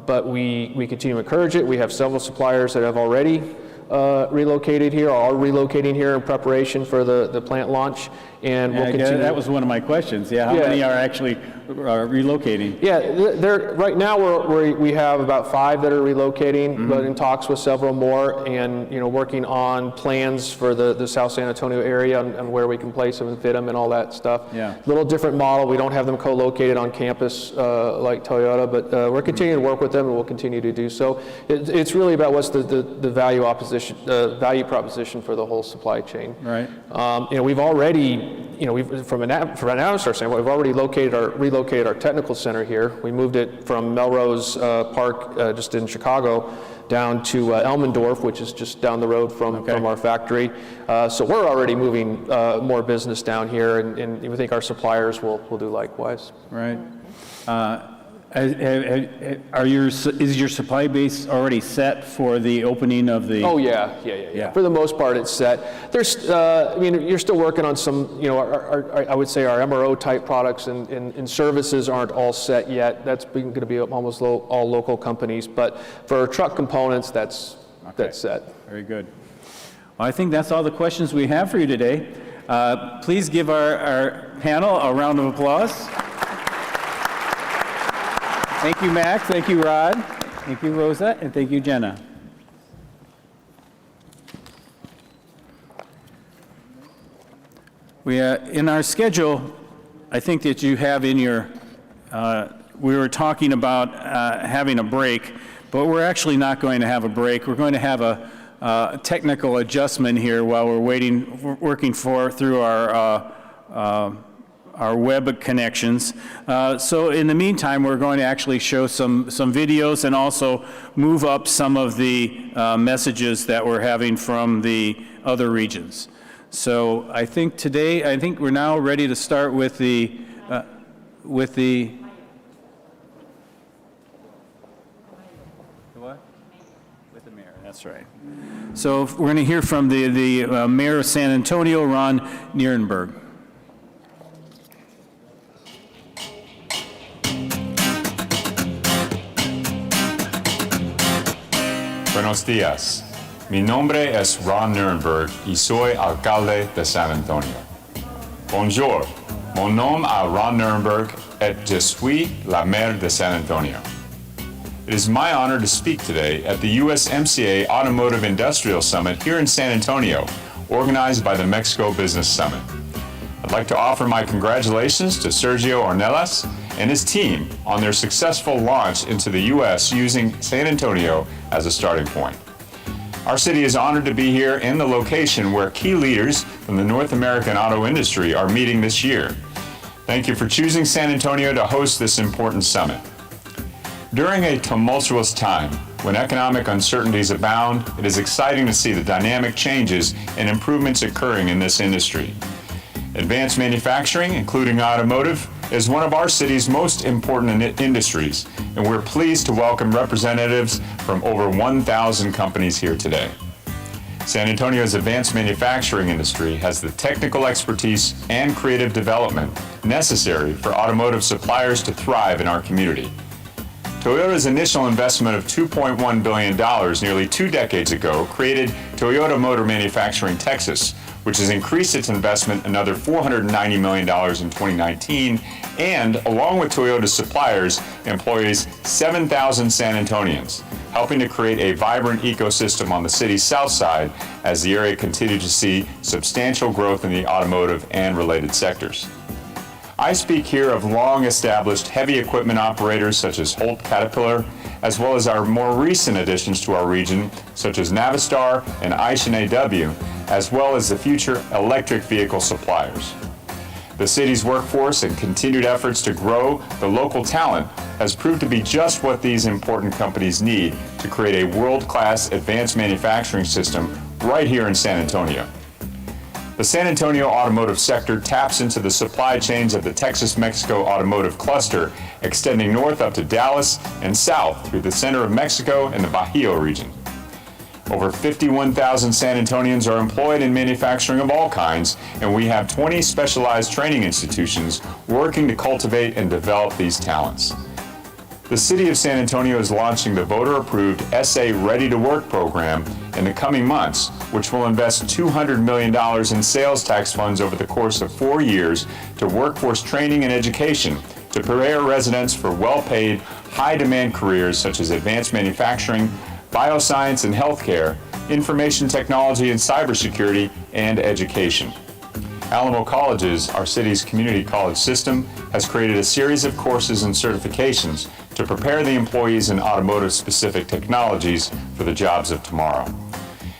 but we continue to encourage it. We have several suppliers that have already relocated here, or are relocating here in preparation for the plant launch, and we'll continue. That was one of my questions. How many are actually relocating. Yeah, right now we have about 5 that are relocating, but in talks with several more, and working on plans for the South San Antonio area and where we can place them and fit them and all that stuff. Yeah. Little different model. We don't have them co-located on campus like Toyota, but we're continuing to work with them, and we'll continue to do so. It's really about what's the value proposition for the whole supply chain. Right. We've already, from an Navistar standpoint, we've already relocated our technical center here. We moved it from Melrose Park, just in Chicago, down to Elmendorf, which is just down the road from our factory. So we're already moving more business down here, and we think our suppliers will do likewise. Right. Is your supply base already set for the opening of the? Oh yeah. For the most part, it's set. There's, you're still working on some, I would say our MRO type products and services aren't all set yet. That's going to be almost all local companies. But for truck components, that's set. Very good. Well, I think that's all the questions we have for you today. Please give our panel a round of applause. Thank you, Max. Thank you, Rod. Thank you, Rosa. And thank you, Jenna. We in our schedule, I think that you have in your, we were talking about having a break, but we're actually not going to have a break. We're going to have a technical adjustment here while we're working through our web connections. So in the meantime, we're going to actually show some videos and also move up some of the messages that we're having from the other regions. So I think we're now ready to start with the what? With the mayor, that's right. So we're going to hear from the mayor of San Antonio, Ron Nierenberg. Buenos días. Mi nombre es Ron Nierenberg y soy alcalde de San Antonio. Bonjour. Mon nom est Ron Nierenberg et je suis la maire de San Antonio. It is my honor to speak today at the USMCA Automotive Industrial Summit here in San Antonio, organized by the Mexico Business Summit. I'd like to offer my congratulations to Sergio Ornelas and his team on their successful launch into the U.S. using San Antonio as a starting point. Our city is honored to be here in the location where key leaders from the North American auto industry are meeting this year. Thank you for choosing San Antonio to host this important summit. During a tumultuous time, when economic uncertainties abound, it is exciting to see the dynamic changes and improvements occurring in this industry. Advanced manufacturing, including automotive, is one of our city's most important industries, and we're pleased to welcome representatives from over 1,000 companies here today. San Antonio's advanced manufacturing industry has the technical expertise and creative development necessary for automotive suppliers to thrive in our community. Toyota's initial investment of $2.1 billion nearly 2 decades ago created Toyota Motor Manufacturing Texas, which has increased its investment another $490 million in 2019, and along with Toyota's suppliers, employs 7,000 San Antonians, helping to create a vibrant ecosystem on the city's south side as the area continues to see substantial growth in the automotive and related sectors. I speak here of long-established heavy equipment operators such as Holt Caterpillar, as well as our more recent additions to our region, such as Navistar and H&AW, as well as the future electric vehicle suppliers. The city's workforce and continued efforts to grow the local talent has proved to be just what these important companies need to create a world-class advanced manufacturing system right here in San Antonio. The San Antonio automotive sector taps into the supply chains of the Texas-Mexico automotive cluster, extending north up to Dallas and south through the center of Mexico and the Bajío region. Over 51,000 San Antonians are employed in manufacturing of all kinds, and we have 20 specialized training institutions working to cultivate and develop these talents. The City of San Antonio is launching the voter-approved SA Ready to Work program in the coming months, which will invest $200 million in sales tax funds over the course of 4 years to workforce training and education to prepare residents for well-paid, high-demand careers such as advanced manufacturing, bioscience and healthcare, information technology and cybersecurity, and education. Alamo Colleges, our city's community college system, has created a series of courses and certifications to prepare the employees in automotive-specific technologies for the jobs of tomorrow.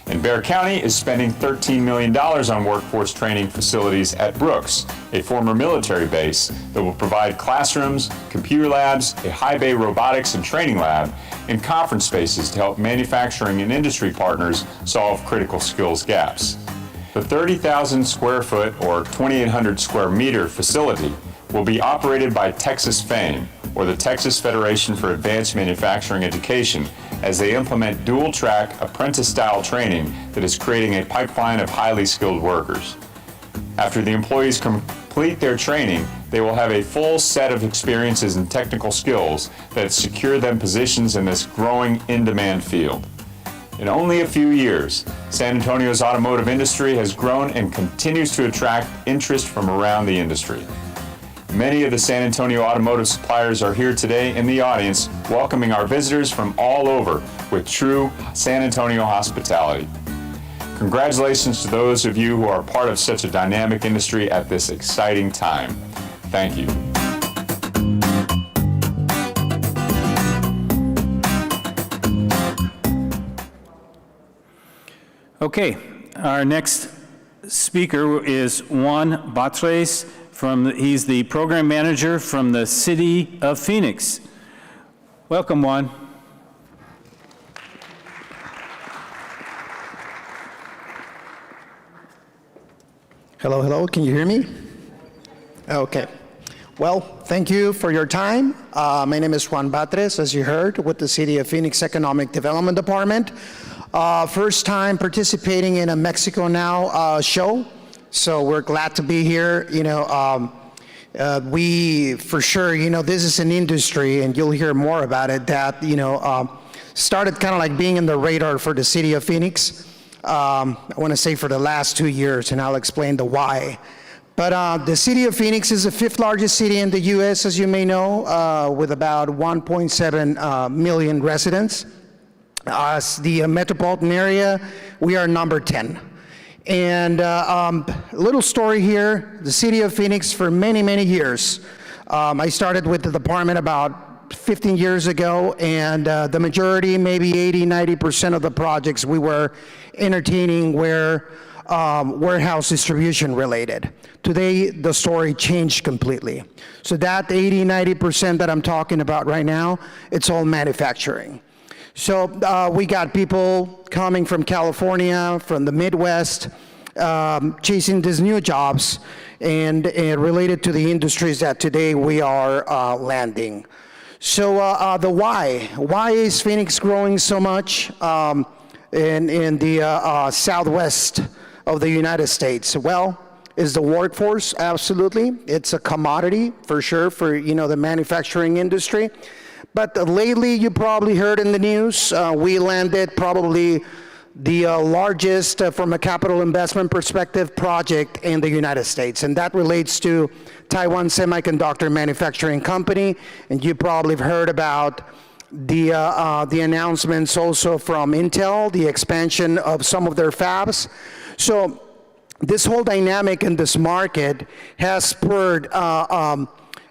And Bexar County is spending $13 million on workforce training facilities at Brooks, a former military base that will provide classrooms, computer labs, a high bay robotics and training lab, and conference spaces to help manufacturing and industry partners solve critical skills gaps. The 30,000 square foot or 2,800 square meter facility will be operated by Texas FAME, or the Texas Federation for Advanced Manufacturing Education, as they implement dual-track, apprentice-style training that is creating a pipeline of highly skilled workers. After the employees complete their training, they will have a full set of experiences and technical skills that secure them positions in this growing, in-demand field. In only a few years, San Antonio's automotive industry has grown and continues to attract interest from around the industry. Many of the San Antonio automotive suppliers are here today in the audience, welcoming our visitors from all over with true San Antonio hospitality. Congratulations to those of you who are part of such a dynamic industry at this exciting time. Thank you. Okay, our next speaker is Juan Batres. He's the program manager from the City of Phoenix. Welcome, Juan. Hello, hello, can you hear me? Okay. Well, thank you for your time. My name is Juan Batres, as you heard, with the City of Phoenix Economic Development Department. First time participating in a Mexico Now show, so we're glad to be here. We, for sure, this is an industry, and you'll hear more about it, that, started kind of like being in the radar for the City of Phoenix. I want to say for the last 2 years, and I'll explain the why. But the City of Phoenix is the 5th largest city in the U.S., as you may know, with about 1.7 million residents. As the metropolitan area, we are number 10. And a little story here, the City of Phoenix for many, many years. I started with the department about 15 years ago, and the majority, maybe 80, 90% of the projects we were entertaining were warehouse distribution related. Today, the story changed completely. So that 80, 90% that I'm talking about right now, it's all manufacturing. So we got people coming from California, from the Midwest, chasing these new jobs and related to the industries that today we are landing. So the why. Why is Phoenix growing so much in the southwest of the United States? Well, is the workforce? Absolutely. It's a commodity for sure for the manufacturing industry. But lately, you probably heard in the news, we landed probably the largest, from a capital investment perspective, project in the United States. And that relates to Taiwan Semiconductor Manufacturing Company. And you probably have heard about the announcements also from Intel, the expansion of some of their fabs. So this whole dynamic in this market has spurred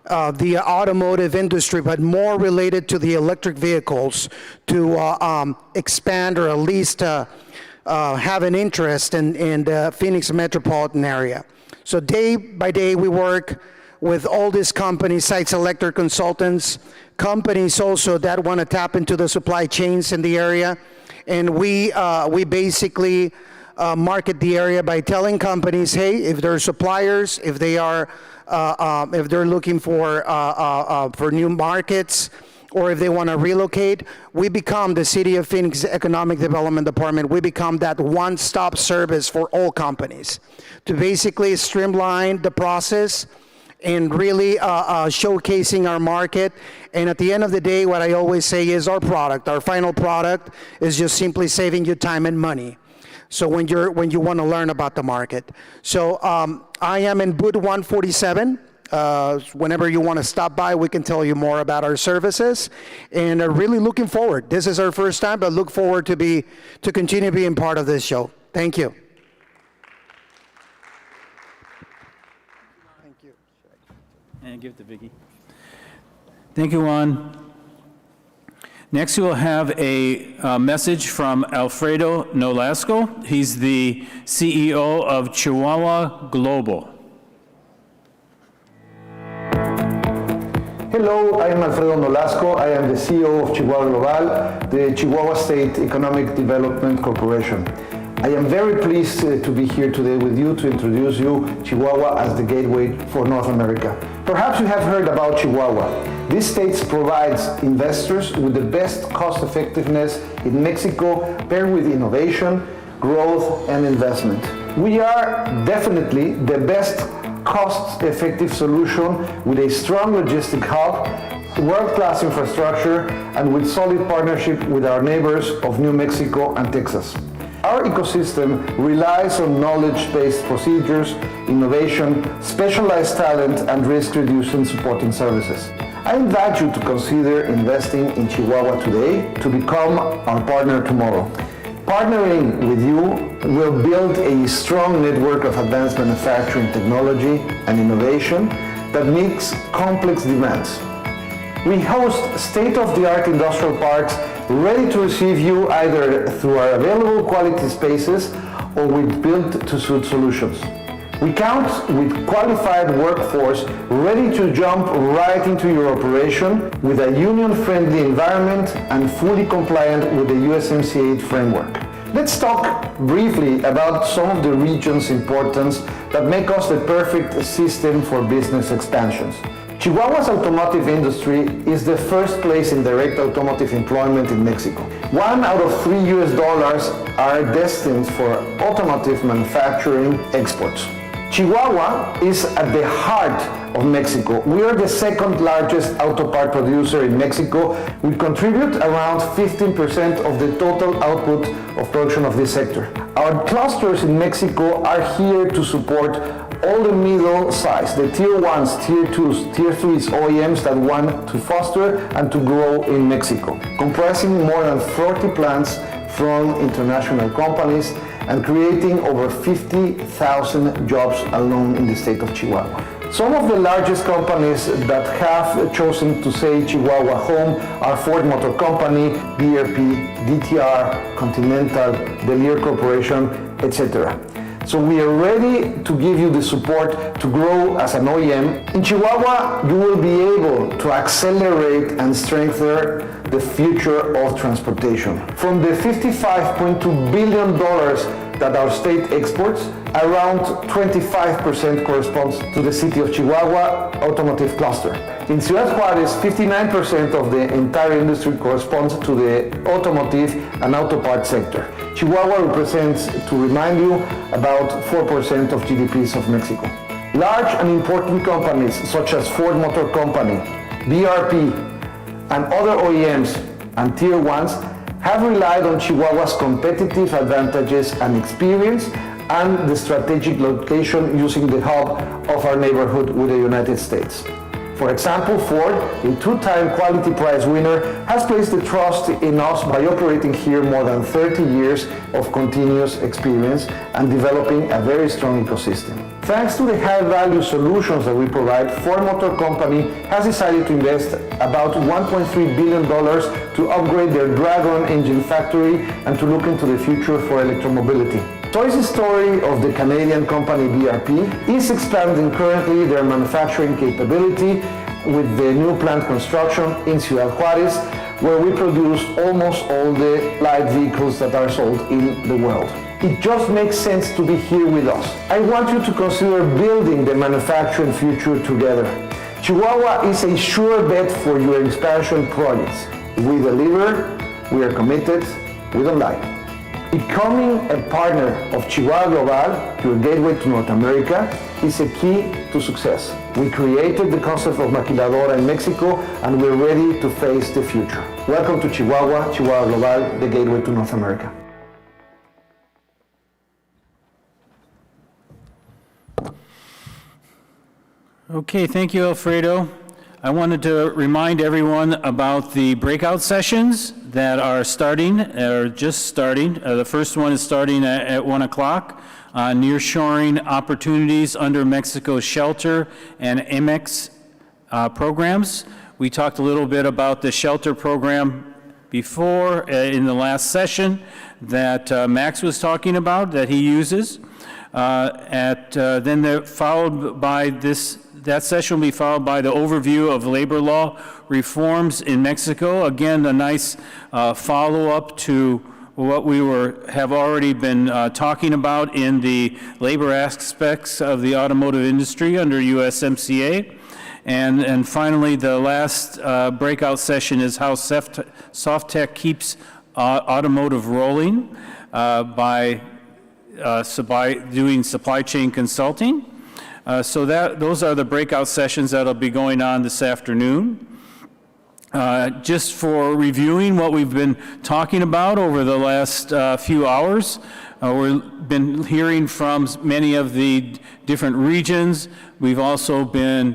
the automotive industry, but more related to the electric vehicles, to expand or at least have an interest in the Phoenix metropolitan area. So day by day we work with all these companies, Sites Electric Consultants, companies also that want to tap into the supply chains in the area. And we basically market the area by telling companies, hey, if they're suppliers, if they are if they're looking for new markets, or if they want to relocate, we become the City of Phoenix Economic Development Department. We become that one-stop service for all companies to basically streamline the process and really showcasing our market. And at the end of the day, what I always say is our final product is just simply saving you time and money. So when you want to learn about the market. So I am in booth 147. Whenever you want to stop by, we can tell you more about our services. And really looking forward. This is our first time, but look forward to continue being part of this show. Thank you. Thank you. And give it to Vicki. Thank you, Juan. Next, we'll have a message from Alfredo Nolasco. He's the CEO of Chihuahua Global. Hello, I am Alfredo Nolasco. I am the CEO of Chihuahua Global, the Chihuahua State Economic Development Corporation. I am very pleased to be here today with you to introduce you Chihuahua as the gateway for North America. Perhaps you have heard about Chihuahua. This state provides investors with the best cost effectiveness in Mexico, paired with innovation, growth, and investment. We are definitely the best cost-effective solution with a strong logistic hub, world-class infrastructure, and with solid partnership with our neighbors of New Mexico and Texas. Our ecosystem relies on knowledge-based procedures, innovation, specialized talent, and risk-reducing supporting services. I invite you to consider investing in Chihuahua today to become our partner tomorrow. Partnering with you will build a strong network of advanced manufacturing technology and innovation that meets complex demands. We host state-of-the-art industrial parks ready to receive you either through our available quality spaces or with built-to-suit solutions. We count with qualified workforce ready to jump right into your operation with a union-friendly environment and fully compliant with the USMCA framework. Let's talk briefly about some of the region's importance that make us the perfect system for business expansions. Chihuahua's automotive industry is the first place in direct automotive employment in Mexico. 1 out of 3 US are destined for automotive manufacturing exports. Chihuahua is at the heart of Mexico. We are the second largest auto part producer in Mexico. We contribute around 15% of the total output of production of this sector. Our clusters in Mexico are here to support all the middle size, the tier 1s, tier 2s, tier 3s OEMs that want to foster and to grow in Mexico, comprising more than 40 plants from international companies and creating over 50,000 jobs alone in the state of Chihuahua. Some of the largest companies that have chosen to say Chihuahua home are Ford Motor Company, BRP, DTR, Continental, the Lear Corporation, etc. So we are ready to give you the support to grow as an OEM. In Chihuahua, you will be able to accelerate and strengthen the future of transportation. From the $55.2 billion that our state exports, around 25% corresponds to the city of Chihuahua automotive cluster. In Ciudad Juárez, 59% of the entire industry corresponds to the automotive and auto parts sector. Chihuahua represents, to remind you, about 4% of GDPs of Mexico. Large and important companies such as Ford Motor Company, BRP, and other OEMs and Tier 1s have relied on Chihuahua's competitive advantages and experience and the strategic location using the hub of our neighborhood with the United States. For example, Ford, a two-time quality prize winner, has placed the trust in us by operating here more than 30 years of continuous experience and developing a very strong ecosystem. Thanks to the high-value solutions that we provide, Ford Motor Company has decided to invest about $1.3 billion to upgrade their Dragon engine factory and to look into the future for electromobility. Toy's story of the Canadian company BRP is expanding currently their manufacturing capability with the new plant construction in Ciudad Juárez, where we produce almost all the light vehicles that are sold in the world. It just makes sense to be here with us. I want you to consider building the manufacturing future together. Chihuahua is a sure bet for your expansion projects. We deliver, we are committed, we don't lie. Becoming a partner of Chihuahua Global, your gateway to North America, is a key to success. We created the concept of Maquiladora in Mexico, and we're ready to face the future. Welcome to Chihuahua, Chihuahua Global, the gateway to North America. Okay, thank you, Alfredo. I wanted to remind everyone about the breakout sessions that are starting, or just starting. The first one is starting at 1 o'clock. Nearshoring opportunities under Mexico's shelter and MX programs. We talked a little bit about the shelter program before in the last session that Max was talking about that he uses. That session will be followed by the overview of labor law reforms in Mexico. Again, a nice follow-up to what we have already been talking about in the labor aspects of the automotive industry under USMCA. And finally, the last breakout session is how soft tech keeps automotive rolling by doing supply chain consulting. Those are the breakout sessions that'll be going on this afternoon. Just for reviewing what we've been talking about over the last few hours, we've been hearing from many of the different regions. We've also been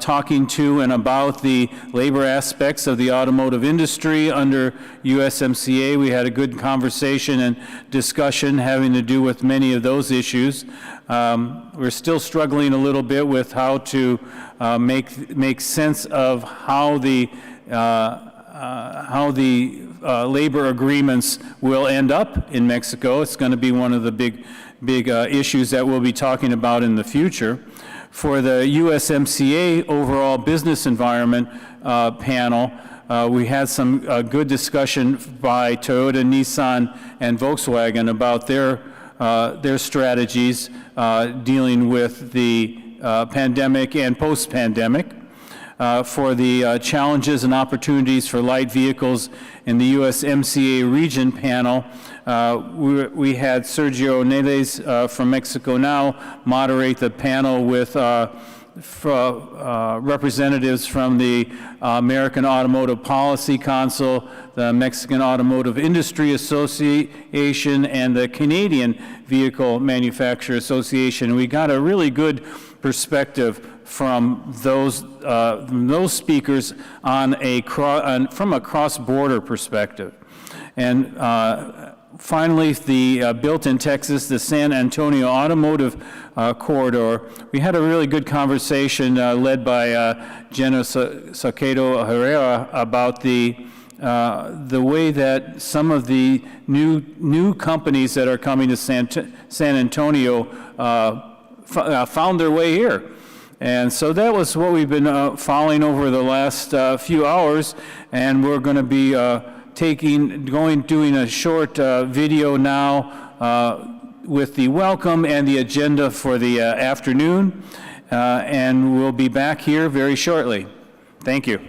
talking to and about the labor aspects of the automotive industry under USMCA. We had a good conversation and discussion having to do with many of those issues. We're still struggling a little bit with how to make sense of how the labor agreements will end up in Mexico. It's going to be one of the big issues that we'll be talking about in the future. For the USMCA overall business environment panel, we had some good discussion by Toyota, Nissan, and Volkswagen about their strategies dealing with the pandemic and post-pandemic. For the challenges and opportunities for light vehicles in the USMCA region panel, we had Sergio Neves from Mexico Now moderate the panel with representatives from the American Automotive Policy Council, the Mexican Automotive Industry Association, and the Canadian Vehicle Manufacturer Association. We got a really good perspective from those speakers from a cross-border perspective. And finally, the Built in Texas, the San Antonio Automotive Corridor. We had a really good conversation led by Jenna Saquedo Herrera about the way that some of the new companies that are coming to San Antonio found their way here. And so that was what we've been following over the last few hours, and we're going to be doing a short video now with the welcome and the agenda for the afternoon, and we'll be back here very shortly. Thank you.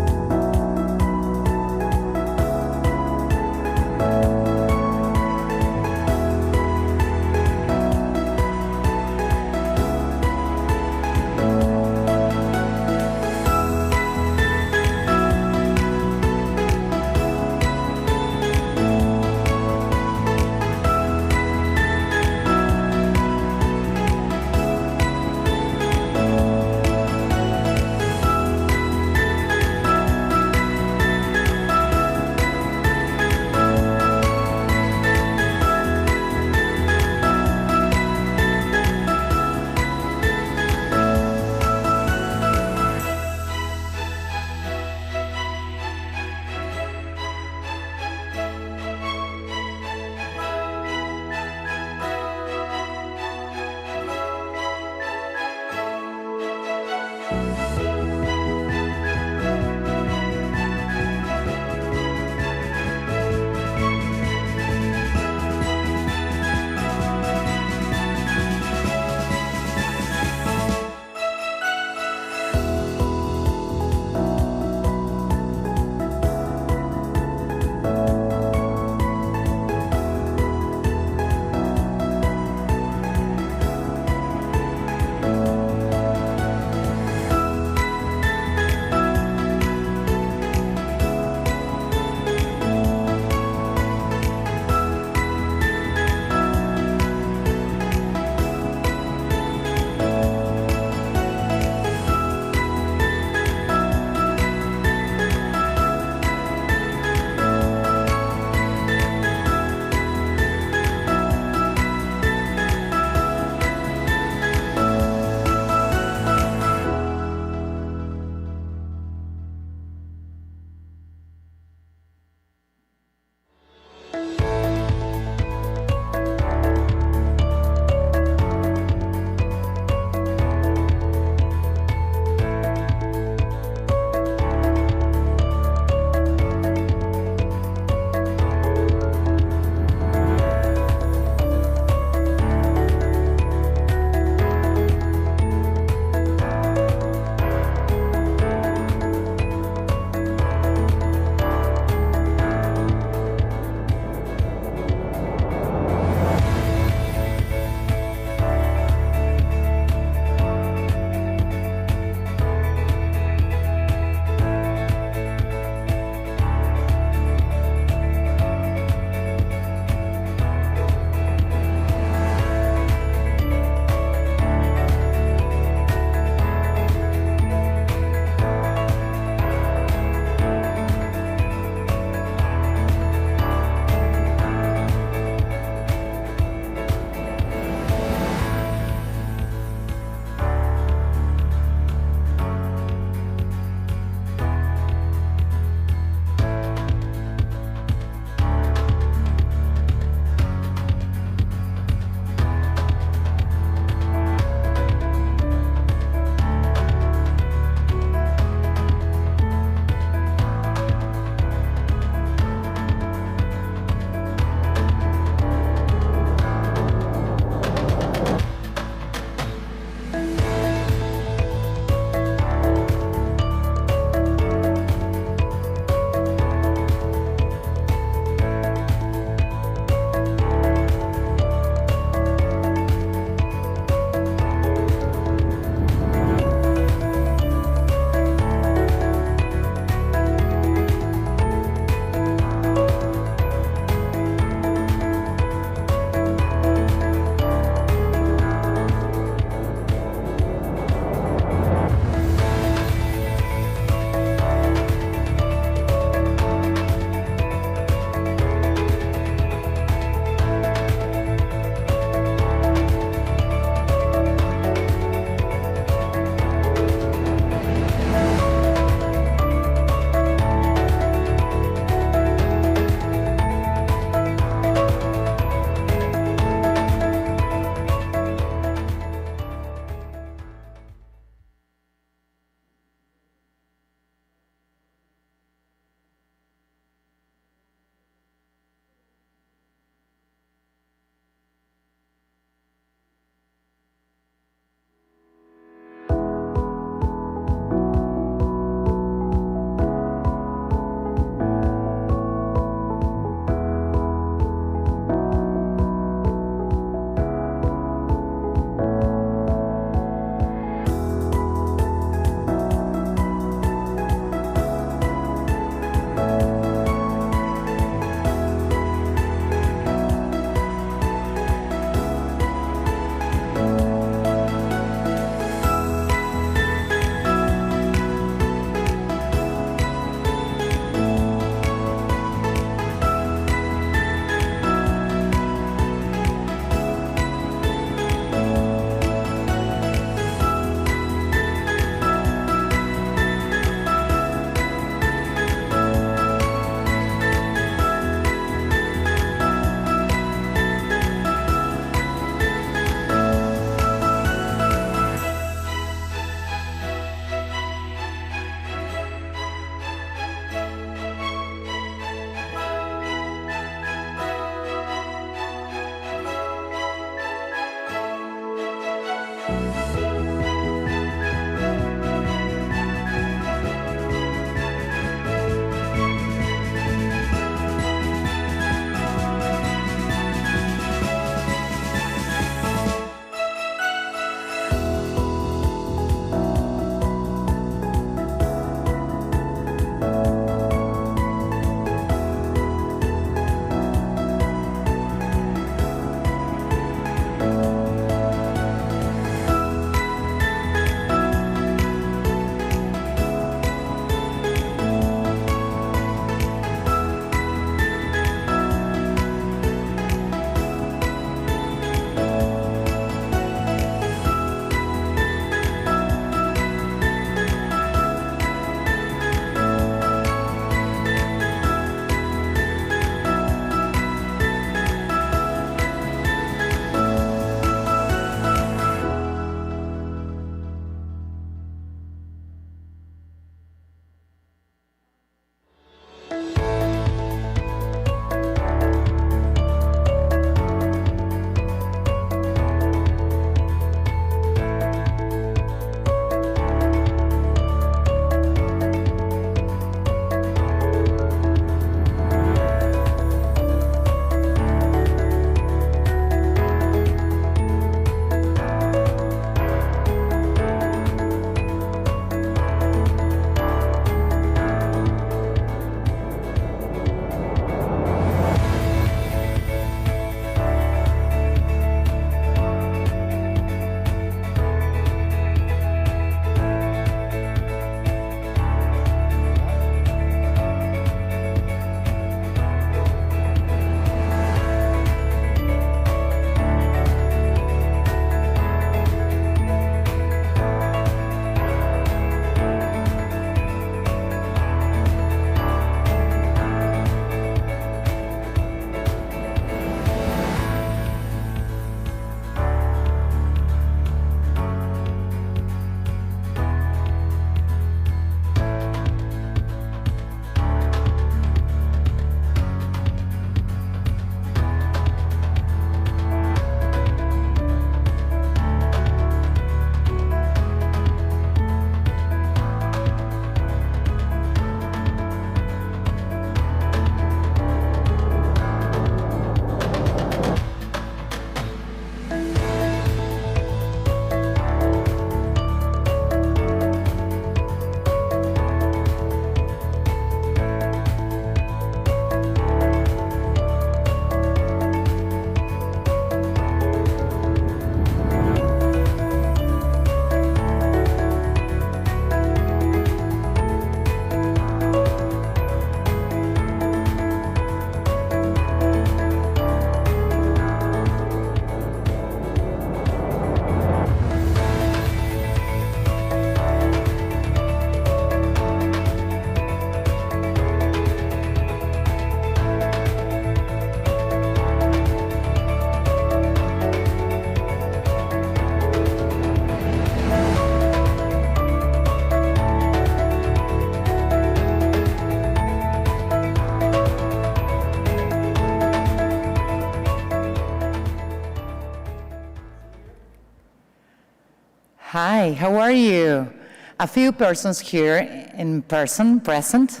Hi, how are you? A few persons here in person, present,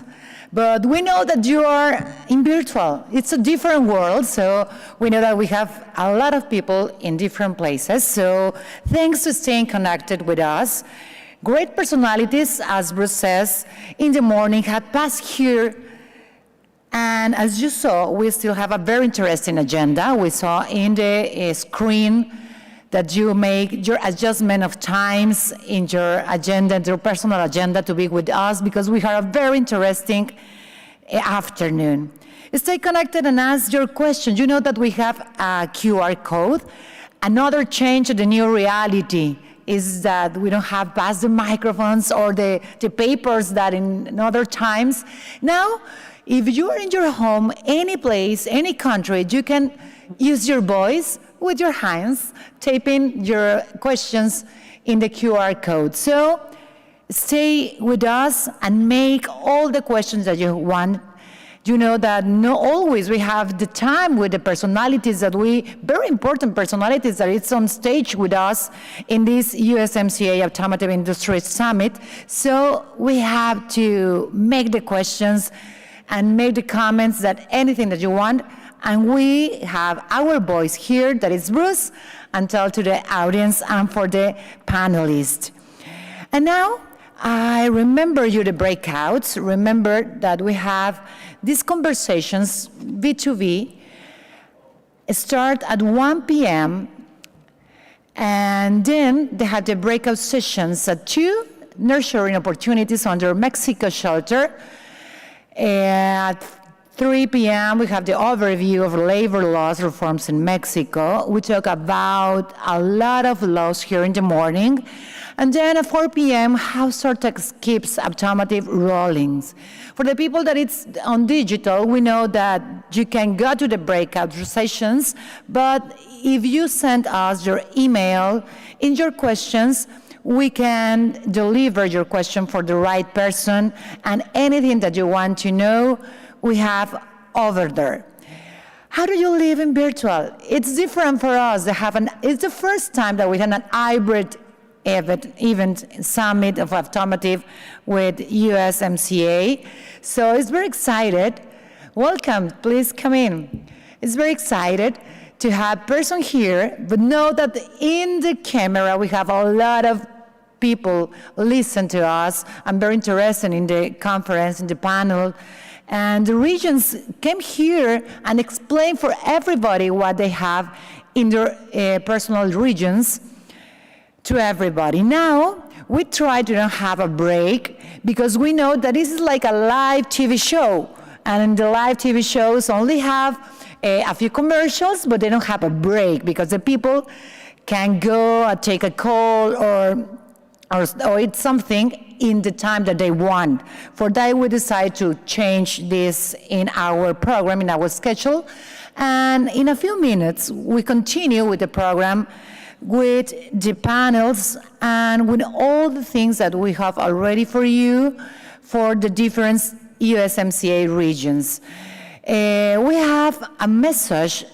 but we know that you are in virtual. It's a different world, so we know that we have a lot of people in different places, so thanks to staying connected with us. Great personalities, as Bruce says, in the morning had passed here, and as you saw, we still have a very interesting agenda. We saw in the screen that you make your adjustment of times in your agenda, your personal agenda to be with us, because we have a very interesting afternoon. Stay connected and ask your questions. You know that we have a QR code. Another change of the new reality is that we don't have past the microphones or the papers that in other times. Now, if you are in your home, any place, any country, you can use your voice with your hands, typing your questions in the QR code. So stay with us and make all the questions that you want. You know that not always we have the time with the personalities that very important personalities that it's on stage with us in this USMCA Automotive Industry Summit. So we have to make the questions and make the comments that anything that you want. And we have our voice here, that is Bruce, and tell to the audience and for the panelists. And now, I remember you the breakouts. Remember that we have these conversations, V2V, start at 1 p.m., and then they have the breakout sessions at 2, nurturing opportunities under Mexico shelter. At 3 p.m., we have the overview of labor laws reforms in Mexico. We talk about a lot of laws here in the morning. And then at 4 p.m., how Sortex keeps automotive rollings. For the people that it's on digital, we know that you can go to the breakout sessions, but if you send us your email in your questions, we can deliver your question for the right person, and anything that you want to know, we have over there. How do you live in virtual? It's different for us. It's the first time that we had an hybrid event summit of automotive with USMCA. So it's very excited. Welcome, please come in. It's very excited to have person here, but know that in the camera we have a lot of people listen to us. I'm very interested in the conference, in the panel. And the regions came here and explained for everybody what they have in their personal regions to everybody. Now, we try to not have a break because we know that this is like a live TV show. And in the live TV shows only have a few commercials, but they don't have a break because the people can go and take a call or eat something in the time that they want. For that, we decide to change this in our program, in our schedule. And in a few minutes, we continue with the program with the panels and with all the things that we have already for you for the different USMCA regions. We have a message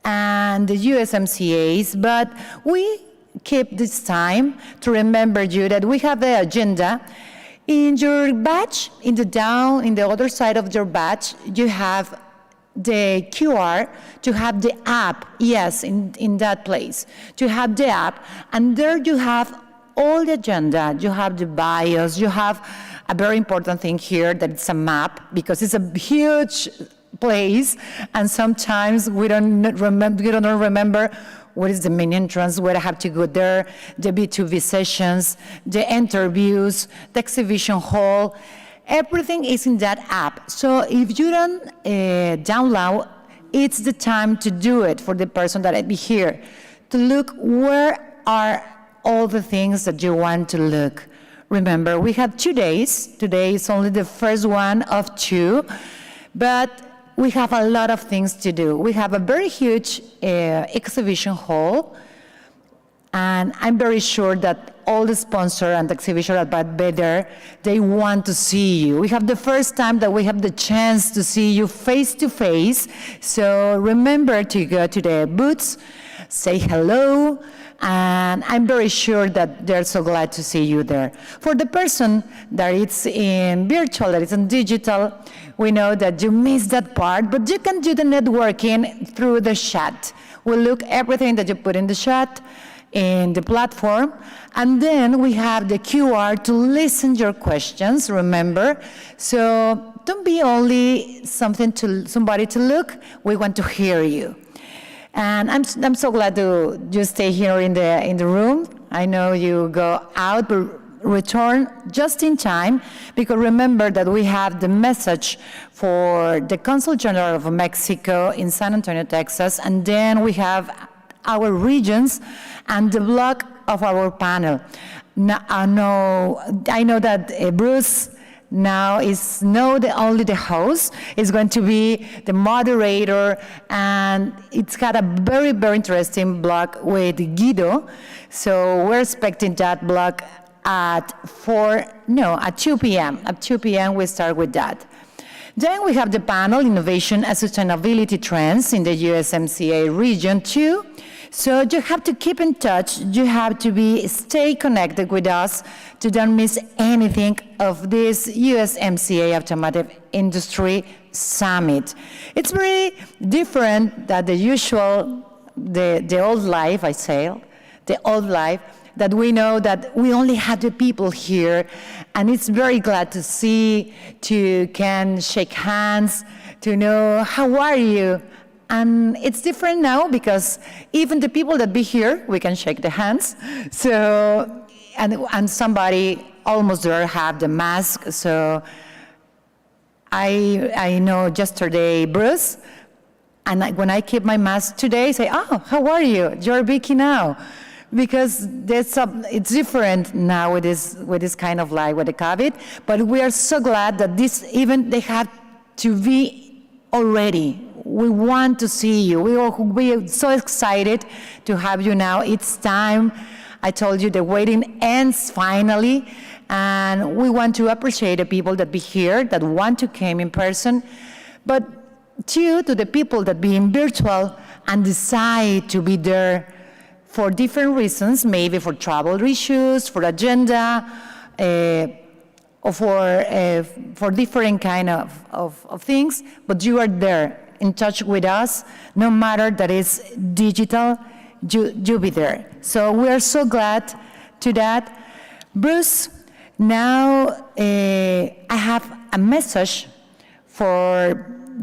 and the USMCAs, but we keep this time to remember you that we have the agenda. In your badge, in the other side of your badge, you have the QR to have the app, yes, in that place, to have the app, and there you have all the agenda, you have the bios, you have a very important thing here that it's a map, because it's a huge place, and sometimes we don't remember what is the main entrance, where I have to go there, the B2B sessions, the interviews, the exhibition hall. Everything is in that app. So if you don't download, it's the time to do it for the person that be here, to look where are all the things that you want to look. Remember, we have 2 days. Today is only the first one of 2, but we have a lot of things to do. We have a very huge exhibition hall, and I'm very sure that all the sponsors and the exhibition at Bad Better, they want to see you. We have the first time that we have the chance to see you face to face, so remember to go to the booths, say hello, and I'm very sure that they're so glad to see you there. For the person that is in virtual, that is in digital, we know that you missed that part, but you can do the networking through the chat. We'll look everything that you put in the chat, in the platform, and then we have the QR to listen your questions, remember? So don't be only somebody to look, we want to hear you. And I'm so glad to just stay here in the room. I know you go out, but return just in time, because remember that we have the message for the Consul General of Mexico in San Antonio, Texas, and then we have our regions and the block of our panel. Now, I know that Bruce now is only the host, is going to be the moderator, and it's got a very, very interesting block with Guido. So we're expecting that block at 2 p.m. At 2 p.m. we start with that. Then we have the panel, Innovation and Sustainability Trends in the USMCA region too. So you have to keep in touch, you have to stay connected with us to don't miss anything of this USMCA Automotive Industry Summit. It's very different than the usual, the old life, I say, the old life, that we know that we only have the people here, and it's very glad to see, can shake hands, to know how are you. And it's different now because even the people that be here, we can shake the hands. So, and somebody almost there have the mask. So I know yesterday Bruce, and when I keep my mask today, I say, oh, how are you? You're Vicky now. Because it's different now with this kind of life, with the COVID. But we are so glad that they have to be already. We want to see you. We are so excited to have you now. It's time. I told you the waiting ends finally. And we want to appreciate the people that be here, that want to come in person. But to the people that be in virtual and decide to be there for different reasons, maybe for travel issues, for agenda, or for different kind of things, but you are there in touch with us, no matter that it's digital, you be there. So we are so glad to that. Bruce, now I have a message for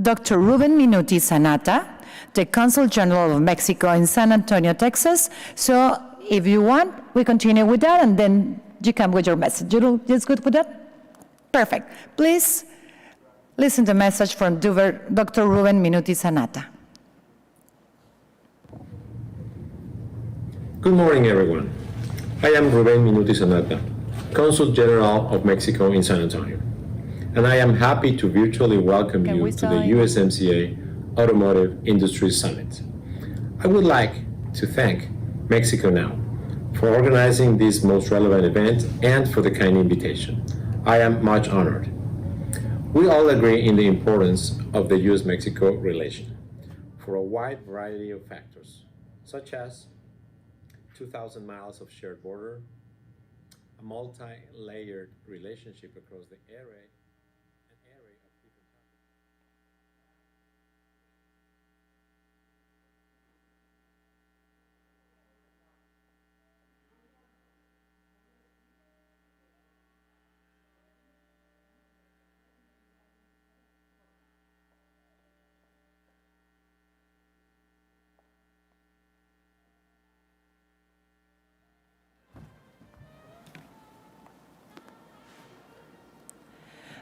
Dr. Ruben Minuti Sanata, the Consul General of Mexico in San Antonio, Texas. So if you want, we continue with that, and then you come with your message. It's good with that? Perfect. Please listen to the message from Dr. Ruben Minuti Sanata. Good morning, everyone. I am Ruben Minuti Sanata, Consul General of Mexico in San Antonio, and I am happy to virtually welcome you to the USMCA Automotive Industry Summit. I would like to thank Mexico Now for organizing this most relevant event and for the kind invitation. I am much honored. We all agree in the importance of the US-Mexico relation for a wide variety of factors, such as 2,000 miles of shared border, a multi-layered relationship across the area,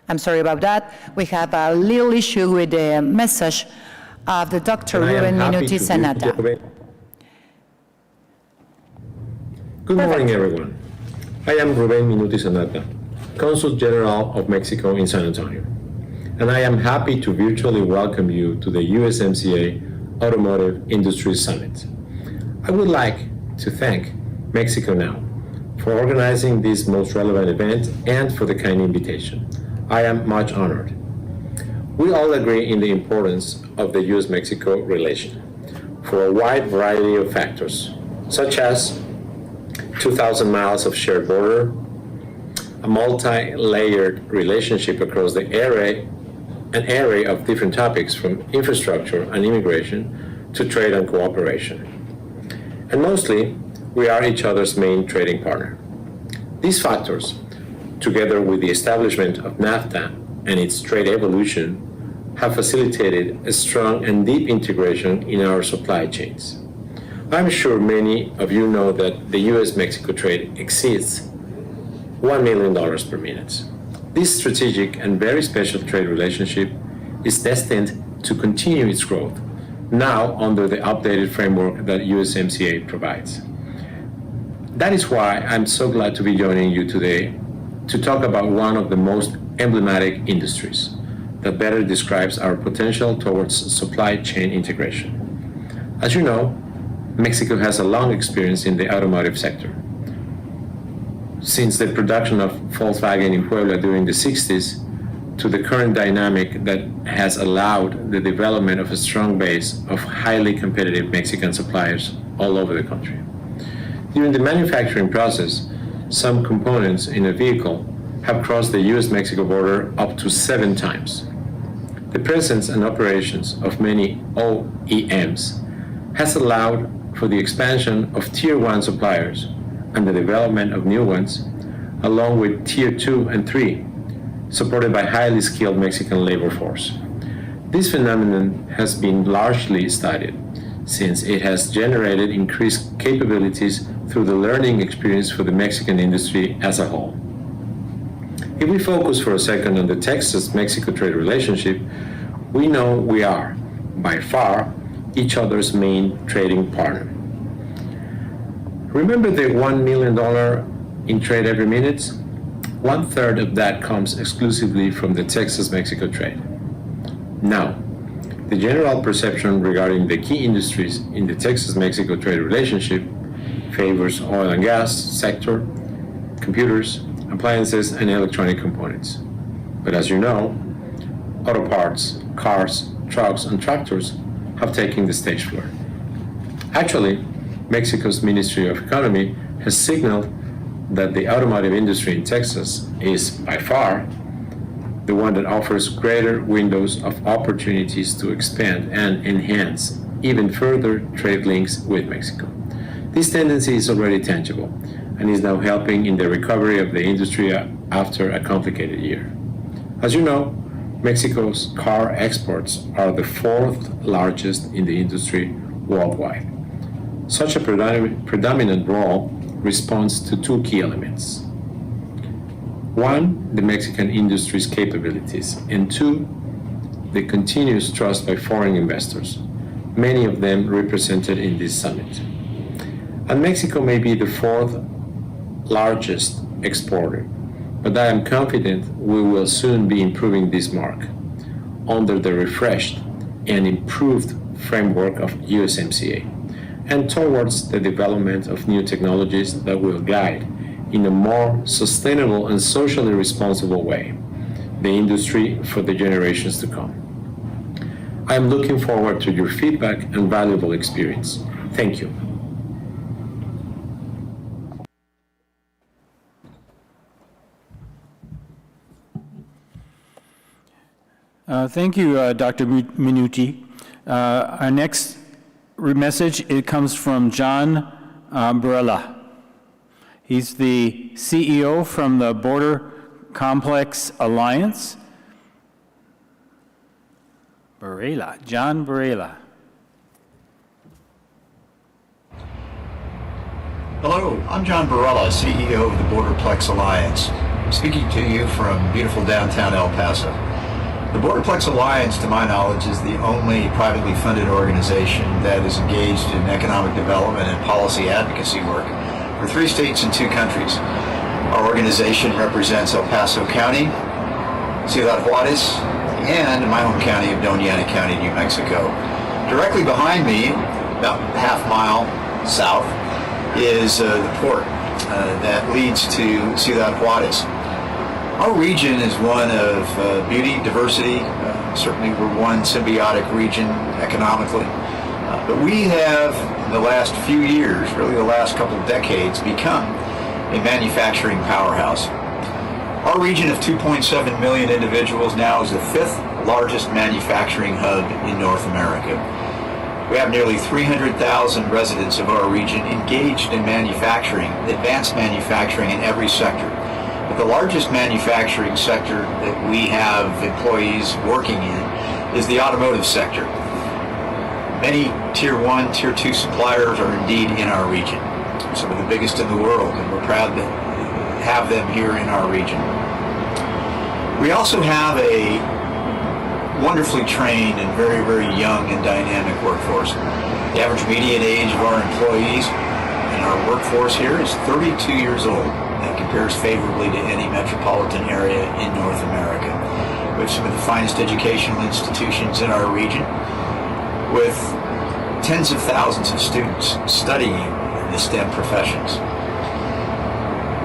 I'm sorry about that. We have a little issue with the message of the Dr. Ruben Minuti Sanata. Good morning, everyone. I am Ruben Minuti Sanata, Consul General of Mexico in San Antonio, and I am happy to virtually welcome you to the USMCA Automotive Industry Summit. I would like to thank Mexico Now for organizing this most relevant event and for the kind invitation. I am much honored. We all agree in the importance of the US-Mexico relation for a wide variety of factors, such as 2,000 miles of shared border, a multi-layered relationship across an array of different topics from infrastructure and immigration to trade and cooperation. And mostly, we are each other's main trading partner. These factors, together with the establishment of NAFTA and its trade evolution, have facilitated a strong and deep integration in our supply chains. I'm sure many of you know that the US-Mexico trade exceeds $1 million per minute. This strategic and very special trade relationship is destined to continue its growth, now under the updated framework that USMCA provides. That is why I'm so glad to be joining you today to talk about one of the most emblematic industries that better describes our potential towards supply chain integration. As you know, Mexico has a long experience in the automotive sector. Since the production of Volkswagen in Puebla during the 60s to the current dynamic that has allowed the development of a strong base of highly competitive Mexican suppliers all over the country. During the manufacturing process, some components in a vehicle have crossed the US-Mexico border up to 7 times. The presence and operations of many OEMs has allowed for the expansion of Tier 1 suppliers and the development of new ones, along with Tier 2 and 3, supported by highly skilled Mexican labor force. This phenomenon has been largely studied, since it has generated increased capabilities through the learning experience for the Mexican industry as a whole. If we focus for a second on the Texas-Mexico trade relationship, we know we are, by far, each other's main trading partner. Remember the $1 million in trade every minute? 1/3 of that comes exclusively from the Texas-Mexico trade. Now, the general perception regarding the key industries in the Texas-Mexico trade relationship favors oil and gas sector, computers, appliances, and electronic components. But as you know, auto parts, cars, trucks, and tractors have taken the stage floor. Actually, Mexico's Ministry of Economy has signaled that the automotive industry in Texas is, by far, the one that offers greater windows of opportunities to expand and enhance even further trade links with Mexico. This tendency is already tangible and is now helping in the recovery of the industry after a complicated year. As you know, Mexico's car exports are the 4th largest in the industry worldwide. Such a predominant role responds to 2 key elements. 1, the Mexican industry's capabilities, and 2, the continuous trust by foreign investors, many of them represented in this summit. And Mexico may be the 4th largest exporter, but I am confident we will soon be improving this mark under the refreshed and improved framework of USMCA, and towards the development of new technologies that will guide in a more sustainable and socially responsible way the industry for the generations to come. I am looking forward to your feedback and valuable experience. Thank you. Thank you, Dr. Minuti. Our next message, it comes from John Barela. He's the CEO from the Border Complex Alliance. Barela, John Barela. Hello, I'm John Barela, CEO of the Borderplex Alliance. I'm speaking to you from beautiful downtown El Paso. The Borderplex Alliance, to my knowledge, is the only privately funded organization that is engaged in economic development and policy advocacy work for 3 states and 2 countries. Our organization represents El Paso County, Ciudad Juarez, and my home county of Doña Ana County, New Mexico. Directly behind me, about half mile south, is the port that leads to Ciudad Juarez. Our region is one of beauty, diversity. Certainly we're one symbiotic region economically. But we have, in the last few years, really the last couple of decades, become a manufacturing powerhouse. Our region of 2.7 million individuals now is the 5th largest manufacturing hub in North America. We have nearly 300,000 residents of our region engaged in manufacturing, advanced manufacturing in every sector. But the largest manufacturing sector that we have employees working in is the automotive sector. Many Tier 1, Tier 2 suppliers are indeed in our region, some of the biggest in the world, and we're proud to have them here in our region. We also have a wonderfully trained and very, very young and dynamic workforce. The average median age of our employees in our workforce here is 32 years old. That compares favorably to any metropolitan area in North America. We have some of the finest educational institutions in our region, with tens of thousands of students studying in the STEM professions.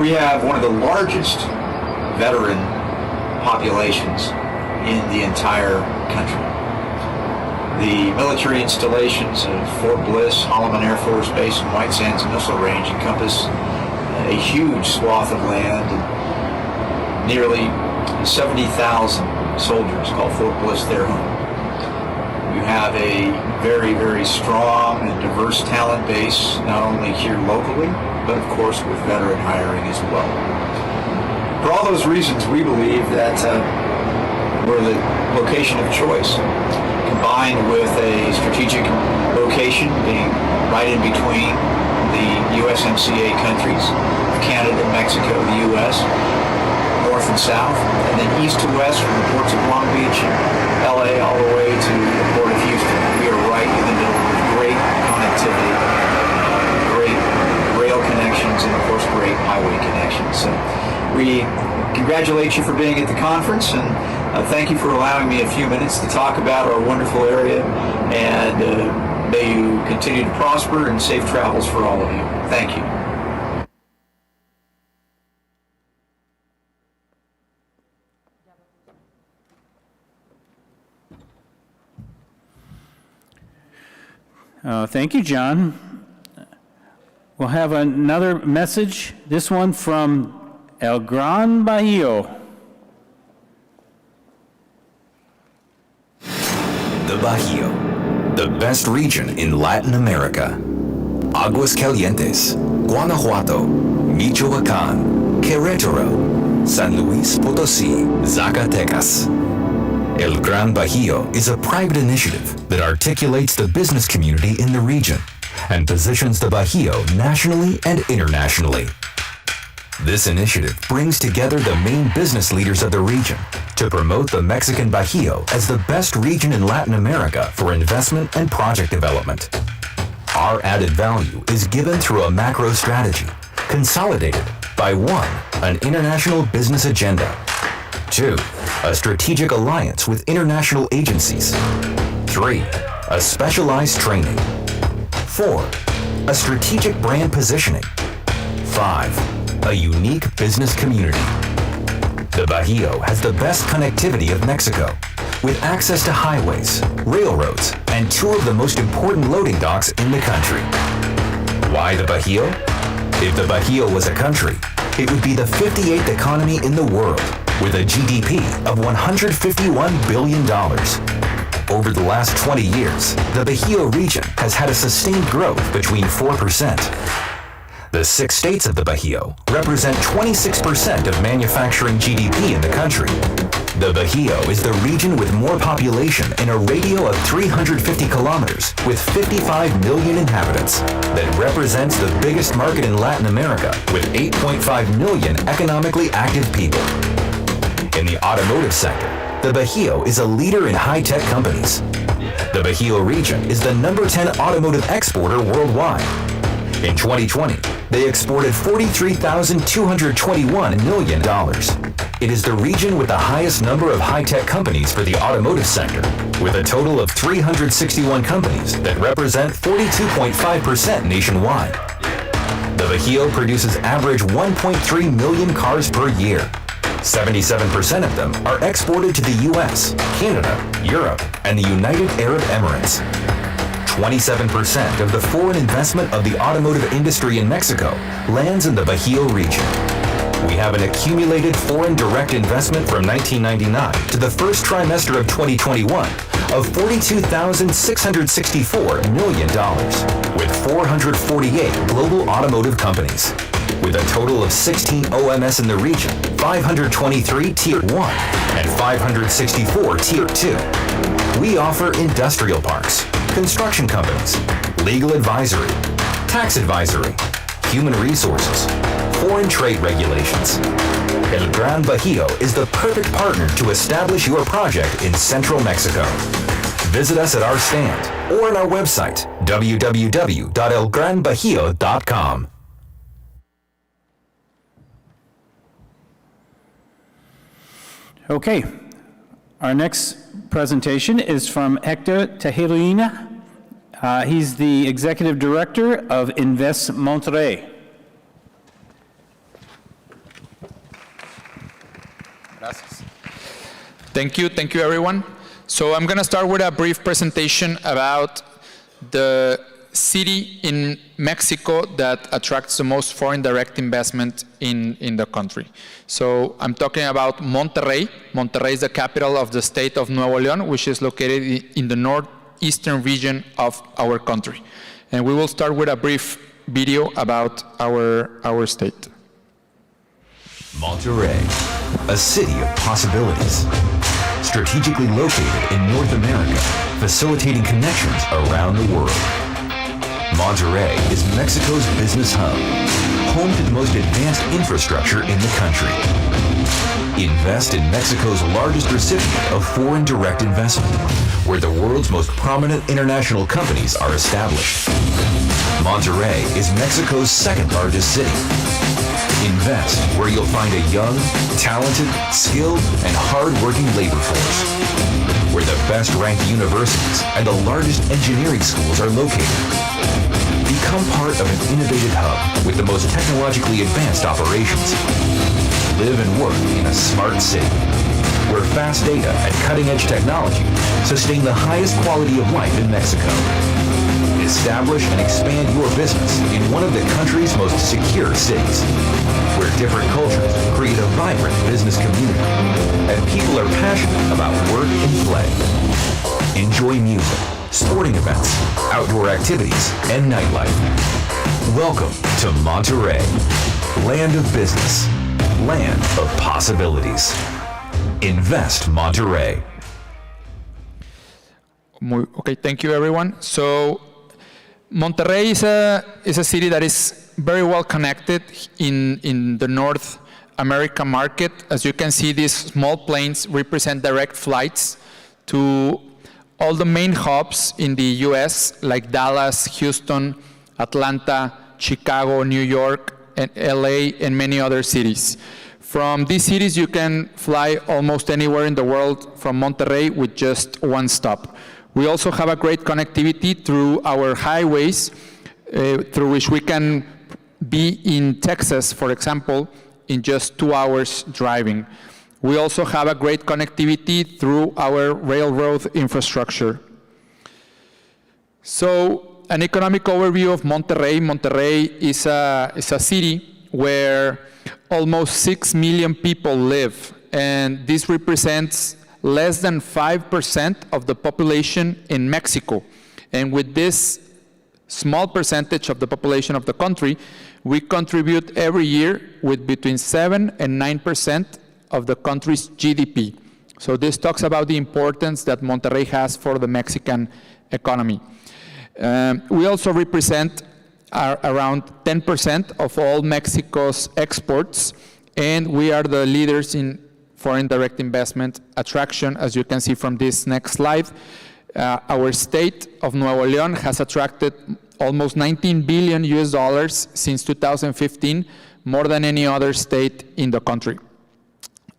We have one of the largest veteran populations in the entire country. The military installations of Fort Bliss, Holloman Air Force Base, and White Sands Missile Range encompass a huge swath of land, and nearly 70,000 soldiers call Fort Bliss their home. You have a very, very strong and diverse talent base, not only here locally, but of course with veteran hiring as well. For all those reasons, we believe that we're the location of choice, combined with a strategic location being right in between the USMCA countries, Canada, Mexico, the US, north and south, and then east to west from the ports of Long Beach and LA all the way to the port of Houston. We are right in the middle with great connectivity, great rail connections, and of course great highway connections. So we congratulate you for being at the conference, and thank you for allowing me a few minutes to talk about our wonderful area, and may you continue to prosper and safe travels for all of you. Thank you. Thank you, John. We'll have another message, this one from El Gran Bajío. The Bajío, the best region in Latin America. Aguas Calientes, Guanajuato, Michoacán, Querétaro, San Luis Potosí, Zacatecas. El Gran Bajío is a private initiative that articulates the business community in the region and positions the Bajío nationally and internationally. This initiative brings together the main business leaders of the region to promote the Mexican Bajío as the best region in Latin America for investment and project development. Our added value is given through a macro strategy, consolidated by 1, an international business agenda, 2, a strategic alliance with international agencies, 3, a specialized training, 4, a strategic brand positioning, 5, a unique business community. The Bajío has the best connectivity of Mexico, with access to highways, railroads, and 2 of the most important loading docks in the country. Why the Bajío? If the Bajío was a country, it would be the 58th economy in the world, with a GDP of $151 billion. Over the last 20 years, the Bajío region has had a sustained growth between 4%. The 6 states of the Bajío represent 26% of manufacturing GDP in the country. The Bajío is the region with more population in a radius of 350 kilometers with 55 million inhabitants that represents the biggest market in Latin America with 8.5 million economically active people. In the automotive sector, the Bajío is a leader in high-tech companies. The Bajío region is the number 10 automotive exporter worldwide. In 2020, they exported $43,221 million. It is the region with the highest number of high-tech companies for the automotive sector, with a total of 361 companies that represent 42.5% nationwide. The Bajío produces average 1.3 million cars per year. 77% of them are exported to the US, Canada, Europe, and the United Arab Emirates. 27% of the foreign investment of the automotive industry in Mexico lands in the Bajío region. We have an accumulated foreign direct investment from 1999 to the first trimester of 2021 of $42,664 million, with 448 global automotive companies. With a total of 16 OMS in the region, 523 Tier 1, and 564 Tier 2. We offer industrial parks, construction companies, legal advisory, tax advisory, human resources, foreign trade regulations. El Gran Bajío is the perfect partner to establish your project in central Mexico. Visit us at our stand or on our website, www.elgranbajio.com. Okay, our next presentation is from Hector Tejerina. He's the Executive Director of Invest Monterrey. Gracias. Thank you everyone. So I'm going to start with a brief presentation about the city in Mexico that attracts the most foreign direct investment in the country. So I'm talking about Monterrey. Monterrey is the capital of the state of Nuevo León, which is located in the northeastern region of our country. And we will start with a brief video about our state. Monterrey, a city of possibilities. Strategically located in North America, facilitating connections around the world. Monterrey is Mexico's business hub, home to the most advanced infrastructure in the country. Invest in Mexico's largest recipient of foreign direct investment, where the world's most prominent international companies are established. Monterrey is Mexico's second largest city. Invest where you'll find a young, talented, skilled, and hard-working labor force. Where the best-ranked universities and the largest engineering schools are located. Become part of an innovative hub with the most technologically advanced operations. Live and work in a smart city, where fast data and cutting-edge technology sustain the highest quality of life in Mexico. Establish and expand your business in one of the country's most secure cities, where different cultures create a vibrant business community, and people are passionate about work and play. Enjoy music, sporting events, outdoor activities, and nightlife. Welcome to Monterrey, land of business, land of possibilities. Invest Monterrey. Okay, thank you everyone. So Monterrey is a city that is very well connected in the North America market. As you can see, these small planes represent direct flights to all the main hubs in the US, like Dallas, Houston, Atlanta, Chicago, New York, and LA, and many other cities. From these cities, you can fly almost anywhere in the world from Monterrey with just one stop. We also have a great connectivity through our highways, through which we can be in Texas, for example, in just 2 hours driving. We also have a great connectivity through our railroad infrastructure. So, an economic overview of Monterrey. Monterrey is a city where almost 6 million people live, and this represents less than 5% of the population in Mexico. And with this small percentage of the population of the country, we contribute every year with between 7 and 9% of the country's GDP. So this talks about the importance that Monterrey has for the Mexican economy. We also represent around 10% of all Mexico's exports, and we are the leaders in foreign direct investment attraction, as you can see from this next slide. Our state of Nuevo León has attracted almost $19 billion since 2015, more than any other state in the country.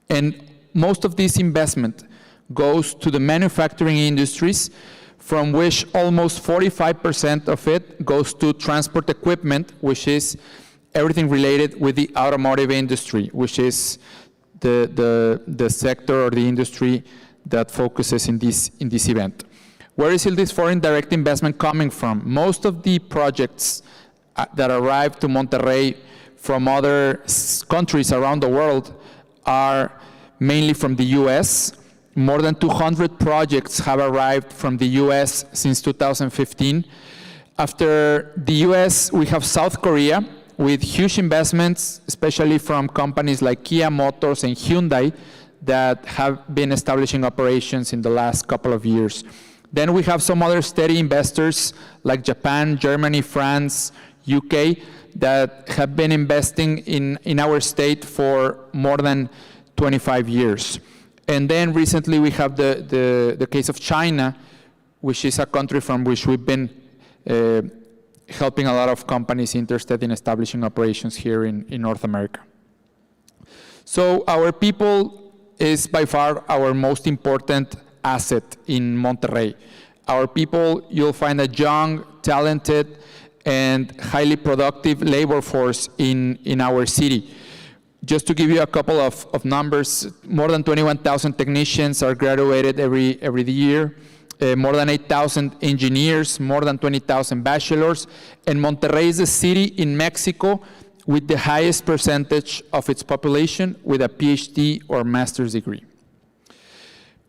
And most of this investment goes to the manufacturing industries, from which almost 45% of it goes to transport equipment, which is everything related with the automotive industry, which is the sector or the industry that focuses in this event. Where is this foreign direct investment coming from? Most of the projects that arrive to Monterrey from other countries around the world are mainly from the US. More than 200 projects have arrived from the US since 2015. After the US, we have South Korea with huge investments, especially from companies like Kia Motors and Hyundai that have been establishing operations in the last couple of years. Then we have some other steady investors like Japan, Germany, France, UK that have been investing in our state for more than 25 years. And then recently we have the case of China, which is a country from which we've been helping a lot of companies interested in establishing operations here in North America. So our people is by far our most important asset in Monterrey. Our people, you'll find a young, talented, and highly productive labor force in our city. Just to give you a couple of numbers, more than 21,000 technicians are graduated every year, more than 8,000 engineers, more than 20,000 bachelors, and Monterrey is the city in Mexico with the highest percentage of its population with a PhD or master's degree.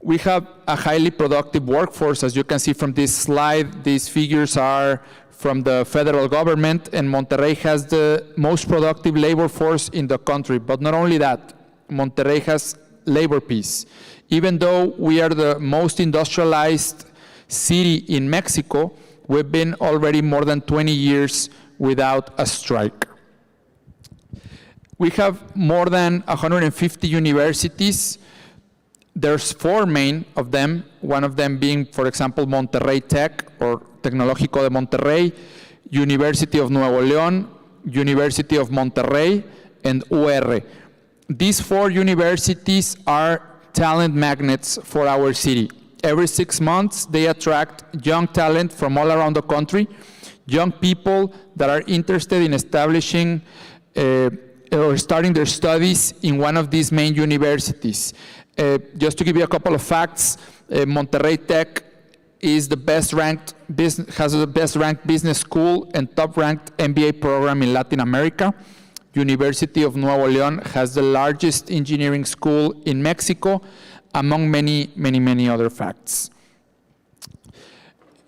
We have a highly productive workforce. As you can see from this slide, these figures are from the federal government, and Monterrey has the most productive labor force in the country. But not only that, Monterrey has labor peace. Even though we are the most industrialized city in Mexico, we've been already more than 20 years without a strike. We have more than 150 universities. There's 4 main of them, one of them being, for example, Monterrey Tech or Tecnológico de Monterrey, University of Nuevo León, University of Monterrey, and UR. These 4 universities are talent magnets for our city. Every 6 months, they attract young talent from all around the country, young people that are interested in establishing or starting their studies in one of these main universities. Just to give you a couple of facts, Monterrey Tech is the best-ranked has the best-ranked business school and top-ranked MBA program in Latin America. University of Nuevo León has the largest engineering school in Mexico, among many other facts.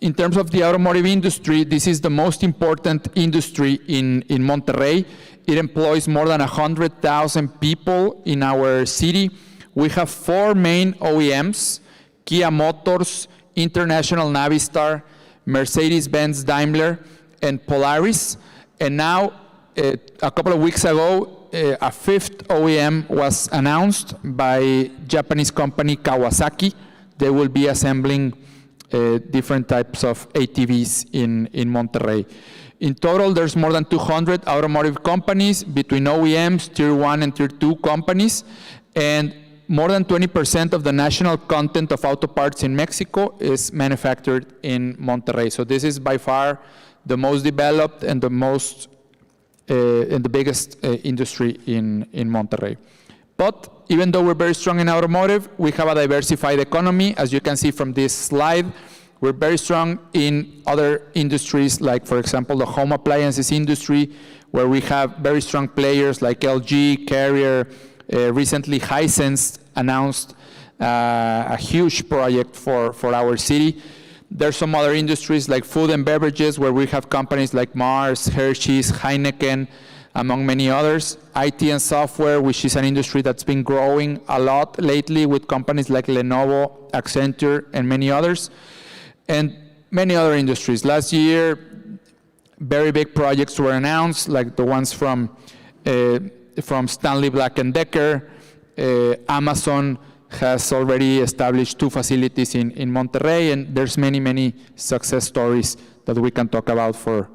In terms of the automotive industry, this is the most important industry in Monterrey. It employs more than 100,000 people in our city. We have 4 main OEMs, Kia Motors, International Navistar, Mercedes-Benz Daimler, and Polaris. And now, a couple of weeks ago, a 5th OEM was announced by Japanese company Kawasaki. They will be assembling different types of ATVs in Monterrey. In total, there's more than 200 automotive companies between OEMs, Tier 1 and Tier 2 companies, and more than 20% of the national content of auto parts in Mexico is manufactured in Monterrey. So this is by far the most developed and the most and the biggest industry in Monterrey. But even though we're very strong in automotive, we have a diversified economy. As you can see from this slide, we're very strong in other industries, like, for example, the home appliances industry, where we have very strong players like LG, Carrier. Recently, Hisense announced a huge project for our city. There's some other industries like food and beverages, where we have companies like Mars, Hershey's, Heineken, among many others. IT and software, which is an industry that's been growing a lot lately with companies like Lenovo, Accenture, and many others. And many other industries. Last year, very big projects were announced, like the ones from Stanley Black & Decker. Amazon has already established 2 facilities in Monterrey, and there's many success stories that we can talk about for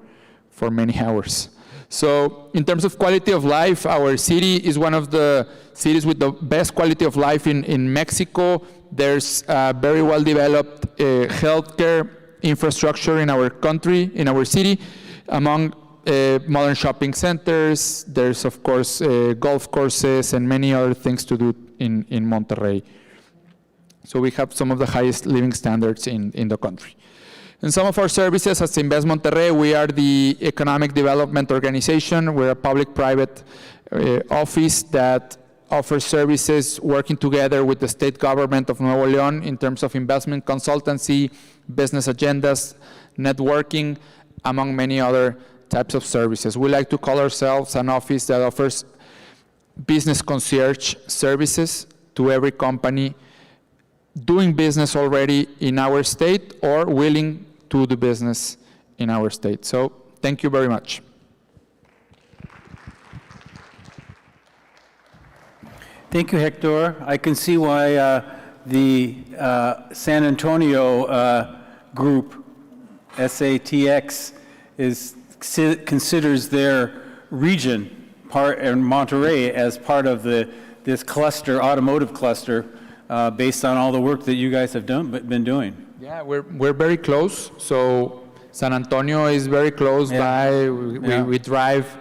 many hours. So in terms of quality of life, our city is one of the cities with the best quality of life in Mexico. There's very well-developed healthcare infrastructure in our country, in our city, among modern shopping centers. There's, of course, golf courses and many other things to do in Monterrey. So we have some of the highest living standards in the country. And some of our services, as Invest Monterrey, we are the economic development organization. We're a public-private office that offers services working together with the state government of Nuevo León in terms of investment consultancy, business agendas, networking, among many other types of services. We like to call ourselves an office that offers business concierge services to every company doing business already in our state or willing to do business in our state. So thank you very much. Thank you, Hector. I can see why the San Antonio group, SATX, considers their region and Monterrey as part of this cluster, automotive cluster, based on all the work that you guys have been doing. Yeah, we're very close. So San Antonio is very close by. We drive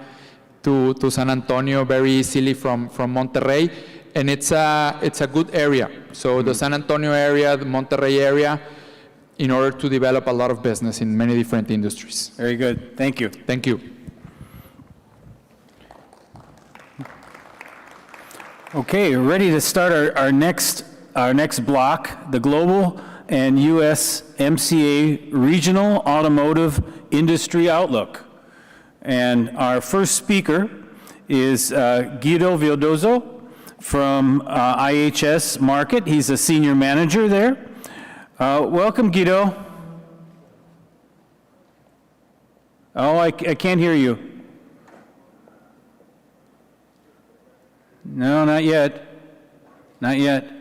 to San Antonio very easily from Monterrey, and it's a good area. So the San Antonio area, the Monterrey area, in order to develop a lot of business in many different industries. Very good. Thank you. Thank you. Okay, we're ready to start our next block, the Global and USMCA Regional Automotive Industry Outlook. And our first speaker is Guido Vildoso from IHS Markit. He's a senior manager there. Welcome, Guido. Oh, I can't hear you. No, not yet. Not yet.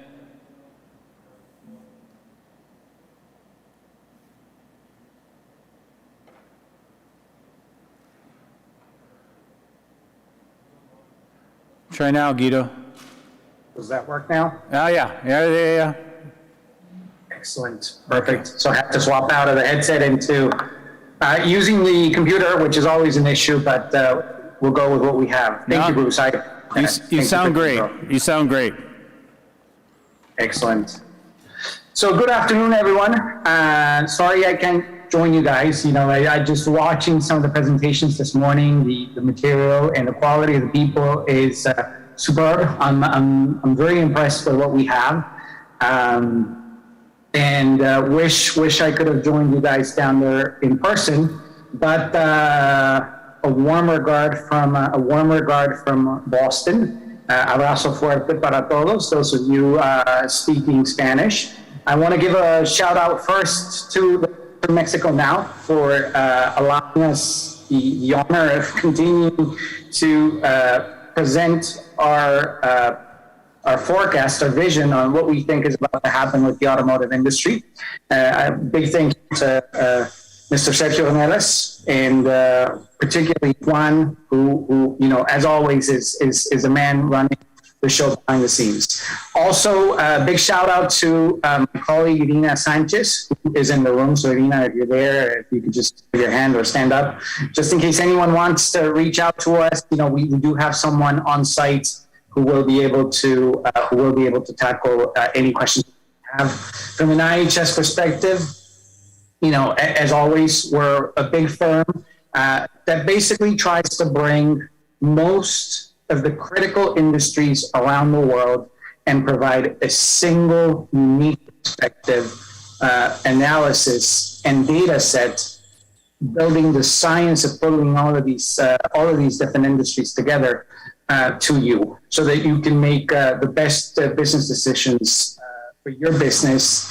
Try now, Guido. Does that work now? Oh, yeah. Excellent. Perfect. So I have to swap out of the headset into using the computer, which is always an issue, but we'll go with what we have. Thank you, Bruce. You sound great. You sound great. Excellent. So good afternoon, everyone. Sorry I can't join you guys. You know, I just watching some of the presentations this morning. The material and the quality of the people is superb. I'm very impressed with what we have, and wish I could have joined you guys down there in person. But a warm regard from Boston. Abrazo fuerte para todos, those of you speaking Spanish. I want to give a shout out first to Mexico Now for allowing us the honor of continuing to present our forecast, our vision on what we think is about to happen with the automotive industry. A big thank you to Mr. Sergio Jimenez, and particularly Juan, who you know, as always, is a man running the show behind the scenes. Also, a big shout out to my colleague Irina Sanchez, who is in the room. So Irina, if you're there, if you could just raise your hand or stand up, just in case anyone wants to reach out to us. You know, we do have someone on site who will be able to tackle any questions you have. From an IHS perspective, you know, as always, we're a big firm that basically tries to bring most of the critical industries around the world and provide a single, unique perspective, analysis, and data set, building the science of putting all of these different industries together to you, so that you can make the best business decisions for your business.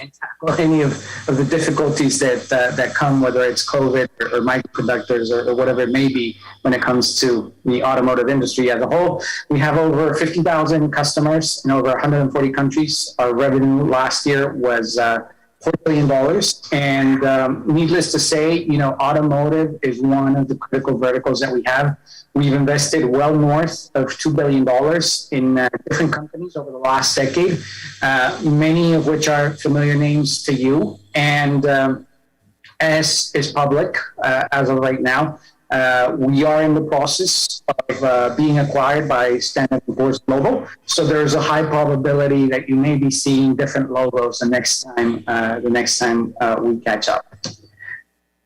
And tackle any of the difficulties that come, whether it's COVID or microconductors or whatever it may be, when it comes to the automotive industry as a whole. We have over 50,000 customers in over 140 countries. Our revenue last year was $4 billion. And needless to say, you know, automotive is one of the critical verticals that we have. We've invested well north of $2 billion in different companies over the last decade, many of which are familiar names to you. And as is public as of right now, We are in the process of being acquired by Standard & Poor's Global, so there's a high probability that you may be seeing different logos the next time we catch up.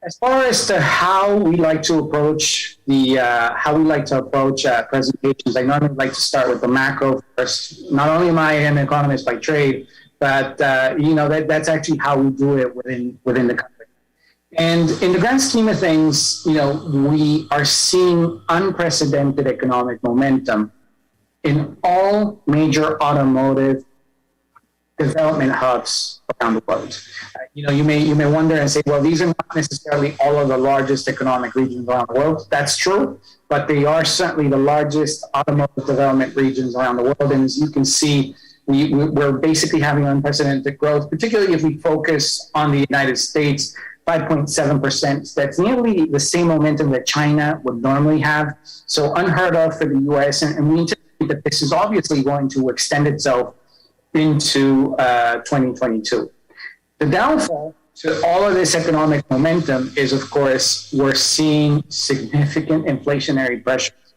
As far as to how we like to approach presentations, I normally like to start with the macro first. Not only am I an economist by trade, but that's actually how we do it within the company. And in the grand scheme of things, we are seeing unprecedented economic momentum in all major automotive development hubs around the world. You may wonder and say, well, these are not necessarily all of the largest economic regions around the world. That's true, but they are certainly the largest automotive development regions around the world. And as you can see, we're basically having unprecedented growth, particularly if we focus on the United States. 5.7%. That's nearly the same momentum that China would normally have. So unheard of for the US. And we anticipate that this is obviously going to extend itself into 2022. The downfall to all of this economic momentum is, of course, we're seeing significant inflationary pressures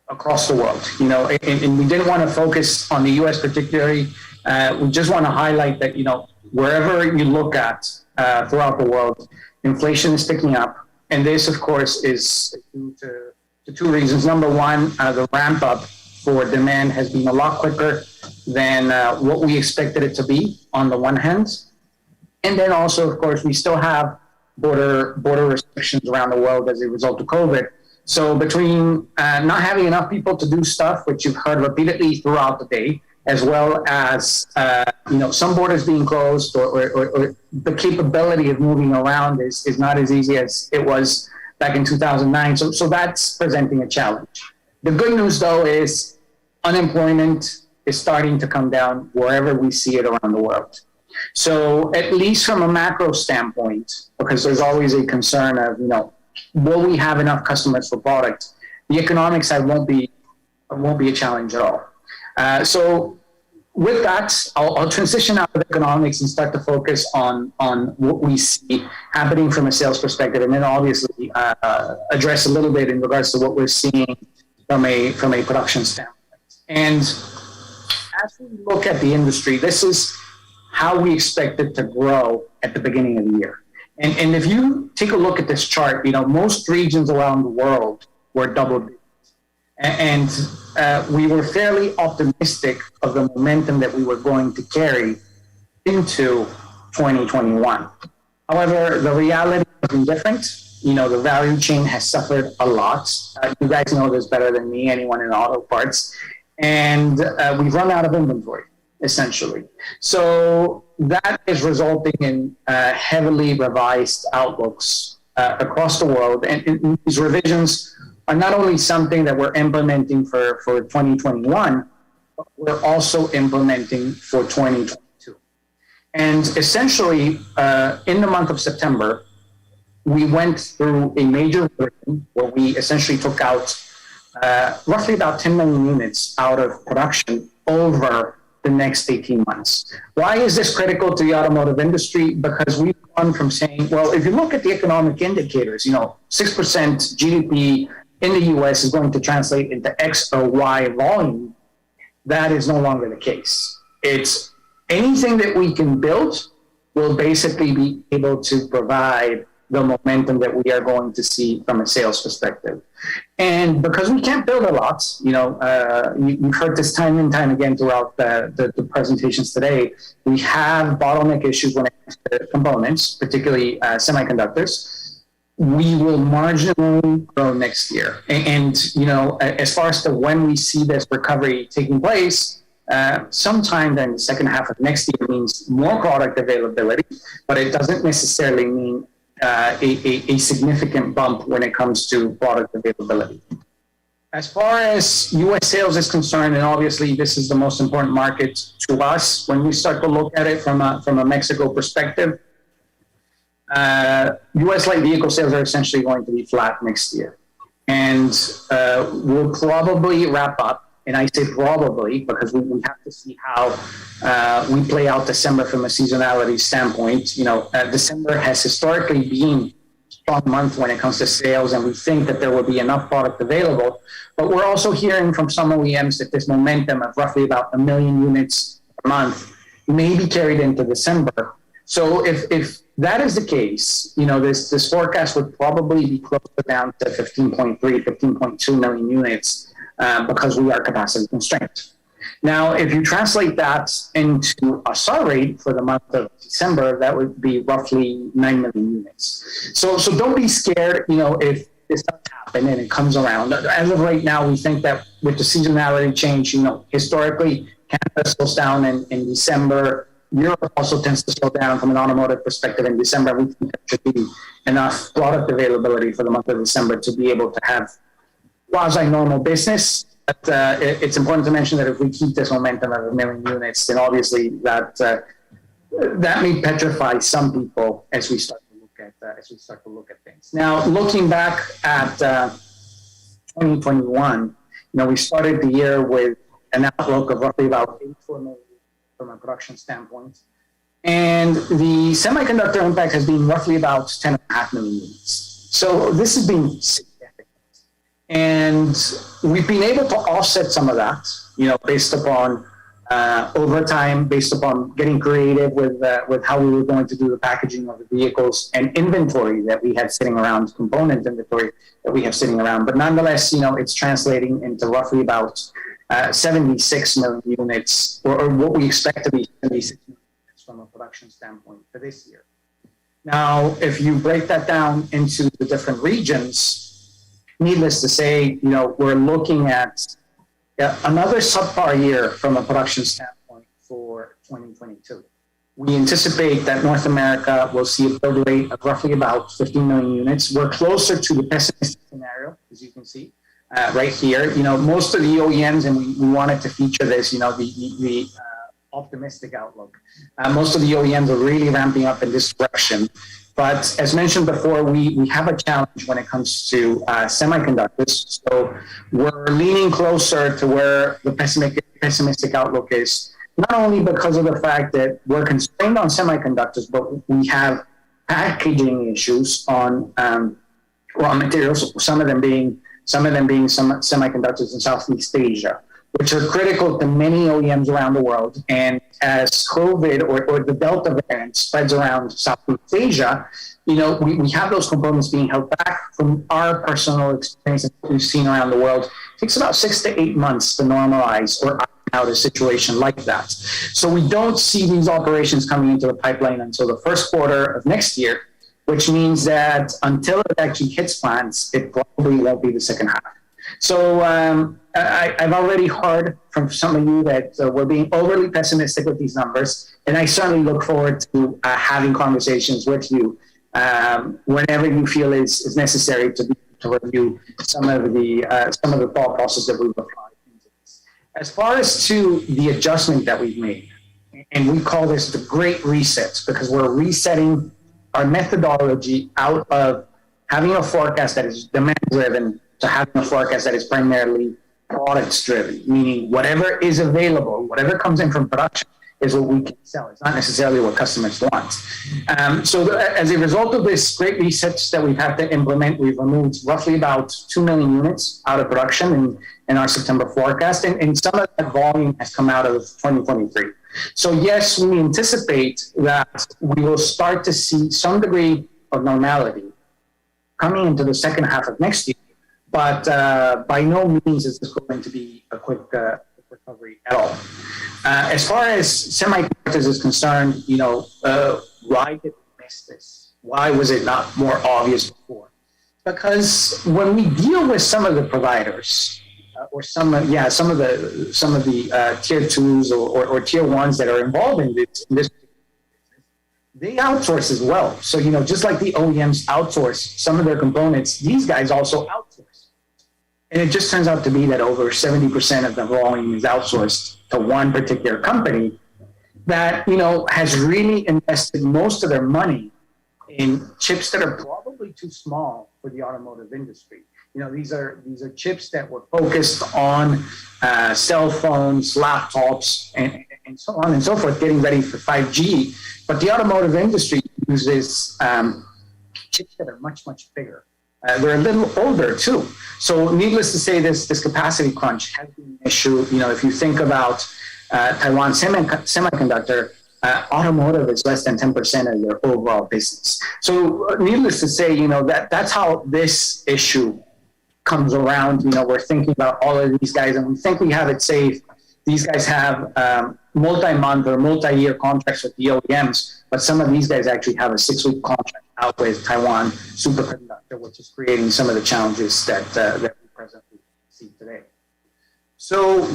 across the world. And we didn't want to focus on the US particularly. We just want to highlight that, wherever you look at throughout the world, inflation is picking up. And this, of course, is due to two reasons. Number one, the ramp up for demand has been a lot quicker than what we expected it to be on the one hand. And then also, of course, we still have border restrictions around the world as a result of COVID. So between not having enough people to do stuff, which you've heard repeatedly throughout the day, as well as some borders being closed or the capability of moving around is not as easy as it was back in 2009. So that's presenting a challenge. The good news, though, is unemployment is starting to come down wherever we see it around the world. So at least from a macro standpoint, because there's always a concern of, will we have enough customers for product? The economic side won't be a challenge at all. So with that, I'll transition out of economics and start to focus on what we see happening from a sales perspective, and then obviously address a little bit in regards to what we're seeing from a production standpoint. And as we look at the industry, this is how we expect it to grow at the beginning of the year. And if you take a look at this chart, most regions around the world were double digits. And we were fairly optimistic of the momentum that we were going to carry into 2021. However, the reality has been different. The value chain has suffered a lot. You guys know this better than me, anyone in auto parts. And we've run out of inventory, essentially. So that is resulting in heavily revised outlooks across the world. And these revisions are not only something that we're implementing for 2021, but we're also implementing for 2022. And essentially, in the month of September, we went through a major revision where we essentially took out roughly about 10 million units out of production over the next 18 months. Why is this critical to the automotive industry? Because we've gone from saying, well, if you look at the economic indicators, 6% GDP in the US is going to translate into X or Y volume. That is no longer the case. It's anything that we can build will basically be able to provide the momentum that we are going to see from a sales perspective. And because we can't build a lot, you've heard this time and time again throughout the presentations today, we have bottleneck issues when it comes to components, particularly semiconductors. We will marginally grow next year. And as far as to when we see this recovery taking place, sometime in the second half of next year means more product availability, but it doesn't necessarily mean a significant bump when it comes to product availability. As far as U.S. sales is concerned, and obviously this is the most important market to us, when we start to look at it from a Mexico perspective, U.S. light vehicle sales are essentially going to be flat next year. And we'll probably wrap up, and I say probably because we have to see how we play out December from a seasonality standpoint. December has historically been strong month when it comes to sales, and we think that there will be enough product available. But we're also hearing from some OEMs that this momentum of roughly about 1 million units per month may be carried into December. So if that is the case, this forecast would probably be closer down to 15.3, 15.2 million units because we are capacity constrained. Now, if you translate that into a SAR rate for the month of December, that would be roughly 9 million units. So don't be scared, if this doesn't happen and it comes around. As of right now, we think that with the seasonality change, historically, Canada slows down in December. Europe also tends to slow down from an automotive perspective in December. We think there should be enough product availability for the month of December to be able to have quasi-normal business. But it's important to mention that if we keep this momentum of 1 million units, then obviously that may petrify some people as we start to look at things. Now, looking back at 2021, we started the year with an outlook of roughly about 84 million from a production standpoint, and the semiconductor impact has been roughly about 10.5 million units. So this has been significant. And we've been able to offset some of that, based upon overtime, based upon getting creative with how we were going to do the packaging of the vehicles and inventory that we had sitting around, component inventory that we have sitting around. But nonetheless, it's translating into roughly about 76 million units, or what we expect to be 76 million units from a production standpoint for this year. Now, if you break that down into the different regions, needless to say, we're looking at another subpar year from a production standpoint for 2022. We anticipate that North America will see a build rate of roughly about 15 million units. We're closer to the pessimistic scenario, as you can see right here. Most of the OEMs, and we wanted to feature this, the optimistic outlook. Most of the OEMs are really ramping up in this direction. But as mentioned before, we have a challenge when it comes to semiconductors. So we're leaning closer to where the pessimistic outlook is, not only because of the fact that we're constrained on semiconductors, but we have packaging issues on raw materials, some of them being some semiconductors in Southeast Asia, which are critical to many OEMs around the world. And as COVID or the Delta variant spreads around Southeast Asia, we have those components being held back. From our personal experience that we've seen around the world, it takes about 6 to 8 months to normalize or out a situation like that. So we don't see these operations coming into the pipeline until the first quarter of next year, which means that until it actually hits plants, it probably won't be the second half. So I've already heard from some of you that we're being overly pessimistic with these numbers, and I certainly look forward to having conversations with you whenever you feel is necessary to review some of the thought process that we've applied into this. As far as to the adjustment that we've made, and we call this the Great Reset, because we're resetting our methodology out of having a forecast that is demand-driven to having a forecast that is primarily products-driven, meaning whatever is available, whatever comes in from production is what we can sell. It's not necessarily what customers want. So as a result of this Great Resets that we've had to implement, we've removed roughly about 2 million units out of production in our September forecast, and some of that volume has come out of 2023. So yes, we anticipate that we will start to see some degree of normality coming into the second half of next year, but by no means is this going to be a quick recovery at all. As far as semiconductors is concerned, why did we miss this? Why was it not more obvious before? Because when we deal with some of the providers, or some of the tier 2s or tier 1s that are involved in this, they outsource as well. So, just like the OEMs outsource some of their components, these guys also outsource. And it just turns out to be that over 70% of the volume is outsourced to one particular company that, has really invested most of their money in chips that are probably too small for the automotive industry. These are chips that were focused on cell phones, laptops, and so on and so forth, getting ready for 5G. But the automotive industry uses chips that are much, much bigger. They're a little older too. So needless to say, this capacity crunch has been an issue. You know, if you think about Taiwan Semiconductor, automotive is less than 10% of their overall business. So needless to say, you know, that's how this issue comes around. You know, we're thinking about all of these guys and we think we have it safe. These guys have multi-month or multi-year contracts with the OEMs, but some of these guys actually have a 6-week contract out with Taiwan Superconductor, which is creating some of the challenges that we presently see today. So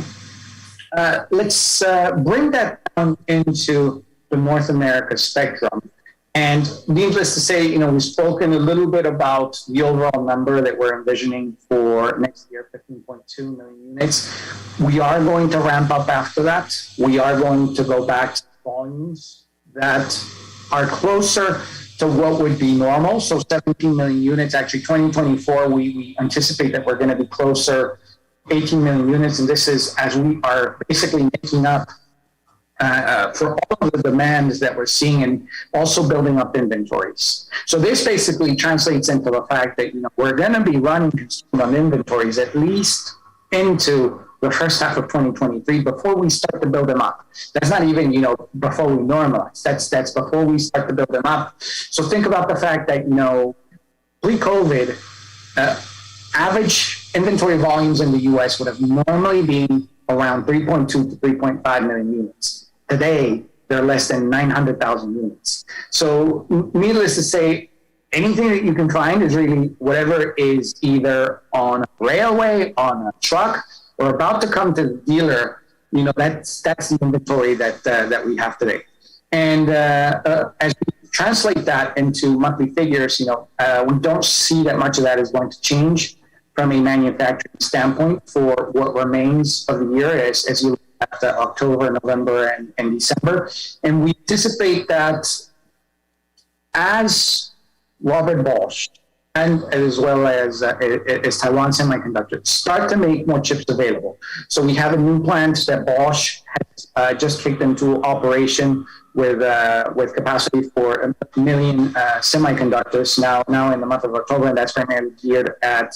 let's bring that down into the North America spectrum. And needless to say, you know, we've spoken a little bit about the overall number that we're envisioning for next year, 15.2 million units. We are going to ramp up after that. We are going to go back to volumes that are closer to what would be normal. So 17 million units, actually 2024, we anticipate that we're going to be closer 18 million units. And this is as we are basically making up for all of the demands that we're seeing and also building up inventories. So this basically translates into the fact that, you know, we're going to be running on inventories at least into the first half of 2023 before we start to build them up. That's not even, you know, before we normalize. That's before we start to build them up. So think about the fact that, you know, pre-COVID, average inventory volumes in the US would have normally been around 3.2 to 3.5 million units. Today, they're less than 900,000 units. So needless to say, anything that you can find is really whatever is either on a railway, on a truck, or about to come to the dealer. You know, that's the inventory that we have today. And as we translate that into monthly figures, you know, we don't see that much of that is going to change from a manufacturing standpoint for what remains of the year as you look at October, November, and December. And we anticipate that as Robert Bosch and as well as Taiwan Semiconductor start to make more chips available. So we have a new plant that Bosch has just kicked into operation with capacity for 1 million semiconductors now in the month of October, and that's primarily geared at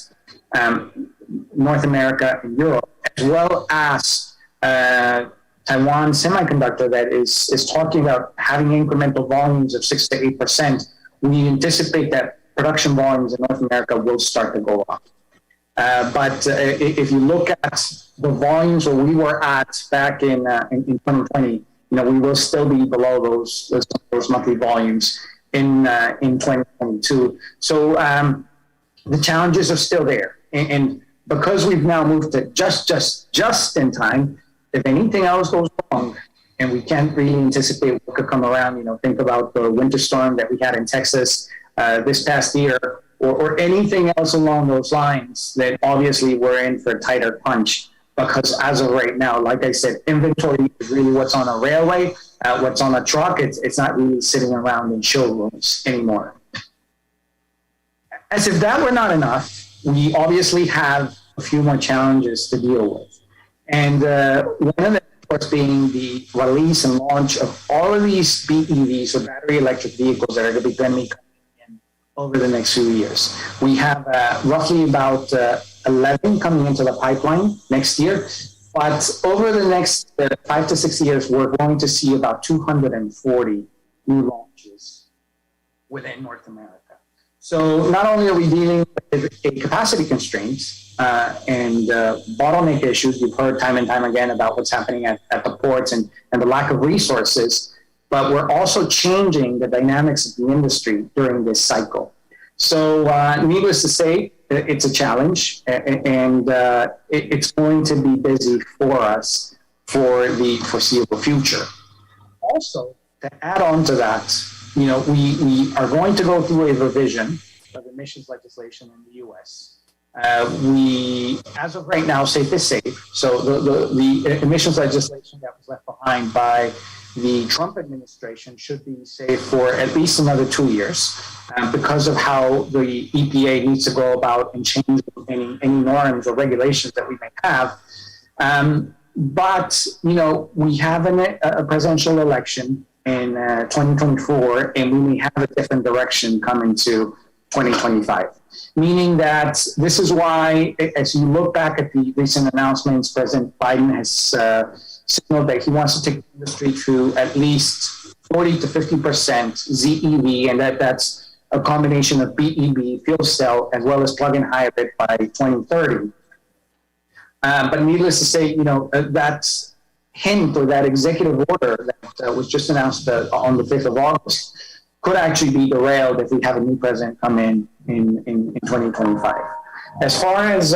North America and Europe, as well as Taiwan Semiconductor that is talking about having incremental volumes of 6 to 8%. We anticipate that production volumes in North America will start to go up. But if you look at the volumes where we were at back in 2020, you know, we will still be below those monthly volumes in 2022. So the challenges are still there. And because we've now moved to just in time, if anything else goes wrong, and we can't really anticipate what could come around, you know, think about the winter storm that we had in Texas this past year, or anything else along those lines, that obviously we're in for a tighter punch. Because as of right now, like I said, inventory is really what's on a railway, what's on a truck. It's not really sitting around in showrooms anymore. As if that were not enough, we obviously have a few more challenges to deal with. And one of them, of course, being the release and launch of all of these BEVs, or battery electric vehicles, that are going to be coming in over the next few years. We have roughly about 11 coming into the pipeline next year. But over the next 5 to 6 years, we're going to see about 240 new launches within North America. So not only are we dealing with a capacity constraint and bottleneck issues, you've heard time and time again about what's happening at the ports and the lack of resources, but we're also changing the dynamics of the industry during this cycle. So needless to say, it's a challenge, and it's going to be busy for us for the foreseeable future. Also, to add on to that, you know, we are going to go through a revision of emissions legislation in the U.S. We, as of right now, safe is safe. So the emissions legislation that was left behind by the Trump administration should be safe for at least another 2 years because of how the EPA needs to go about and change any norms or regulations that we may have. But, you know, we have a presidential election in 2024, and we may have a different direction coming to 2025. Meaning that this is why, as you look back at the recent announcements, President Biden has signaled that he wants to take the industry to at least 40 to 50% ZEV, and that's a combination of BEV, fuel cell, as well as plug-in hybrid by 2030. But needless to say, that hint or that executive order that was just announced on the 5th of August could actually be derailed if we have a new president come in 2025. As far as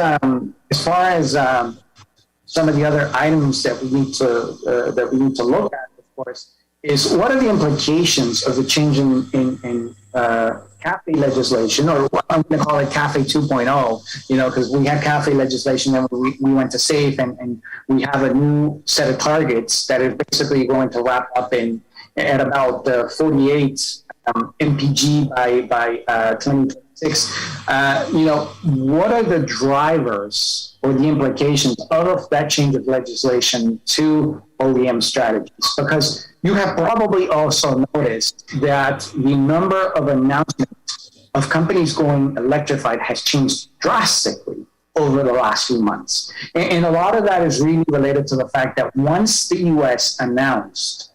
some of the other items that we need to look at, of course, is what are the implications of the change in CAFE legislation, or what I'm going to call it CAFE 2.0, because we had CAFE legislation and we went to SAFE, and we have a new set of targets that is basically going to wrap up at about 48 MPG by 2026. What are the drivers or the implications of that change of legislation to OEM strategies? Because you have probably also noticed that the number of announcements of companies going electrified has changed drastically over the last few months. And a lot of that is really related to the fact that once the US announced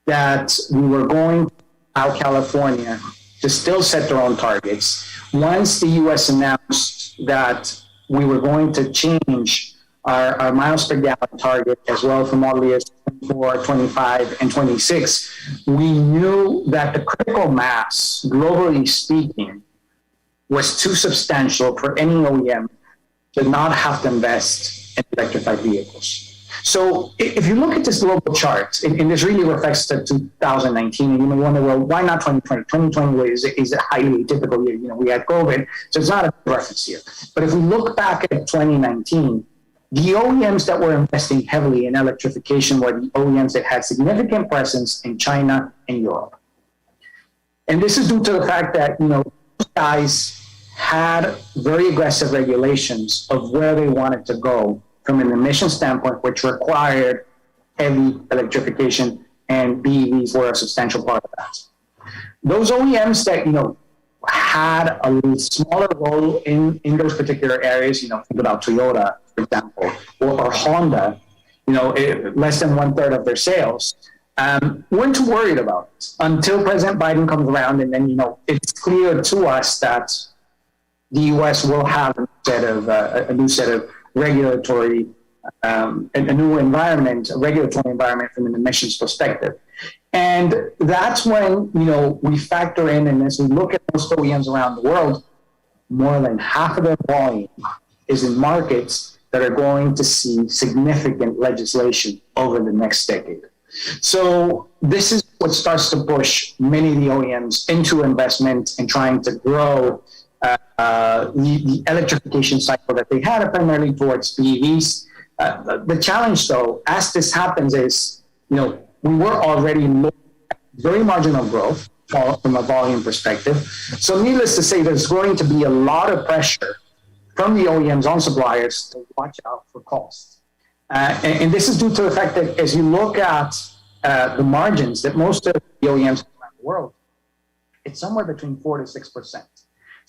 that we were going to allow California to still set their own targets, once the US announced that we were going to change our miles per gallon target as well for model years 24, 25, and 26, we knew that the critical mass, globally speaking, was too substantial for any OEM to not have to invest in electrified vehicles. So if you look at this global chart, and this really reflects to 2019, and you may wonder, well, why not 2020? 2020 is a highly typical year. We had COVID, so it's not a reference here. But if we look back at 2019, the OEMs that were investing heavily in electrification were the OEMs that had significant presence in China and Europe. And this is due to the fact that, guys had very aggressive regulations of where they wanted to go from an emission standpoint, which required heavy electrification, and BEVs were a substantial part of that. Those OEMs that, had a smaller role in those particular areas, think about Toyota, for example, or Honda, less than 1/3 of their sales, weren't too worried about it until President Biden comes around, and then, it's clear to us that the U.S. will have a new set of regulatory, a new environment, a regulatory environment from an emissions perspective. And that's when, we factor in, and as we look at most OEMs around the world, more than half of their volume is in markets that are going to see significant legislation over the next decade. So this is what starts to push many of the OEMs into investment and trying to grow the electrification cycle that they had, primarily towards BEVs. The challenge, though, as this happens is, we were already looking at very marginal growth from a volume perspective. So needless to say, there's going to be a lot of pressure from the OEMs on suppliers to watch out for costs. And this is due to the fact that as you look at the margins that most of the OEMs around the world, it's somewhere between 4 to 6%.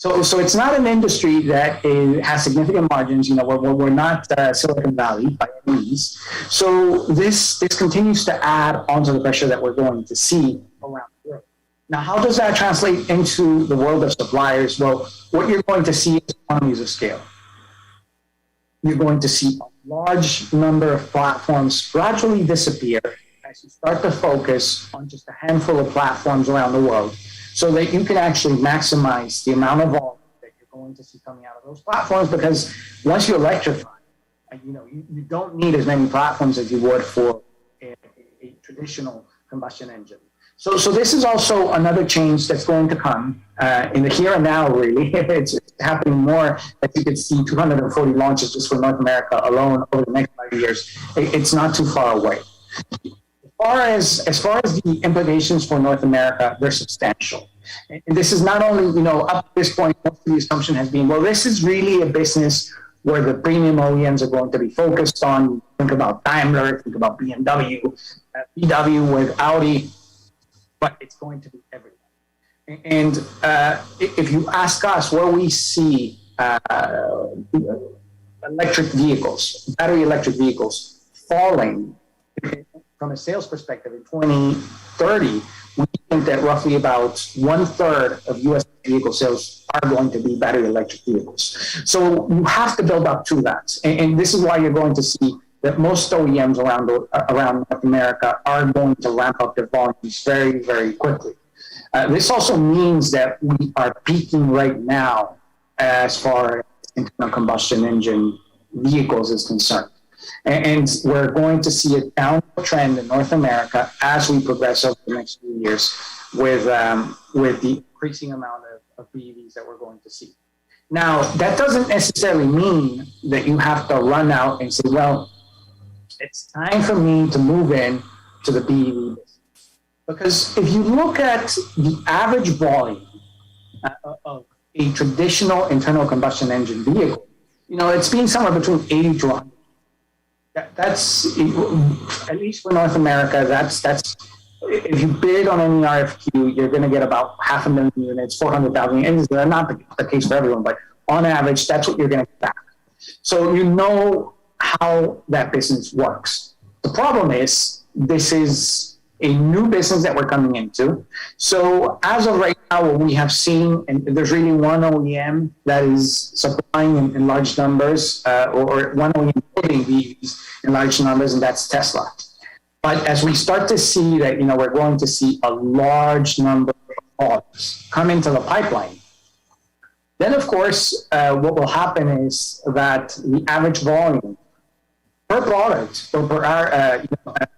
So it's not an industry that has significant margins. We're not Silicon Valley by any means. So this continues to add onto the pressure that we're going to see around the world. Now, how does that translate into the world of suppliers? Well, what you're going to see is economies of scale. You're going to see a large number of platforms gradually disappear as you start to focus on just a handful of platforms around the world, so that you can actually maximize the amount of volume that you're going to see coming out of those platforms. Because once you electrify, you don't need as many platforms as you would for a traditional combustion engine. So this is also another change that's going to come in the here and now, really. It's happening more, as you can see, 240 launches just for North America alone over the next 5 years. It's not too far away. As far as the implications for North America, they're substantial. And this is not only, up to this point, most of the assumption has been, well, this is really a business where the premium OEMs are going to be focused on. Think about Daimler, think about BMW, VW with Audi, but it's going to be everywhere. And if you ask us where we see electric vehicles, battery electric vehicles falling from a sales perspective in 2030, we think that roughly about 1/3 of US vehicle sales are going to be battery electric vehicles. So you have to build up to that. And this is why you're going to see that most OEMs around North America are going to ramp up their volumes very, very quickly. This also means that we are peaking right now as far as internal combustion engine vehicles is concerned. And we're going to see a downward trend in North America as we progress over the next few years with the increasing amount of BEVs that we're going to see. Now, that doesn't necessarily mean that you have to run out and say, well, it's time for me to move in to the BEV business. Because if you look at the average volume of a traditional internal combustion engine vehicle, it's been somewhere between 80 to 100. That's, at least for North America, that's if you bid on any RFQ, you're going to get about 500,000 units, 400,000 units. They're not the case for everyone, but on average, that's what you're going to get back. So you know how that business works. The problem is, this is a new business that we're coming into. So as of right now, what we have seen, and there's really one OEM that is supplying in large numbers, or one OEM building these in large numbers, and that's Tesla. But as we start to see that, we're going to see a large number of products come into the pipeline, then of course, what will happen is that the average volume per product or per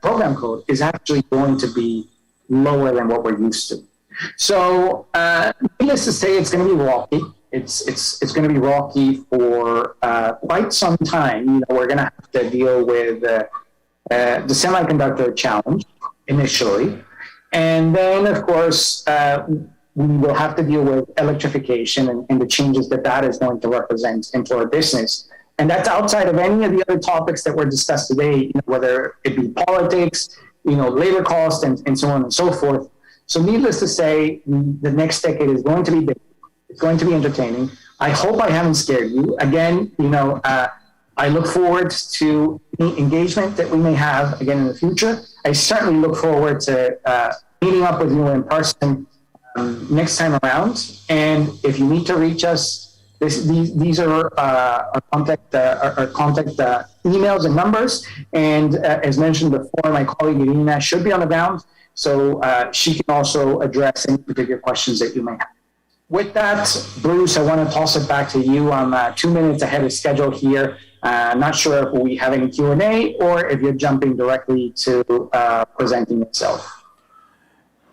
program code is actually going to be lower than what we're used to. So needless to say, it's going to be rocky. It's going to be rocky for quite some time. We're going to have to deal with the semiconductor challenge initially, and then of course we will have to deal with electrification and the changes that is going to represent into our business. And that's outside of any of the other topics that were discussed today, whether it be politics, labor cost, and so on and so forth. So needless to say, the next decade is going to be big. It's going to be entertaining. I hope I haven't scared you. Again, I look forward to any engagement that we may have again in the future. I certainly look forward to meeting up with you in person next time around. And if you need to reach us, these are our contact emails and numbers. And as mentioned before, my colleague Irina should be on the ground, so she can also address any particular questions that you may have. With that, Bruce, I want to toss it back to you. I'm 2 minutes ahead of schedule here. Not sure if we have any Q&A or if you're jumping directly to presenting itself.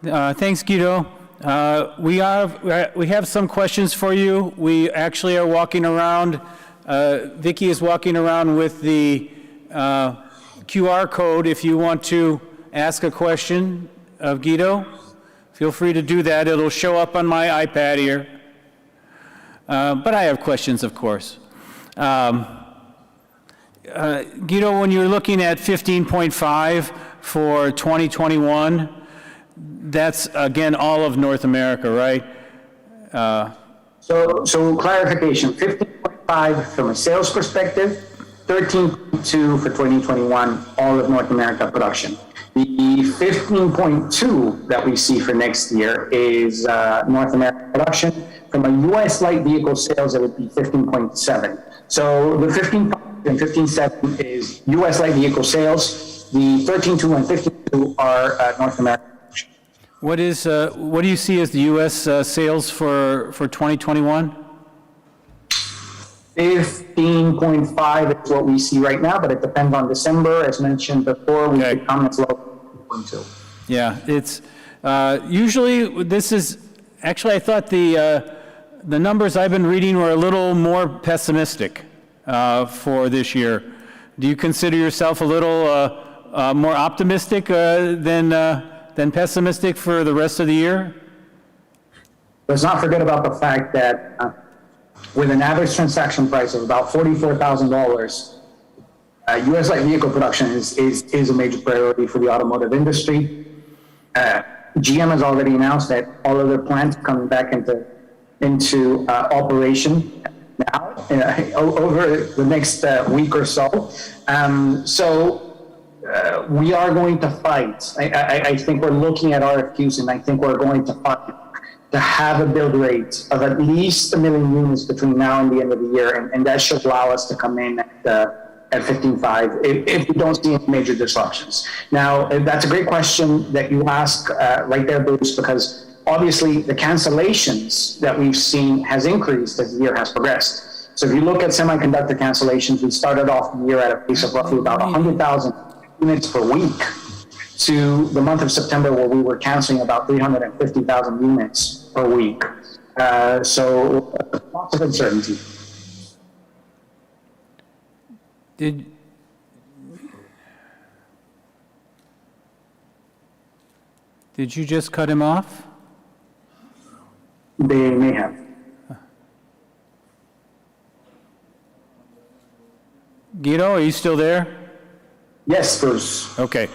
Thanks, Guido. We have some questions for you. We actually are walking around. Vicky is walking around with the QR code. If you want to ask a question of Guido, feel free to do that. It'll show up on my iPad here. But I have questions, of course. Guido, when you're looking at 15.5 for 2021, that's, again, all of North America, right? So clarification, 15.5 from a sales perspective, 13.2 for 2021, all of North America production. The 15.2 that we see for next year is North American production. From a U.S. light vehicle sales, it would be 15.7. So the 15.2 and 15.7 is U.S. light vehicle sales. The 13.2 and 15.2 are North American. What do you see as the U.S. sales for 2021? 15.5 is what we see right now, but it depends on December. As mentioned before, we could come as low as 2.2. Yeah, it's usually this is actually I thought the numbers I've been reading were a little more pessimistic for this year. Do you consider yourself a little more optimistic than pessimistic for the rest of the year? Let's not forget about the fact that with an average transaction price of about $44,000, U.S. light vehicle production is a major priority for the automotive industry. GM has already announced that all of their plants are coming back into operation now over the next week or so. We are going to fight. I think we're looking at RFQs, and I think we're going to fight to have a build rate of at least 1 million units between now and the end of the year, and that should allow us to come in at 15.5 if we don't see any major disruptions. Now, that's a great question that you ask right there, Bruce, because obviously the cancellations that we've seen has increased as the year has progressed. So if you look at semiconductor cancellations, we started off the year at a pace of roughly about 100,000 units per week to the month of September, where we were canceling about 350,000 units per week. So lots of uncertainty. Did you just cut him off? They may have. Guido, are you still there? Yes, Bruce. Okay,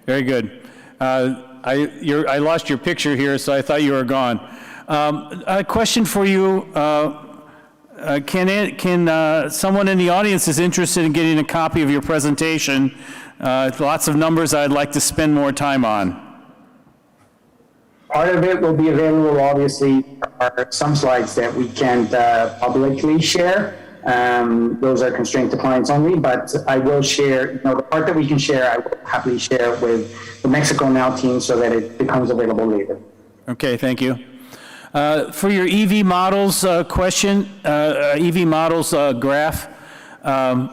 very good. I lost your picture here, so I thought you were gone. A question for you. Can someone in the audience is interested in getting a copy of your presentation? Lots of numbers I'd like to spend more time on. Part of it will be available, obviously. There are some slides that we can't publicly share. Those are constrained to clients only, but I will share, the part that we can share, I will happily share with the Mexico Now team so that it becomes available later. Okay, thank you. For your EV models EV models graph, how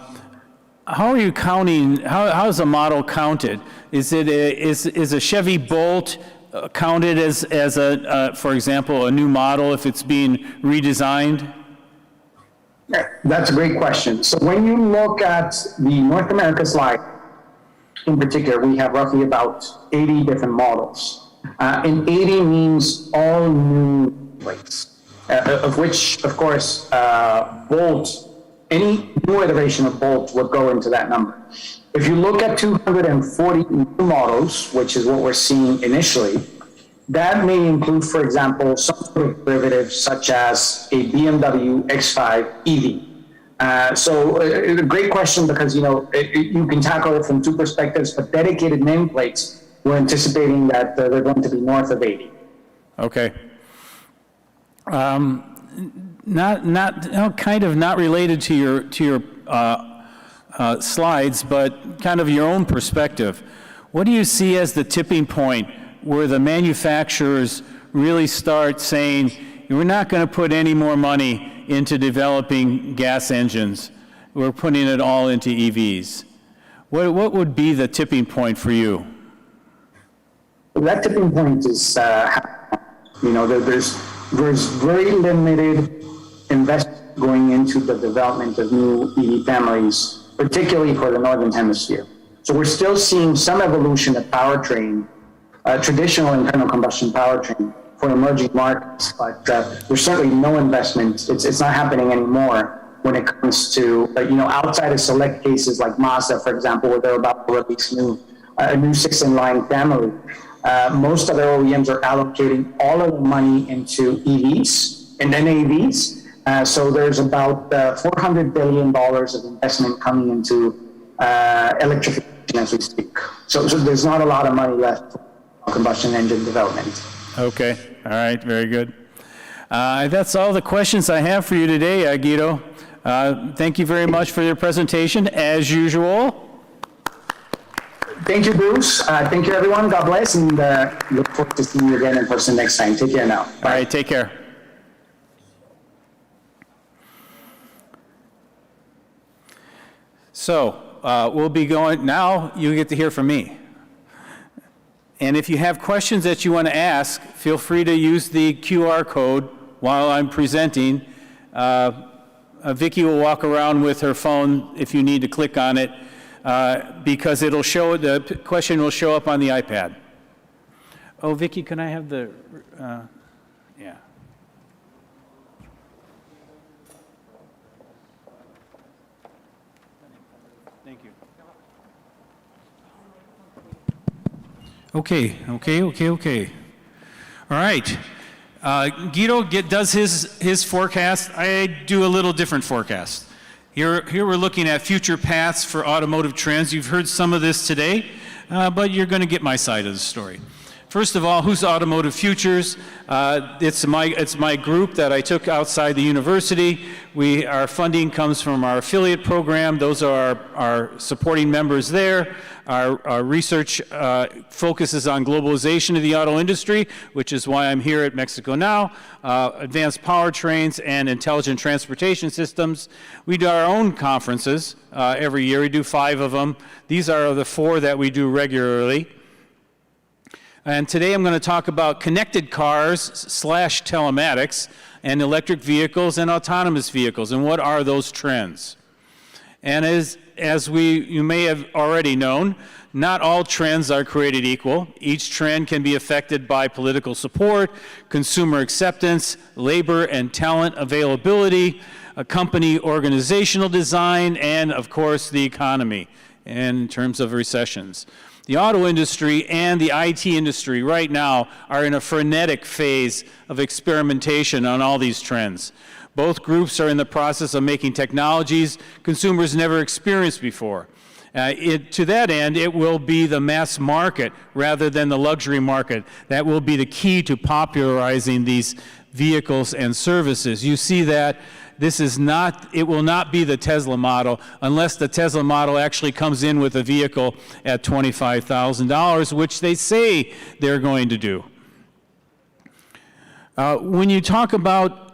are you counting, how is a model counted? Is a Chevy Bolt counted as for example, a new model if it's being redesigned? That's a great question. So when you look at the North America slide, in particular, we have roughly about 80 different models. And 80 means all new plates, of which, of course, Bolt, any new iteration of Bolt would go into that number. If you look at 240 new models, which is what we're seeing initially, that may include, for example, some sort of derivative such as a BMW X5 EV. So a great question because, you can tackle it from two perspectives, but dedicated nameplates, we're anticipating that they're going to be north of 80. Okay. Not related to your slides, but kind of your own perspective. What do you see as the tipping point where the manufacturers really start saying, we're not going to put any more money into developing gas engines, we're putting it all into EVs? What would be the tipping point for you? That tipping point is, there's very limited investment going into the development of new EV families, particularly for the Northern Hemisphere. So we're still seeing some evolution of powertrain, traditional internal combustion powertrain for emerging markets, but there's certainly no investment. It's not happening anymore when it comes to, outside of select cases like Mazda, for example, where they're about to release a new 6-in-line family. Most other OEMs are allocating all of the money into EVs and NAVs. So there's about $400 billion of investment coming into electrification as we speak. So there's not a lot of money left for combustion engine development. Okay, all right, very good. That's all the questions I have for you today, Guido. Thank you very much for your presentation, as usual. Thank you, Bruce. Thank you, everyone. God bless, and look forward to seeing you again in person next time. Take care now. Bye. All right, take care. So we'll be going, now you get to hear from me. And if you have questions that you want to ask, feel free to use the QR code while I'm presenting. Vicky will walk around with her phone if you need to click on it, because it'll show, the question will show up on the iPad. Oh, Vicky, can I have the, yeah. Thank you. Okay. All right. Guido does his forecast. I do a little different forecast. Here we're looking at future paths for automotive trends. You've heard some of this today, but you're going to get my side of the story. First of all, who's Automotive Futures? It's my group that I took outside the university. Our funding comes from our affiliate program. Those are our supporting members there. Our research focuses on globalization of the auto industry, which is why I'm here at Mexico Now, advanced powertrains and intelligent transportation systems. We do our own conferences every year. We do 5 of them. These are the 4 that we do regularly. And today I'm going to talk about connected cars / telematics and electric vehicles and autonomous vehicles, and what are those trends. And as you may have already known, not all trends are created equal. Each trend can be affected by political support, consumer acceptance, labor and talent availability, a company organizational design, and of course the economy in terms of recessions. The auto industry and the IT industry right now are in a frenetic phase of experimentation on all these trends. Both groups are in the process of making technologies consumers never experienced before. To that end, it will be the mass market rather than the luxury market that will be the key to popularizing these vehicles and services. You see that it will not be the Tesla model unless the Tesla model actually comes in with a vehicle at $25,000, which they say they're going to do. When you talk about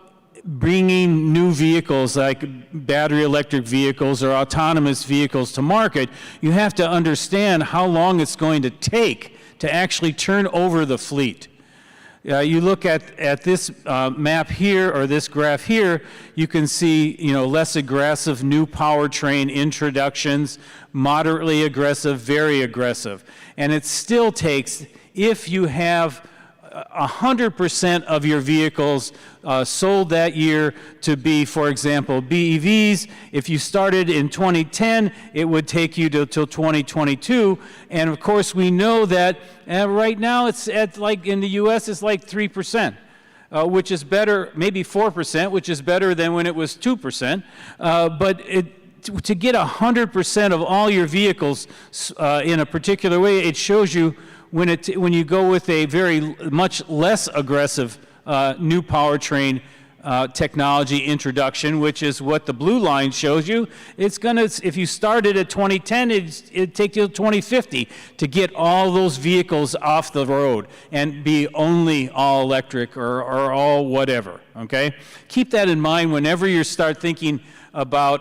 bringing new vehicles like battery electric vehicles or autonomous vehicles to market, you have to understand how long it's going to take to actually turn over the fleet. You look at this map here, or this graph here, you can see, less aggressive new powertrain introductions, moderately aggressive, very aggressive. And it still takes, if you have 100% of your vehicles sold that year to be, for example, BEVs. If you started in 2010, it would take you till 2022. And of course, we know that right now it's at, like in the US, it's like 3%. Which is better, maybe 4%, which is better than when it was 2%. But to get 100% of all your vehicles in a particular way, it shows you when you go with a very much less aggressive new powertrain technology introduction, which is what the blue line shows you. It's gonna, if you started at 2010, it'd take you to 2050 to get all those vehicles off the road and be only all electric or all whatever. Okay, keep that in mind whenever you start thinking about,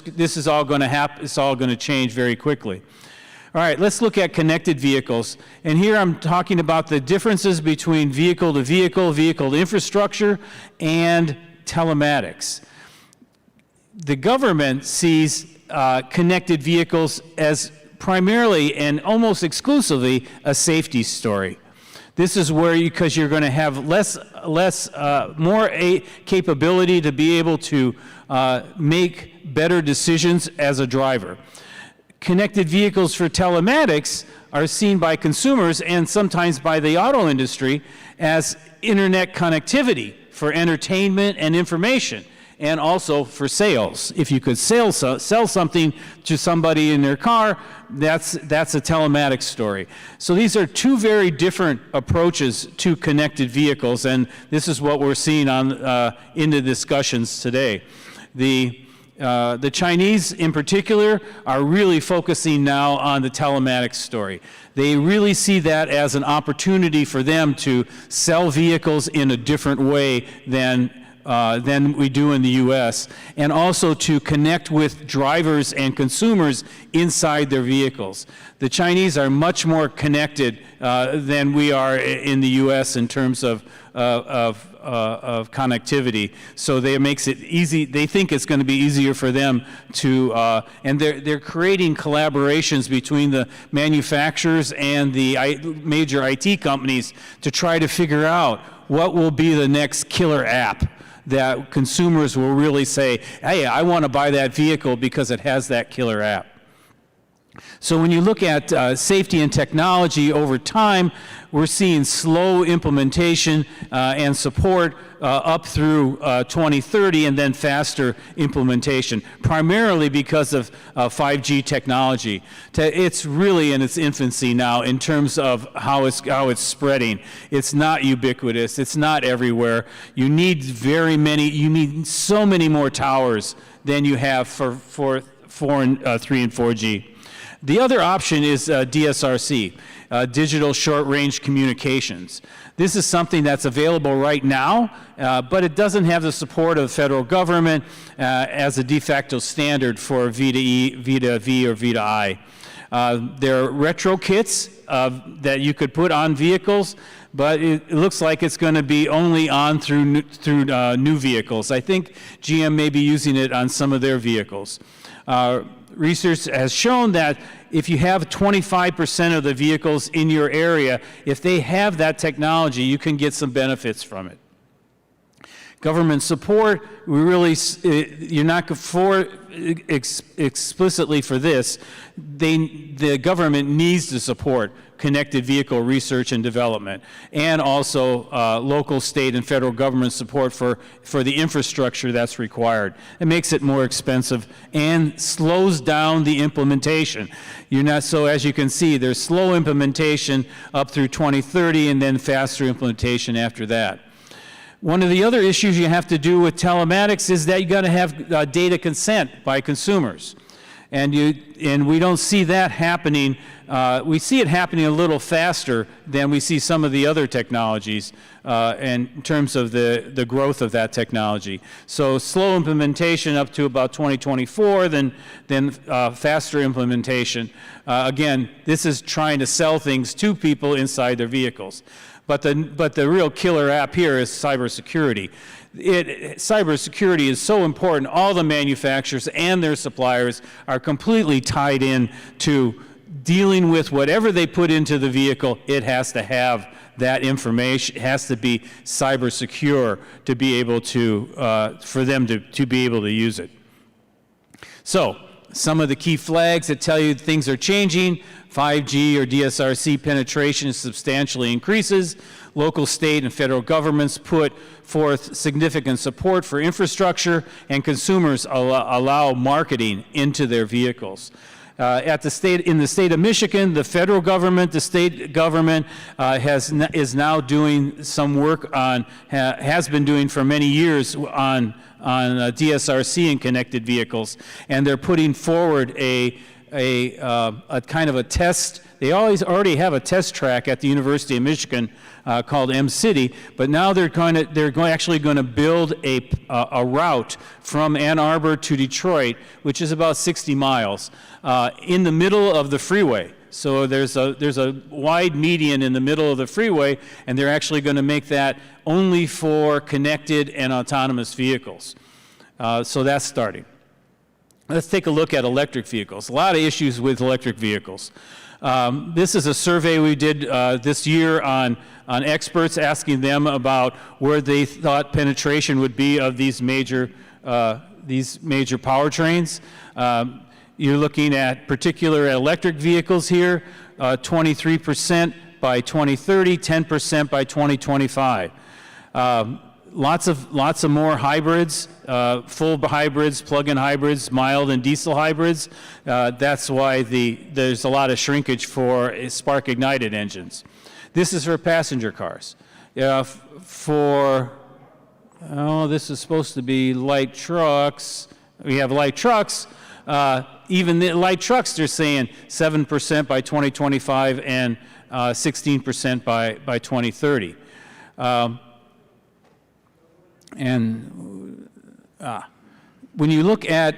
this is all going to happen. It's all going to change very quickly. All right, let's look at connected vehicles. And here I'm talking about the differences between vehicle-to-vehicle, vehicle infrastructure, and telematics. The government sees connected vehicles as primarily and almost exclusively a safety story. This is where, because you're going to have more capability to be able to make better decisions as a driver. Connected vehicles for telematics are seen by consumers and sometimes by the auto industry as internet connectivity for entertainment and information, and also for sales. If you could sell something to somebody in their car, that's a telematics story. So these are 2 very different approaches to connected vehicles, and this is what we're seeing in the discussions today. The Chinese, in particular, are really focusing now on the telematics story. They really see that as an opportunity for them to sell vehicles in a different way than we do in the U.S., and also to connect with drivers and consumers inside their vehicles. The Chinese are much more connected than we are in the U.S. in terms of connectivity. So it makes it easy. They think it's going to be easier for them to, and they're creating collaborations between the manufacturers and the major IT companies to try to figure out what will be the next killer app that consumers will really say, hey, I want to buy that vehicle because it has that killer app. So when you look at safety and technology over time, we're seeing slow implementation and support up through 2030 and then faster implementation, primarily because of 5G technology. It's really in its infancy now in terms of how it's spreading. It's not ubiquitous. It's not everywhere. You need so many more towers than you have for 3 and 4G. The other option is DSRC, digital short-range communications. This is something that's available right now, but it doesn't have the support of the federal government as a de facto standard for V2E, V2V, or V2I. There are retro kits that you could put on vehicles, but it looks like it's going to be only on through new vehicles. I think GM may be using it on some of their vehicles. Research has shown that if you have 25% of the vehicles in your area, if they have that technology, you can get some benefits from it. Government support, you're not explicitly for this. The government needs to support connected vehicle research and development, and also local, state, and federal government support for the infrastructure that's required. It makes it more expensive and slows down the implementation. So as you can see, there's slow implementation up through 2030 and then faster implementation after that. One of the other issues you have to do with telematics is that you got to have data consent by consumers. And we don't see that happening. We see it happening a little faster than we see some of the other technologies in terms of the growth of that technology. So slow implementation up to about 2024, then faster implementation. Again, this is trying to sell things to people inside their vehicles. But the real killer app here is cybersecurity. Cybersecurity is so important. All the manufacturers and their suppliers are completely tied in to dealing with whatever they put into the vehicle. It has to have that information. It has to be cyber secure to be able to, for them to be able to use it. So some of the key flags that tell you things are changing: 5G or DSRC penetration substantially increases. Local, state, and federal governments put forth significant support for infrastructure, and consumers allow marketing into their vehicles. In the state of Michigan, the federal government, the state government is now doing some work on, has been doing for many years on DSRC and connected vehicles, and they're putting forward a kind of a test. They already have a test track at the University of Michigan called M-City, but now they're actually going to build a route from Ann Arbor to Detroit, which is about 60 miles, in the middle of the freeway. So there's a wide median in the middle of the freeway, and they're actually going to make that only for connected and autonomous vehicles. So that's starting. Let's take a look at electric vehicles. A lot of issues with electric vehicles. This is a survey we did this year on experts, asking them about where they thought penetration would be of these major powertrains. You're looking at particular electric vehicles here, 23% by 2030, 10% by 2025. Lots of more hybrids, full hybrids, plug-in hybrids, mild and diesel hybrids. That's why there's a lot of shrinkage for spark-ignited engines. This is for passenger cars. This is supposed to be light trucks. We have light trucks. Even the light trucks, they're saying 7% by 2025 and 16% by 2030. When you look at,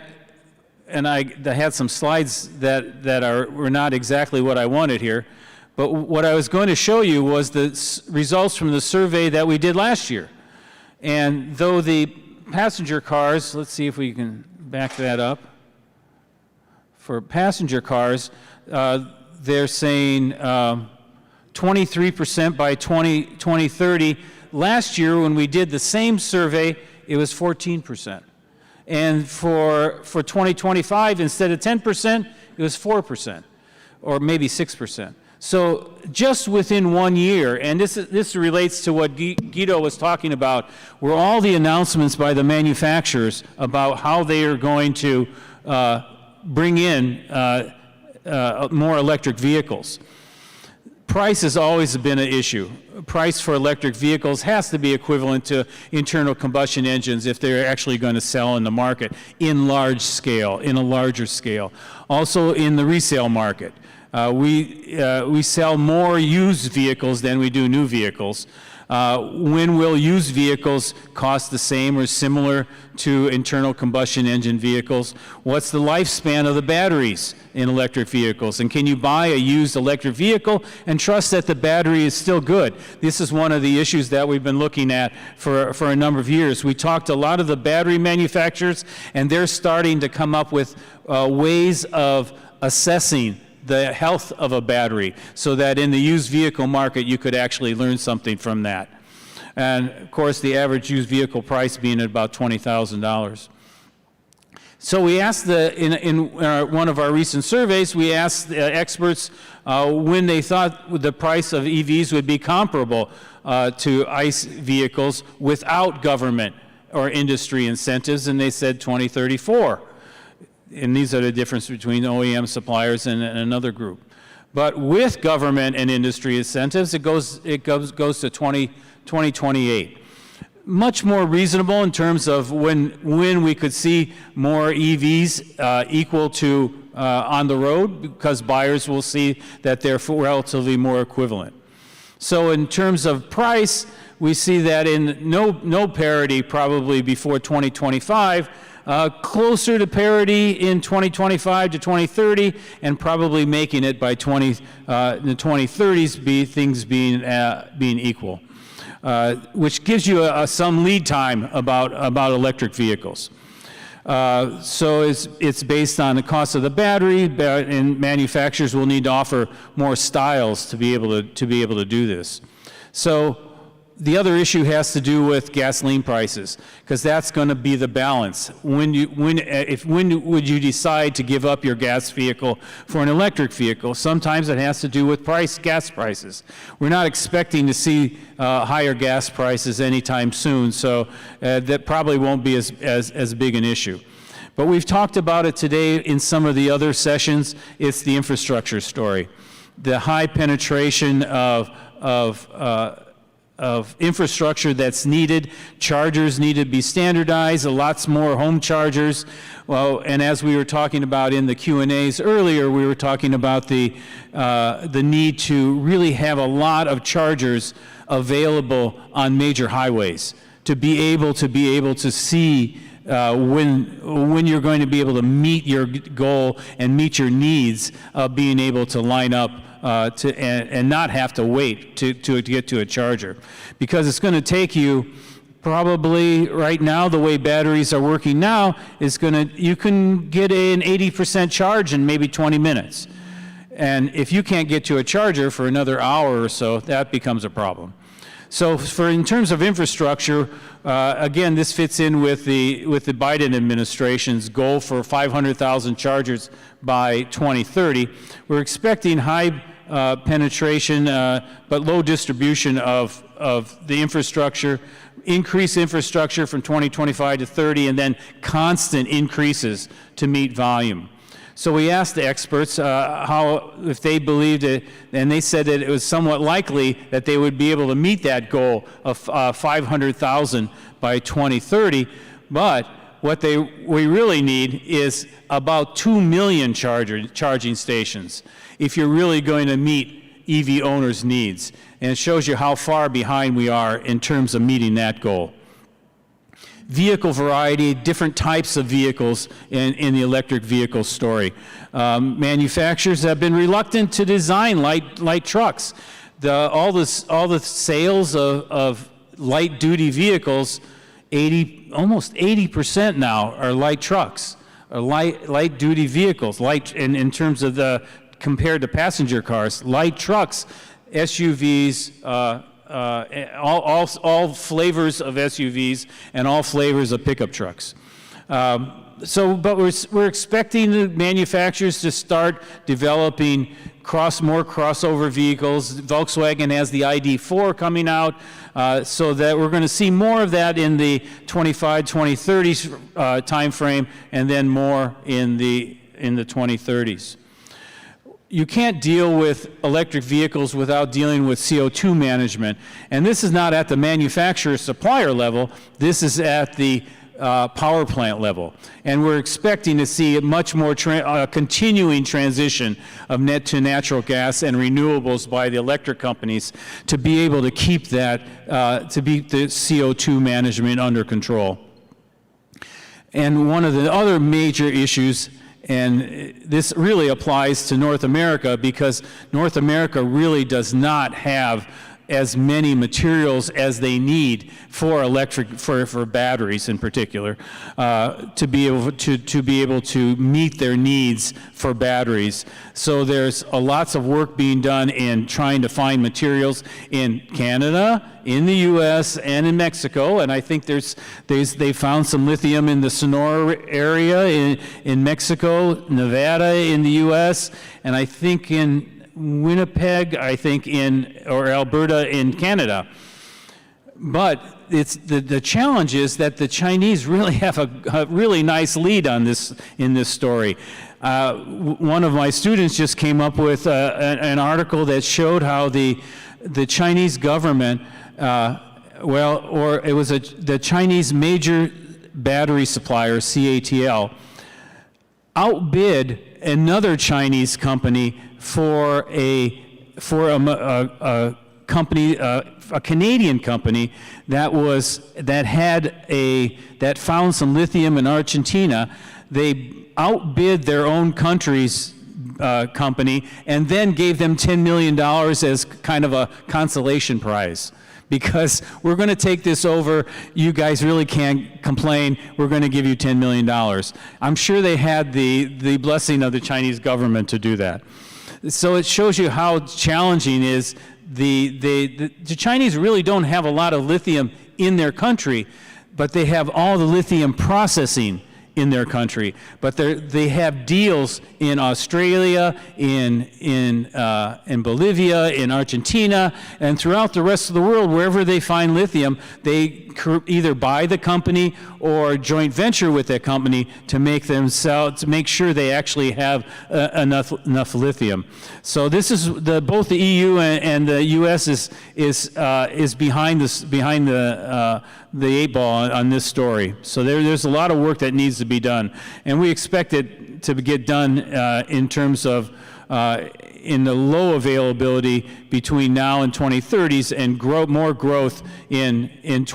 and I had some slides that were not exactly what I wanted here, but what I was going to show you was the results from the survey that we did last year. And though the passenger cars, let's see if we can back that up. For passenger cars, they're saying 23% by 2030. Last year, when we did the same survey, it was 14%. And for 2025, instead of 10%, it was 4%, or maybe 6%. So just within 1 year, and this relates to what Guido was talking about, were all the announcements by the manufacturers about how they are going to bring in more electric vehicles. Price has always been an issue. Price for electric vehicles has to be equivalent to internal combustion engines if they're actually going to sell in the market in large scale, in a larger scale. Also in the resale market. We sell more used vehicles than we do new vehicles. When will used vehicles cost the same or similar to internal combustion engine vehicles? What's the lifespan of the batteries in electric vehicles? And can you buy a used electric vehicle and trust that the battery is still good? This is one of the issues that we've been looking at for a number of years. We talked to a lot of the battery manufacturers, and they're starting to come up with ways of assessing the health of a battery, so that in the used vehicle market you could actually learn something from that. And of course, the average used vehicle price being at about $20,000. So we asked in one of our recent surveys, we asked experts when they thought the price of EVs would be comparable to ICE vehicles without government or industry incentives, and they said 2034. And these are the difference between OEM suppliers and another group. But with government and industry incentives, it goes to 2028. Much more reasonable in terms of when we could see more EVs equal to on the road, because buyers will see that they're relatively more equivalent. So in terms of price, we see that in no parity probably before 2025, closer to parity in 2025 to 2030, and probably making it by the 2030s, things being equal, which gives you some lead time about electric vehicles. So it's based on the cost of the battery, and manufacturers will need to offer more styles to be able to do this. So the other issue has to do with gasoline prices, because that's going to be the balance. When would you decide to give up your gas vehicle for an electric vehicle? Sometimes it has to do with gas prices. We're not expecting to see higher gas prices anytime soon, so that probably won't be as big an issue. But we've talked about it today in some of the other sessions. It's the infrastructure story. The high penetration of infrastructure that's needed. Chargers need to be standardized, lots more home chargers. Well, and as we were talking about in the Q&As earlier, we were talking about the need to really have a lot of chargers available on major highways to be able to see when you're going to be able to meet your goal and meet your needs of being able to line up and not have to wait to get to a charger. Because it's going to take you probably right now, the way batteries are working now, you can get an 80% charge in maybe 20 minutes. And if you can't get to a charger for another hour or so, that becomes a problem. So in terms of infrastructure, again, this fits in with the Biden administration's goal for 500,000 chargers by 2030. We're expecting high penetration, but low distribution of the infrastructure, increase infrastructure from 2025 to 30, and then constant increases to meet volume. So we asked the experts if they believed it, and they said that it was somewhat likely that they would be able to meet that goal of 500,000 by 2030, but what we really need is about 2 million charging stations if you're really going to meet EV owners' needs. And it shows you how far behind we are in terms of meeting that goal. Vehicle variety, different types of vehicles in the electric vehicle story. Manufacturers have been reluctant to design light trucks. All the sales of light-duty vehicles, almost 80% now are light trucks, or light-duty vehicles. In terms of compared to passenger cars, light trucks, SUVs. All flavors of SUVs and all flavors of pickup trucks. But we're expecting the manufacturers to start developing more crossover vehicles. Volkswagen has the ID.4 coming out, so that we're going to see more of that in the 2030s timeframe, and then more in the 2030s. You can't deal with electric vehicles without dealing with CO2 management. And this is not at the manufacturer-supplier level. This is at the power plant level. And we're expecting to see a much more continuing transition of net to natural gas and renewables by the electric companies to be able to keep that, to keep the CO2 management under control. And one of the other major issues, and this really applies to North America, because North America really does not have as many materials as they need for for batteries in particular, to be able to meet their needs for batteries. So there's lots of work being done in trying to find materials in Canada, in the U.S., and in Mexico. And I think they found some lithium in the Sonora area in Mexico, Nevada in the U.S., and I think in Winnipeg, or Alberta in Canada. But the challenge is that the Chinese really have a really nice lead on this in this story. One of my students just came up with an article that showed how the Chinese government, the Chinese major battery supplier, CATL, outbid another Chinese company for a company, a Canadian company that found some lithium in Argentina. They outbid their own country's company and then gave them $10 million as kind of a consolation prize. Because we're going to take this over, you guys really can't complain, we're going to give you $10 million. I'm sure they had the blessing of the Chinese government to do that. So it shows you how challenging is the Chinese really don't have a lot of lithium in their country, but they have all the lithium processing in their country. But they have deals in Australia, in Bolivia, in Argentina, and throughout the rest of the world. Wherever they find lithium, they either buy the company or joint venture with that company to make sure they actually have enough lithium. So this is both the EU and the U.S. is behind the eight ball on this story. So there's a lot of work that needs to be done, and we expect it to get done in terms of in the low availability between now and 2030s, and more growth in the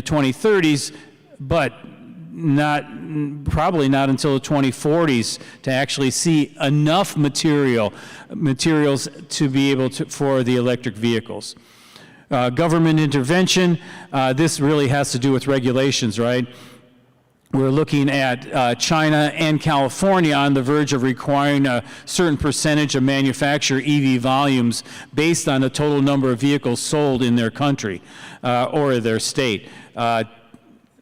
2030s, but probably not until the 2040s to actually see enough materials to be able to for the electric vehicles. Government intervention, this really has to do with regulations, right? We're looking at China and California on the verge of requiring a certain percentage of manufacturer EV volumes based on the total number of vehicles sold in their country or their state.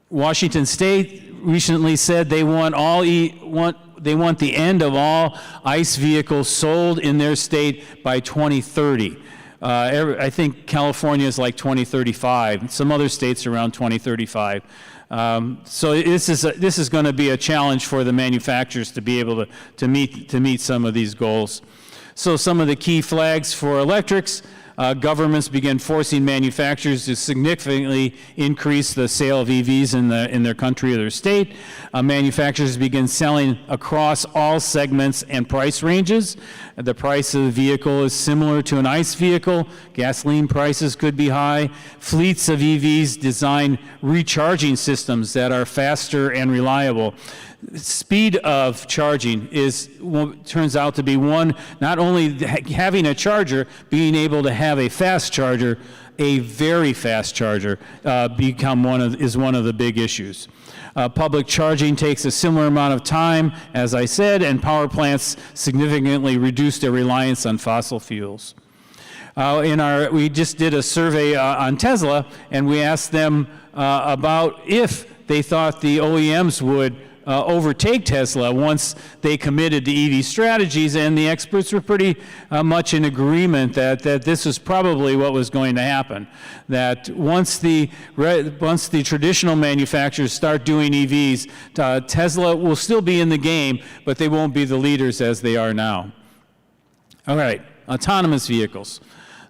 Washington State recently said they want the end of all ICE vehicles sold in their state by 2030. I think California is like 2035. Some other states around 2035. So this is going to be a challenge for the manufacturers to be able to meet some of these goals. So some of the key flags for electrics. Governments begin forcing manufacturers to significantly increase the sale of EVs in their country or their state. Manufacturers begin selling across all segments and price ranges. The price of the vehicle is similar to an ICE vehicle. Gasoline prices could be high. Fleets of EVs design recharging systems that are faster and reliable. Speed of charging turns out to be not only having a charger, being able to have a fast charger, a very fast charger, is one of the big issues. Public charging takes a similar amount of time, as I said, and power plants significantly reduce their reliance on fossil fuels. We just did a survey on Tesla, and we asked them about if they thought the OEMs would overtake Tesla once they committed to EV strategies, and the experts were pretty much in agreement that this is probably what was going to happen. That once the traditional manufacturers start doing EVs, Tesla will still be in the game, but they won't be the leaders as they are now. All right, autonomous vehicles.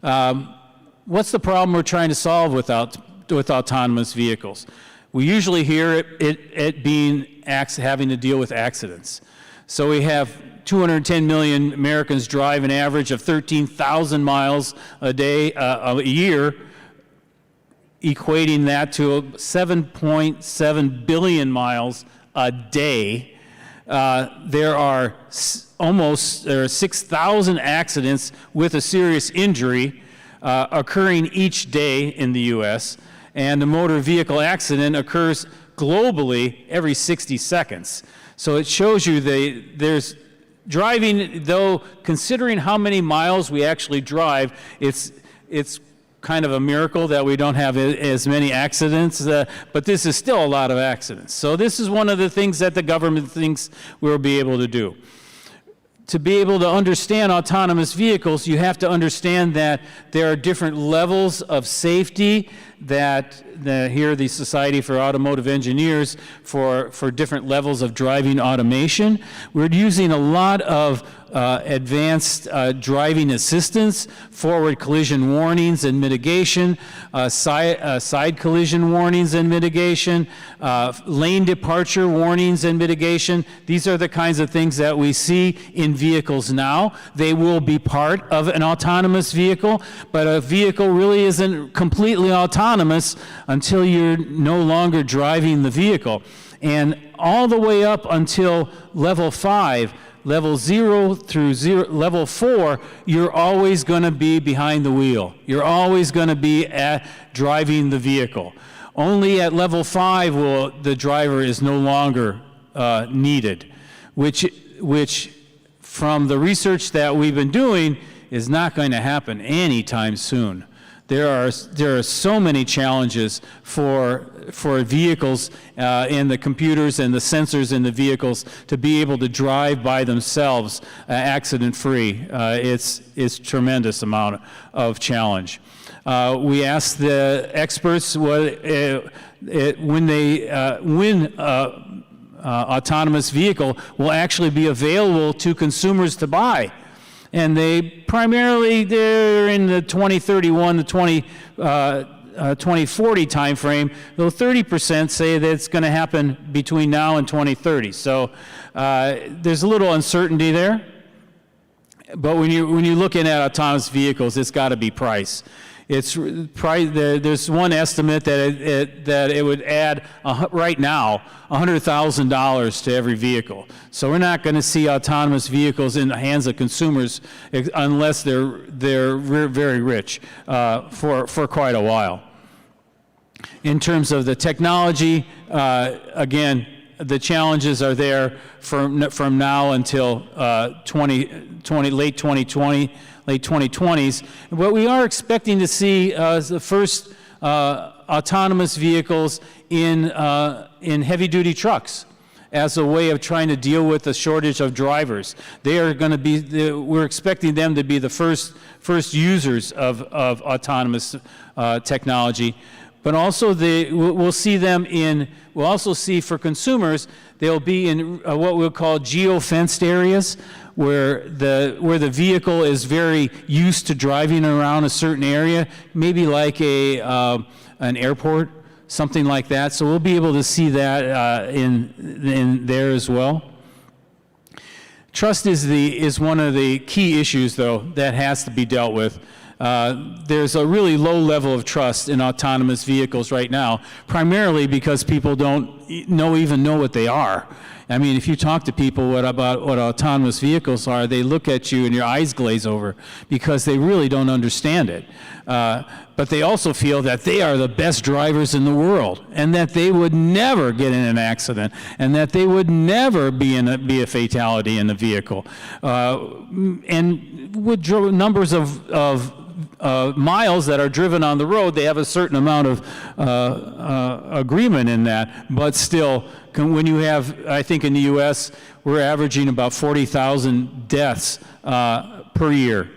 What's the problem we're trying to solve with autonomous vehicles? We usually hear it being having to deal with accidents. So we have 210 million Americans drive an average of 13,000 miles a year, equating that to 7.7 billion miles a day. There are 6,000 accidents with a serious injury occurring each day in the U.S., and a motor vehicle accident occurs globally every 60 seconds. So it shows you there's driving, though, considering how many miles we actually drive, it's kind of a miracle that we don't have as many accidents, but this is still a lot of accidents. So this is one of the things that the government thinks we'll be able to do. To be able to understand autonomous vehicles, you have to understand that there are different levels of safety that here the Society for Automotive Engineers for different levels of driving automation. We're using a lot of advanced driving assistance, forward collision warnings and mitigation, side collision warnings and mitigation, lane departure warnings and mitigation. These are the kinds of things that we see in vehicles now. They will be part of an autonomous vehicle, but a vehicle really isn't completely autonomous until you're no longer driving the vehicle. And all the way up until level 5, level 0 through level 4, you're always going to be behind the wheel. You're always going to be driving the vehicle. Only at level 5 will the driver is no longer needed, which from the research that we've been doing is not going to happen anytime soon. There are so many challenges for vehicles and the computers and the sensors in the vehicles to be able to drive by themselves accident-free. It's tremendous amount of challenge. We asked the experts when autonomous vehicle will actually be available to consumers to buy. And they're in the 2031 to 2040 timeframe, though 30% say that it's going to happen between now and 2030. So there's a little uncertainty there. But when you're looking at autonomous vehicles, it's got to be price. There's one estimate that it would add right now $100,000 to every vehicle. So we're not going to see autonomous vehicles in the hands of consumers unless they're very rich for quite a while. In terms of the technology, again, the challenges are there from now until late 2020. Late 2020s. But we are expecting to see the first autonomous vehicles in heavy-duty trucks as a way of trying to deal with the shortage of drivers. They are going to be. We're expecting them to be the first users of autonomous technology. But also we'll see them in. We'll also see for consumers they'll be in what we'll call geo-fenced areas, where the vehicle is very used to driving around a certain area, maybe like an airport, something like that. So we'll be able to see that in there as well. Trust is one of the key issues, though, that has to be dealt with. There's a really low level of trust in autonomous vehicles right now, primarily because people don't even know what they are. I mean, if you talk to people about what autonomous vehicles are, they look at you and your eyes glaze over because they really don't understand it. But they also feel that they are the best drivers in the world and that they would never get in an accident and that they would never be a fatality in the vehicle. And with numbers of miles that are driven on the road, they have a certain amount of agreement in that. But still, when you have, I think in the U.S., we're averaging about 40,000 deaths per year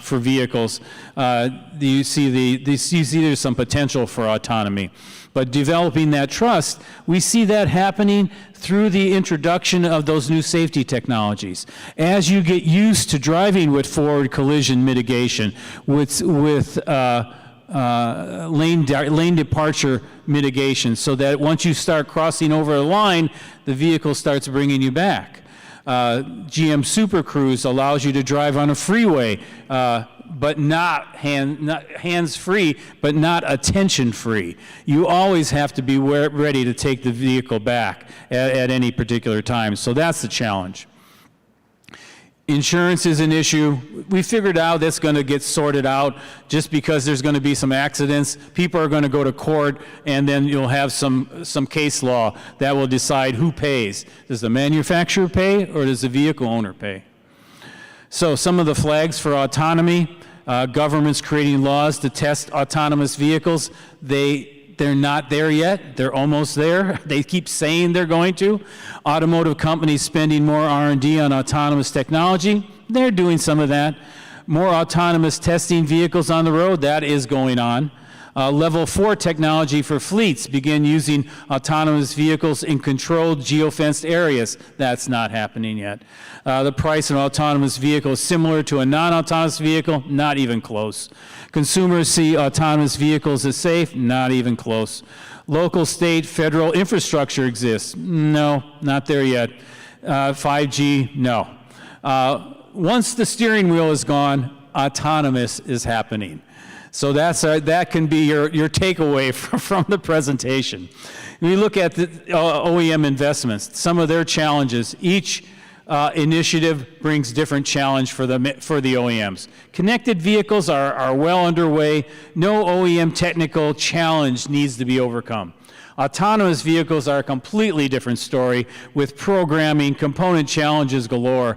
for vehicles. You see there's some potential for autonomy. But developing that trust, we see that happening through the introduction of those new safety technologies. As you get used to driving with forward collision mitigation, with lane departure mitigation, so that once you start crossing over a line, the vehicle starts bringing you back. GM Super Cruise allows you to drive on a freeway, but not hands-free, but not attention-free. You always have to be ready to take the vehicle back at any particular time. So that's the challenge. Insurance is an issue. We figured out that's going to get sorted out just because there's going to be some accidents. People are going to go to court, and then you'll have some case law that will decide who pays. Does the manufacturer pay, or does the vehicle owner pay? So some of the flags for autonomy, governments creating laws to test autonomous vehicles. They're not there yet. They're almost there. They keep saying they're going to. Automotive companies spending more R&D on autonomous technology. They're doing some of that. More autonomous testing vehicles on the road. That is going on. Level 4 technology for fleets begin using autonomous vehicles in controlled geofenced areas. That's not happening yet. The price of an autonomous vehicle is similar to a non-autonomous vehicle, not even close. Consumers see autonomous vehicles as safe, not even close. Local, state, federal infrastructure exists. No, not there yet. 5G, no. Once the steering wheel is gone, autonomous is happening. So that can be your takeaway from the presentation. When you look at the OEM investments, some of their challenges, each initiative brings different challenge for the OEMs. Connected vehicles are well underway. No OEM technical challenge needs to be overcome. Autonomous vehicles are a completely different story with programming, component challenges galore.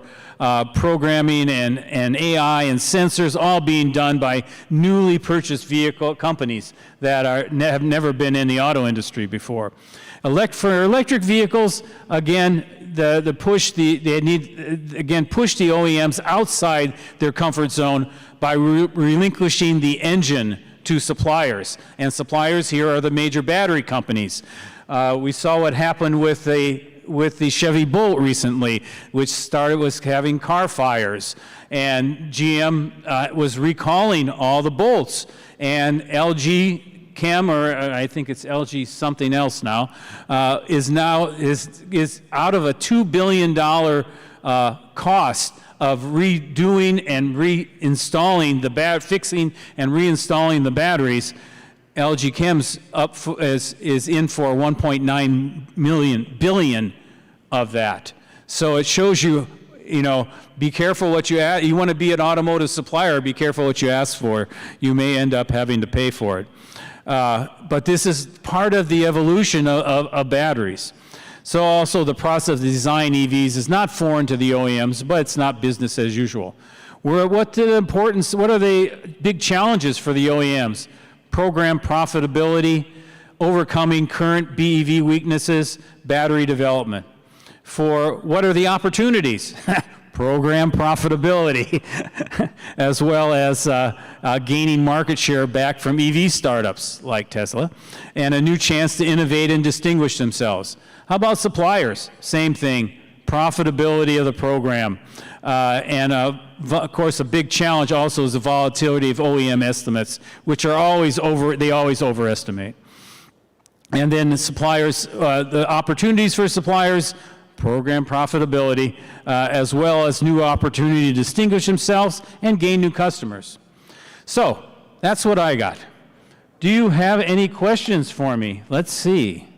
Programming and AI and sensors all being done by newly purchased vehicle companies that have never been in the auto industry before. For electric vehicles, again, they need push the OEMs outside their comfort zone by relinquishing the engine to suppliers, and suppliers here are the major battery companies. We saw what happened with the Chevy Bolt recently, which started with having car fires, and GM was recalling all the Bolts, and LG Chem, or I think it's LG something else now, is out of a $2 billion cost of redoing and reinstalling fixing and reinstalling the batteries. LG Chem's is in for 1.9 billion of that. So it shows you, be careful what you ask. You want to be an automotive supplier, be careful what you ask for. You may end up having to pay for it. But this is part of the evolution of batteries. So also the process of design EVs is not foreign to the OEMs, but it's not business as usual. What are the big challenges for the OEMs? Program profitability, overcoming current BEV weaknesses, battery development. For what are the opportunities? Program profitability, as well as gaining market share back from EV startups like Tesla, and a new chance to innovate and distinguish themselves. How about suppliers? Same thing, profitability of the program. And of course, a big challenge also is the volatility of OEM estimates, which are always overestimate. And then the suppliers, the opportunities for suppliers, program profitability, as well as new opportunity to distinguish themselves and gain new customers. So that's what I got. Do you have any questions for me? Let's see.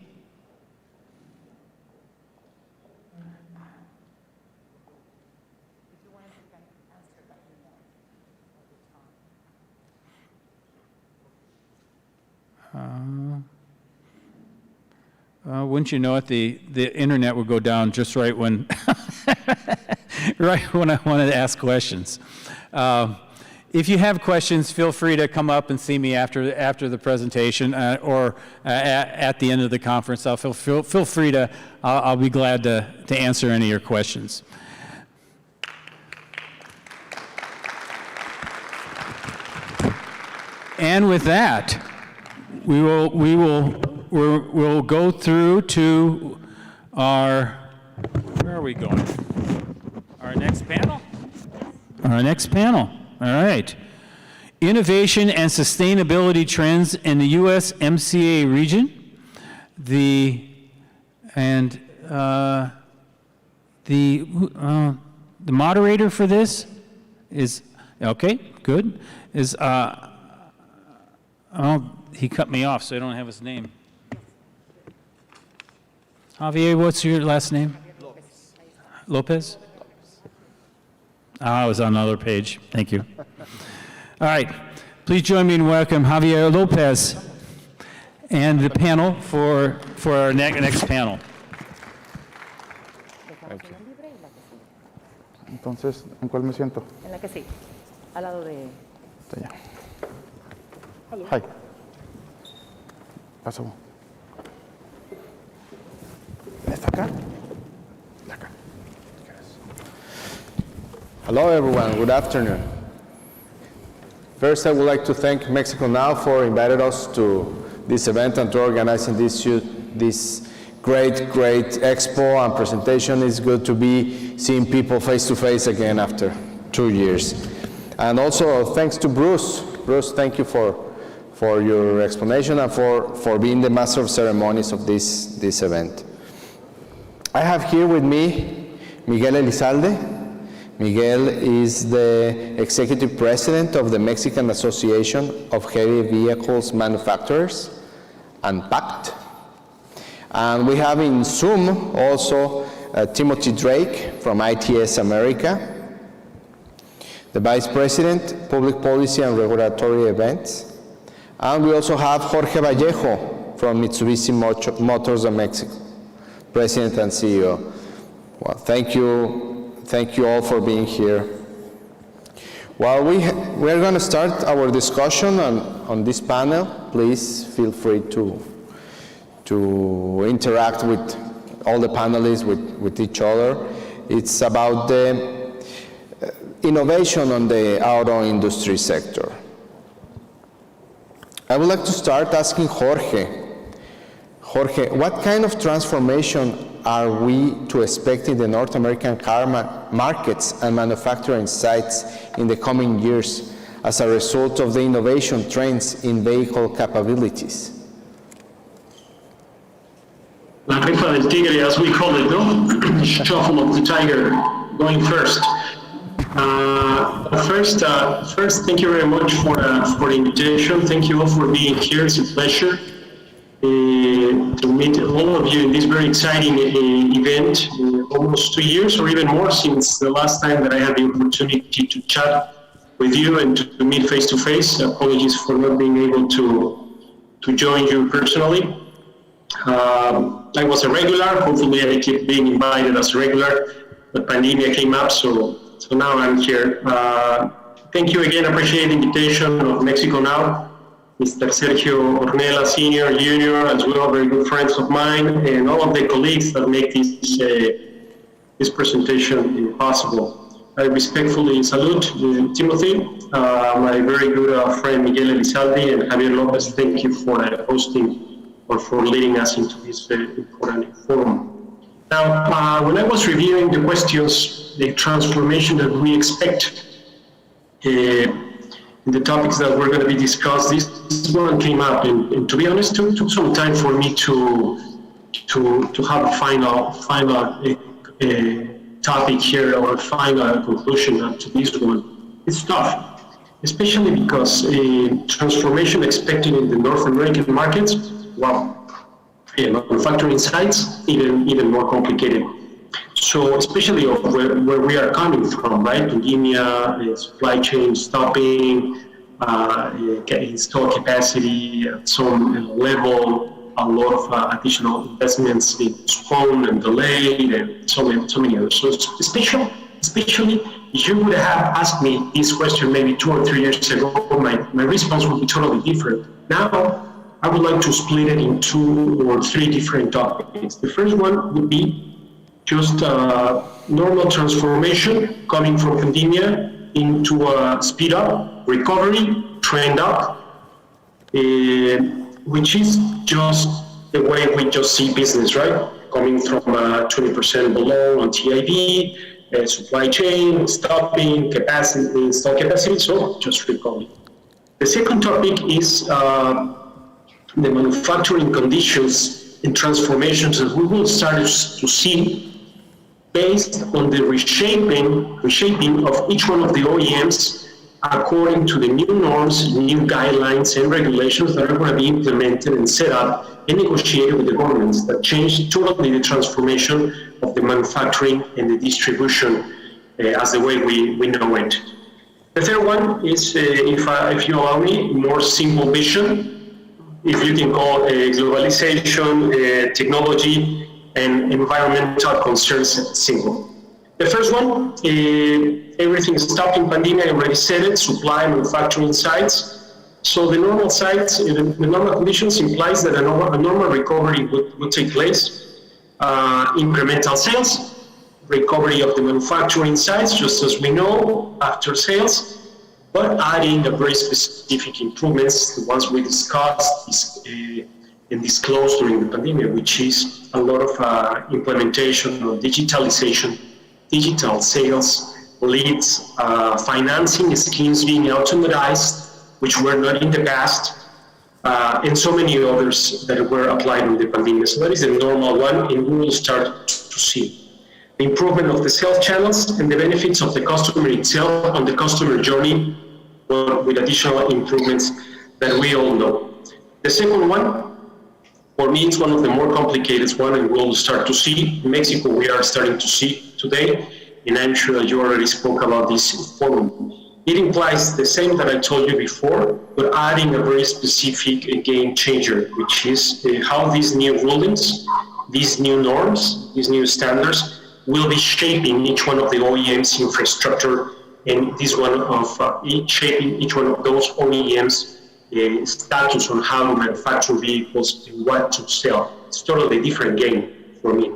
Wouldn't you know it, the internet would go down just right when right when I wanted to ask questions. if you have questions, feel free to come up and see me after the presentation or at the end of the conference. I'll feel free to, I'll be glad to answer any of your questions. And with that, we'll go through to where are we going? Our next panel? Our next panel, all right. Innovation and sustainability trends in the USMCA region. The moderator for this is, okay, good, is, he cut me off, so I don't have his name. Javier, what's your last name? Lopez? I was on another page. Thank you. All right. Please join me in welcome Javier Lopez and the panel for our next panel. Entonces, ¿en cuál me siento? En la que sí, al lado de... Allá. Hi. Paso. ¿Está acá? Acá. Hello everyone, good afternoon. First I would like to thank Mexico Now for inviting us to this event and to organizing this great expo and presentation. It's good to be seeing people face to face again after 2 years. And also thanks to Bruce. Bruce, thank you for your explanation and for being the master of ceremonies of this event. I have here with me Miguel Elizalde. Miguel is the Executive President of the Mexican Association of Heavy Vehicles Manufacturers, ANPACT. And we have in Zoom also Timothy Drake from ITS America, the Vice President, Public Policy and Regulatory Events. And we also have Jorge Vallejo from Mitsubishi Motors of Mexico, President and CEO. Well, thank you all for being here. Well, we're going to start our discussion on this panel. Please feel free to interact with all the panelists, with each other. It's about the innovation on the auto industry sector. I would like to start asking Jorge, what kind of transformation are we to expect in the North American car markets and manufacturing sites in the coming years as a result of the innovation trends in vehicle capabilities? La rifa del tigre, as we call it, no? Shuffle of the tiger, going first. First, thank you very much for the invitation. Thank you all for being here. It's a pleasure to meet all of you in this very exciting event. Almost 2 years or even more since the last time that I had the opportunity to chat with you and to meet face to face. Apologies for not being able to join you personally. I was a regular. Hopefully I keep being invited as a regular. The pandemic came up, so now I'm here. Thank you again. Appreciate the invitation of Mexico Now. Mr. Sergio Ornella, Senior, Junior, as well, very good friends of mine, and all of the colleagues that make this presentation possible. I respectfully salute Timothy, my very good friend Miguel Elizalde, and Javier Lopez. Thank you for hosting or for leading us into this very important forum. Now, when I was reviewing the questions, the transformation that we expect in the topics that we're going to be discussed, this one came up, and to be honest, took some time for me to have a final topic here or a final conclusion to this one. It's tough, especially because transformation expected in the North American markets, well, manufacturing sites, even more complicated. So especially of where we are coming from, right? Pandemia, supply chain stopping, install capacity at some level, a lot of additional investments being postponed and delayed, and so many others. So especially if you would have asked me this question maybe 2 or 3 years ago, my response would be totally different. Now, I would like to split it in 2 or 3 different topics. The first one would be just normal transformation coming from pandemia into a speed up, recovery, trend up, which is just the way we just see business, right? Coming from 20% below on TIV, supply chain, stopping, capacity, install capacity, so just recovery. The second topic is the manufacturing conditions and transformations that we will start to see based on the reshaping of each one of the OEMs according to the new norms, new guidelines and regulations that are going to be implemented and set up and negotiated with the governments that change totally the transformation of the manufacturing and the distribution as the way we know it. The third one is, if you allow me, more simple vision, if you can call globalization, technology, and environmental concerns simple. The first one, everything stopped in pandemic, I already said it, supply, manufacturing sites. So the normal sites, the normal conditions implies that a normal recovery would take place. Incremental sales, recovery of the manufacturing sites, just as we know, after sales, but adding a very specific improvements, the ones we discussed and disclosed during the pandemic, which is a lot of implementation of digitalization, digital sales, leads, financing schemes being automatized, which were not in the past, and so many others that were applied in the pandemic. So that is a normal one, and we will start to see the improvement of the sales channels and the benefits of the customer itself on the customer journey with additional improvements that we all know. The second one, for me, it's one of the more complicated one, and we'll start to see. In Mexico, we are starting to see today, and I'm sure you already spoke about this forum. It implies the same that I told you before, but adding a very specific game changer, which is how these new rulings, these new norms, these new standards will be shaping each one of the OEMs' infrastructure, and this one of shaping each one of those OEMs' status on how to manufacture vehicles and what to sell. It's a totally different game for me.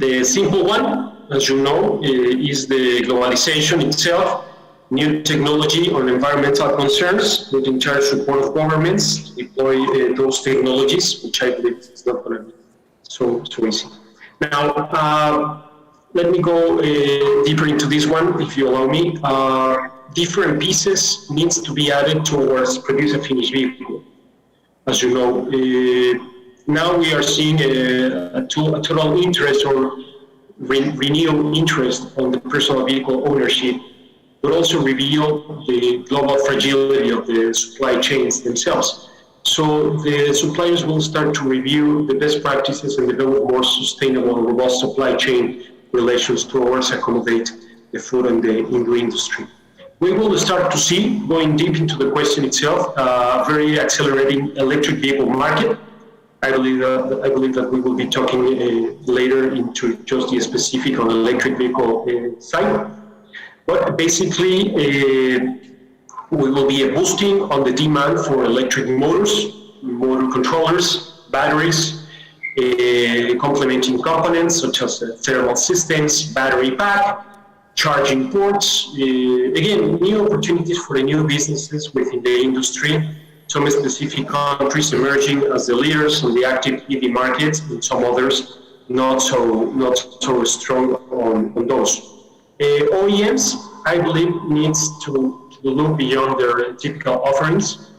The simple one, as you know, is the globalization itself, new technology on environmental concerns with entire support of governments to deploy those technologies, which I believe is not going to be so easy. Now, let me go deeper into this one, if you allow me. Different pieces needs to be added towards produce a finished vehicle. As you know, now we are seeing a total interest or renewed interest on the personal vehicle ownership, but also reveal the global fragility of the supply chains themselves. So the suppliers will start to review the best practices and develop more sustainable and robust supply chain relations towards accommodate the food and the industry. We will start to see, going deep into the question itself, a very accelerating electric vehicle market. I believe that we will be talking later into just the specific on electric vehicle side. But basically, we will be boosting on the demand for electric motors, motor controllers, batteries, complementing components such as thermal systems, battery pack, charging ports. Again, new opportunities for the new businesses within the industry. Some specific countries emerging as the leaders on the active EV markets, and some others not so strong on those. OEMs, I believe, needs to look beyond their typical offerings,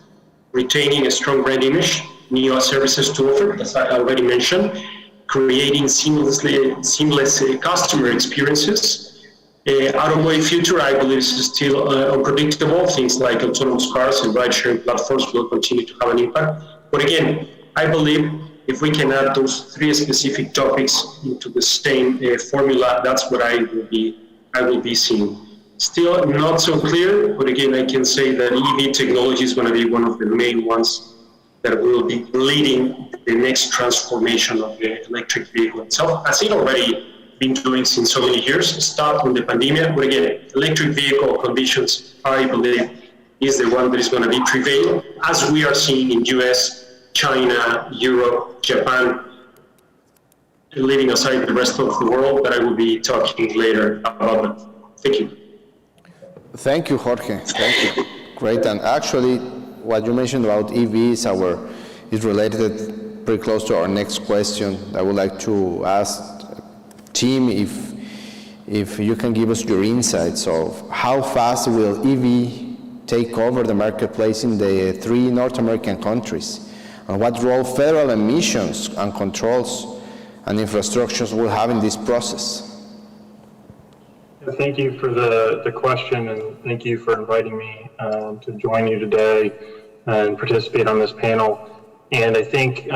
retaining a strong brand image, new services to offer, as I already mentioned, creating seamless customer experiences. Automotive future, I believe, is still unpredictable. Things like autonomous cars and ride-sharing platforms will continue to have an impact. But again, I believe if we can add those 3 specific topics into the same formula, that's what I will be seeing. Still not so clear, but again, I can say that EV technology is going to be one of the main ones that will be leading the next transformation of the electric vehicle itself, as it already been doing since so many years, start with the pandemic. But again, electric vehicle conditions, I believe, is the one that is going to be prevail, as we are seeing in US, China, Europe, Japan, leaving aside the rest of the world, but I will be talking later about that. Thank you. Thank you, Jorge. Thank you. Great. And actually, what you mentioned about EVs is related pretty close to our next question. I would like to ask Tim if you can give us your insights of how fast will EV take over the marketplace in the 3 North American countries, and what role federal emissions and controls and infrastructures will have in this process. Thank you for the question, and thank you for inviting me to join you today and participate on this panel. And I think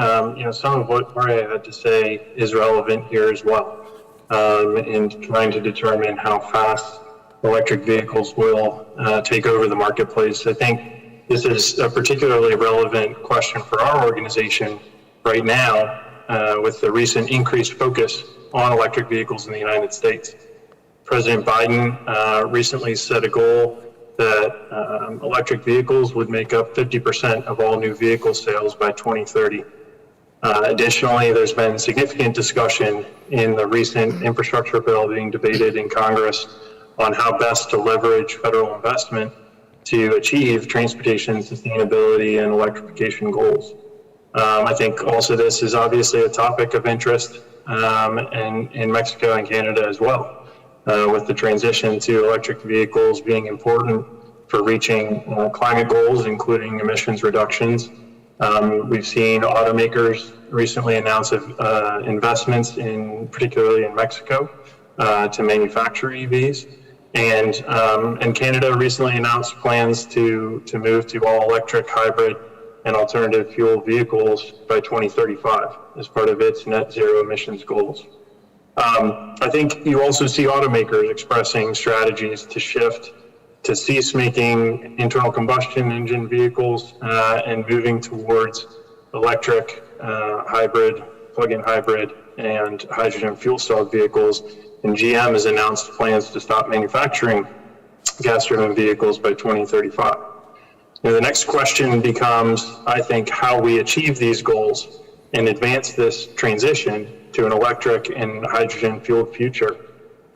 some of what Jorge had to say is relevant here as well, in trying to determine how fast electric vehicles will take over the marketplace. I think this is a particularly relevant question for our organization right now, with the recent increased focus on electric vehicles in the United States. President Biden recently set a goal that electric vehicles would make up 50% of all new vehicle sales by 2030. Additionally, there's been significant discussion in the recent infrastructure bill being debated in Congress on how best to leverage federal investment to achieve transportation sustainability and electrification goals. I think also this is obviously a topic of interest in Mexico and Canada as well. With the transition to electric vehicles being important for reaching climate goals, including emissions reductions. We've seen automakers recently announce investments particularly in Mexico, to manufacture EVs. And Canada recently announced plans to move to all electric, hybrid, and alternative fuel vehicles by 2035 as part of its net zero emissions goals. I think you also see automakers expressing strategies to shift to cease making internal combustion engine vehicles and moving towards electric, hybrid, plug-in hybrid, and hydrogen fuel cell vehicles. And GM has announced plans to stop manufacturing gas-driven vehicles by 2035. Now, the next question becomes, I think, how we achieve these goals and advance this transition to an electric and hydrogen-fueled future.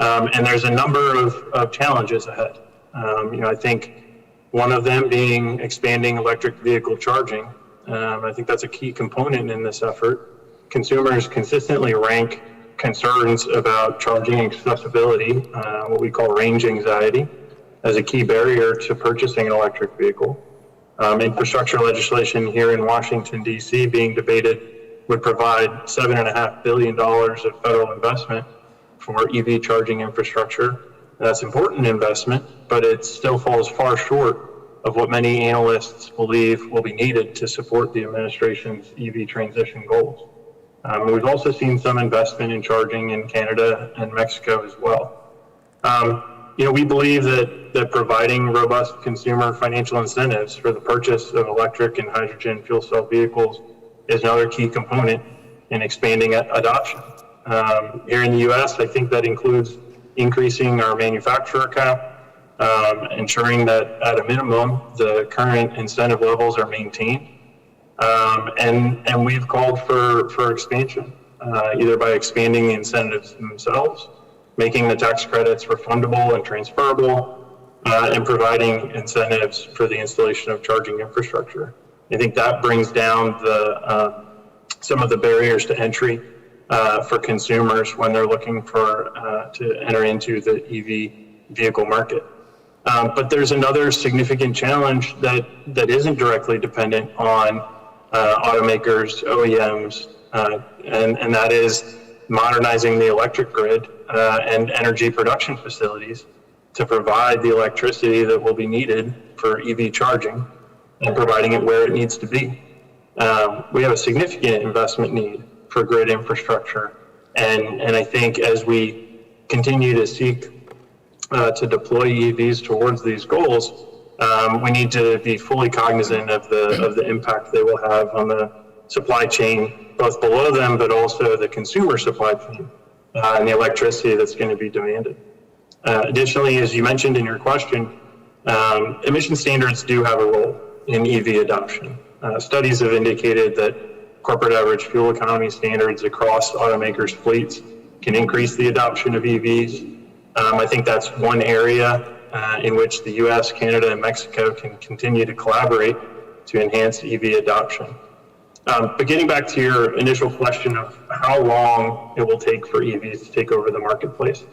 And there's a number of challenges ahead. I think one of them being expanding electric vehicle charging. I think that's a key component in this effort. Consumers consistently rank concerns about charging accessibility, what we call range anxiety, as a key barrier to purchasing an electric vehicle. Infrastructure legislation here in Washington, D.C. being debated would provide $7.5 billion of federal investment for EV charging infrastructure. That's important investment, but it still falls far short of what many analysts believe will be needed to support the administration's EV transition goals. We've also seen some investment in charging in Canada and Mexico as well. We believe that providing robust consumer financial incentives for the purchase of electric and hydrogen fuel cell vehicles is another key component in expanding adoption. Here in the U.S., I think that includes increasing our manufacturer cap, ensuring that at a minimum, the current incentive levels are maintained. And we've called for expansion, either by expanding the incentives themselves, making the tax credits refundable and transferable, and providing incentives for the installation of charging infrastructure. I think that brings down some of the barriers to entry for consumers when they're looking to enter into the EV vehicle market. But there's another significant challenge that isn't directly dependent on automakers, OEMs, and that is modernizing the electric grid and energy production facilities to provide the electricity that will be needed for EV charging and providing it where it needs to be. We have a significant investment need for grid infrastructure, and I think as we continue to seek to deploy EVs towards these goals, we need to be fully cognizant of the impact they will have on the supply chain, both below them, but also the consumer supply chain, and the electricity that's going to be demanded. Additionally, as you mentioned in your question, emission standards do have a role in EV adoption. Studies have indicated that corporate average fuel economy standards across automakers' fleets can increase the adoption of EVs. I think that's one area in which the US, Canada, and Mexico can continue to collaborate to enhance EV adoption. But getting back to your initial question of how long it will take for EVs to take over the marketplace,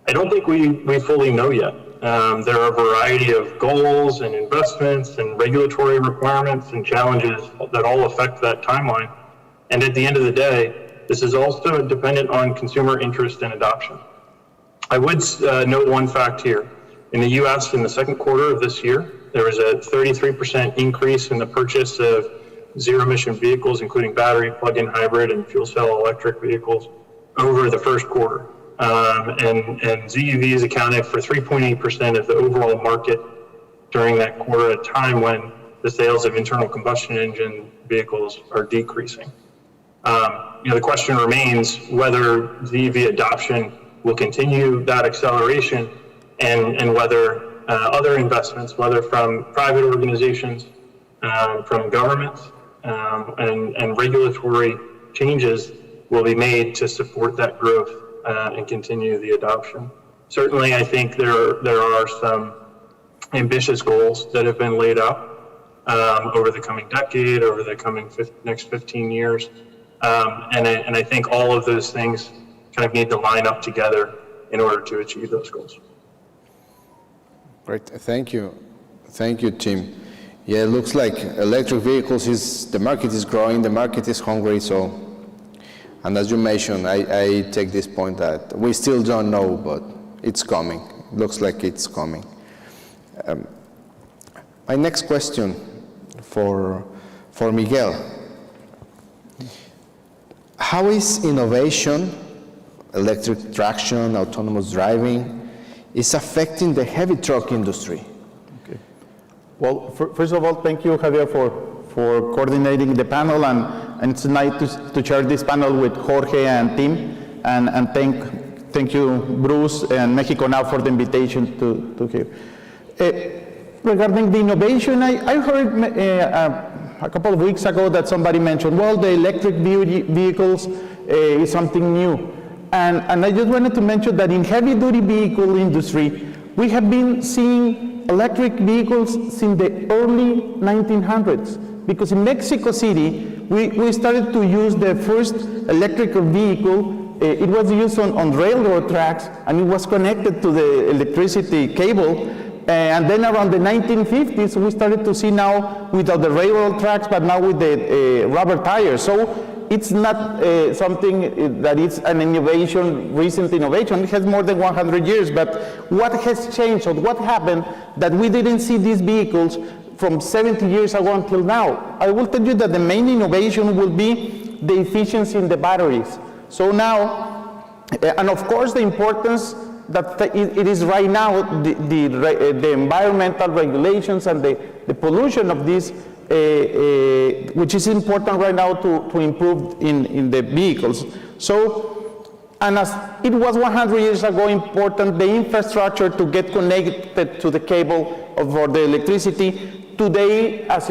I don't think we fully know yet. There are a variety of goals and investments and regulatory requirements and challenges that all affect that timeline. And at the end of the day, this is also dependent on consumer interest and adoption. I would note one fact here. In the US, in the second quarter of this year, there was a 33% increase in the purchase of zero-emission vehicles, including battery, plug-in hybrid, and fuel cell electric vehicles over the first quarter. And ZEVs accounted for 3.8% of the overall market during that quarter, at a time when the sales of internal combustion engine vehicles are decreasing. The question remains whether ZEV adoption will continue that acceleration, and whether other investments, whether from private organizations, from governments, and regulatory changes will be made to support that growth and continue the adoption. Certainly, I think there are some ambitious goals that have been laid out over the coming decade, over the coming next 15 years. And I think all of those things kind of need to line up together in order to achieve those goals. Great, thank you. Thank you, Tim. Yeah, it looks like electric vehicles the market is growing, the market is hungry, so, and as you mentioned, I take this point that we still don't know, but it's coming. It looks like it's coming. My next question for Miguel. How is innovation, electric traction, autonomous driving, is affecting the heavy truck industry? Okay. Well, first of all, thank you, Javier, for coordinating the panel, and it's nice to share this panel with Jorge and Tim, and thank you, Bruce, and Mexico Now for the invitation to here. Regarding the innovation, I heard a couple of weeks ago that somebody mentioned, well, the electric vehicles is something new. And I just wanted to mention that in heavy-duty vehicle industry, we have been seeing electric vehicles since the early 1900s. Because in Mexico City, we started to use the first electric vehicle. It was used on railroad tracks, and it was connected to the electricity cable. And then around the 1950s, we started to see now without the railroad tracks, but now with the rubber tires. So it's not something that is an innovation, recent innovation. It has more than 100 years. But what has changed, or what happened that we didn't see these vehicles from 70 years ago until now? I will tell you that the main innovation will be the efficiency in the batteries. So now, and of course the importance that it is right now, the environmental regulations and the pollution of this, which is important right now to improve in the vehicles. So, and as it was 100 years ago important, the infrastructure to get connected to the cable for the electricity, today, as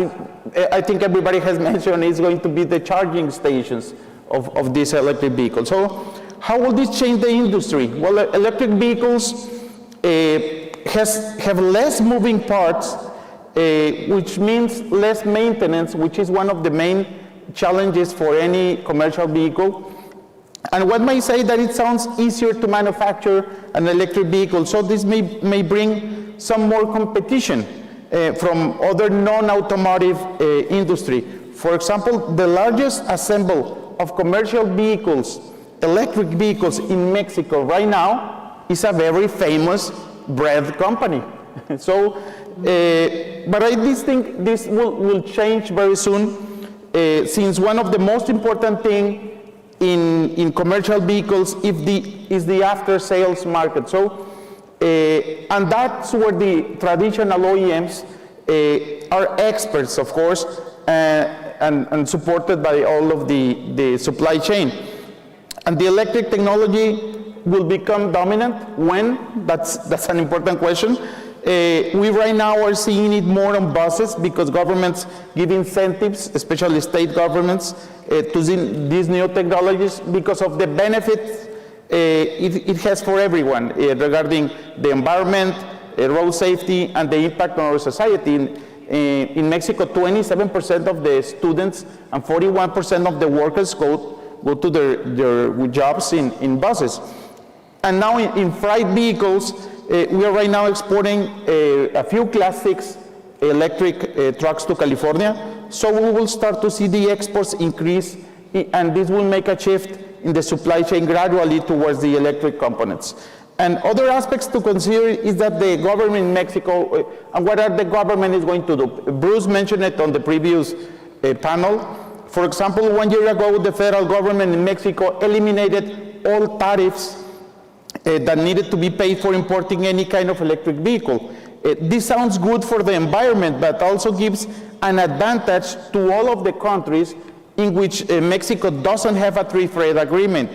I think everybody has mentioned, is going to be the charging stations of these electric vehicles. So, how will this change the industry? Well, electric vehicles have less moving parts, which means less maintenance, which is one of the main challenges for any commercial vehicle. And one might say that it sounds easier to manufacture an electric vehicle, so this may bring some more competition from other non-automotive industry. For example, the largest assembly of commercial vehicles, electric vehicles in Mexico right now is a very famous bread company. So, but I think this will change very soon, since one of the most important things in commercial vehicles is the after-sales market. So, and that's where the traditional OEMs are experts, of course, and supported by all of the supply chain. And the electric technology will become dominant? When? That's an important question. We right now are seeing it more on buses because governments give incentives, especially state governments, to these new technologies because of the benefits it has for everyone regarding the environment, road safety, and the impact on our society. In Mexico, 27% of the students and 41% of the workers go to their jobs in buses. And now in freight vehicles, we are right now exporting a few Class 6 electric trucks to California. So we will start to see the exports increase, and this will make a shift in the supply chain gradually towards the electric components. And other aspects to consider is that the government in Mexico, and what the government is going to do. Bruce mentioned it on the previous panel. For example, 1 year ago, the federal government in Mexico eliminated all tariffs that needed to be paid for importing any kind of electric vehicle. This sounds good for the environment, but also gives an advantage to all of the countries in which Mexico doesn't have a free trade agreement.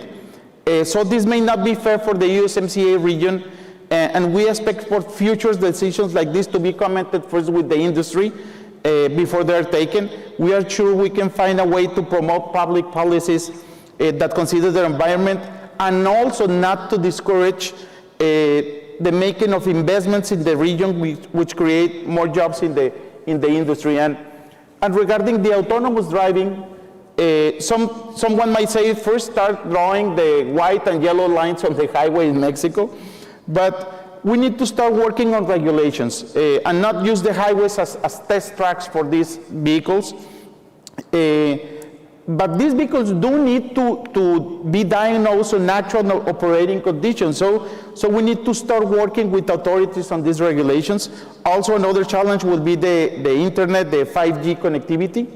So this may not be fair for the USMCA region, and we expect for future decisions like this to be commented first with the industry before they're taken. We are sure we can find a way to promote public policies that consider the environment, and also not to discourage the making of investments in the region which create more jobs in the industry. And regarding the autonomous driving, someone might say first start drawing the white and yellow lines on the highway in Mexico, but we need to start working on regulations and not use the highways as test tracks for these vehicles. But these vehicles do need to be diagnosed on natural operating conditions. So we need to start working with authorities on these regulations. Also, another challenge will be the internet, the 5G connectivity.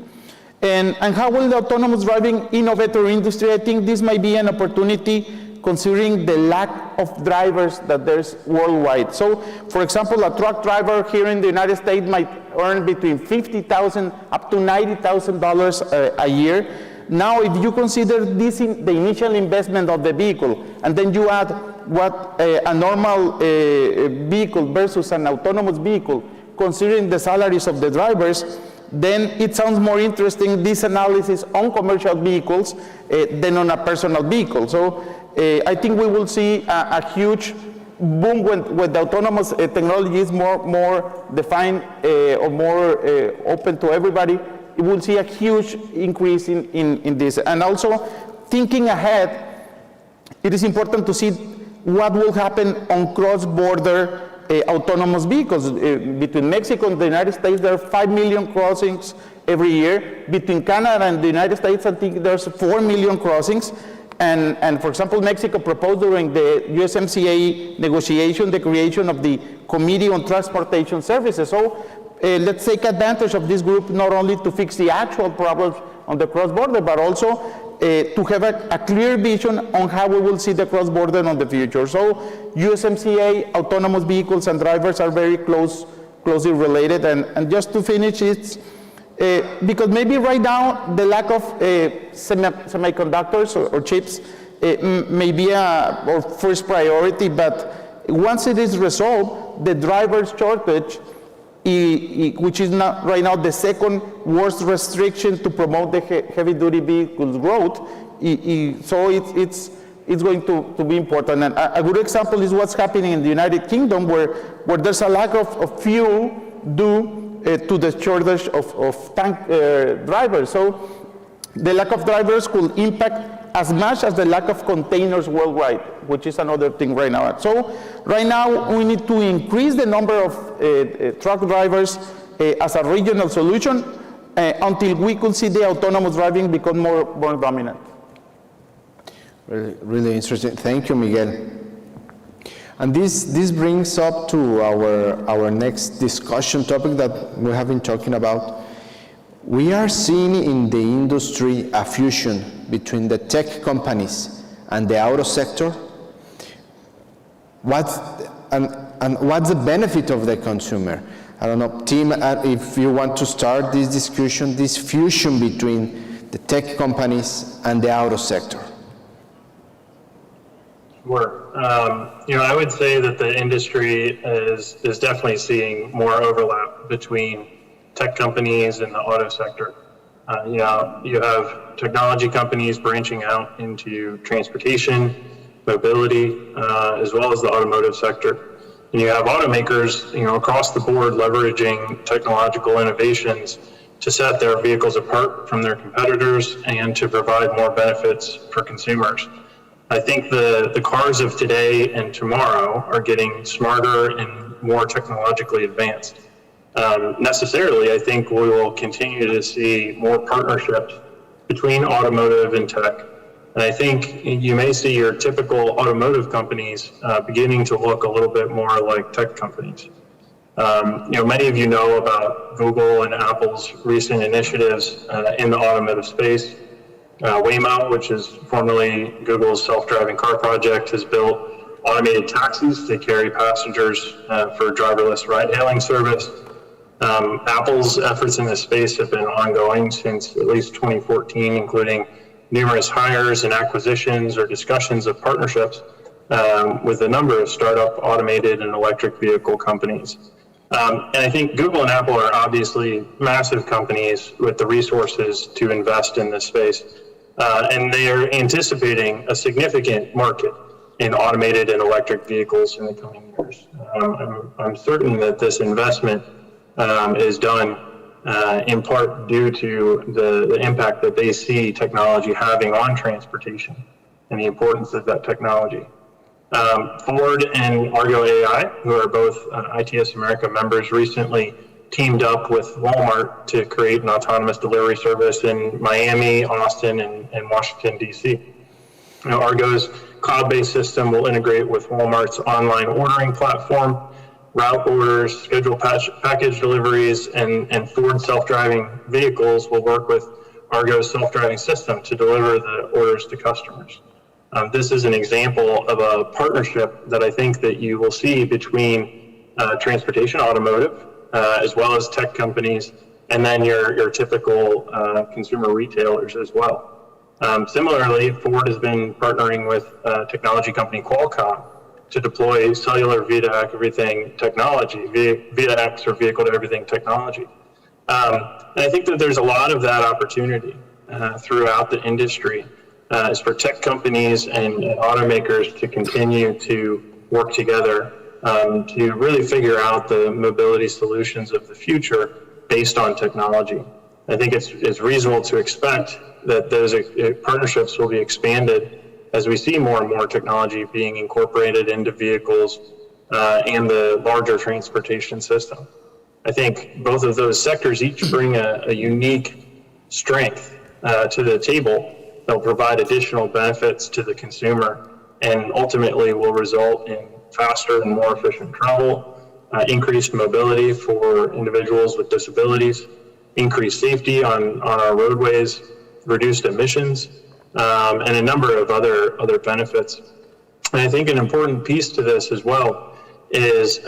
And how will the autonomous driving innovate our industry? I think this might be an opportunity considering the lack of drivers that there's worldwide. So, for example, a truck driver here in the United States might earn between $50,000 up to $90,000 a year. Now, if you consider this the initial investment of the vehicle, and then you add what a normal vehicle versus an autonomous vehicle, considering the salaries of the drivers, then it sounds more interesting, this analysis on commercial vehicles than on a personal vehicle. So I think we will see a huge boom when the autonomous technology is more defined or more open to everybody. We will see a huge increase in this. And also, thinking ahead, it is important to see what will happen on cross-border autonomous vehicles. Between Mexico and the United States, there are 5 million crossings every year. Between Canada and the United States, I think there's 4 million crossings. And for example, Mexico proposed during the USMCA negotiation the creation of the Committee on Transportation Services. So let's take advantage of this group not only to fix the actual problems on the cross-border, but also to have a clear vision on how we will see the cross-border on the future. So USMCA, autonomous vehicles and drivers are very closely related. And just to finish, it's because maybe right now the lack of semiconductors or chips may be our first priority, but once it is resolved, the driver shortage, which is not right now the second worst restriction to promote the heavy-duty vehicles growth, so it's going to be important. And a good example is what's happening in the United Kingdom, where there's a lack of fuel due to the shortage of tank drivers. So the lack of drivers could impact as much as the lack of containers worldwide, which is another thing right now. So right now we need to increase the number of truck drivers as a regional solution until we could see the autonomous driving become more dominant. Really interesting. Thank you, Miguel. And this brings up to our next discussion topic that we have been talking about. We are seeing in the industry a fusion between the tech companies and the auto sector. What's the benefit of the consumer? I don't know, Tim, if you want to start this discussion, this fusion between the tech companies and the auto sector. Sure. I would say that the industry is definitely seeing more overlap between tech companies and the auto sector. You have technology companies branching out into transportation, mobility, as well as the automotive sector. And you have automakers, across the board leveraging technological innovations to set their vehicles apart from their competitors and to provide more benefits for consumers. I think the cars of today and tomorrow are getting smarter and more technologically advanced. Necessarily, I think we will continue to see more partnerships between automotive and tech. And I think you may see your typical automotive companies beginning to look a little bit more like tech companies. Many of you know about Google and Apple's recent initiatives in the automotive space. Waymo, which is formerly Google's self-driving car project, has built automated taxis to carry passengers for driverless ride-hailing service. Apple's efforts in this space have been ongoing since at least 2014, including numerous hires and acquisitions or discussions of partnerships with a number of startup automated and electric vehicle companies. And I think Google and Apple are obviously massive companies with the resources to invest in this space. And they are anticipating a significant market in automated and electric vehicles in the coming years. I'm certain that this investment is done in part due to the impact that they see technology having on transportation and the importance of that technology. Ford and Argo AI, who are both ITS America members, recently teamed up with Walmart to create an autonomous delivery service in Miami, Austin, and Washington, D.C. Argo's cloud-based system will integrate with Walmart's online ordering platform, route orders, schedule package deliveries, and Ford self-driving vehicles will work with Argo's self-driving system to deliver the orders to customers. This is an example of a partnership that I think that you will see between transportation, automotive, as well as tech companies, and then your typical consumer retailers as well. Similarly, Ford has been partnering with technology company Qualcomm to deploy cellular V2X technology, V2X or vehicle to everything technology. And I think that there's a lot of that opportunity throughout the industry is for tech companies and automakers to continue to work together to really figure out the mobility solutions of the future based on technology. I think it's reasonable to expect that those partnerships will be expanded as we see more and more technology being incorporated into vehicles and the larger transportation system. I think both of those sectors each bring a unique strength to the table that will provide additional benefits to the consumer and ultimately will result in faster and more efficient travel, increased mobility for individuals with disabilities, increased safety on our roadways, reduced emissions, and a number of other benefits. And I think an important piece to this as well is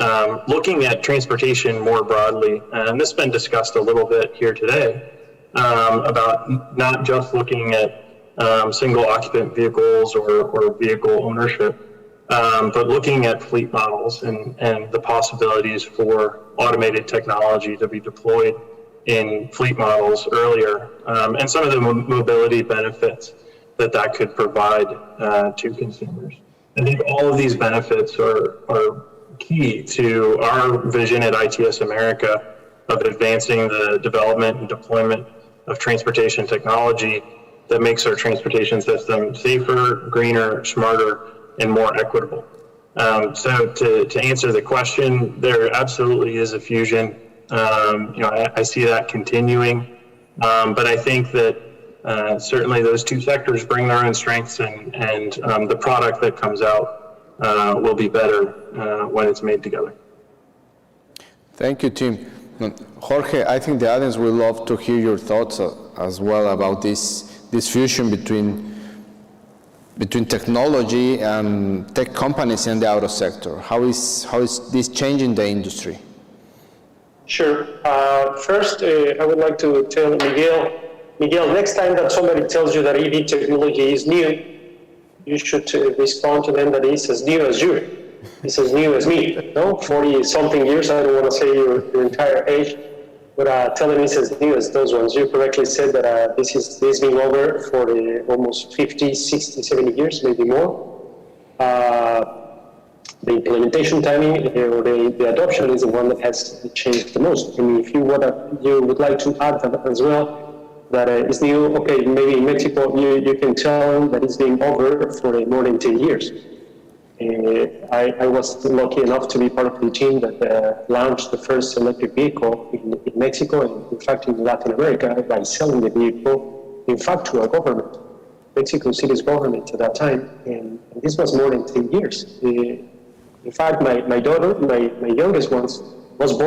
looking at transportation more broadly, and this has been discussed a little bit here today, about not just looking at single occupant vehicles or vehicle ownership, but looking at fleet models and the possibilities for automated technology to be deployed in fleet models earlier, and some of the mobility benefits that could provide to consumers. I think all of these benefits are key to our vision at ITS America of advancing the development and deployment of transportation technology that makes our transportation system safer, greener, smarter, and more equitable. So to answer the question, there absolutely is a fusion. I see that continuing, but I think that certainly those two sectors bring their own strengths, and the product that comes out will be better when it's made together. Thank you, Tim. Jorge, I think the audience will love to hear your thoughts as well about this fusion between technology and tech companies in the auto sector. How is this changing the industry? Sure. First, I would like to tell Miguel, next time that somebody tells you that EV technology is new, you should respond to them that it's as new as you. It's as new as me. No, 40-something years, I don't want to say your entire age, but tell them it's as new as those ones. You correctly said that this has been over for almost 50, 60, 70 years, maybe more. The implementation timing or the adoption is the one that has changed the most. I mean, if you would like to add that as well, that it's new, okay, maybe in Mexico you can tell that it's been over for more than 10 years. I was lucky enough to be part of the team that launched the first electric vehicle in Mexico, and in fact in Latin America, by selling the vehicle, in fact, to our government, Mexico City's government at that time, and this was more than 10 years. In fact, my daughter, my youngest one, was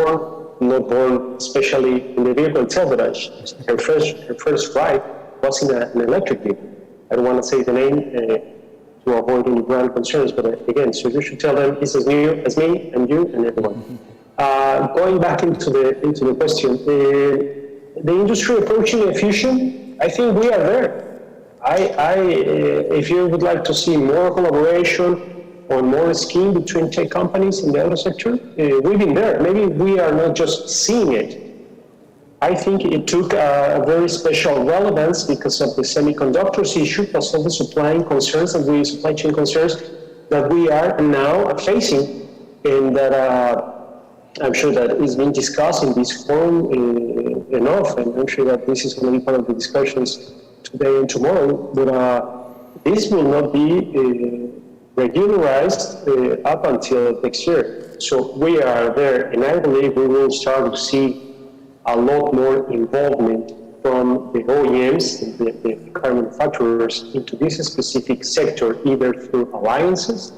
not born especially in the vehicle itself, but her first ride was in an electric vehicle. I don't want to say the name to avoid any brand concerns, but again, so you should tell them it's as new as me and you and everyone. Going back into the question, the industry approaching a fusion, I think we are there. If you would like to see more collaboration or more scheme between tech companies in the auto sector, we've been there. Maybe we are not just seeing it. I think it took a very special relevance because of the semiconductors issue, plus all the supply concerns and the supply chain concerns that we are now facing, and that I'm sure that is being discussed in this forum enough, and I'm sure that this is going to be part of the discussions today and tomorrow, but this will not be regularized up until next year. So we are there, and I believe we will start to see a lot more involvement from the OEMs, the car manufacturers, into this specific sector, either through alliances,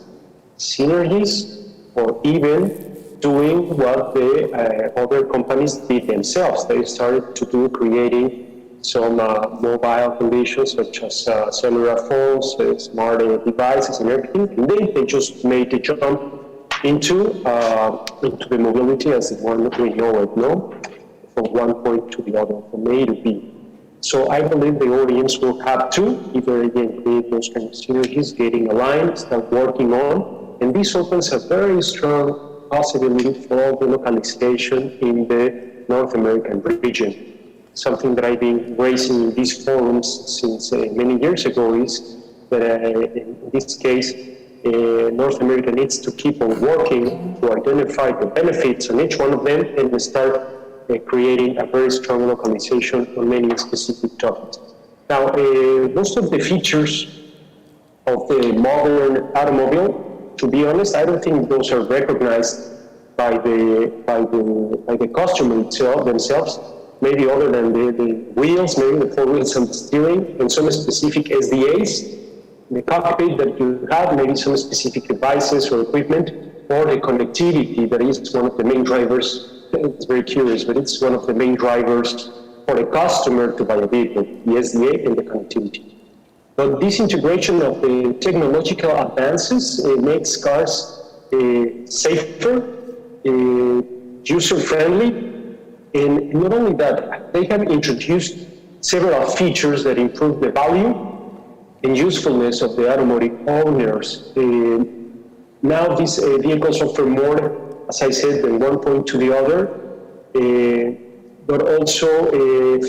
synergies, or even doing what the other companies did themselves. They started to do, creating some mobile conditions such as cellular phones, smart devices and everything, and then they just made the jump into the mobility as the one that we know it, from one point to the other, from A to B. So I believe the OEMs will have to either again create those kind of synergies, getting aligned, start working on, and this opens a very strong possibility for the localization in the North American region. Something that I've been raising in these forums since many years ago is that in this case, North America needs to keep on working to identify the benefits on each one of them and start creating a very strong localization on many specific topics. Now, most of the features of the modern automobile, to be honest, I don't think those are recognized by the customer themselves. Maybe other than the wheels, maybe the four wheels and the steering, and some specific SDAs, the cockpit that you have, maybe some specific devices or equipment, or the connectivity that is one of the main drivers. It's very curious, but it's one of the main drivers for the customer to buy a vehicle, the SDA and the connectivity. But this integration of the technological advances makes cars safer, user-friendly, and not only that, they have introduced several features that improve the value and usefulness of the automotive owners. Now these vehicles offer more, as I said, than one point to the other, but also,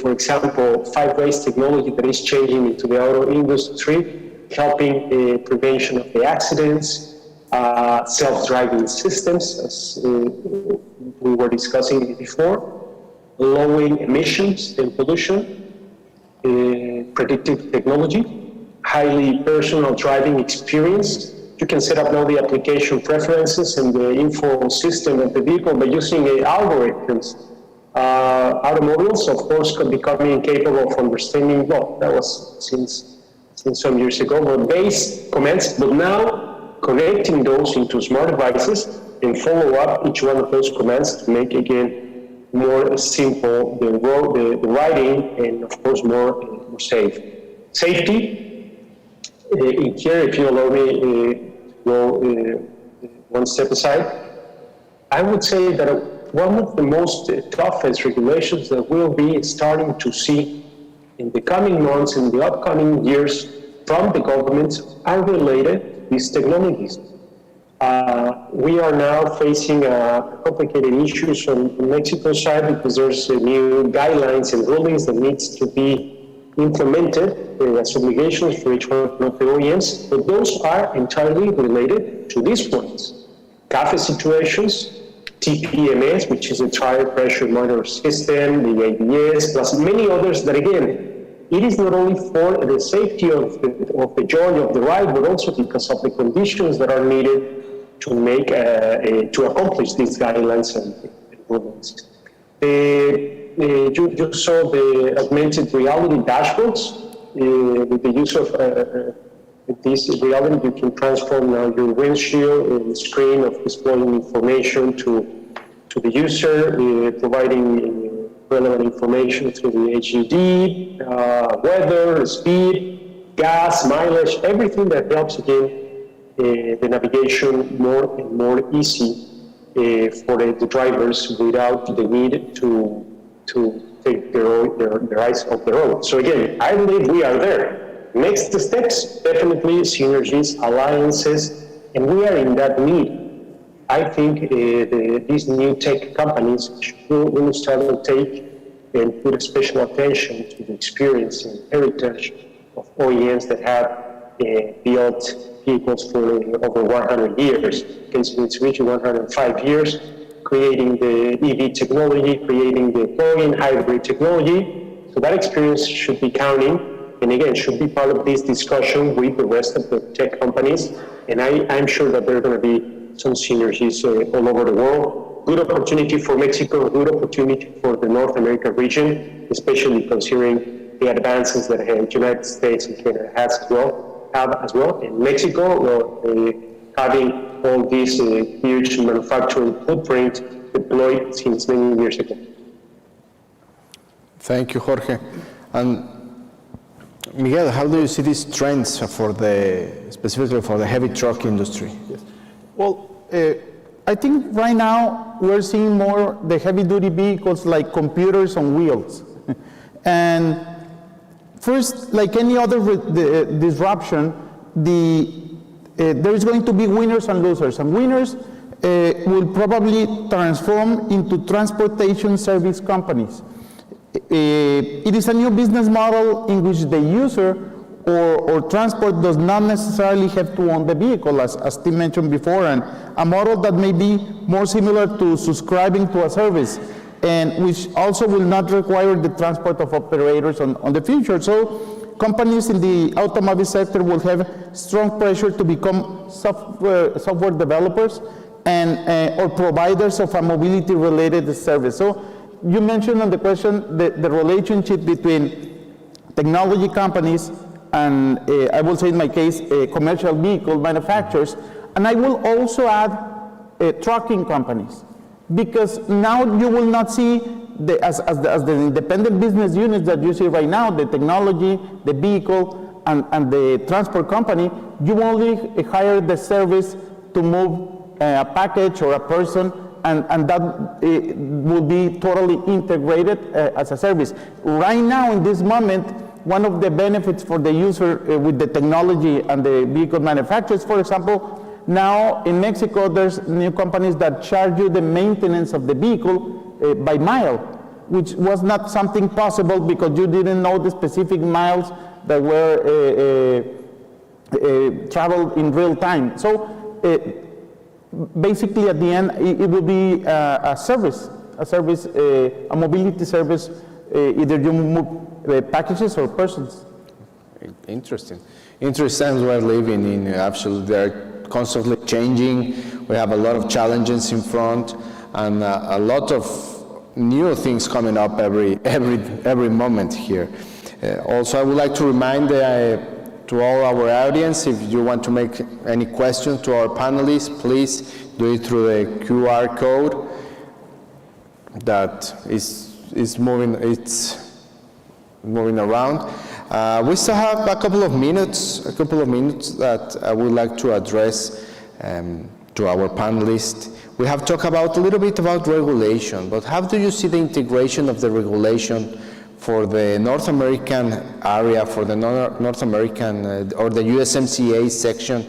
for example, 5-ways technology that is changing into the auto industry, helping prevention of the accidents, self-driving systems, as we were discussing before, lowering emissions and pollution, predictive technology, highly personal driving experience. You can set up now the application preferences and the info system of the vehicle by using algorithms. Automobiles, of course, could becoming capable of understanding, well, that was since some years ago, but base commands, but now connecting those into smart devices and follow up each one of those commands to make, again, more simple the riding, and of course more safe. Safety, in here, if you allow me go one step aside, I would say that one of the most toughest regulations that we'll be starting to see in the coming months, in the upcoming years, from the governments are related to these technologies. We are now facing complicated issues on the Mexico side because there's new guidelines and rulings that needs to be implemented as obligations for each one of the OEMs, but those are entirely related to these ones. CAFE situations, TPMS, which is a tire pressure monitor system, the ABS, plus many others that, again, it is not only for the safety of the journey of the ride, but also because of the conditions that are needed to make to accomplish these guidelines and rulings. You saw the augmented reality dashboards. With the use of this reality, you can transform now your windshield screen of displaying information to the user, providing relevant information through the HUD, weather, speed, gas, mileage, everything that helps again the navigation more and more easy for the drivers without the need to take their eyes off the road. So again, I believe we are there. Next steps, definitely synergies, alliances, and we are in that need. I think these new tech companies will start to take and put a special attention to the experience and heritage of OEMs that have built vehicles for over 100 years. Mitsubishi 105 years, creating the EV technology, creating the plug-in hybrid technology. So that experience should be counting, and again, should be part of this discussion with the rest of the tech companies. And I'm sure that there are going to be some synergies all over the world. Good opportunity for Mexico, good opportunity for the North America region, especially considering the advances that the United States and Canada have as well. And Mexico, having all this huge manufacturing footprint deployed since many years ago. Thank you, Jorge. And Miguel, how do you see these trends specifically for the heavy truck industry? Yes. Well, I think right now we're seeing more the heavy-duty vehicles like computers on wheels. And first, like any other disruption, there is going to be winners and losers. And winners will probably transform into transportation service companies. It is a new business model in which the user or transport does not necessarily have to own the vehicle, as Tim mentioned before, and a model that may be more similar to subscribing to a service, and which also will not require the transport of operators on the future. So companies in the automotive sector will have strong pressure to become software developers and or providers of a mobility-related service. So you mentioned on the question the relationship between technology companies and I will say in my case, commercial vehicle manufacturers, and I will also add trucking companies, because now you will not see as the independent business units that you see right now, the technology, the vehicle, and the transport company. You only hire the service to move a package or a person, and that will be totally integrated as a service. Right now, in this moment, one of the benefits for the user with the technology and the vehicle manufacturers, for example, now in Mexico, there's new companies that charge you the maintenance of the vehicle by mile, which was not something possible because you didn't know the specific miles that were traveled in real time. So basically at the end, it will be a mobility service, either you move packages or persons. Interesting. Interesting times we're living in. Absolutely, they're constantly changing. We have a lot of challenges in front, and a lot of new things coming up every moment here. Also, I would like to remind to all our audience, if you want to make any questions to our panelists, please do it through the QR code that is moving. It's moving around. We still have a couple of minutes that I would like to address to our panelists. We have talked about a little bit about regulation, but how do you see the integration of the regulation the North American area, for the North American or the USMCA section,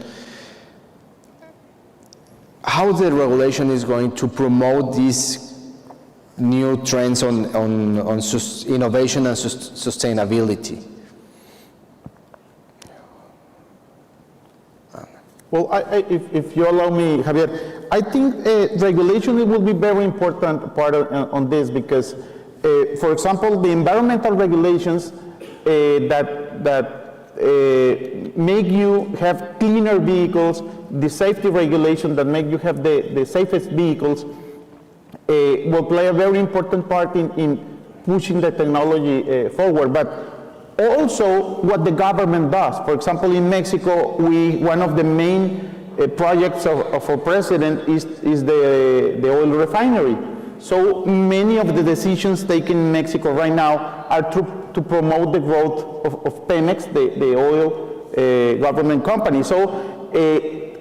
how the regulation is going to promote these new trends on innovation and sustainability? Well, if you allow me, Javier, I think regulation will be very important part on this because, for example, the environmental regulations that make you have cleaner vehicles, the safety regulation that make you have the safest vehicles, will play a very important part in pushing the technology forward. But also what the government does. For example, in Mexico, one of the main projects of our president is the oil refinery. So many of the decisions taken in Mexico right now are to promote the growth of Pemex, the oil government company. So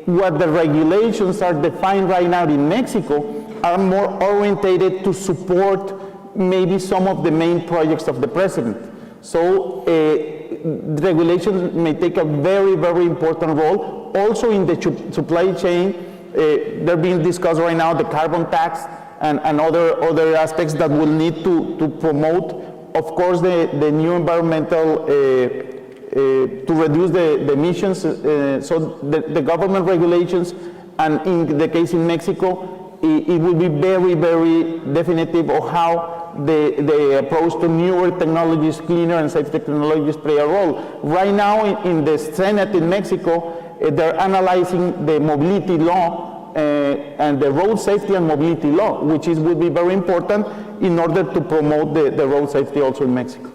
what the regulations are defined right now in Mexico are more orientated to support maybe some of the main projects of the president. So regulations may take a very, very important role. Also in the supply chain, they're being discussed right now, the carbon tax and other aspects that will need to promote, of course, the new environmental, to reduce the emissions. So the government regulations, and in the case in Mexico, it will be very, very definitive of how the approach to newer technologies, cleaner and safe technologies play a role. Right now in the Senate in Mexico, they're analyzing the mobility law and the road safety and mobility law, which will be very important in order to promote the road safety also in Mexico.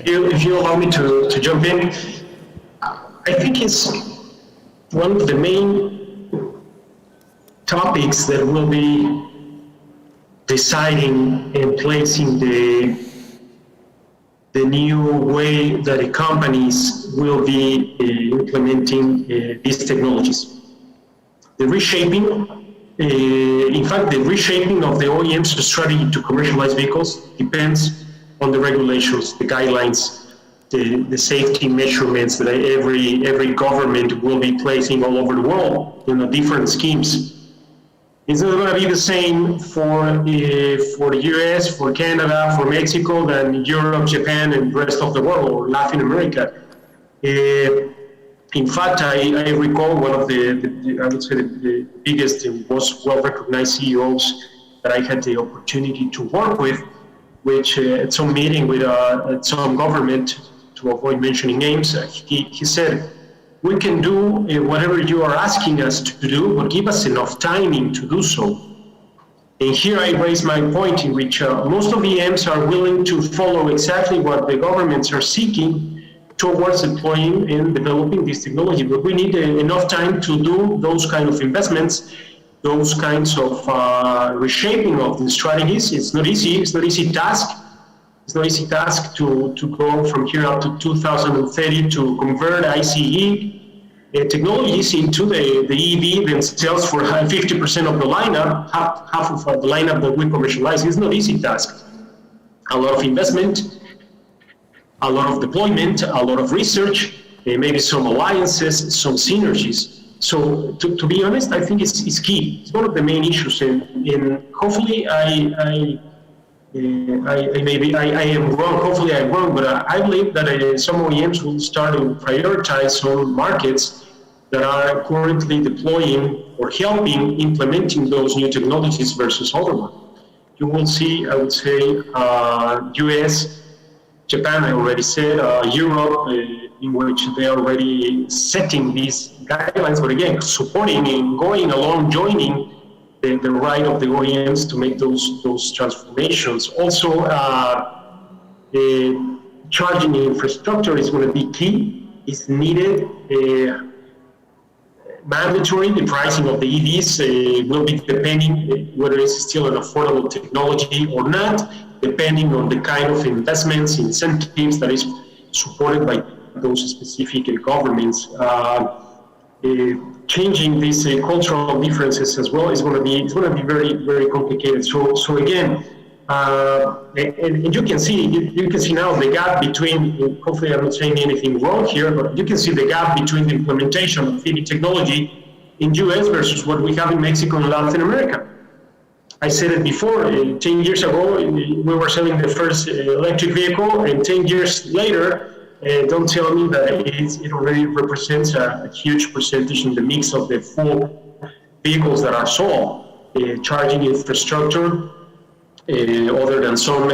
If you allow me to jump in, I think it's one of the main topics that will be deciding and placing the new way that the companies will be implementing these technologies. The reshaping, in fact, the reshaping of the OEM's strategy to commercialize vehicles depends on the regulations, the guidelines, the safety measurements that every government will be placing all over the world, different schemes. It's not going to be the same for the US, for Canada, for Mexico, than Europe, Japan, and the rest of the world, or Latin America. In fact, I recall one of I would say the biggest and most well-recognized CEOs that I had the opportunity to work with, which at some meeting with some government, to avoid mentioning names, he said, "We can do whatever you are asking us to do, but give us enough timing to do so." And here I raise my point in which most of the EMs are willing to follow exactly what the governments are seeking towards deploying and developing this technology. But we need enough time to do those kind of investments, those kinds of reshaping of the strategies. It's not easy. It's not easy task. It's not easy task to go from here up to 2030 to convert ICE technologies into the EV themselves for 50% of the lineup, half of the lineup that we commercialize. It's not easy task. A lot of investment, a lot of deployment, a lot of research, maybe some alliances, some synergies. So to be honest, I think it's key. It's one of the main issues, and hopefully I am wrong. Hopefully I'm wrong, but I believe that some OEMs will start to prioritize some markets that are currently deploying or helping implementing those new technologies versus other ones. You will see, I would say, US, Japan, I already said, Europe, in which they are already setting these guidelines, but again, supporting and going along, joining the right of the OEMs to make those transformations. Also, charging infrastructure is going to be key. It's needed. Mandatory. The pricing of the EVs will be depending whether it's still an affordable technology or not, depending on the kind of investments, incentives that is supported by those specific governments. Changing these cultural differences as well is going to be very, very complicated. So again, And you can see now the gap between, hopefully I'm not saying anything wrong here, but you can see the gap between the implementation of EV technology in US versus what we have in Mexico and Latin America. I said it before, 10 years ago, we were selling the first electric vehicle, and 10 years later, don't tell me that it already represents a huge percentage in the mix of the full vehicles that are sold. Charging infrastructure, other than some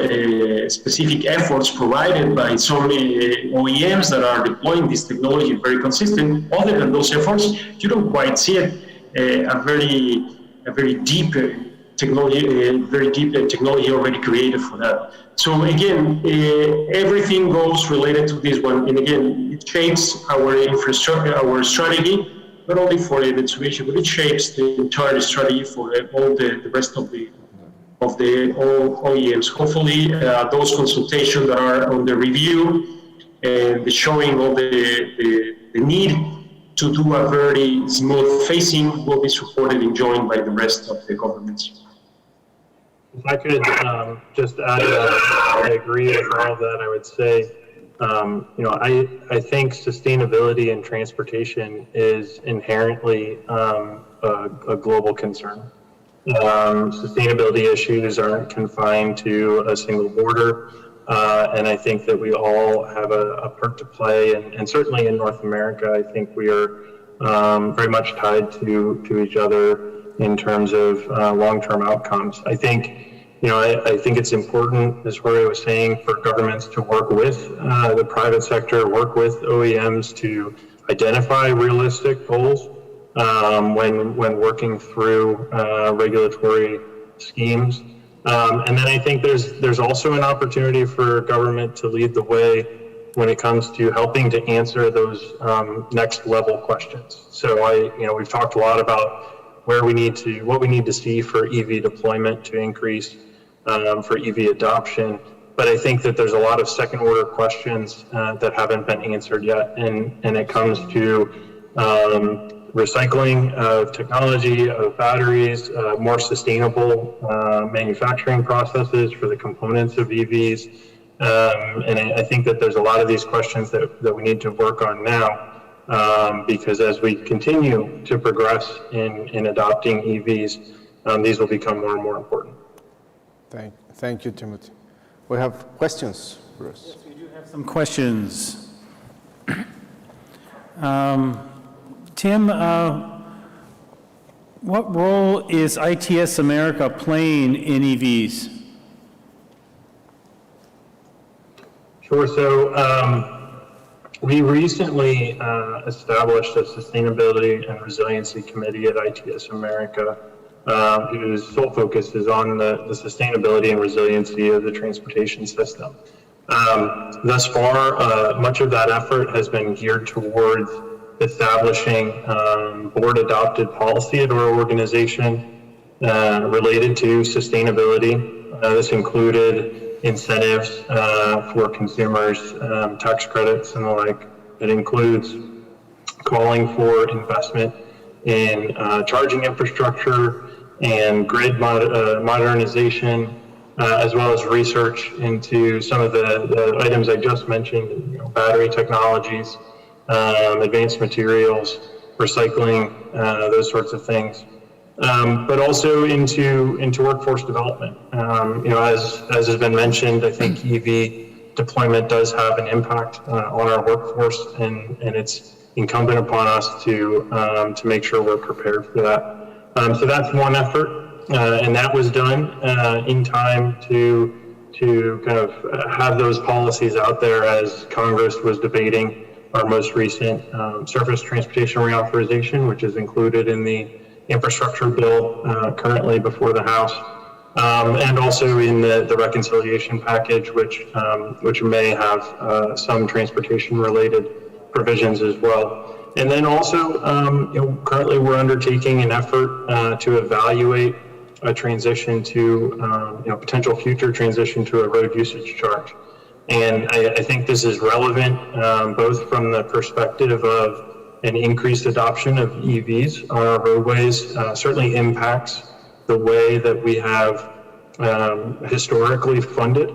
specific efforts provided by some OEMs that are deploying this technology very consistent, other than those efforts, you don't quite see it, a very deep technology already created for that. So again, everything goes related to this one, and again, it shapes our infrastructure, our strategy, not only for the Mitsubishi, but it shapes the entire strategy for all the rest of the OEMs. Hopefully, those consultations that are on the review and showing all the need to do a very smooth phasing will be supported and joined by the rest of the governments. If I could just add, I agree with all of that. I would say, I think sustainability in transportation is inherently a global concern. Sustainability issues aren't confined to a single border, and I think that we all have a part to play, and certainly in North America, I think we are very much tied to each other in terms of long-term outcomes. I think, I think it's important, as Jorge was saying, for governments to work with the private sector, work with OEMs to identify realistic goals when working through regulatory schemes. And then I think there's also an opportunity for government to lead the way when it comes to helping to answer those next level questions. So we've talked a lot about what we need to see for EV deployment to increase for EV adoption. But I think that there's a lot of second order questions that haven't been answered yet. And it comes to recycling of technology, of batteries, more sustainable manufacturing processes for the components of EVs. And I think that there's a lot of these questions that we need to work on now, because as we continue to progress in adopting EVs, these will become more and more important. Thank you, Timothy. We have questions, Bruce. Yes, we do have some questions. Tim, what role is ITS America playing in EVs? Sure. So we recently established a Sustainability and Resiliency Committee at ITS America, whose sole focus is on the sustainability and resiliency of the transportation system. Thus far, much of that effort has been geared towards establishing board-adopted policy at our organization related to sustainability. This included incentives for consumers, tax credits and the like. It includes calling for investment in charging infrastructure and grid modernization, as well as research into some of the items I just mentioned, battery technologies, advanced materials, recycling, those sorts of things. But also into workforce development. As has been mentioned, I think EV deployment does have an impact on our workforce, and it's incumbent upon us to make sure we're prepared for that. So that's one effort, and that was done in time to kind of have those policies out there as Congress was debating our most recent surface transportation reauthorization, which is included in the infrastructure bill currently before the House, and also in the reconciliation package, which may have some transportation-related provisions as well. And then also, currently we're undertaking an effort to evaluate a transition to, potential future transition to a road usage charge. And I think this is relevant both from the perspective of an increased adoption of EVs on our roadways, certainly impacts the way that we have historically funded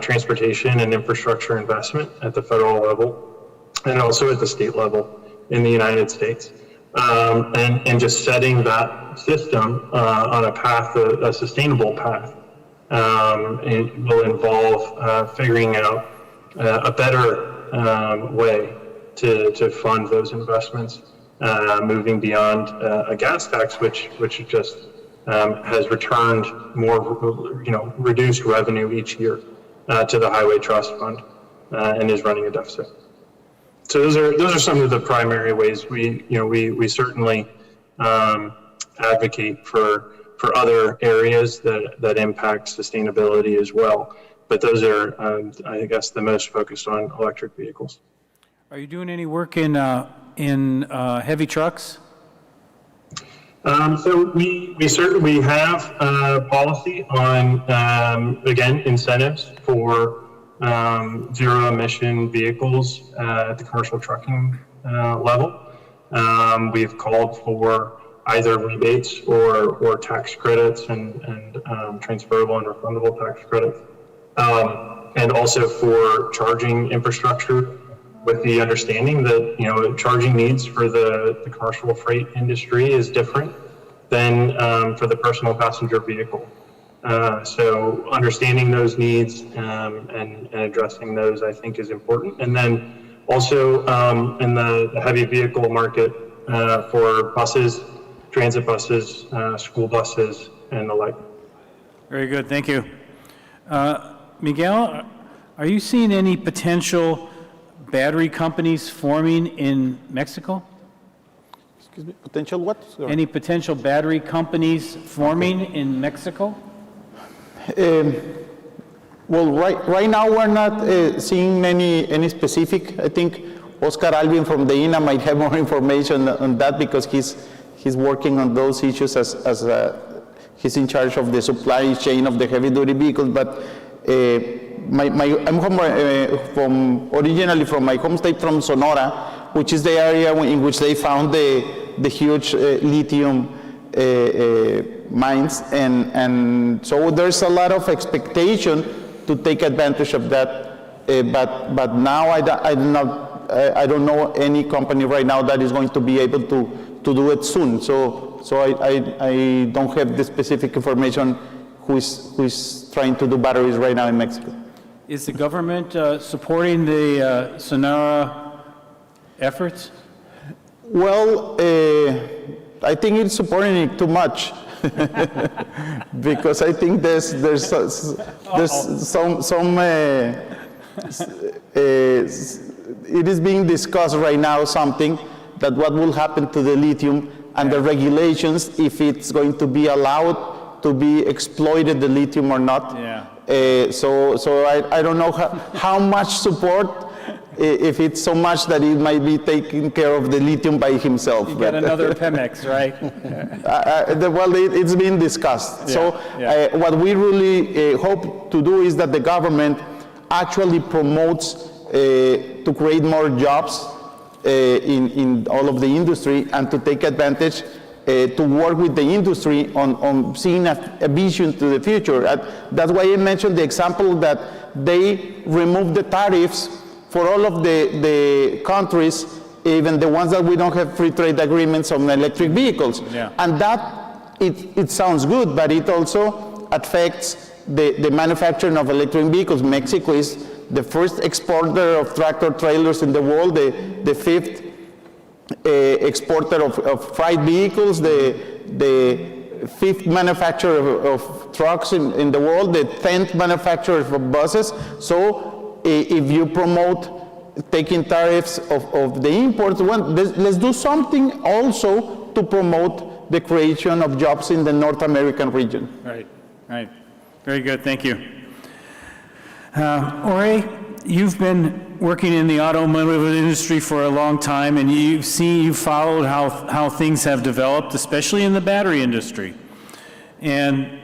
transportation and infrastructure investment at the federal level and also at the state level in the United States. And just setting that system on a path, a sustainable path. It will involve figuring out a better way to fund those investments, moving beyond a gas tax, which just has returned more, reduced revenue each year to the Highway Trust Fund and is running a deficit. So those are some of the primary ways we certainly advocate for other areas that impact sustainability as well. But those are, I guess, the most focused on electric vehicles. Are you doing any work in heavy trucks? So we certainly have policy on, again, incentives for zero emission vehicles at the commercial trucking level. We've called for either rebates or tax credits and transferable and refundable tax credits. And also for charging infrastructure, with the understanding that charging needs for the commercial freight industry is different than for the personal passenger vehicle. So understanding those needs and addressing those, I think, is important. And then also in the heavy vehicle market for buses, transit buses, school buses, and the like. Very good, thank you. Miguel, are you seeing any potential battery companies forming in Mexico? Excuse me, potential what? Sorry. Any potential battery companies forming in Mexico? Well, right now we're not seeing any specific. I think Oscar Alvin from the INA might have more information on that because he's working on those issues as he's in charge of the supply chain of the heavy duty vehicles. But I'm originally from my home state, from Sonora, which is the area in which they found the huge lithium mines, and so there's a lot of expectation to take advantage of that. But now I don't know any company right now that is going to be able to do it soon. So I don't have the specific information who is trying to do batteries right now in Mexico. Is the government supporting the Sonora efforts? Well, I think it's supporting it too much because I think there's some it is being discussed right now something that what will happen to the lithium and the regulations if it's going to be allowed to be exploited, the lithium, or not. Yeah. So I don't know how much support, if it's so much that it might be taking care of the lithium by himself. You got another Pemex, right? Well, it's been discussed. Yeah, So yeah. what we really hope to do is that the government actually promotes to create more jobs in all of the industry and to take advantage to work with the industry on seeing a vision to the future. That's why I mentioned the example that they removed the tariffs for all of the countries, even the ones that we don't have free trade agreements on electric vehicles. Yeah. And that, it sounds good, but it also affects the manufacturing of electric vehicles. Mexico is the first exporter of tractor trailers in the world, the fifth exporter of freight vehicles, the fifth manufacturer of trucks in the world, the 10th manufacturer of buses. So if you promote taking tariffs of the imports, well, let's do something also to promote the creation of jobs in the North American region. Right, right. Very good, thank you. Ore, you've been working in the automotive industry for a long time, and you've followed how things have developed, especially in the battery industry. And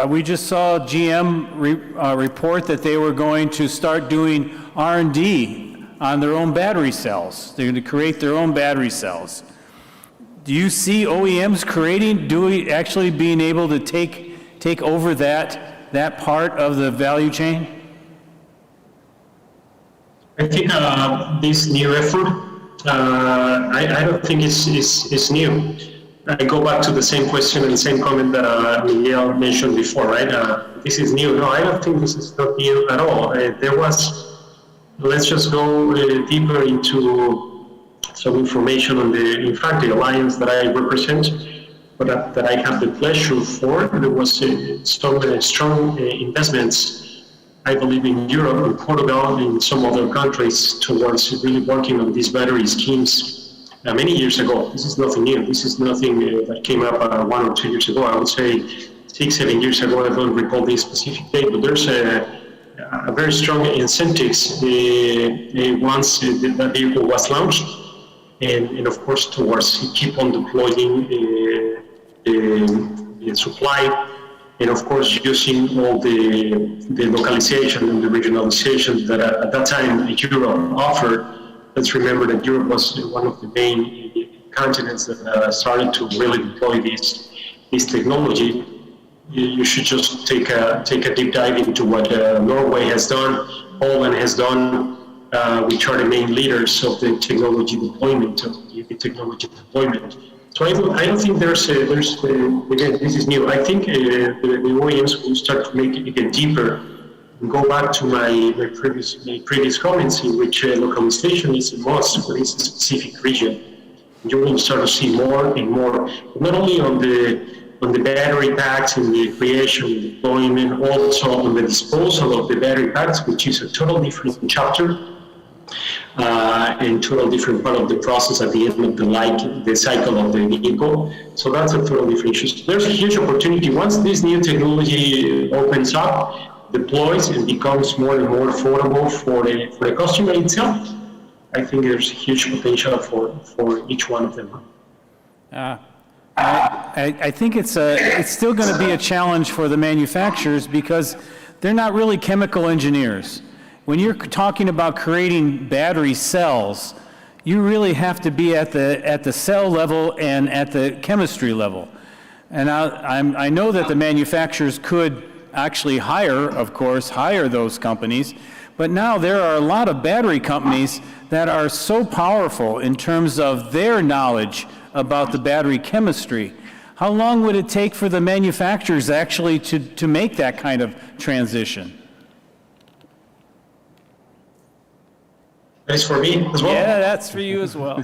we just saw GM report that they were going to start doing R&D on their own battery cells. They're going to create their own battery cells. Do you see OEMs actually being able to take take over that part of the value chain? I think this new effort, I don't think it's new. I go back to the same question and the same comment that Miguel mentioned before, right? This is new. No, I don't think this is not new at all. Let's just go deeper into some information on in fact, the alliance that I represent, but that I have the pleasure for. There was some strong investments, I believe, in Europe, in Portugal, in some other countries towards really working on these battery schemes many years ago. This is nothing new. This is nothing that came up 1 or 2 years ago. I would say 6-7 years ago. I don't recall the specific date, but there's a very strong incentives once that vehicle was launched, and of course towards keep on deploying the supply, and of course using all the localization and the regionalization that at that time Europe offered. Let's remember that Europe was one of the main continents that started to really deploy this technology. You should just take a deep dive into what Norway has done, Poland has done, which are the main leaders of the technology deployment, of the EV technology deployment. So I don't think there's again, this is new. I think the OEMs will start to make it again deeper and go back to my previous comments in which localization is a must for this specific region. You will start to see more and more, not only on the battery packs and the creation and deployment, also on the disposal of the battery packs, which is a totally different chapter and total different part of the process at the end of the cycle of the vehicle. So that's a totally different issue. So there's a huge opportunity. Once this new technology opens up, deploys, and becomes more and more affordable for the customer itself, I think there's huge potential for each one of them. I think it's still going to be a challenge for the manufacturers because they're not really chemical engineers. When you're talking about creating battery cells, you really have to be at the cell level and at the chemistry level. And I know that the manufacturers could actually hire those companies, but now there are a lot of battery companies that are so powerful in terms of their knowledge about the battery chemistry. How long would it take for the manufacturers actually to make that kind of transition? That's for me as well? Yeah, that's for you as well.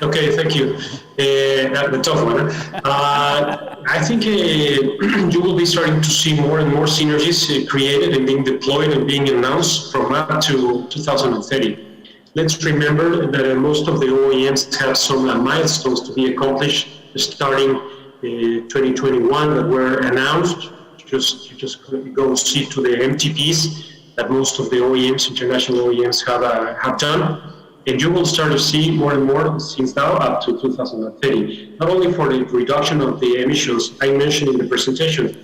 Okay, thank you. The tough one. I think you will be starting to see more and more synergies created and being deployed and being announced from now to 2030. Let's remember that most of the OEMs have some milestones to be accomplished starting 2021 that were announced. You just go see to the MTPs that most of the OEMs, international OEMs, have done. And you will start to see more and more since now up to 2030. Not only for the reduction of the emissions I mentioned in the presentation,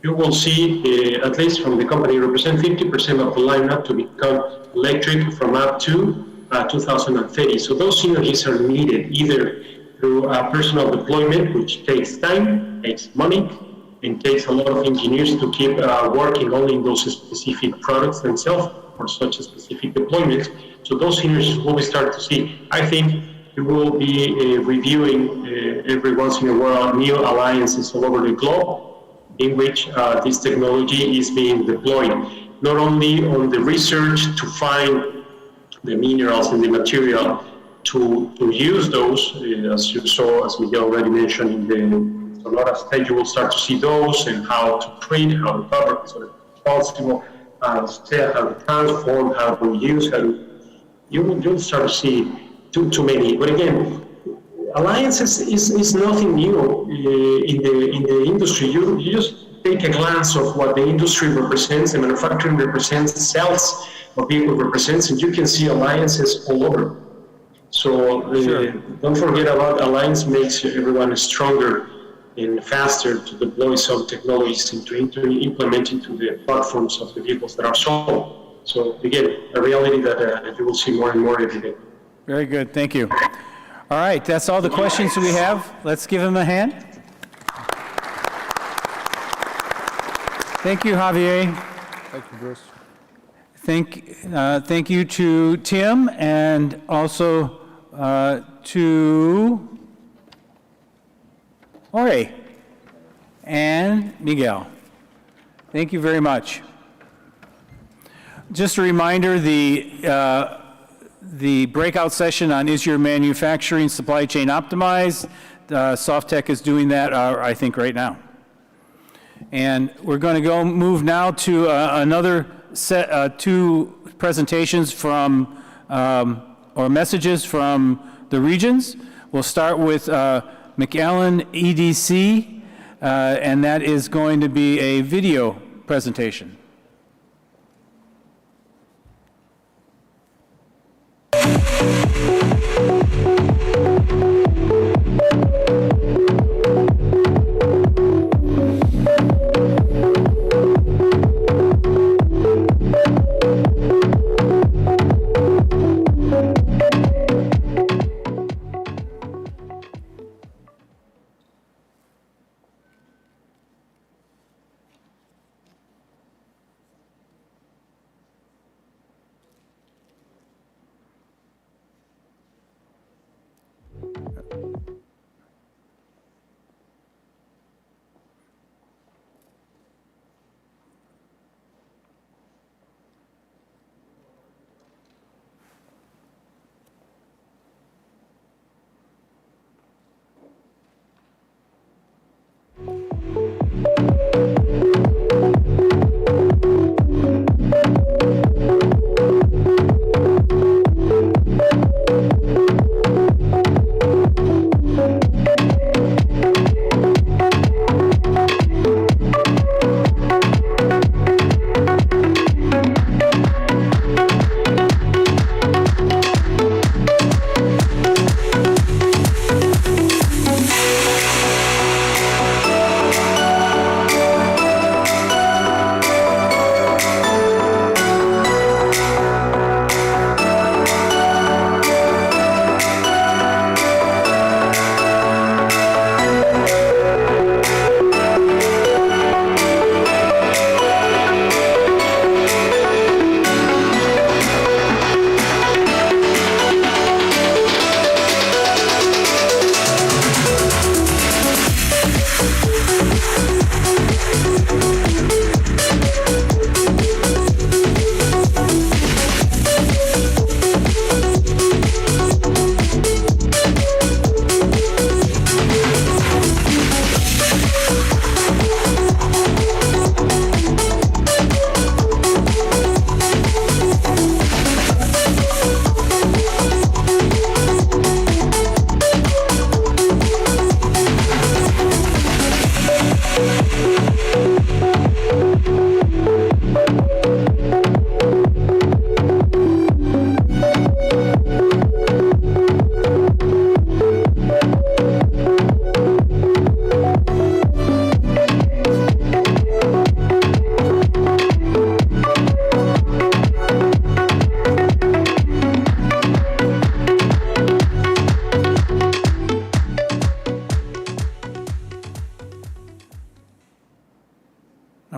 you will see, at least from the company represent 50% of the lineup to become electric from up to 2030. So those synergies are needed either through personal deployment, which takes time, takes money, and takes a lot of engineers to keep working only in those specific products themselves for such a specific deployment. So those synergies will be start to see. I think we will be reviewing every once in a while new alliances all over the globe in which this technology is being deployed, not only on the research to find the minerals and the material to use those, as you saw, as Miguel already mentioned in the a lot of stage, you will start to see those and how to treat, how to cover, so that it's possible, how to transform, how to use, you'll start to see too many. But again, alliances is nothing new in the industry. You just take a glance of what the industry represents, the manufacturing represents, sales of vehicle represents, and you can see alliances all over. So don't forget about alliance makes everyone stronger and faster to deploy some technologies and to implement into the platforms of the vehicles that are sold. So again, a reality that you will see more and more every day. Very good, thank you. All right, that's all the questions we have. Let's give him a hand. Thank you, Javier. Thank you, Bruce. Thank you to Tim and also to Jorge and Miguel. Thank you very much. Just a reminder, the breakout session on Is Your Manufacturing Supply Chain Optimized? Softtech is doing that, I think, right now. And we're going to move now to another set, two presentations from, or messages from the regions. We'll start with McAllen EDC, and that is going to be a video presentation.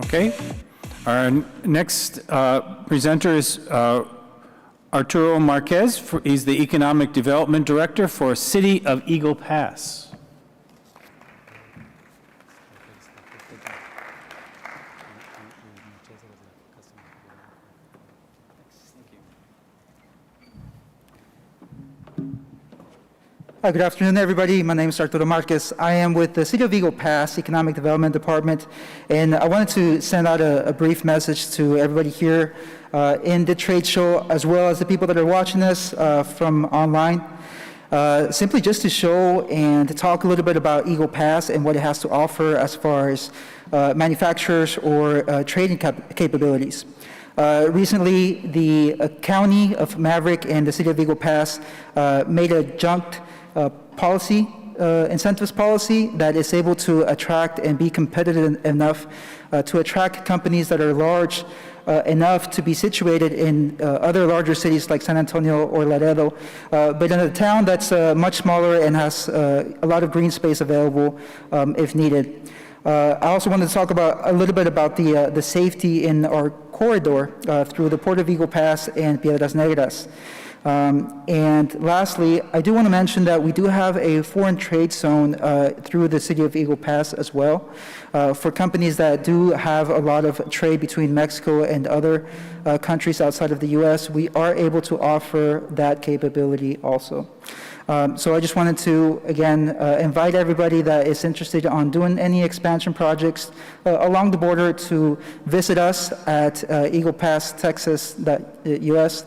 Okay. Our next presenter is Arturo Marquez. He's the Economic Development Director for City of Eagle Pass. Good afternoon, everybody. My name is Arturo Marquez. I am with the City of Eagle Pass Economic Development Department, and I wanted to send out a brief message to everybody here in the trade show, as well as the people that are watching us from online. Simply just to show and to talk a little bit about Eagle Pass and what it has to offer as far as manufacturers or trading capabilities. Recently, the County of Maverick and the City of Eagle Pass made a joint policy, incentives policy that is able to attract and be competitive enough to attract companies that are large enough to be situated in other larger cities like San Antonio or Laredo, but in a town that's much smaller and has a lot of green space available if needed. I also wanted to talk about a little bit about the safety in our corridor through the Port of Eagle Pass and Piedras Negras. And lastly, I do want to mention that we do have a foreign trade zone through the city of Eagle Pass as well. For companies that do have a lot of trade between Mexico and other countries outside of the U.S., we are able to offer that capability also. So I just wanted to, again, invite everybody that is interested on doing any expansion projects along the border to visit us at eaglepass.texas.us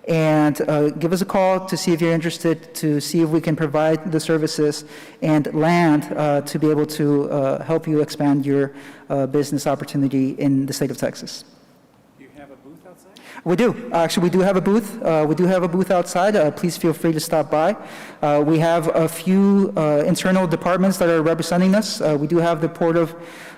and give us a call to see if you're interested, to see if we can provide the services and land to be able to help you expand your business opportunity in the state of Texas. We do. Actually, we do have a booth. We do have a booth outside. Please feel free to stop by. We have a few internal departments that are representing us. We do have the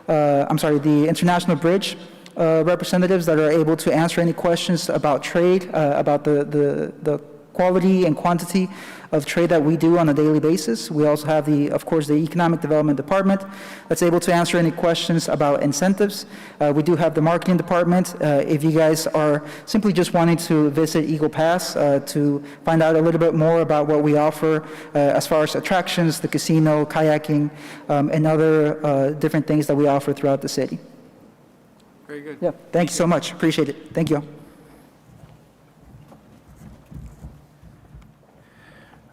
the International Bridge representatives that are able to answer any questions about trade, about the quality and quantity of trade that we do on a daily basis. We also have of course, the Economic Development Department that's able to answer any questions about incentives. We do have the Marketing Department. If you guys are simply just wanting to visit Eagle Pass to find out a little bit more about what we offer as far as attractions, the casino, kayaking, and other different things that we offer throughout the city. Very good. Yeah, thank you so much. Appreciate it. Thank you.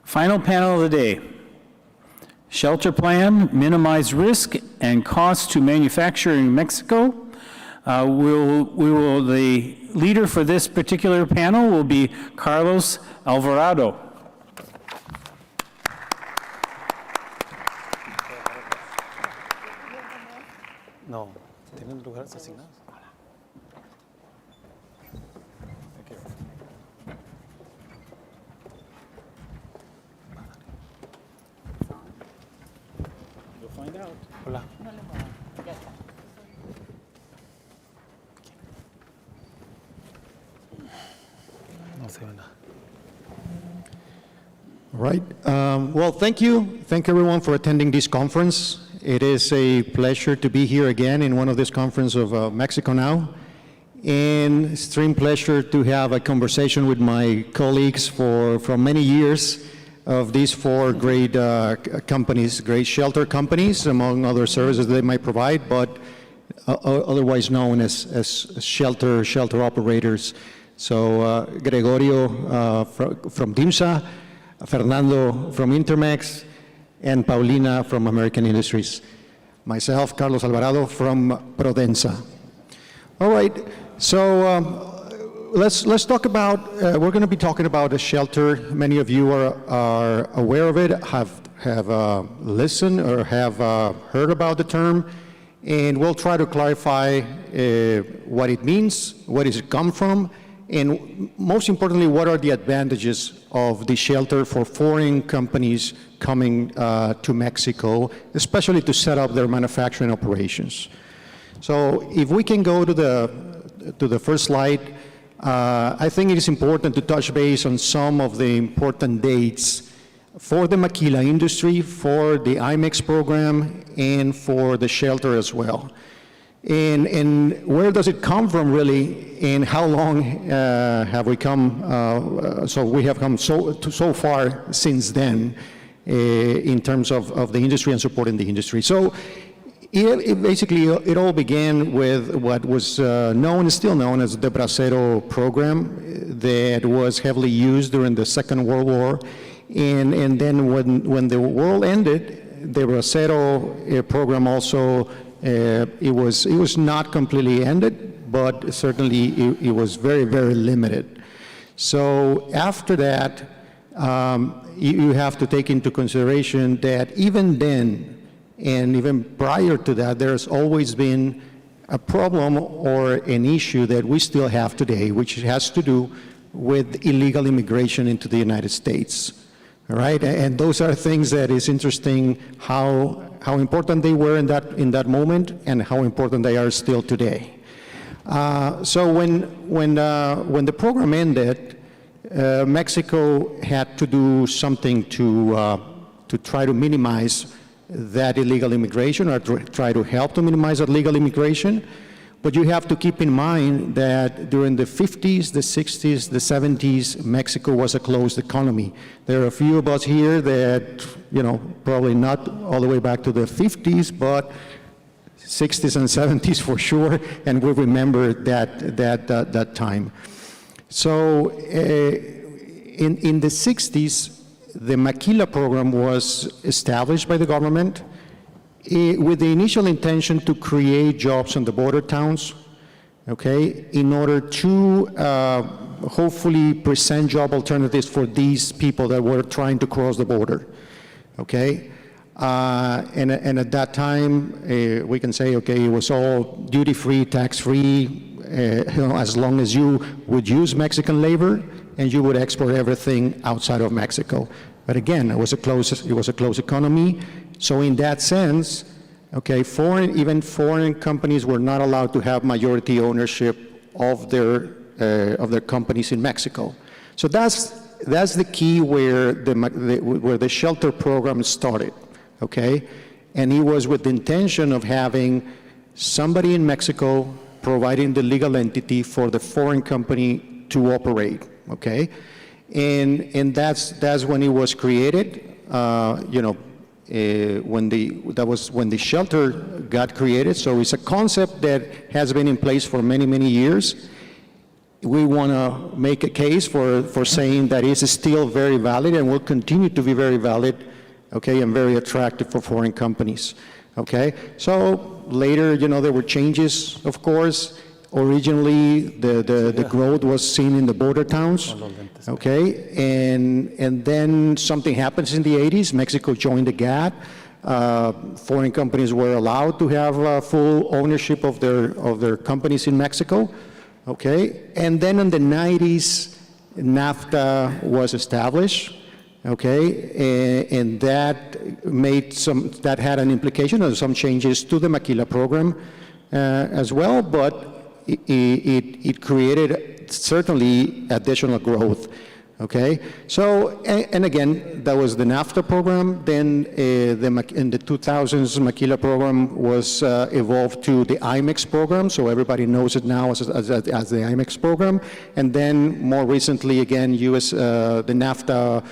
Final panel of the day. Shelter plan, minimize risk and cost to manufacturing in Mexico. The leader for this particular panel will be Carlos Alvarado. No, ¿tienen lugares asignados? Hola. No se ve nada. All right. Well, thank you. Thank everyone for attending this conference. It is a pleasure to be here again in one of this conference of Mexico Now. And extreme pleasure to have a conversation with my colleagues from many years of these four great companies, great shelter companies, among other services they might provide, but otherwise known as shelter operators. So Gregorio from DIMSA, Fernando from Intermex, and Paulina from American Industries. Myself, Carlos Alvarado from Prodensa. All right, so let's talk about, we're going to be talking about a shelter. Many of you are aware of it, have listened or have heard about the term, and we'll try to clarify what it means, where does it come from, and most importantly, what are the advantages of the shelter for foreign companies coming to Mexico, especially to set up their manufacturing operations. So if we can go to the first slide, I think it is important to touch base on some of the important dates for the maquila industry, for the IMEX program, and for the shelter as well. And where does it come from really, and how long have we come, so we have come so far since then in terms of the industry and supporting the industry. So it all began with what was known and still known as the Bracero program that was heavily used during the Second World War. And then when the war ended, the Bracero program also, it was not completely ended, but certainly it was very, very limited. So after that, you have to take into consideration that even then, and even prior to that, there's always been a problem or an issue that we still have today, which has to do with illegal immigration into the United States. All right, and those are things that is interesting how important they were in that moment and how important they are still today. So when the program ended, Mexico had to do something to try to minimize that illegal immigration or try to help to minimize that illegal immigration. But you have to keep in mind that during the 50s, the 60s, the 70s, Mexico was a closed economy. There are a few of us here that, probably not all the way back to the 50s, but 60s and 70s for sure, and we remember that time. So in the 60s, the Maquila program was established by the government with the initial intention to create jobs in the border towns, okay, in order to hopefully present job alternatives for these people that were trying to cross the border, okay? And at that time, we can say, okay, it was all duty-free, tax-free, as long as you would use Mexican labor and you would export everything outside of Mexico. But again, it was a closed economy. So in that sense, okay, even foreign companies were not allowed to have majority ownership of their companies in Mexico. So that's the key where the shelter program started, okay? And it was with the intention of having somebody in Mexico providing the legal entity for the foreign company to operate, okay? And that's when it was created, when the shelter got created. So it's a concept that has been in place for many, many years. We want to make a case for saying that it's still very valid and will continue to be very valid, okay, and very attractive for foreign companies, okay? So later, there were changes, of course. Originally, the growth was seen in the border towns, okay? And then something happens in the 80s. Mexico joined the GATT. Foreign companies were allowed to have full ownership of their companies in Mexico, okay? And then in the 90s, NAFTA was established, okay? And that had an implication of some changes to the Maquila program as well, but it created certainly additional growth, okay? So, and again, that was the NAFTA program. Then in the 2000s, Maquila program was evolved to the IMEX program, so everybody knows it now as the IMEX program. And then more recently, again, the NAFTA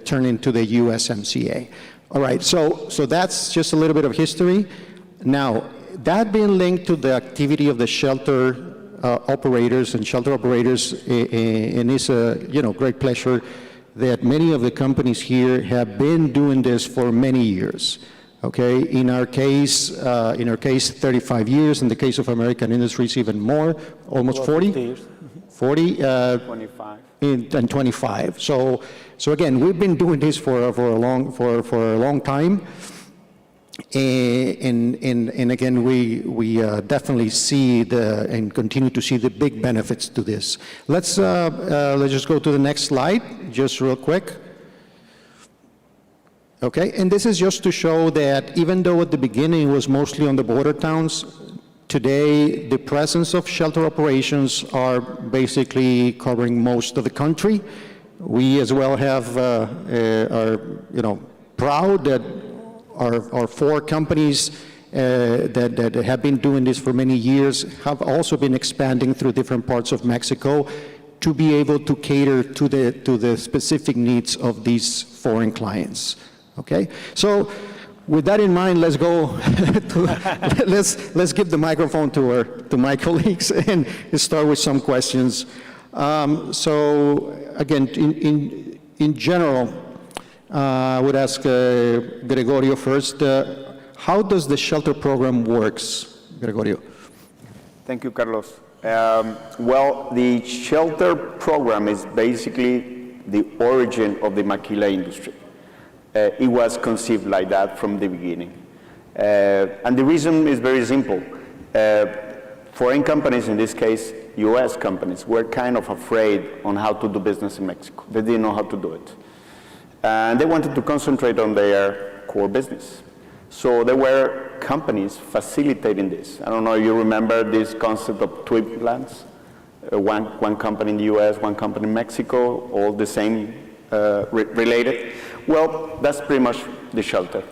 turned into the USMCA. All right, so that's just a little bit of history. Now, that being linked to the activity of the shelter operators and shelter operators, and it's a great pleasure that many of the companies here have been doing this for many years. Okay, in our case, 35 years. In the case of American Industries, even more, almost 40. 40. 25. And 25. So again, we've been doing this for a long time. And again, we definitely see and continue to see the big benefits to this. Let's just go to the next slide, just real quick. Okay, and this is just to show that even though at the beginning it was mostly on the border towns, today the presence of shelter operations are basically covering most of the country. We as well are proud that our four companies that have been doing this for many years have also been expanding through different parts of Mexico to be able to cater to the specific needs of these foreign clients. Okay, so with that in mind, let's go. Let's give the microphone to my colleagues and start with some questions. So again, in general. I would ask Gregorio first. How does the shelter program works, Gregorio? Thank you, Carlos. Well, the shelter program is basically the origin of the maquila industry. It was conceived like that from the beginning. And the reason is very simple. Foreign companies, in this case, US companies, were kind of afraid on how to do business in Mexico. They didn't know how to do it. And they wanted to concentrate on their core business. So there were companies facilitating this. I don't know if you remember this concept of twin plants. One company in the US, one company in Mexico, all the same related. Well, that's pretty much the shelter.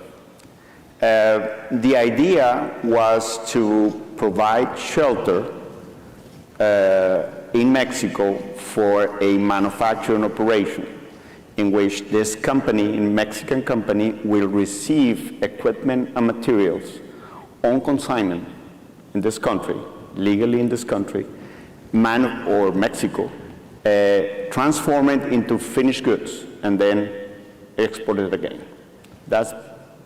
The idea was to provide shelter in Mexico for a manufacturing operation in which this company, a Mexican company, will receive equipment and materials on consignment in this country, legally in this country, or Mexico, transform it into finished goods, and then export it again. That's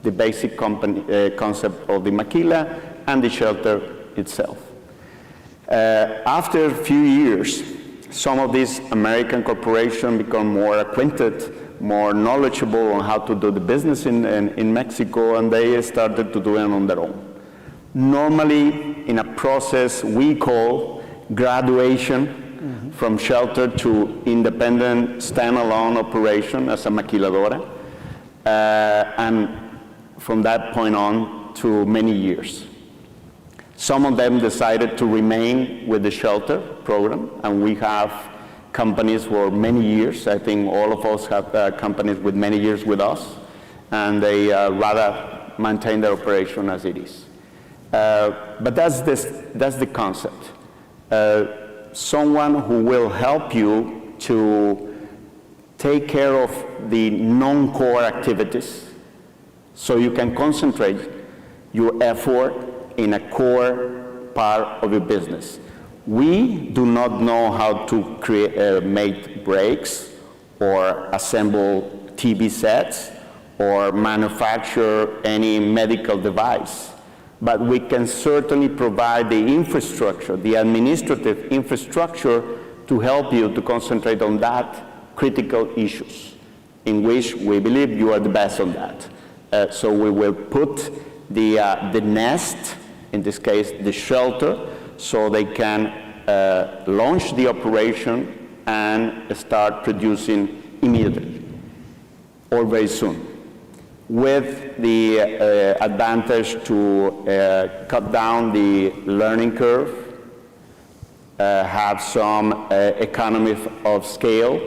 the basic concept of the maquila and the shelter itself. After a few years, some of these American corporations become more acquainted, more knowledgeable on how to do the business in Mexico, and they started to do it on their own. Normally, in a process we call graduation from shelter to independent, standalone operation as a maquiladora, and from that point on to many years. Some of them decided to remain with the shelter program, and we have companies for many years. I think all of us have companies with many years with us, and they rather maintain their operation as it is. But that's the concept. Someone who will help you to take care of the non-core activities so you can concentrate your effort in a core part of your business. We do not know how to make brakes or assemble TV sets or manufacture any medical device, but we can certainly provide the infrastructure, the administrative infrastructure, to help you to concentrate on that critical issues in which we believe you are the best on that. So we will put the nest, in this case the shelter, so they can launch the operation and start producing immediately or very soon, with the advantage to cut down the learning curve, have some economy of scale,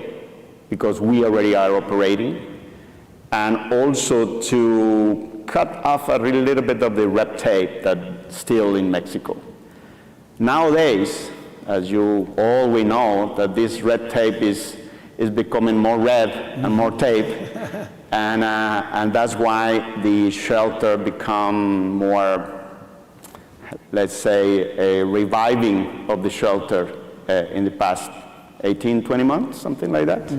because we already are operating, and also to cut off a little bit of the red tape that's still in Mexico. Nowadays, as you all we know, that this red tape is becoming more red and more tape, and that's why the shelter become more, let's say, a reviving of the shelter in the past 18, 20 months, something like that,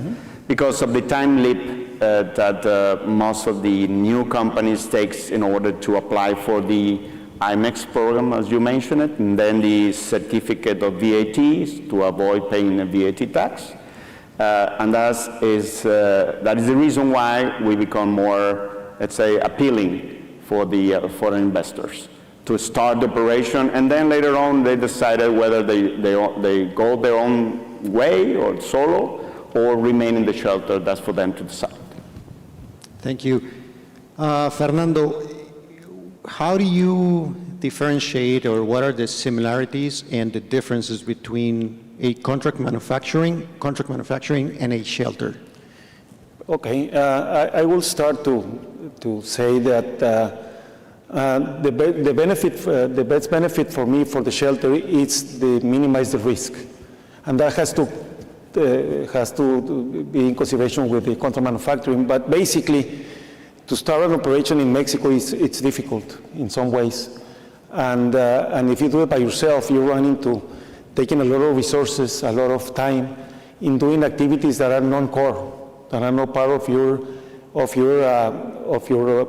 because of the time leap that most of the new companies takes in order to apply for the IMEX program, as you mentioned it, and then the certificate of VAT to avoid paying a VAT tax. And that is the reason why we become more, let's say, appealing for the foreign investors to start the operation, and then later on they decided whether they go their own way or solo or remain in the shelter. That's for them to decide. Thank you. Fernando, how do you differentiate, or what are the similarities and the differences between a contract manufacturing and a shelter? Okay, I will start to say that the best benefit for me for the shelter is to minimize the risk, and that has to be in consideration with the contract manufacturing. But basically, to start an operation in Mexico it's difficult in some ways, and if you do it by yourself, you run into taking a lot of resources, a lot of time in doing activities that are non-core, that are not part of your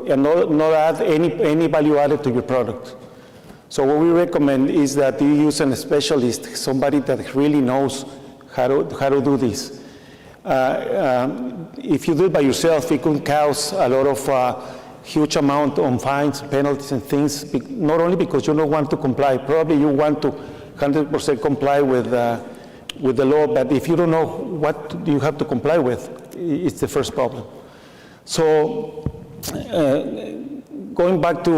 and not add any value added to your product. So what we recommend is that you use a specialist, somebody that really knows how to do this. If you do it by yourself, it can cause a lot of huge amount of fines, penalties, and things. Not only because you don't want to comply, probably you want to 100% comply with the law, but if you don't know what you have to comply with, it's the first problem. So going back to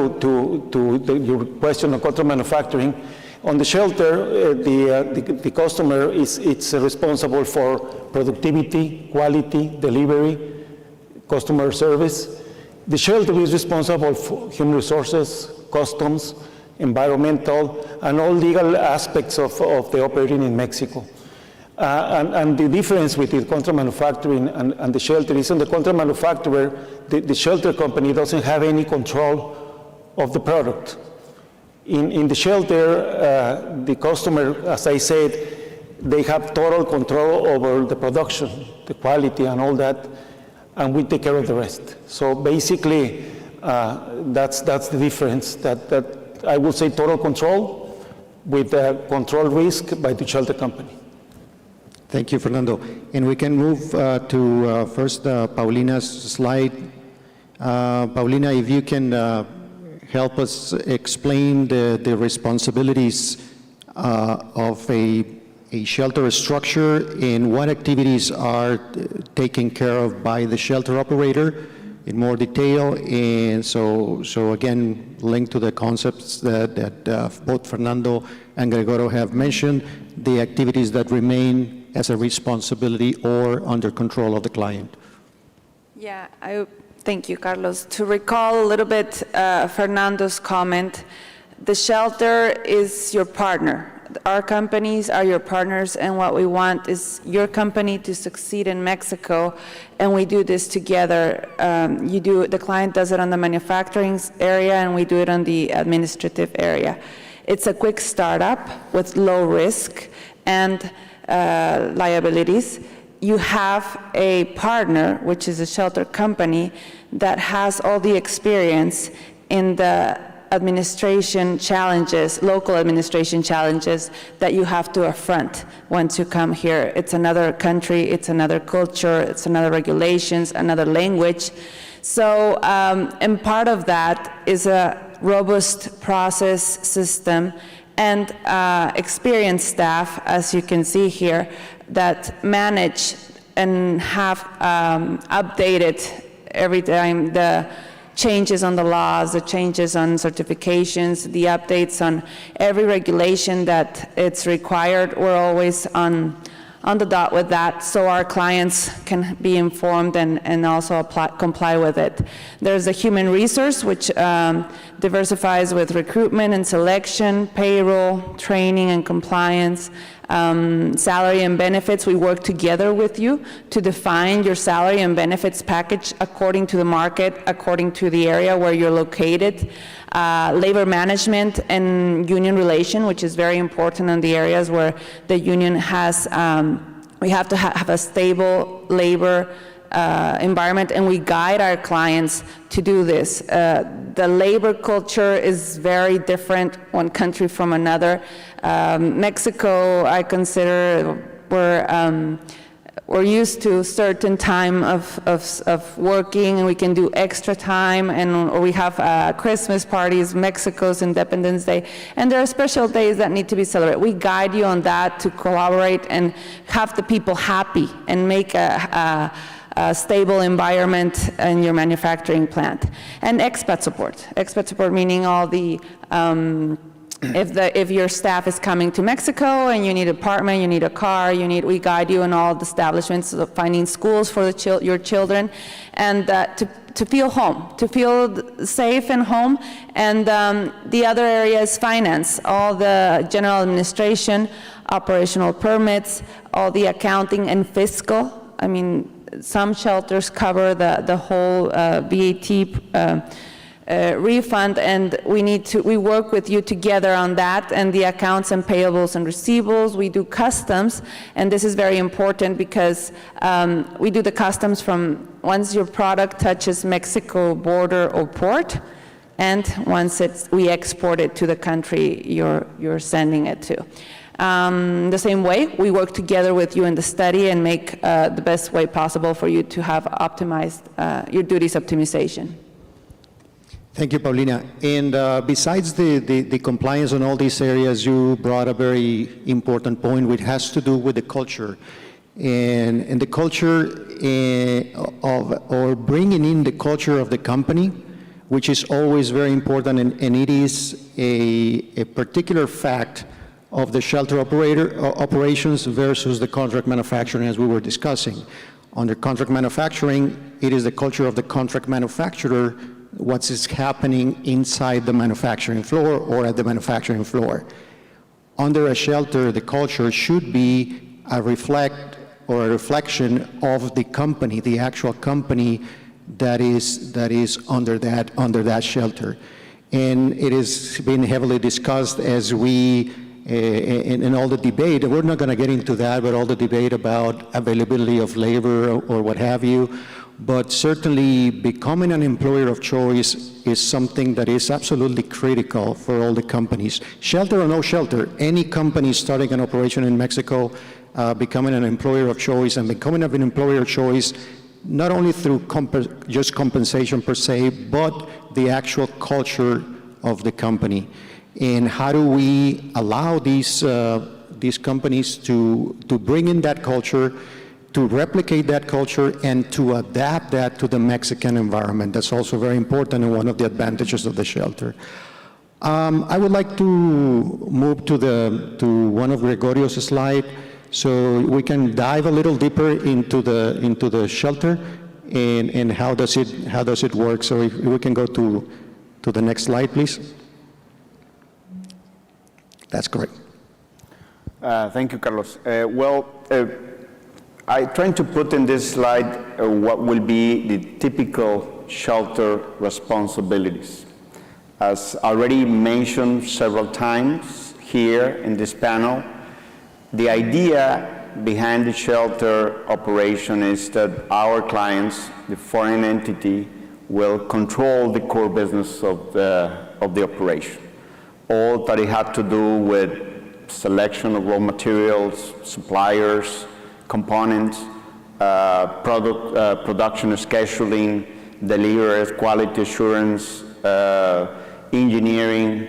your question on contract manufacturing, on the shelter, the customer is responsible for productivity, quality, delivery, customer service. The shelter is responsible for human resources, customs, environmental, and all legal aspects of the operating in Mexico. And the difference with the contract manufacturing and the shelter is in the contract manufacturer, the shelter company doesn't have any control of the product. In the shelter, the customer, as I said, they have total control over the production, the quality and all that, and we take care of the rest. So basically, that's the difference, that I would say total control with control risk by the shelter company. Thank you, Fernando. And we can move to first Paulina's slide. Paulina, if you can help us explain the responsibilities of a shelter structure and what activities are taken care of by the shelter operator in more detail. And so again, linked to the concepts that both Fernando and Gregorio have mentioned, the activities that remain as a responsibility or under control of the client. Yeah, thank you, Carlos. To recall a little bit Fernando's comment, the shelter is your partner. Our companies are your partners, and what we want is your company to succeed in Mexico, and we do this together. The client does it on the manufacturing area, and we do it on the administrative area. It's a quick startup with low risk and liabilities. You have a partner, which is a shelter company, that has all the experience in the administration challenges, local administration challenges that you have to affront once you come here. It's another country, it's another culture, it's another regulations, another language. So, and part of that is a robust process system and experienced staff, as you can see here, that manage and have updated every time the changes on the laws, the changes on certifications, the updates on every regulation that it's required. We're always on the dot with that, so our clients can be informed and also comply with it. There's a human resource which diversifies with recruitment and selection, payroll, training and compliance, salary and benefits. We work together with you to define your salary and benefits package according to the market, according to the area where you're located. Labor management and union relation, which is very important in the areas where the union has, we have to have a stable labor environment, and we guide our clients to do this. The labor culture is very different one country from another. Mexico, I consider, we're used to a certain time of working, and we can do extra time, and we have Christmas parties, Mexico's Independence Day, and there are special days that need to be celebrated. We guide you on that to collaborate and have the people happy and make a stable environment in your manufacturing plant. And expat support meaning all the if your staff is coming to Mexico and you need an apartment, you need a car, we guide you in all the establishments, finding schools for your children, and to feel home, to feel safe and home. And the other area is finance, all the general administration, operational permits, all the accounting and fiscal. I mean, some shelters cover the whole VAT refund, and we work with you together on that, and the accounts and payables and receivables. We do customs, and this is very important because we do the customs from once your product touches Mexico border or port, and once we export it to the country you're sending it to. The same way, we work together with you in the study and make the best way possible for you to have optimized your duties optimization. Thank you, Paulina. And besides the compliance on all these areas, you brought a very important point, which has to do with the culture. And the culture or bringing in the culture of the company, which is always very important, and it is a particular fact of the shelter operations versus the contract manufacturing, as we were discussing. Under contract manufacturing, it is the culture of the contract manufacturer, what is happening inside the manufacturing floor or at the manufacturing floor. Under a shelter, the culture should be a reflection of the company, the actual company that is under that shelter. And it has been heavily discussed as we, in all the debate, and we're not going to get into that, but all the debate about availability of labor or what have you. But certainly becoming an employer of choice is something that is absolutely critical for all the companies. Shelter or no shelter, any company starting an operation in Mexico, becoming an employer of choice and becoming an employer of choice not only through just compensation per se, but the actual culture of the company. And how do we allow these companies to bring in that culture, to replicate that culture, and to adapt that to the Mexican environment? That's also very important and one of the advantages of the shelter. I would like to move to one of Gregorio's slides, so we can dive a little deeper into the shelter and how does it work. So if we can go to the next slide, please. That's correct. Thank you, Carlos. I tried to put in this slide what will be the typical shelter responsibilities. As already mentioned several times here in this panel, the idea behind the shelter operation is that our clients, the foreign entity, will control the core business of the operation. All that it had to do with selection of raw materials, suppliers, components, production scheduling, delivery, quality assurance, engineering,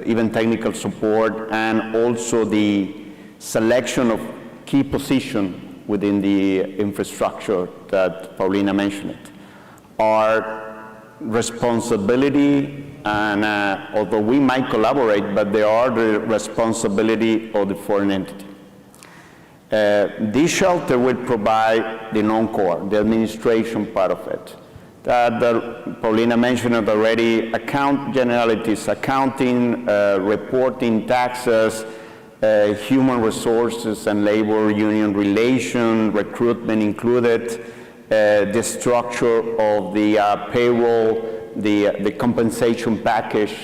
even technical support, and also the selection of key position within the infrastructure that Paulina mentioned. Our responsibility, and although we might collaborate, but they are the responsibility of the foreign entity. This shelter will provide the non-core, the administration part of it. That Paulina mentioned it already, generalities, accounting, reporting, taxes, human resources and labor union relation, recruitment included, the structure of the payroll, the compensation package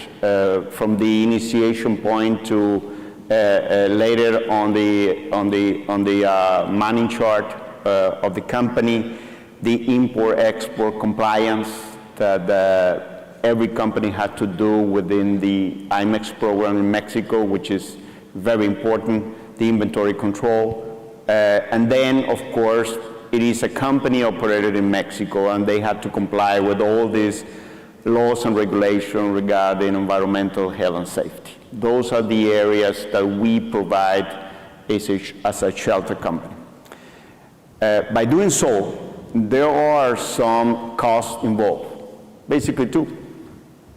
from the initiation point to later on the manning chart of the company, the import-export compliance that every company had to do within the IMEX program in Mexico, which is very important, the inventory control. And then, of course, it is a company operated in Mexico, and they had to comply with all these laws and regulations regarding environmental health and safety. Those are the areas that we provide as a shelter company. By doing so, there are some costs involved, basically two.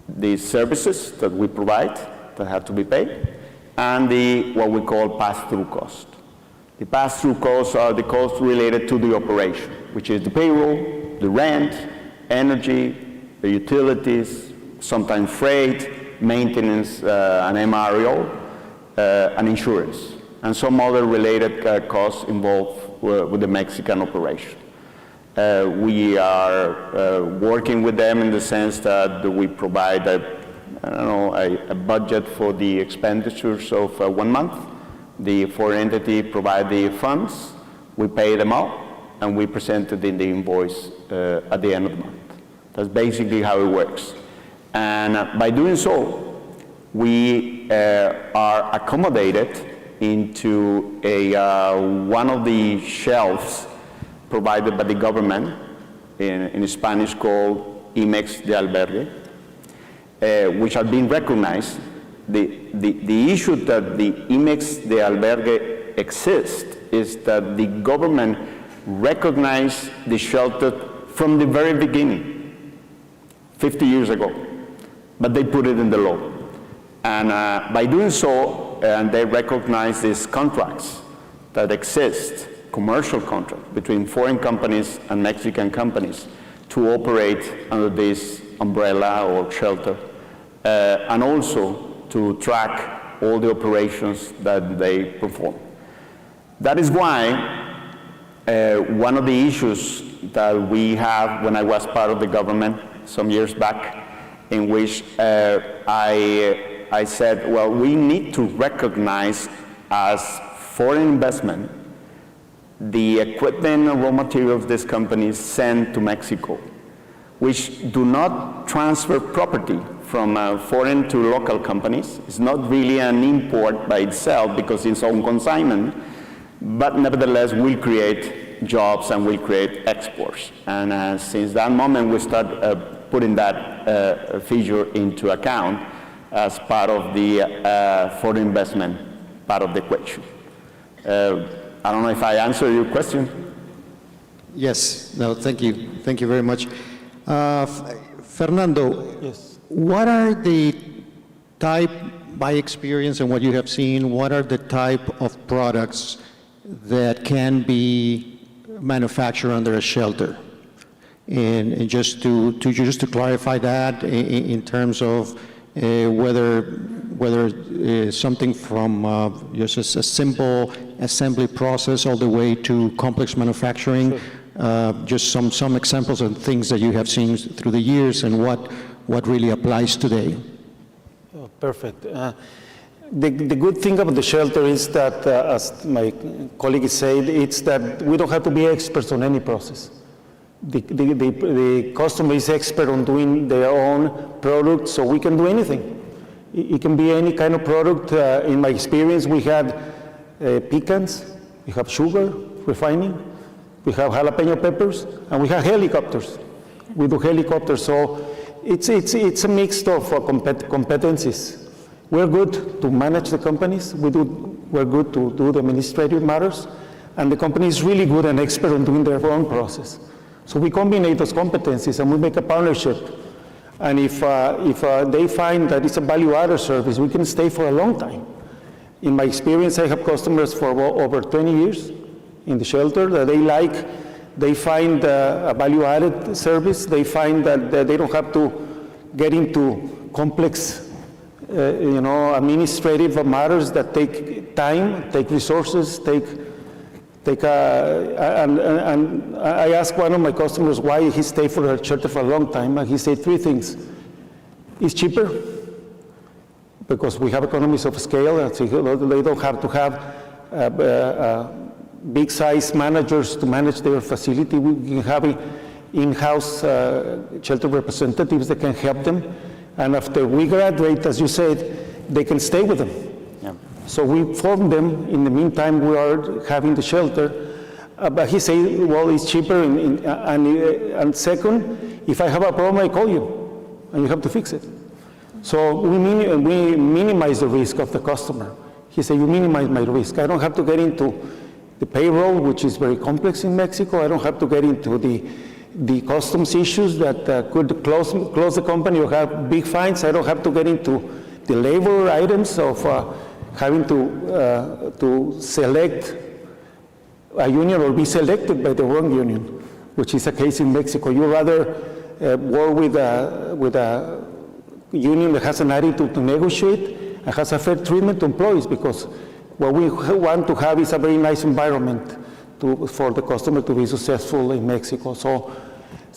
The services that we provide that have to be paid, and what we call pass-through cost. The pass-through costs are the costs related to the operation, which is the payroll, the rent, energy, the utilities, sometimes freight, maintenance, and MRO, and insurance, and some other related costs involved with the Mexican operation. We are working with them in the sense that we provide a budget for the expenditures of 1 month. The foreign entity provide the funds, we pay them out, and we present it in the invoice at the end of the month. That's basically how it works. And by doing so, we are accommodated into one of the shelves provided by the government, in Spanish called IMEX de Albergue, which are being recognized. The issue that the IMEX de Albergue exists is that the government recognized the shelter from the very beginning, 50 years ago, but they put it in the law. And by doing so, and they recognize these contracts that exist, commercial contract between foreign companies and Mexican companies to operate under this umbrella or shelter, and also to track all the operations that they perform. That is why one of the issues that we have when I was part of the government some years back, in which I said, well, we need to recognize as foreign investment the equipment and raw materials these companies send to Mexico, which do not transfer property from foreign to local companies. It's not really an import by itself because it's on consignment, but nevertheless will create jobs and will create exports. And since that moment, we start putting that figure into account as part of the foreign investment part of the equation. I don't know if I answered your question. Yes, no, thank you. Thank you very much. Fernando, yes. What are the type, by experience and what you have seen, what are the type of products that can be manufactured under a shelter? And just to clarify that in terms of whether something from just a simple assembly process all the way to complex manufacturing, sure. Just some examples of things that you have seen through the years and what really applies today. Oh, perfect. The good thing about the shelter is that, as my colleague said, it's that we don't have to be experts on any process. The customer is expert on doing their own product, so we can do anything. It can be any kind of product. In my experience, we had pecans, we have sugar refining, we have jalapeno peppers, and we have helicopters. We do helicopters, so it's a mix of competencies. We're good to manage the companies. We're good to do the administrative matters, and the company is really good and expert on doing their own process. So we combine those competencies and we make a partnership. And if they find that it's a value-added service, we can stay for a long time. In my experience, I have customers for over 20 years in the shelter that they find a value-added service. They find that they don't have to get into complex, administrative matters that take time, take resources, and I asked one of my customers why he stayed for a shelter for a long time, and he said three things. It's cheaper, because we have economies of scale, and so they don't have to have big-size managers to manage their facility. We can have in-house shelter representatives that can help them, and after we graduate, as you said, they can stay with them. Yeah. So we form them. In the meantime, we are having the shelter. But he said, well, it's cheaper. And second, if I have a problem, I call you, and you have to fix it. So we minimize the risk of the customer. He said, you minimize my risk. I don't have to get into the payroll, which is very complex in Mexico. I don't have to get into the customs issues that could close the company or have big fines. I don't have to get into the labor items of having to select a union or be selected by the wrong union, which is a case in Mexico. You rather work with a union that has an attitude to negotiate and has a fair treatment to employees, because what we want to have is a very nice environment for the customer to be successful in Mexico. So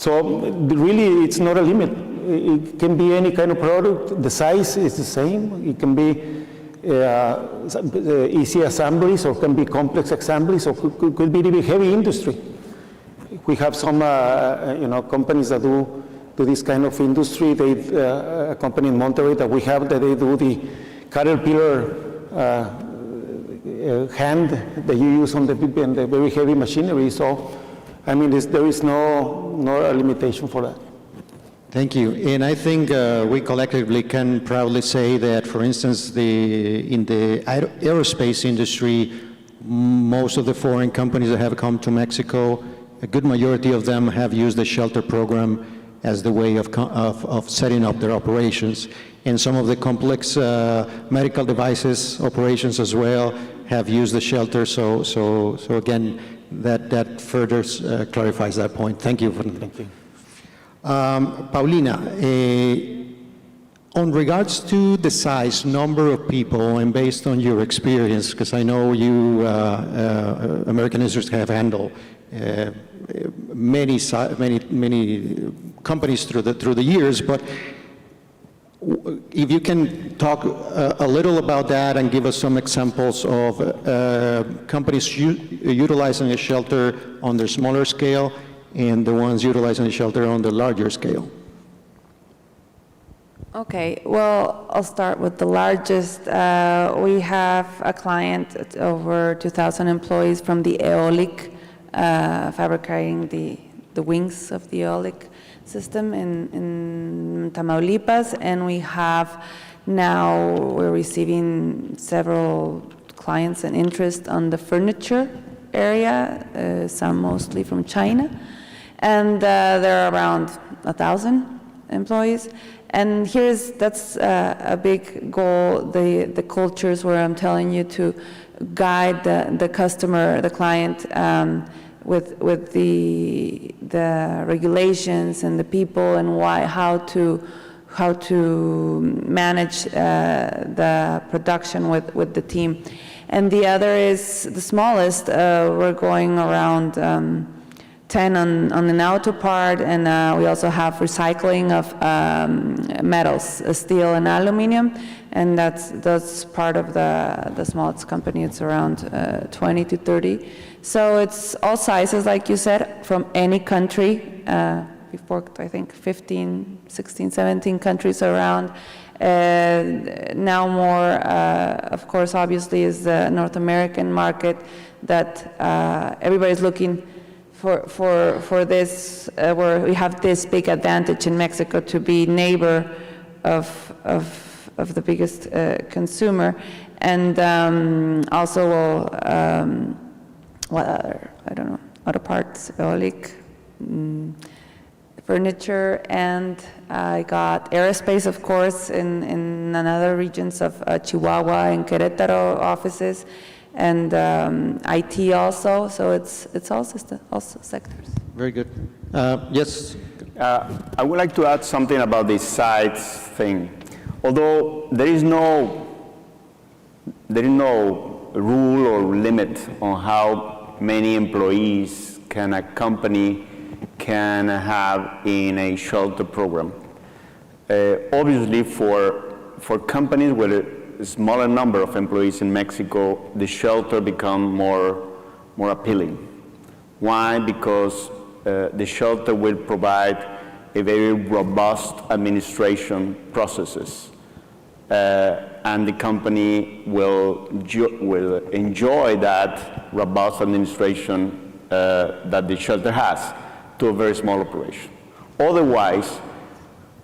really, it's not a limit. It can be any kind of product. The size is the same. It can be easy assemblies, or can be complex assemblies, or could be even heavy industry. We have some companies that do this kind of industry. A company in Monterrey that we have, that they do the Caterpillar hand that you use on the very heavy machinery. So, I mean, there is no limitation for that. Thank you. And I think we collectively can proudly say that, for instance, in the aerospace industry, most of the foreign companies that have come to Mexico, a good majority of them have used the shelter program as the way of setting up their operations. And some of the complex medical devices operations as well have used the shelter. So again, that further clarifies that point. Thank you. Thank you. Paulina, on regards to the size, number of people, and based on your experience, because I know you, American Industries, have handled many companies through the years, but if you can talk a little about that and give us some examples of companies utilizing a shelter on the smaller scale and the ones utilizing a shelter on the larger scale. Okay, well, I'll start with the largest. We have a client at over 2,000 employees from the Eolic, fabricating the wings of the Eolic system in Tamaulipas, and we have now, we're receiving several clients and interest on the furniture area, some mostly from China, and there are around 1,000 employees. And that's a big goal, the cultures where I'm telling you to guide the customer, the client, with the regulations and the people and how to manage the production with the team. And the other is the smallest. We're going around 10 on an auto part, and we also have recycling of metals, steel and aluminum, and that's part of the smallest company. It's around 20 to 30. So it's all sizes, like you said, from any country. Before, I think 15, 16, 17 countries around. Now more, of course, obviously, is the North American market that everybody's looking for this, where we have this big advantage in Mexico to be neighbor of the biggest consumer, and also what other, I don't know, auto parts, Eolic, furniture, and I got aerospace, of course, in another regions of Chihuahua and Querétaro offices, and IT also, so it's all sectors. Very good. Yes? I would like to add something about the size thing. Although there is no rule or limit on how many employees can a company can have in a shelter program. Obviously, for companies with a smaller number of employees in Mexico, the shelter become more appealing. Why? Because the shelter will provide a very robust administration processes, and the company will enjoy that robust administration that the shelter has to a very small operation. Otherwise,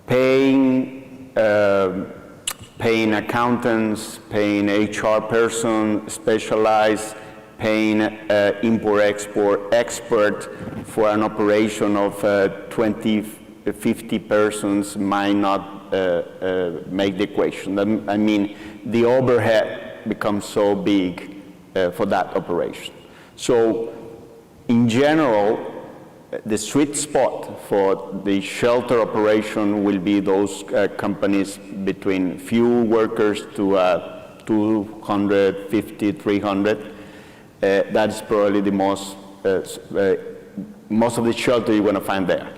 paying accountants, paying HR person, specialized, paying import-export expert for an operation of 20, 50 persons might not make the equation. I mean, the overhead becomes so big for that operation. So, in general, the sweet spot for the shelter operation will be those companies between few workers to 250, 300. That's probably the most of the shelter you're going to find there.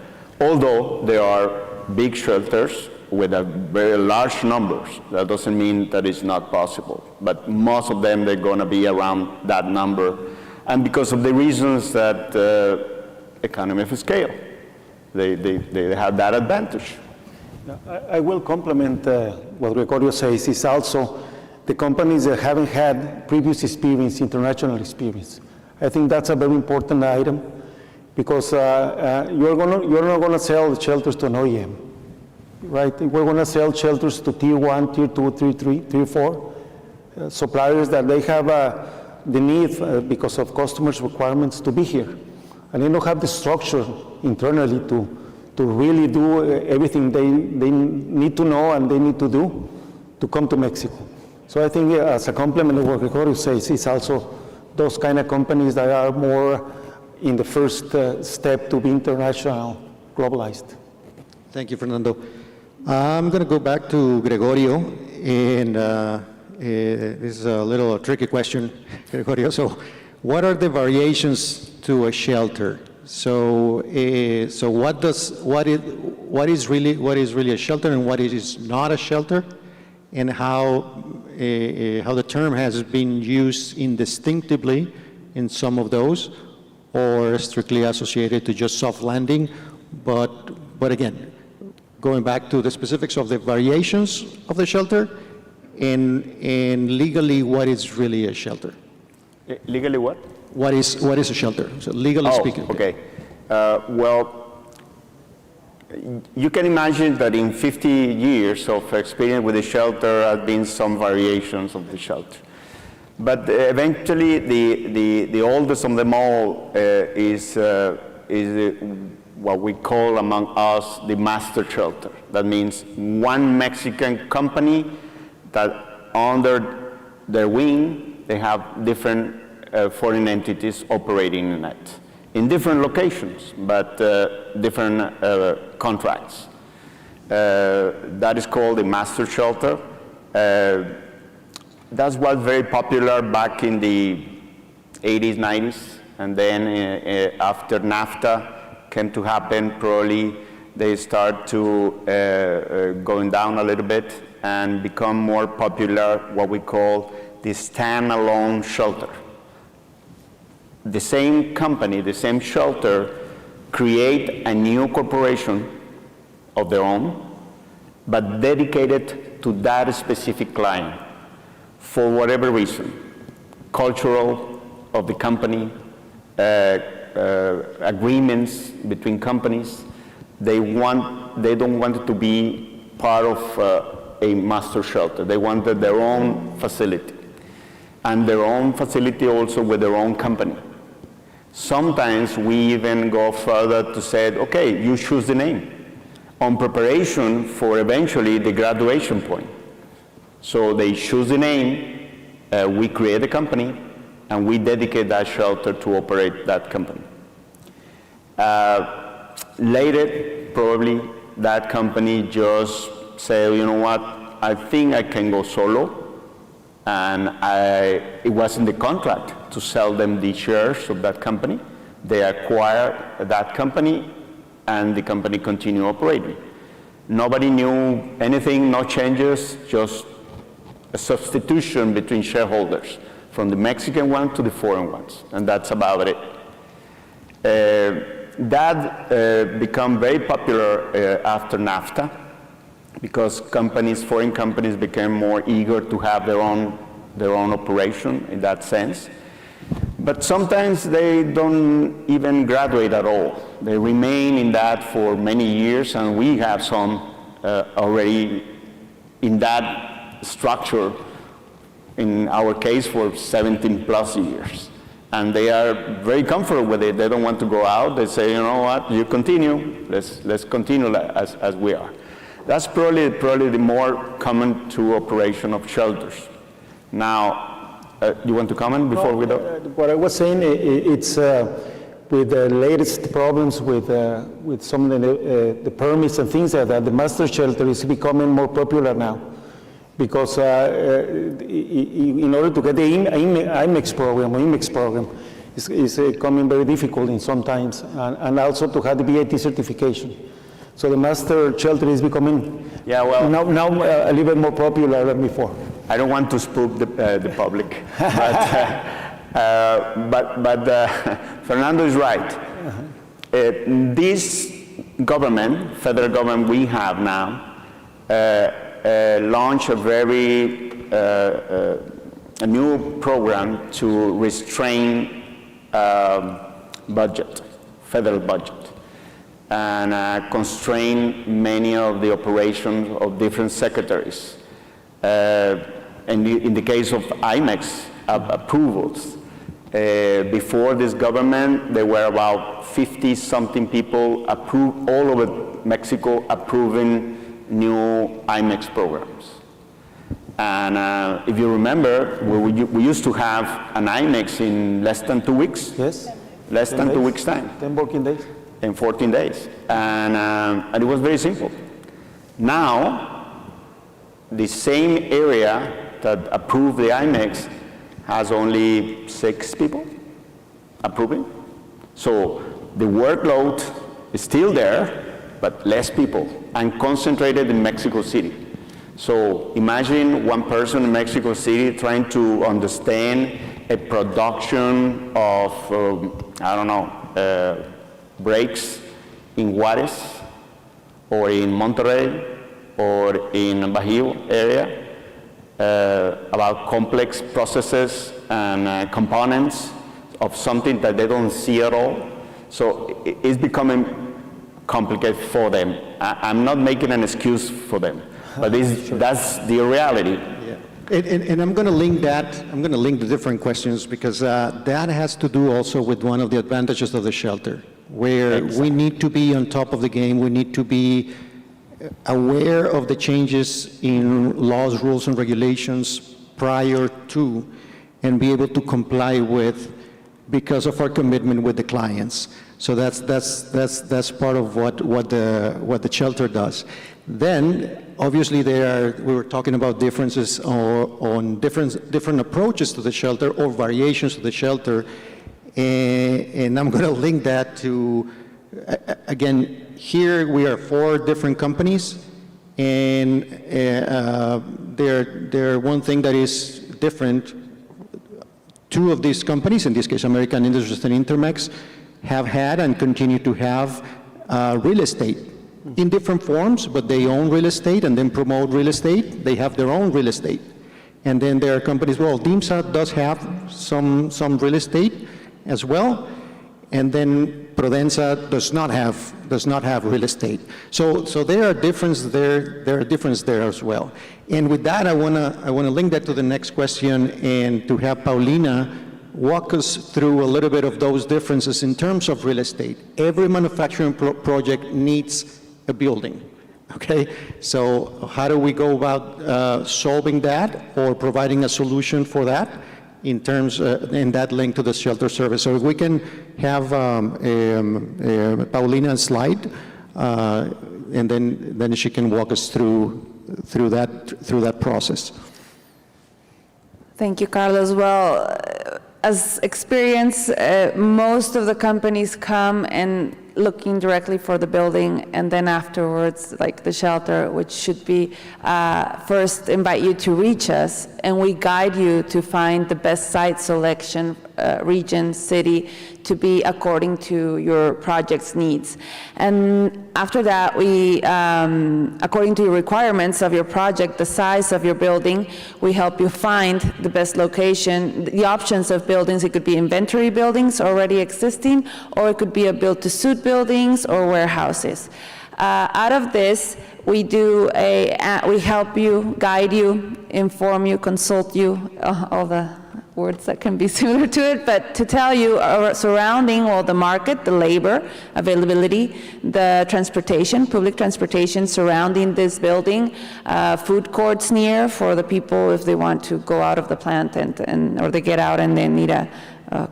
Although there are big shelters with a very large numbers, that doesn't mean that it's not possible. But most of them, they're going to be around that number. And because of the reasons that economy of scale, they have that advantage. I will complement what Gregorio says. Is also the companies that haven't had previous experience, international experience. I think that's a very important item, because you're not going to sell shelters to an OEM, right? We're going to sell shelters to tier 1, tier 2, tier 3, tier 4 suppliers that they have the need because of customers' requirements to be here. And they don't have the structure internally to really do everything they need to know and they need to do to come to Mexico. So I think as a complement of what Gregorio says, it's also those kind of companies that are more in the first step to be international, globalized. Thank you, Fernando. I'm going to go back to Gregorio, and this is a little tricky question, Gregorio. So, what are the variations to a shelter? So, what is really a shelter, and what is not a shelter, and how the term has been used indistinctively in some of those, or strictly associated to just soft landing, but again, going back to the specifics of the variations of the shelter, and legally, what is really a shelter? Legally what? What is a shelter? So legally speaking. Okay. Well, you can imagine that in 50 years of experience with the shelter, there have been some variations of the shelter. But eventually, the oldest of them all is what we call among us the master shelter. That means one Mexican company that under their wing, they have different foreign entities operating in it, in different locations, but different contracts. That is called the master shelter. That was very popular back in the 80s, 90s, and then after NAFTA came to happen, probably they start to going down a little bit and become more popular, what we call the standalone shelter. The same company, the same shelter, create a new corporation of their own, but dedicated to that specific client for whatever reason, cultural of the company, agreements between companies. They don't want it to be part of a master shelter. They wanted their own facility, and their own facility also with their own company. Sometimes we even go further to say, okay, you choose the name on preparation for eventually the graduation point. So they choose the name, we create a company, and we dedicate that shelter to operate that company. Later, probably that company just say, you know what, I think I can go solo, and it was in the contract to sell them the shares of that company. They acquire that company, and the company continue operating. Nobody knew anything, no changes, just a substitution between shareholders from the Mexican one to the foreign ones, and that's about it. That became very popular after NAFTA, because foreign companies became more eager to have their own operation in that sense. But sometimes they don't even graduate at all. They remain in that for many years, and we have some already in that structure, in our case, for 17 plus years. And they are very comfortable with it. They don't want to go out. They say, you know what, you continue. Let's continue as we are. That's probably the more common to operation of shelters. Now, you want to comment before we go? What I was saying, it's with the latest problems with some of the permits and things like that, the master shelter is becoming more popular now. Because in order to get the IMEX program, is becoming very difficult in some times, and also to have the VAT certification. So the master shelter is becoming now a little bit more popular than before. I don't want to spook the public, but Fernando is right. This government, federal government we have now, launched a new program to restrain federal budget, and constrain many of the operations of different secretaries. And in the case of IMEX approvals, before this government, there were about 50-something people all over Mexico approving new IMEX programs. And if you remember, we used to have an IMEX in less than 2 weeks. Yes. Less than 2 weeks' time. 10 working days. In 14 days. And it was very simple. Now, the same area that approved the IMEX has only 6 people approving. So the workload is still there, but less people, and concentrated in Mexico City. So imagine one person in Mexico City trying to understand a production of, I don't know, brakes in Juarez, or in Monterrey, or in Bajío area, about complex processes and components of something that they don't see at all. So it's becoming complicated for them. I'm not making an excuse for them, but that's the reality. Yeah. And I'm going to link that, I'm going to link the different questions, because that has to do also with one of the advantages of the shelter, where we need to be on top of the game, we need to be aware of the changes in laws, rules, and regulations prior to, and be able to comply with, because of our commitment with the clients. So that's part of what the shelter does. Then, obviously, we were talking about differences on different approaches to the shelter or variations to the shelter, and I'm going to link that to, again, here we are 4 different companies, and there one thing that is different. 2 of these companies, in this case American Industries and Intermex, have had and continue to have real estate in different forms, but they own real estate and then promote real estate. They have their own real estate. And then there are companies, well, DIMSA does have some real estate as well, and then Prodensa does not have real estate. So there are differences there as well. And with that, I wanna link that to the next question, and to have Paulina walk us through a little bit of those differences in terms of real estate. Every manufacturing project needs a building, okay? So how do we go about solving that or providing a solution for that in terms, in that link to the shelter service? So if we can have Paulina's slide, and then she can walk us through that process. Thank you, Carlos. Well, as experience, most of the companies come and looking directly for the building, and then afterwards, like the shelter, which should be first invite you to reach us, and we guide you to find the best site selection, region, city, to be according to your project's needs. And after that, we, according to your requirements of your project, the size of your building, we help you find the best location, the options of buildings. It could be inventory buildings already existing, or it could be a built-to-suit buildings or warehouses. Out of this, we help you, guide you, inform you, consult you, all the words that can be similar to it, but to tell you surrounding all the market, the labor availability, the transportation, public transportation surrounding this building, food courts near for the people if they want to go out of the plant or they get out and they need a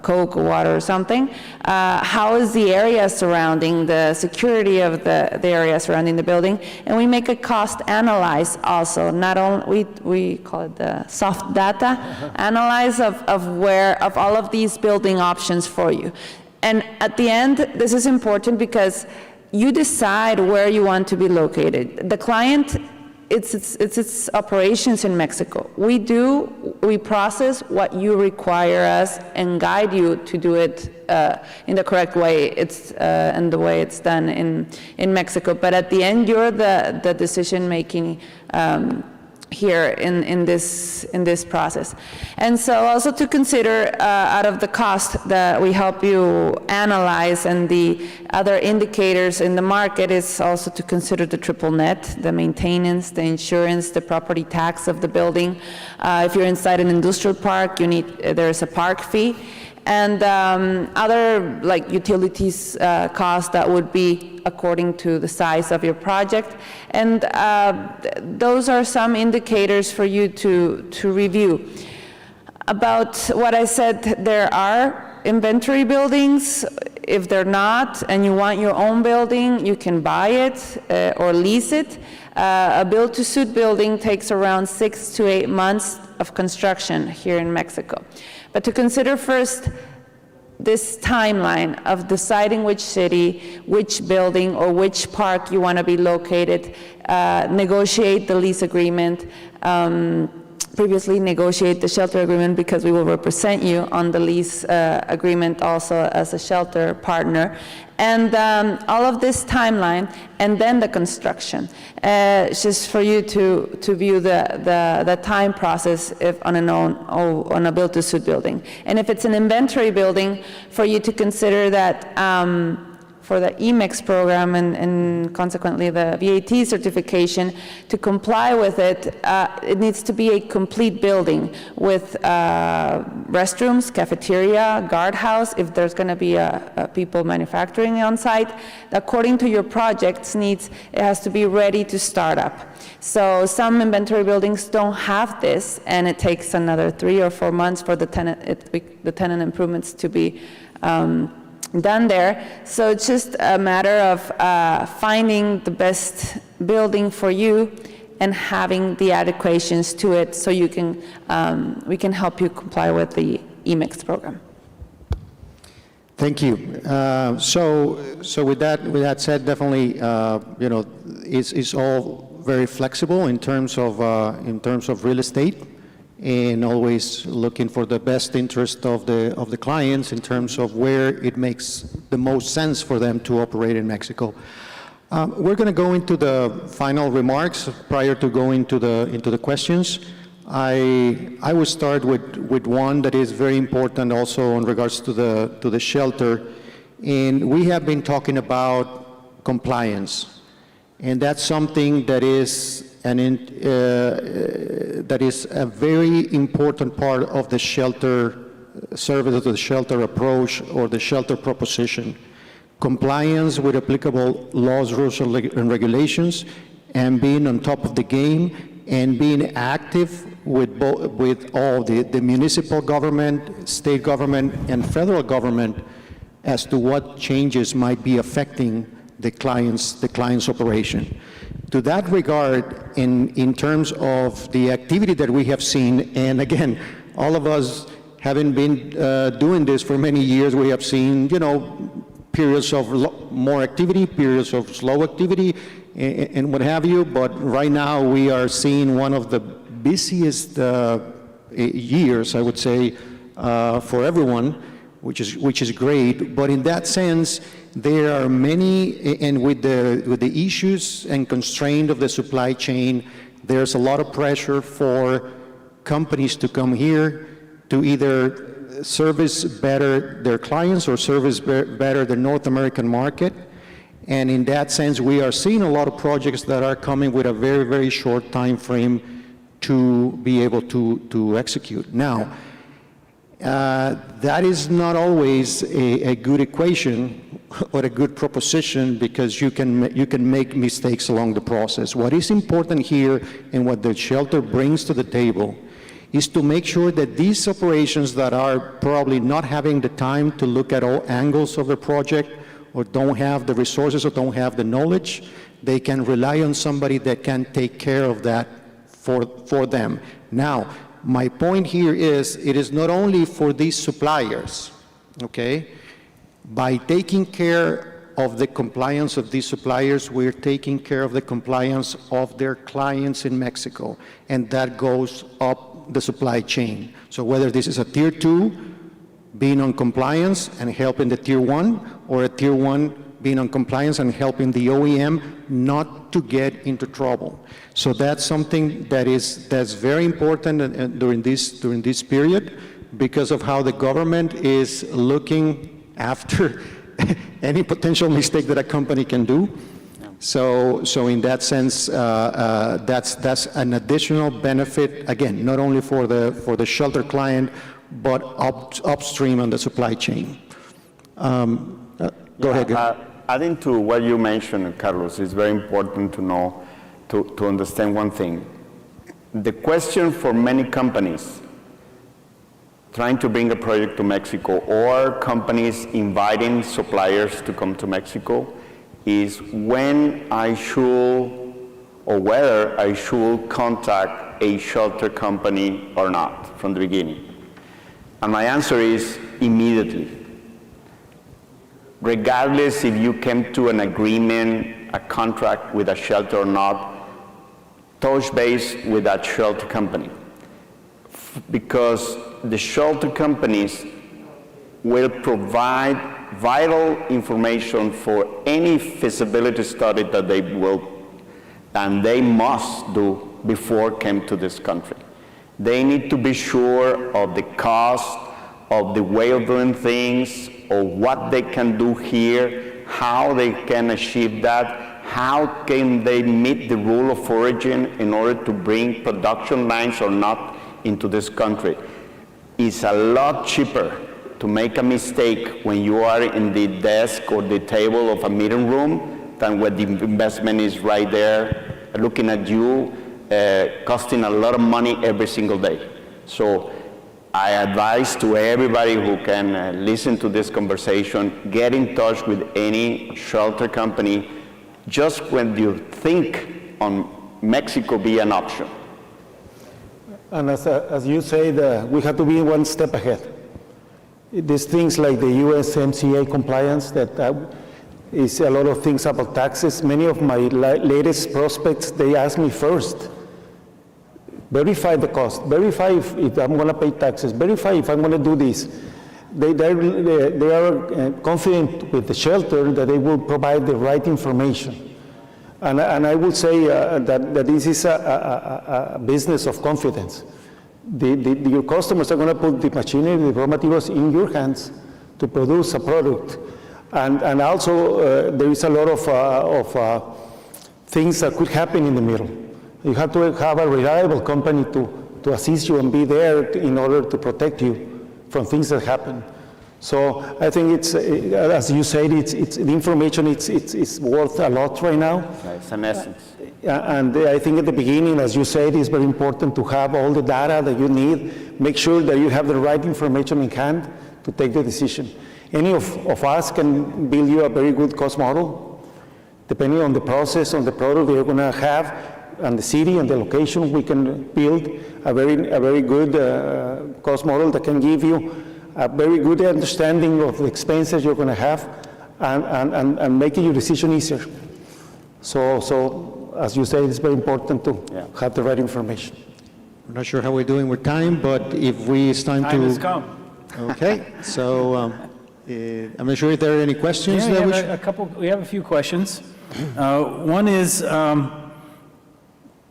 Coke or water or something. How is the area surrounding, the security of the area surrounding the building? And we make a cost analyze also. Not only, we call it the soft data analyze of all of these building options for you. And at the end, this is important because you decide where you want to be located. The client, it's operations in Mexico. We process what you require us and guide you to do it in the correct way. And the way it's done in Mexico. But at the end, you're the decision making here in this process. And so also to consider out of the cost that we help you analyze and the other indicators in the market is also to consider the triple net, the maintenance, the insurance, the property tax of the building. If you're inside an industrial park, there's a park fee. And other like utilities costs that would be according to the size of your project. And those are some indicators for you to review. About what I said, there are inventory buildings. If they're not, and you want your own building, you can buy it or lease it. A build-to-suit building takes around 6 to 8 months of construction here in Mexico. But to consider first this timeline of deciding which city, which building, or which park you want to be located, negotiate the lease agreement, previously negotiate the shelter agreement, because we will represent you on the lease agreement also as a shelter partner. And all of this timeline, and then the construction. Just for you to view the time process if on a build-to-suit building. And if it's an inventory building, for you to consider that for the EMEX program and consequently the VAT certification, to comply with it, it needs to be a complete building with restrooms, cafeteria, guardhouse, if there's going to be people manufacturing on site. According to your project's needs, it has to be ready to start up. So some inventory buildings don't have this, and it takes another 3 or 4 months for the tenant improvements to be done there. So it's just a matter of finding the best building for you and having the adequations to it, so you can we can help you comply with the EMEX program. Thank you. So with that said, definitely, it's all very flexible in terms of real estate, and always looking for the best interest of the clients in terms of where it makes the most sense for them to operate in Mexico. We're going to go into the final remarks prior to going into the questions. I will start with one that is very important also in regards to the shelter, and we have been talking about compliance, and that's something that is that is a very important part of the shelter service, of the shelter approach, or the shelter proposition. Compliance with applicable laws, rules, and regulations, and being on top of the game, and being active with all the municipal government, state government, and federal government as to what changes might be affecting the client's operation. To that regard, in terms of the activity that we have seen, and again, all of us having been doing this for many years, we have seen, periods of more activity, periods of slow activity, and what have you, but right now we are seeing one of the busiest years, I would say, for everyone, which is great. But in that sense, there are many, and with the issues and constraint of the supply chain, there's a lot of pressure for companies to come here to either service better their clients or service better the North American market. And in that sense, we are seeing a lot of projects that are coming with a very, very short time frame to be able to execute. Now, that is not always a good equation or a good proposition, because you can make mistakes along the process. What is important here, and what the shelter brings to the table, is to make sure that these operations that are probably not having the time to look at all angles of the project, or don't have the resources, or don't have the knowledge, they can rely on somebody that can take care of that for them. Now, my point here is, it is not only for these suppliers, okay? By taking care of the compliance of these suppliers, we're taking care of the compliance of their clients in Mexico, and that goes up the supply chain. So whether this is a tier 2 being on compliance and helping the tier 1, or a tier 1 being on compliance and helping the OEM not to get into trouble. So that's something that's very important during this period, because of how the government is looking after any potential mistake that a company can do. So in that sense, that's an additional benefit, again, not only for the shelter client, but upstream on the supply chain. Go ahead. Adding to what you mentioned, Carlos, it's very important to know, to understand one thing. The question for many companies trying to bring a project to Mexico or companies inviting suppliers to come to Mexico is when I should or whether I should contact a shelter company or not from the beginning. And my answer is immediately. Regardless if you came to an agreement, a contract with a shelter or not, touch base with that shelter company. Because the shelter companies will provide vital information for any feasibility study that they will and they must do before came to this country. They need to be sure of the cost, of the way of doing things, or what they can do here, how they can achieve that, how can they meet the rule of origin in order to bring production lines or not into this country. It's a lot cheaper to make a mistake when you are in the desk or the table of a meeting room than when the investment is right there looking at you, costing a lot of money every single day. So I advise to everybody who can listen to this conversation, get in touch with any shelter company just when you think on Mexico be an option. And as you said, we have to be one step ahead. These things like the USMCA compliance, that is a lot of things about taxes. Many of my latest prospects, they ask me first, verify the cost, verify if I'm going to pay taxes, verify if I'm going to do this. They are confident with the shelter that they will provide the right information. And I would say that this is a business of confidence. Your customers are going to put the machinery, the raw materials in your hands to produce a product. And also there is a lot of things that could happen in the middle. You have to have a reliable company to assist you and be there in order to protect you from things that happen. So I think it's, as you said, the information it's worth a lot right now. It's an essence. And I think at the beginning, as you said, it's very important to have all the data that you need. Make sure that you have the right information in hand to take the decision. Any of us can build you a very good cost model. Depending on the process, on the product you're going to have, and the city and the location, we can build a very good cost model that can give you a very good understanding of the expenses you're going to have and making your decision easier. So as you say, it's very important to have the right information. I'm not sure how we're doing with time, but it's time to... Time has come. Okay, so I'm not sure if there are any questions. We have a few questions. One is,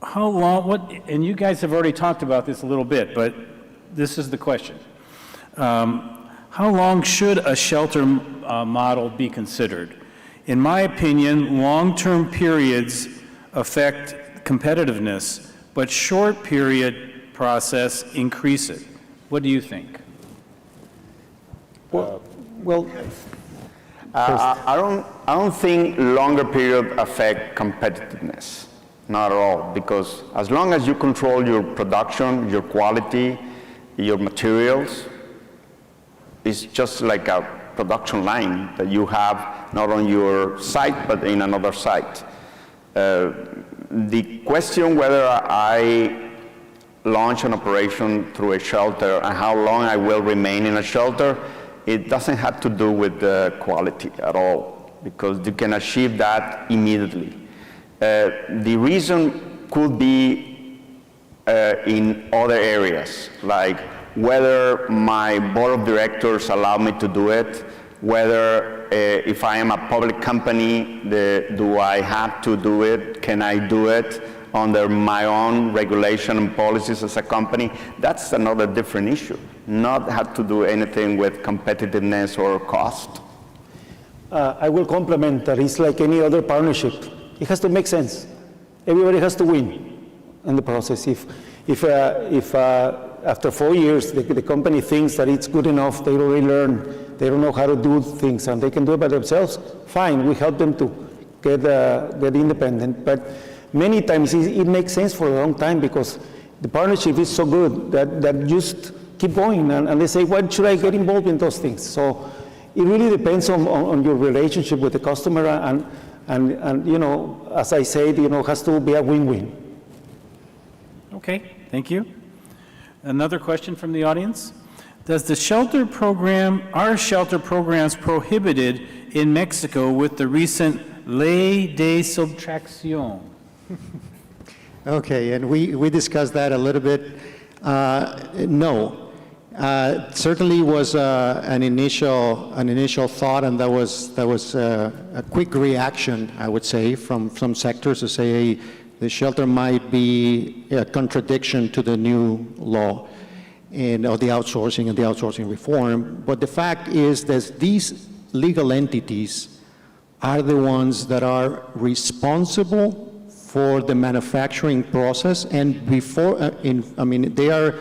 how long, and you guys have already talked about this a little bit, but this is the question. How long should a shelter model be considered? In my opinion, long-term periods affect competitiveness, but short period process increase it. What do you think? I don't think longer period affect competitiveness, not at all, because as long as you control your production, your quality, your materials, it's just like a production line that you have not on your site but in another site. The question whether I launch an operation through a shelter and how long I will remain in a shelter, it doesn't have to do with the quality at all, because you can achieve that immediately. The reason could be in other areas, like whether my board of directors allow me to do it, whether if I am a public company, do I have to do it, can I do it under my own regulation and policies as a company? That's another different issue, not have to do anything with competitiveness or cost. I will complement that it's like any other partnership. It has to make sense. Everybody has to win in the process. If after 4 years, the company thinks that it's good enough, they already learn, they don't know how to do things, and they can do it by themselves, fine, we help them to get independent. But many times it makes sense for a long time because the partnership is so good that just keep going, and they say, why should I get involved in those things? So it really depends on your relationship with the customer, and you know, as I said, you know, it has to be a win-win. Okay, thank you. Another question from the audience. Does the shelter program, are shelter programs prohibited in Mexico with the recent Ley de Subtracción? Okay, and we discussed that a little bit. No. Certainly was an initial thought, and that was a quick reaction, I would say, from some sectors to say, hey, the shelter might be a contradiction to the new law and of the outsourcing and the outsourcing reform. But the fact is that these legal entities are the ones that are responsible for the manufacturing process, and before, they are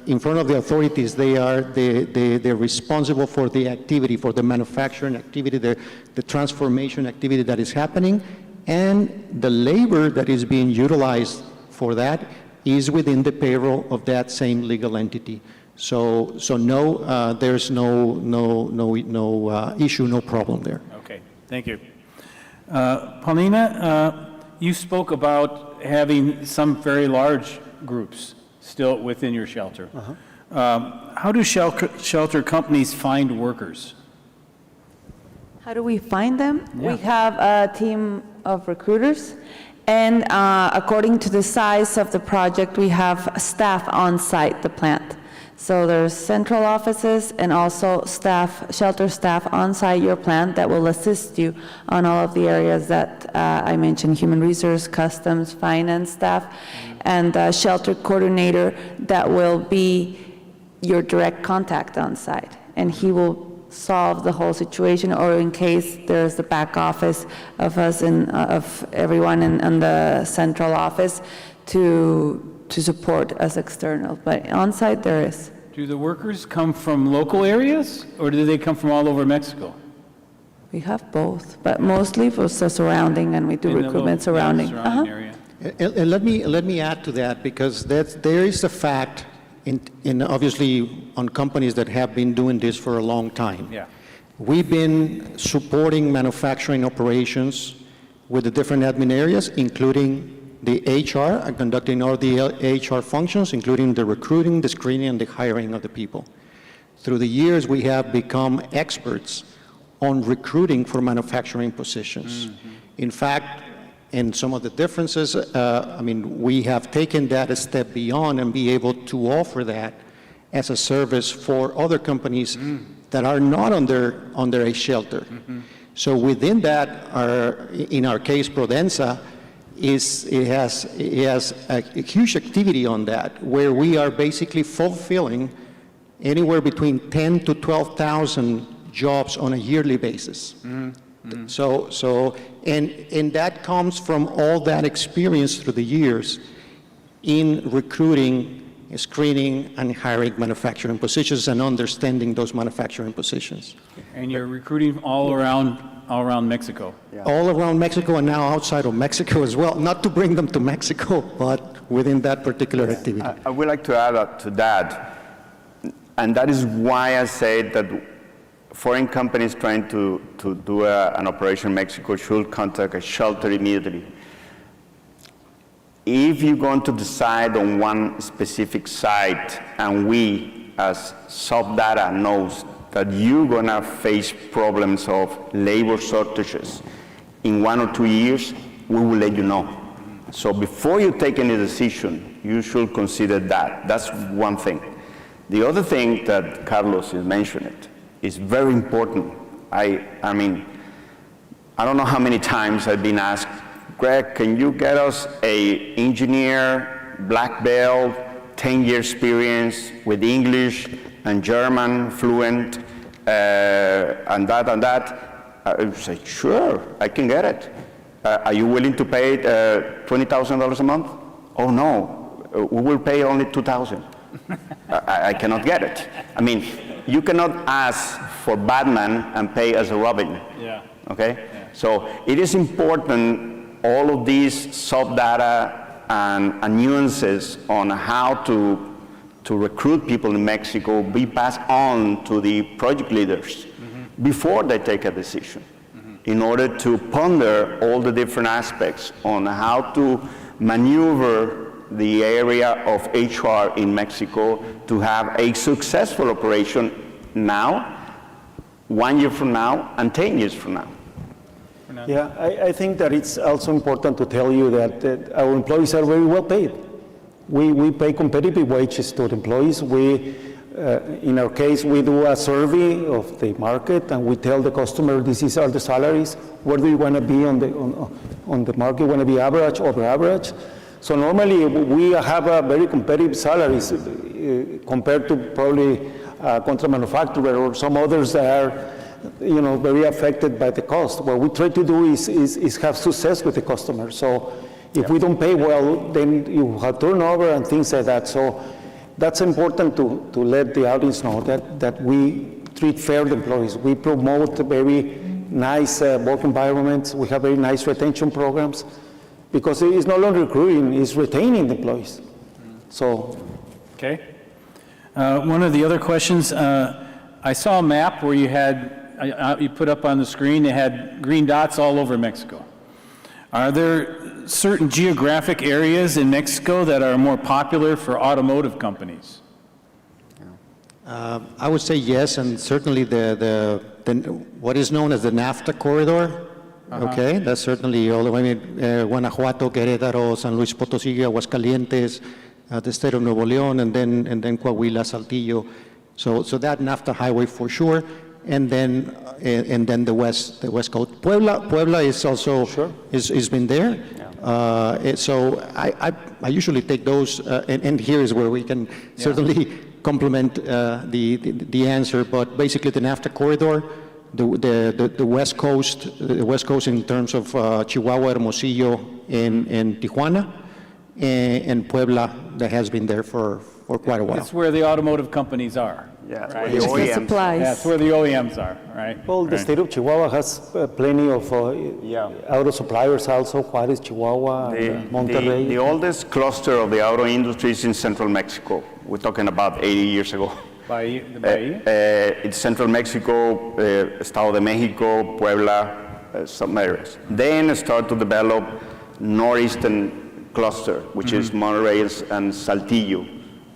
in front of the authorities, they're responsible for the activity, for the manufacturing activity, the transformation activity that is happening, and the labor that is being utilized for that is within the payroll of that same legal entity. So no, there's no issue, no problem there. Okay, thank you. Paulina, you spoke about having some very large groups still within your shelter. How do shelter companies find workers? How do we find them? Yeah. We have a team of recruiters, and according to the size of the project, we have staff on site, the plant. So there's central offices and also staff, shelter staff on site your plant that will assist you on all of the areas that I mentioned, human resource, customs, finance staff, and a shelter coordinator that will be your direct contact on site. And he will solve the whole situation, or in case there's the back office of us and of everyone in the central office to support us external. But on site there is. Do the workers come from local areas, or do they come from all over Mexico? We have both, but mostly for the surrounding, and we do recruitment surrounding. Area. And let me add to that, because there is a fact in obviously on companies that have been doing this for a long time. Yeah. We've been supporting manufacturing operations with the different admin areas, including the HR, and conducting all the HR functions, including the recruiting, the screening, and the hiring of the people. Through the years, we have become experts on recruiting for manufacturing positions. Mm-hmm. In fact, in some of the differences, we have taken that a step beyond and be able to offer that as a service for other companies that are not under a shelter. Mm-hmm. So within that, in our case, Prodensa, it has a huge activity on that, where we are basically fulfilling anywhere between 10 to 12,000 jobs on a yearly basis. Mm-hmm. So that comes from all that experience through the years in recruiting, screening, and hiring manufacturing positions and understanding those manufacturing positions. And you're recruiting all around Mexico? Yeah. All around Mexico, and now outside of Mexico as well. Not to bring them to Mexico, but within that particular activity. I would like to add to that, and that is why I said that foreign companies trying to do an operation in Mexico should contact a shelter immediately. If you're going to decide on one specific site, and we as SoftData knows that you're going to face problems of labor shortages in 1 or 2 years, we will let you know. So before you take any decision, you should consider that. That's one thing. The other thing that Carlos is mentioning is very important. I don't know how many times I've been asked, Greg, can you get us an engineer, black belt, 10-year experience with English and German, fluent, and that. I say, sure, I can get it. Are you willing to pay $20,000 a month? Oh no, we will pay only 2,000. I cannot get it. I mean, you cannot ask for Batman and pay as a Robin. Yeah. Okay? Yeah. So it is important, all of these sub-data and nuances on how to recruit people in Mexico be passed on to the project leaders before they take a decision, in order to ponder all the different aspects on how to maneuver the area of HR in Mexico to have a successful operation now, 1 year from now, and 10 years from now. Yeah, I think that it's also important to tell you that our employees are very well paid. We pay competitive wages to the employees. In our case, we do a survey of the market, and we tell the customer, these are the salaries. Where do you want to be on the market? Want to be average, over average? So normally we have a very competitive salaries compared to probably a contract manufacturer or some others that are, very affected by the cost. What we try to do is have success with the customer. So if we don't pay well, then you have turnover and things like that. So that's important to let the audience know that we treat fair the employees. We promote very nice work environments. We have very nice retention programs, because it's not only recruiting, it's retaining the employees. So. Okay. One of the other questions, I saw a map where you put up on the screen, they had green dots all over Mexico. Are there certain geographic areas in Mexico that are more popular for automotive companies? I would say yes, and certainly the what is known as the NAFTA corridor. Okay, that's certainly all the way, Guanajuato, Querétaro, San Luis Potosí, Aguascalientes, the state of Nuevo León, and then Coahuila, Saltillo. So that NAFTA highway for sure, and then the west coast. Puebla is also is been there. Yeah. So I usually take those, and here is where we can certainly complement the answer. But basically, the NAFTA corridor. The West Coast in terms of Chihuahua, Hermosillo, and Tijuana, and Puebla that has been there for quite a while. That's where the automotive companies are. Yeah, right? the OEMs. Supplies. That's where the OEMs are, right? Well, the state of Chihuahua has plenty of auto suppliers also, Juarez, Chihuahua, Monterrey. The oldest cluster of the auto industry is in central Mexico. We're talking about 80 years ago. It's Central Mexico, Estado de Mexico, Puebla, some areas. Then start to develop northeastern cluster, which is Monterrey and Saltillo.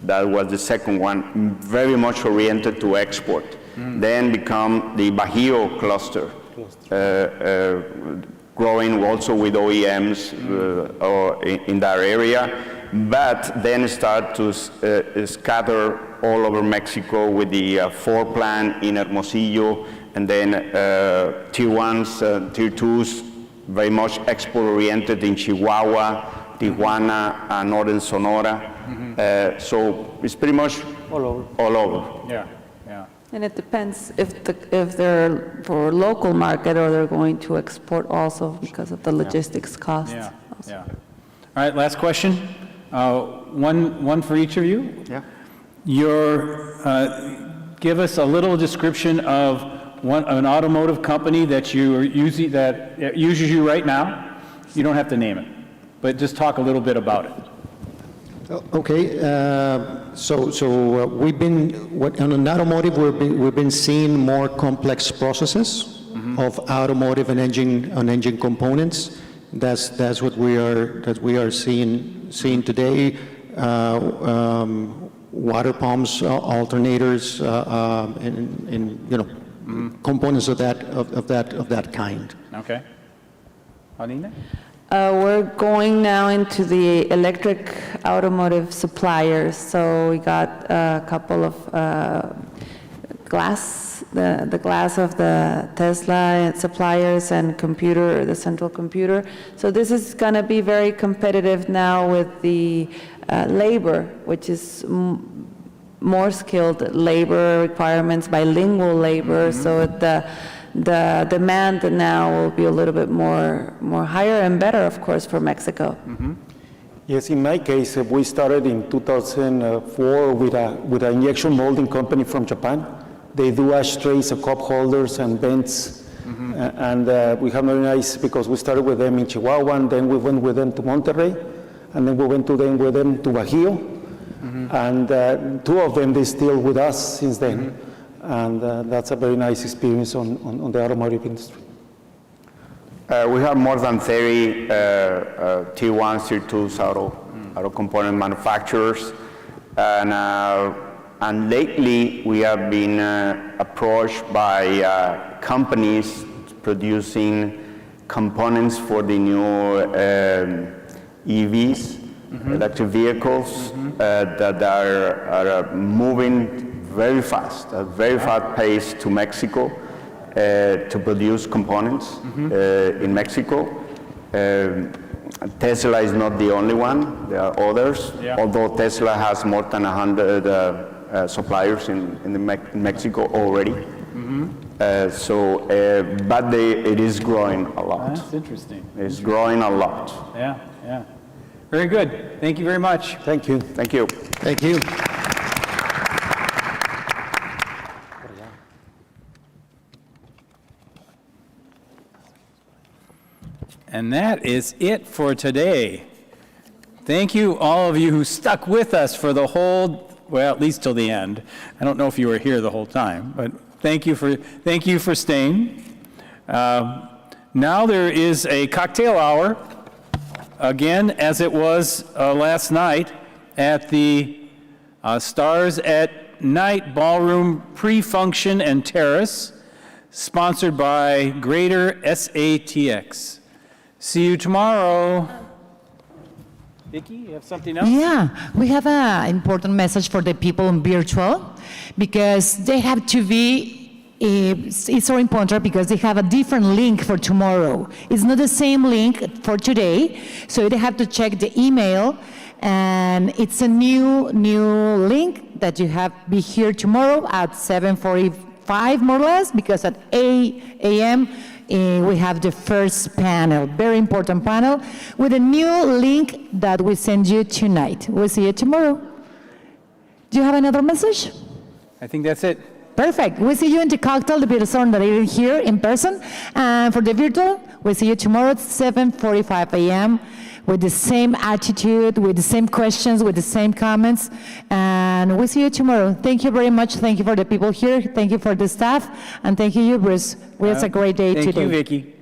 That was the second one, very much oriented to export. Then become the Bajío cluster, growing also with OEMs in that area, but then start to scatter all over Mexico with the Ford plant in Hermosillo, and then tier ones, tier twos, very much export-oriented in Chihuahua, Tijuana, and northern Sonora. So it's pretty much all over. Yeah, yeah. And it depends if they're for local market or they're going to export also because of the logistics costs. Yeah, yeah. All right, last question. One for each of you. Yeah. Give us a little description of an automotive company that you are using that uses you right now. You don't have to name it, but just talk a little bit about it. Okay, so we've been on an automotive. We've been seeing more complex processes of automotive and engine components. That's what we are seeing today. Water pumps, alternators, and components of that kind. Okay. Alina? We're going now into the electric automotive suppliers. So we got a couple of glass, the glass of the Tesla suppliers and computer, the central computer. So this is going to be very competitive now with the labor, which is more skilled labor requirements, bilingual labor. So the demand now will be a little bit more higher and better, of course, for Mexico. Yes, in my case, we started in 2004 with an injection molding company from Japan. They do ashtrays, cup holders, and vents. And we have very nice, because we started with them in Chihuahua, and then we went with them to Monterrey, and then we went with them to Bajío. And two of them, they're still with us since then. And that's a very nice experience on the automotive industry. We have more than 30 Tier 1s, Tier 2s auto component manufacturers. And lately, we have been approached by companies producing components for the new EVs, electric vehicles, that are moving very fast, at a very fast pace to Mexico to produce components in Mexico. Tesla is not the only one, there are others, although Tesla has more than 100 suppliers in Mexico already. But it is growing a lot. That's interesting. It's growing a lot. Yeah, yeah. Very good. Thank you very much. Thank you. Thank you. Thank you. And that is it for today. Thank you, all of you who stuck with us for the whole, well, at least till the end. I don't know if you were here the whole time, but thank you for staying. Now there is a cocktail hour, again, as it was last night at the Stars at Night Ballroom Pre-Function and Terrace, sponsored by Greater SATX. See you tomorrow. Vicki, you have something else? Yeah, we have an important message for the people in virtual, because they have to be, it's so important because they have a different link for tomorrow. It's not the same link for today, so they have to check the email, and it's a new link that you have to be here tomorrow at 7:45 more or less, because at 8 a.m. We have the first panel, very important panel, with a new link that we send you tonight. We'll see you tomorrow. Do you have another message? I think that's it. Perfect. We'll see you in the cocktail, the person that are here in person. And for the virtual, we'll see you tomorrow at 7:45 a.m. with the same attitude, with the same questions, with the same comments. And we'll see you tomorrow. Thank you very much. Thank you for the people here. Thank you for the staff. And thank you, Bruce. We had a great day today. Thank you, Vicki.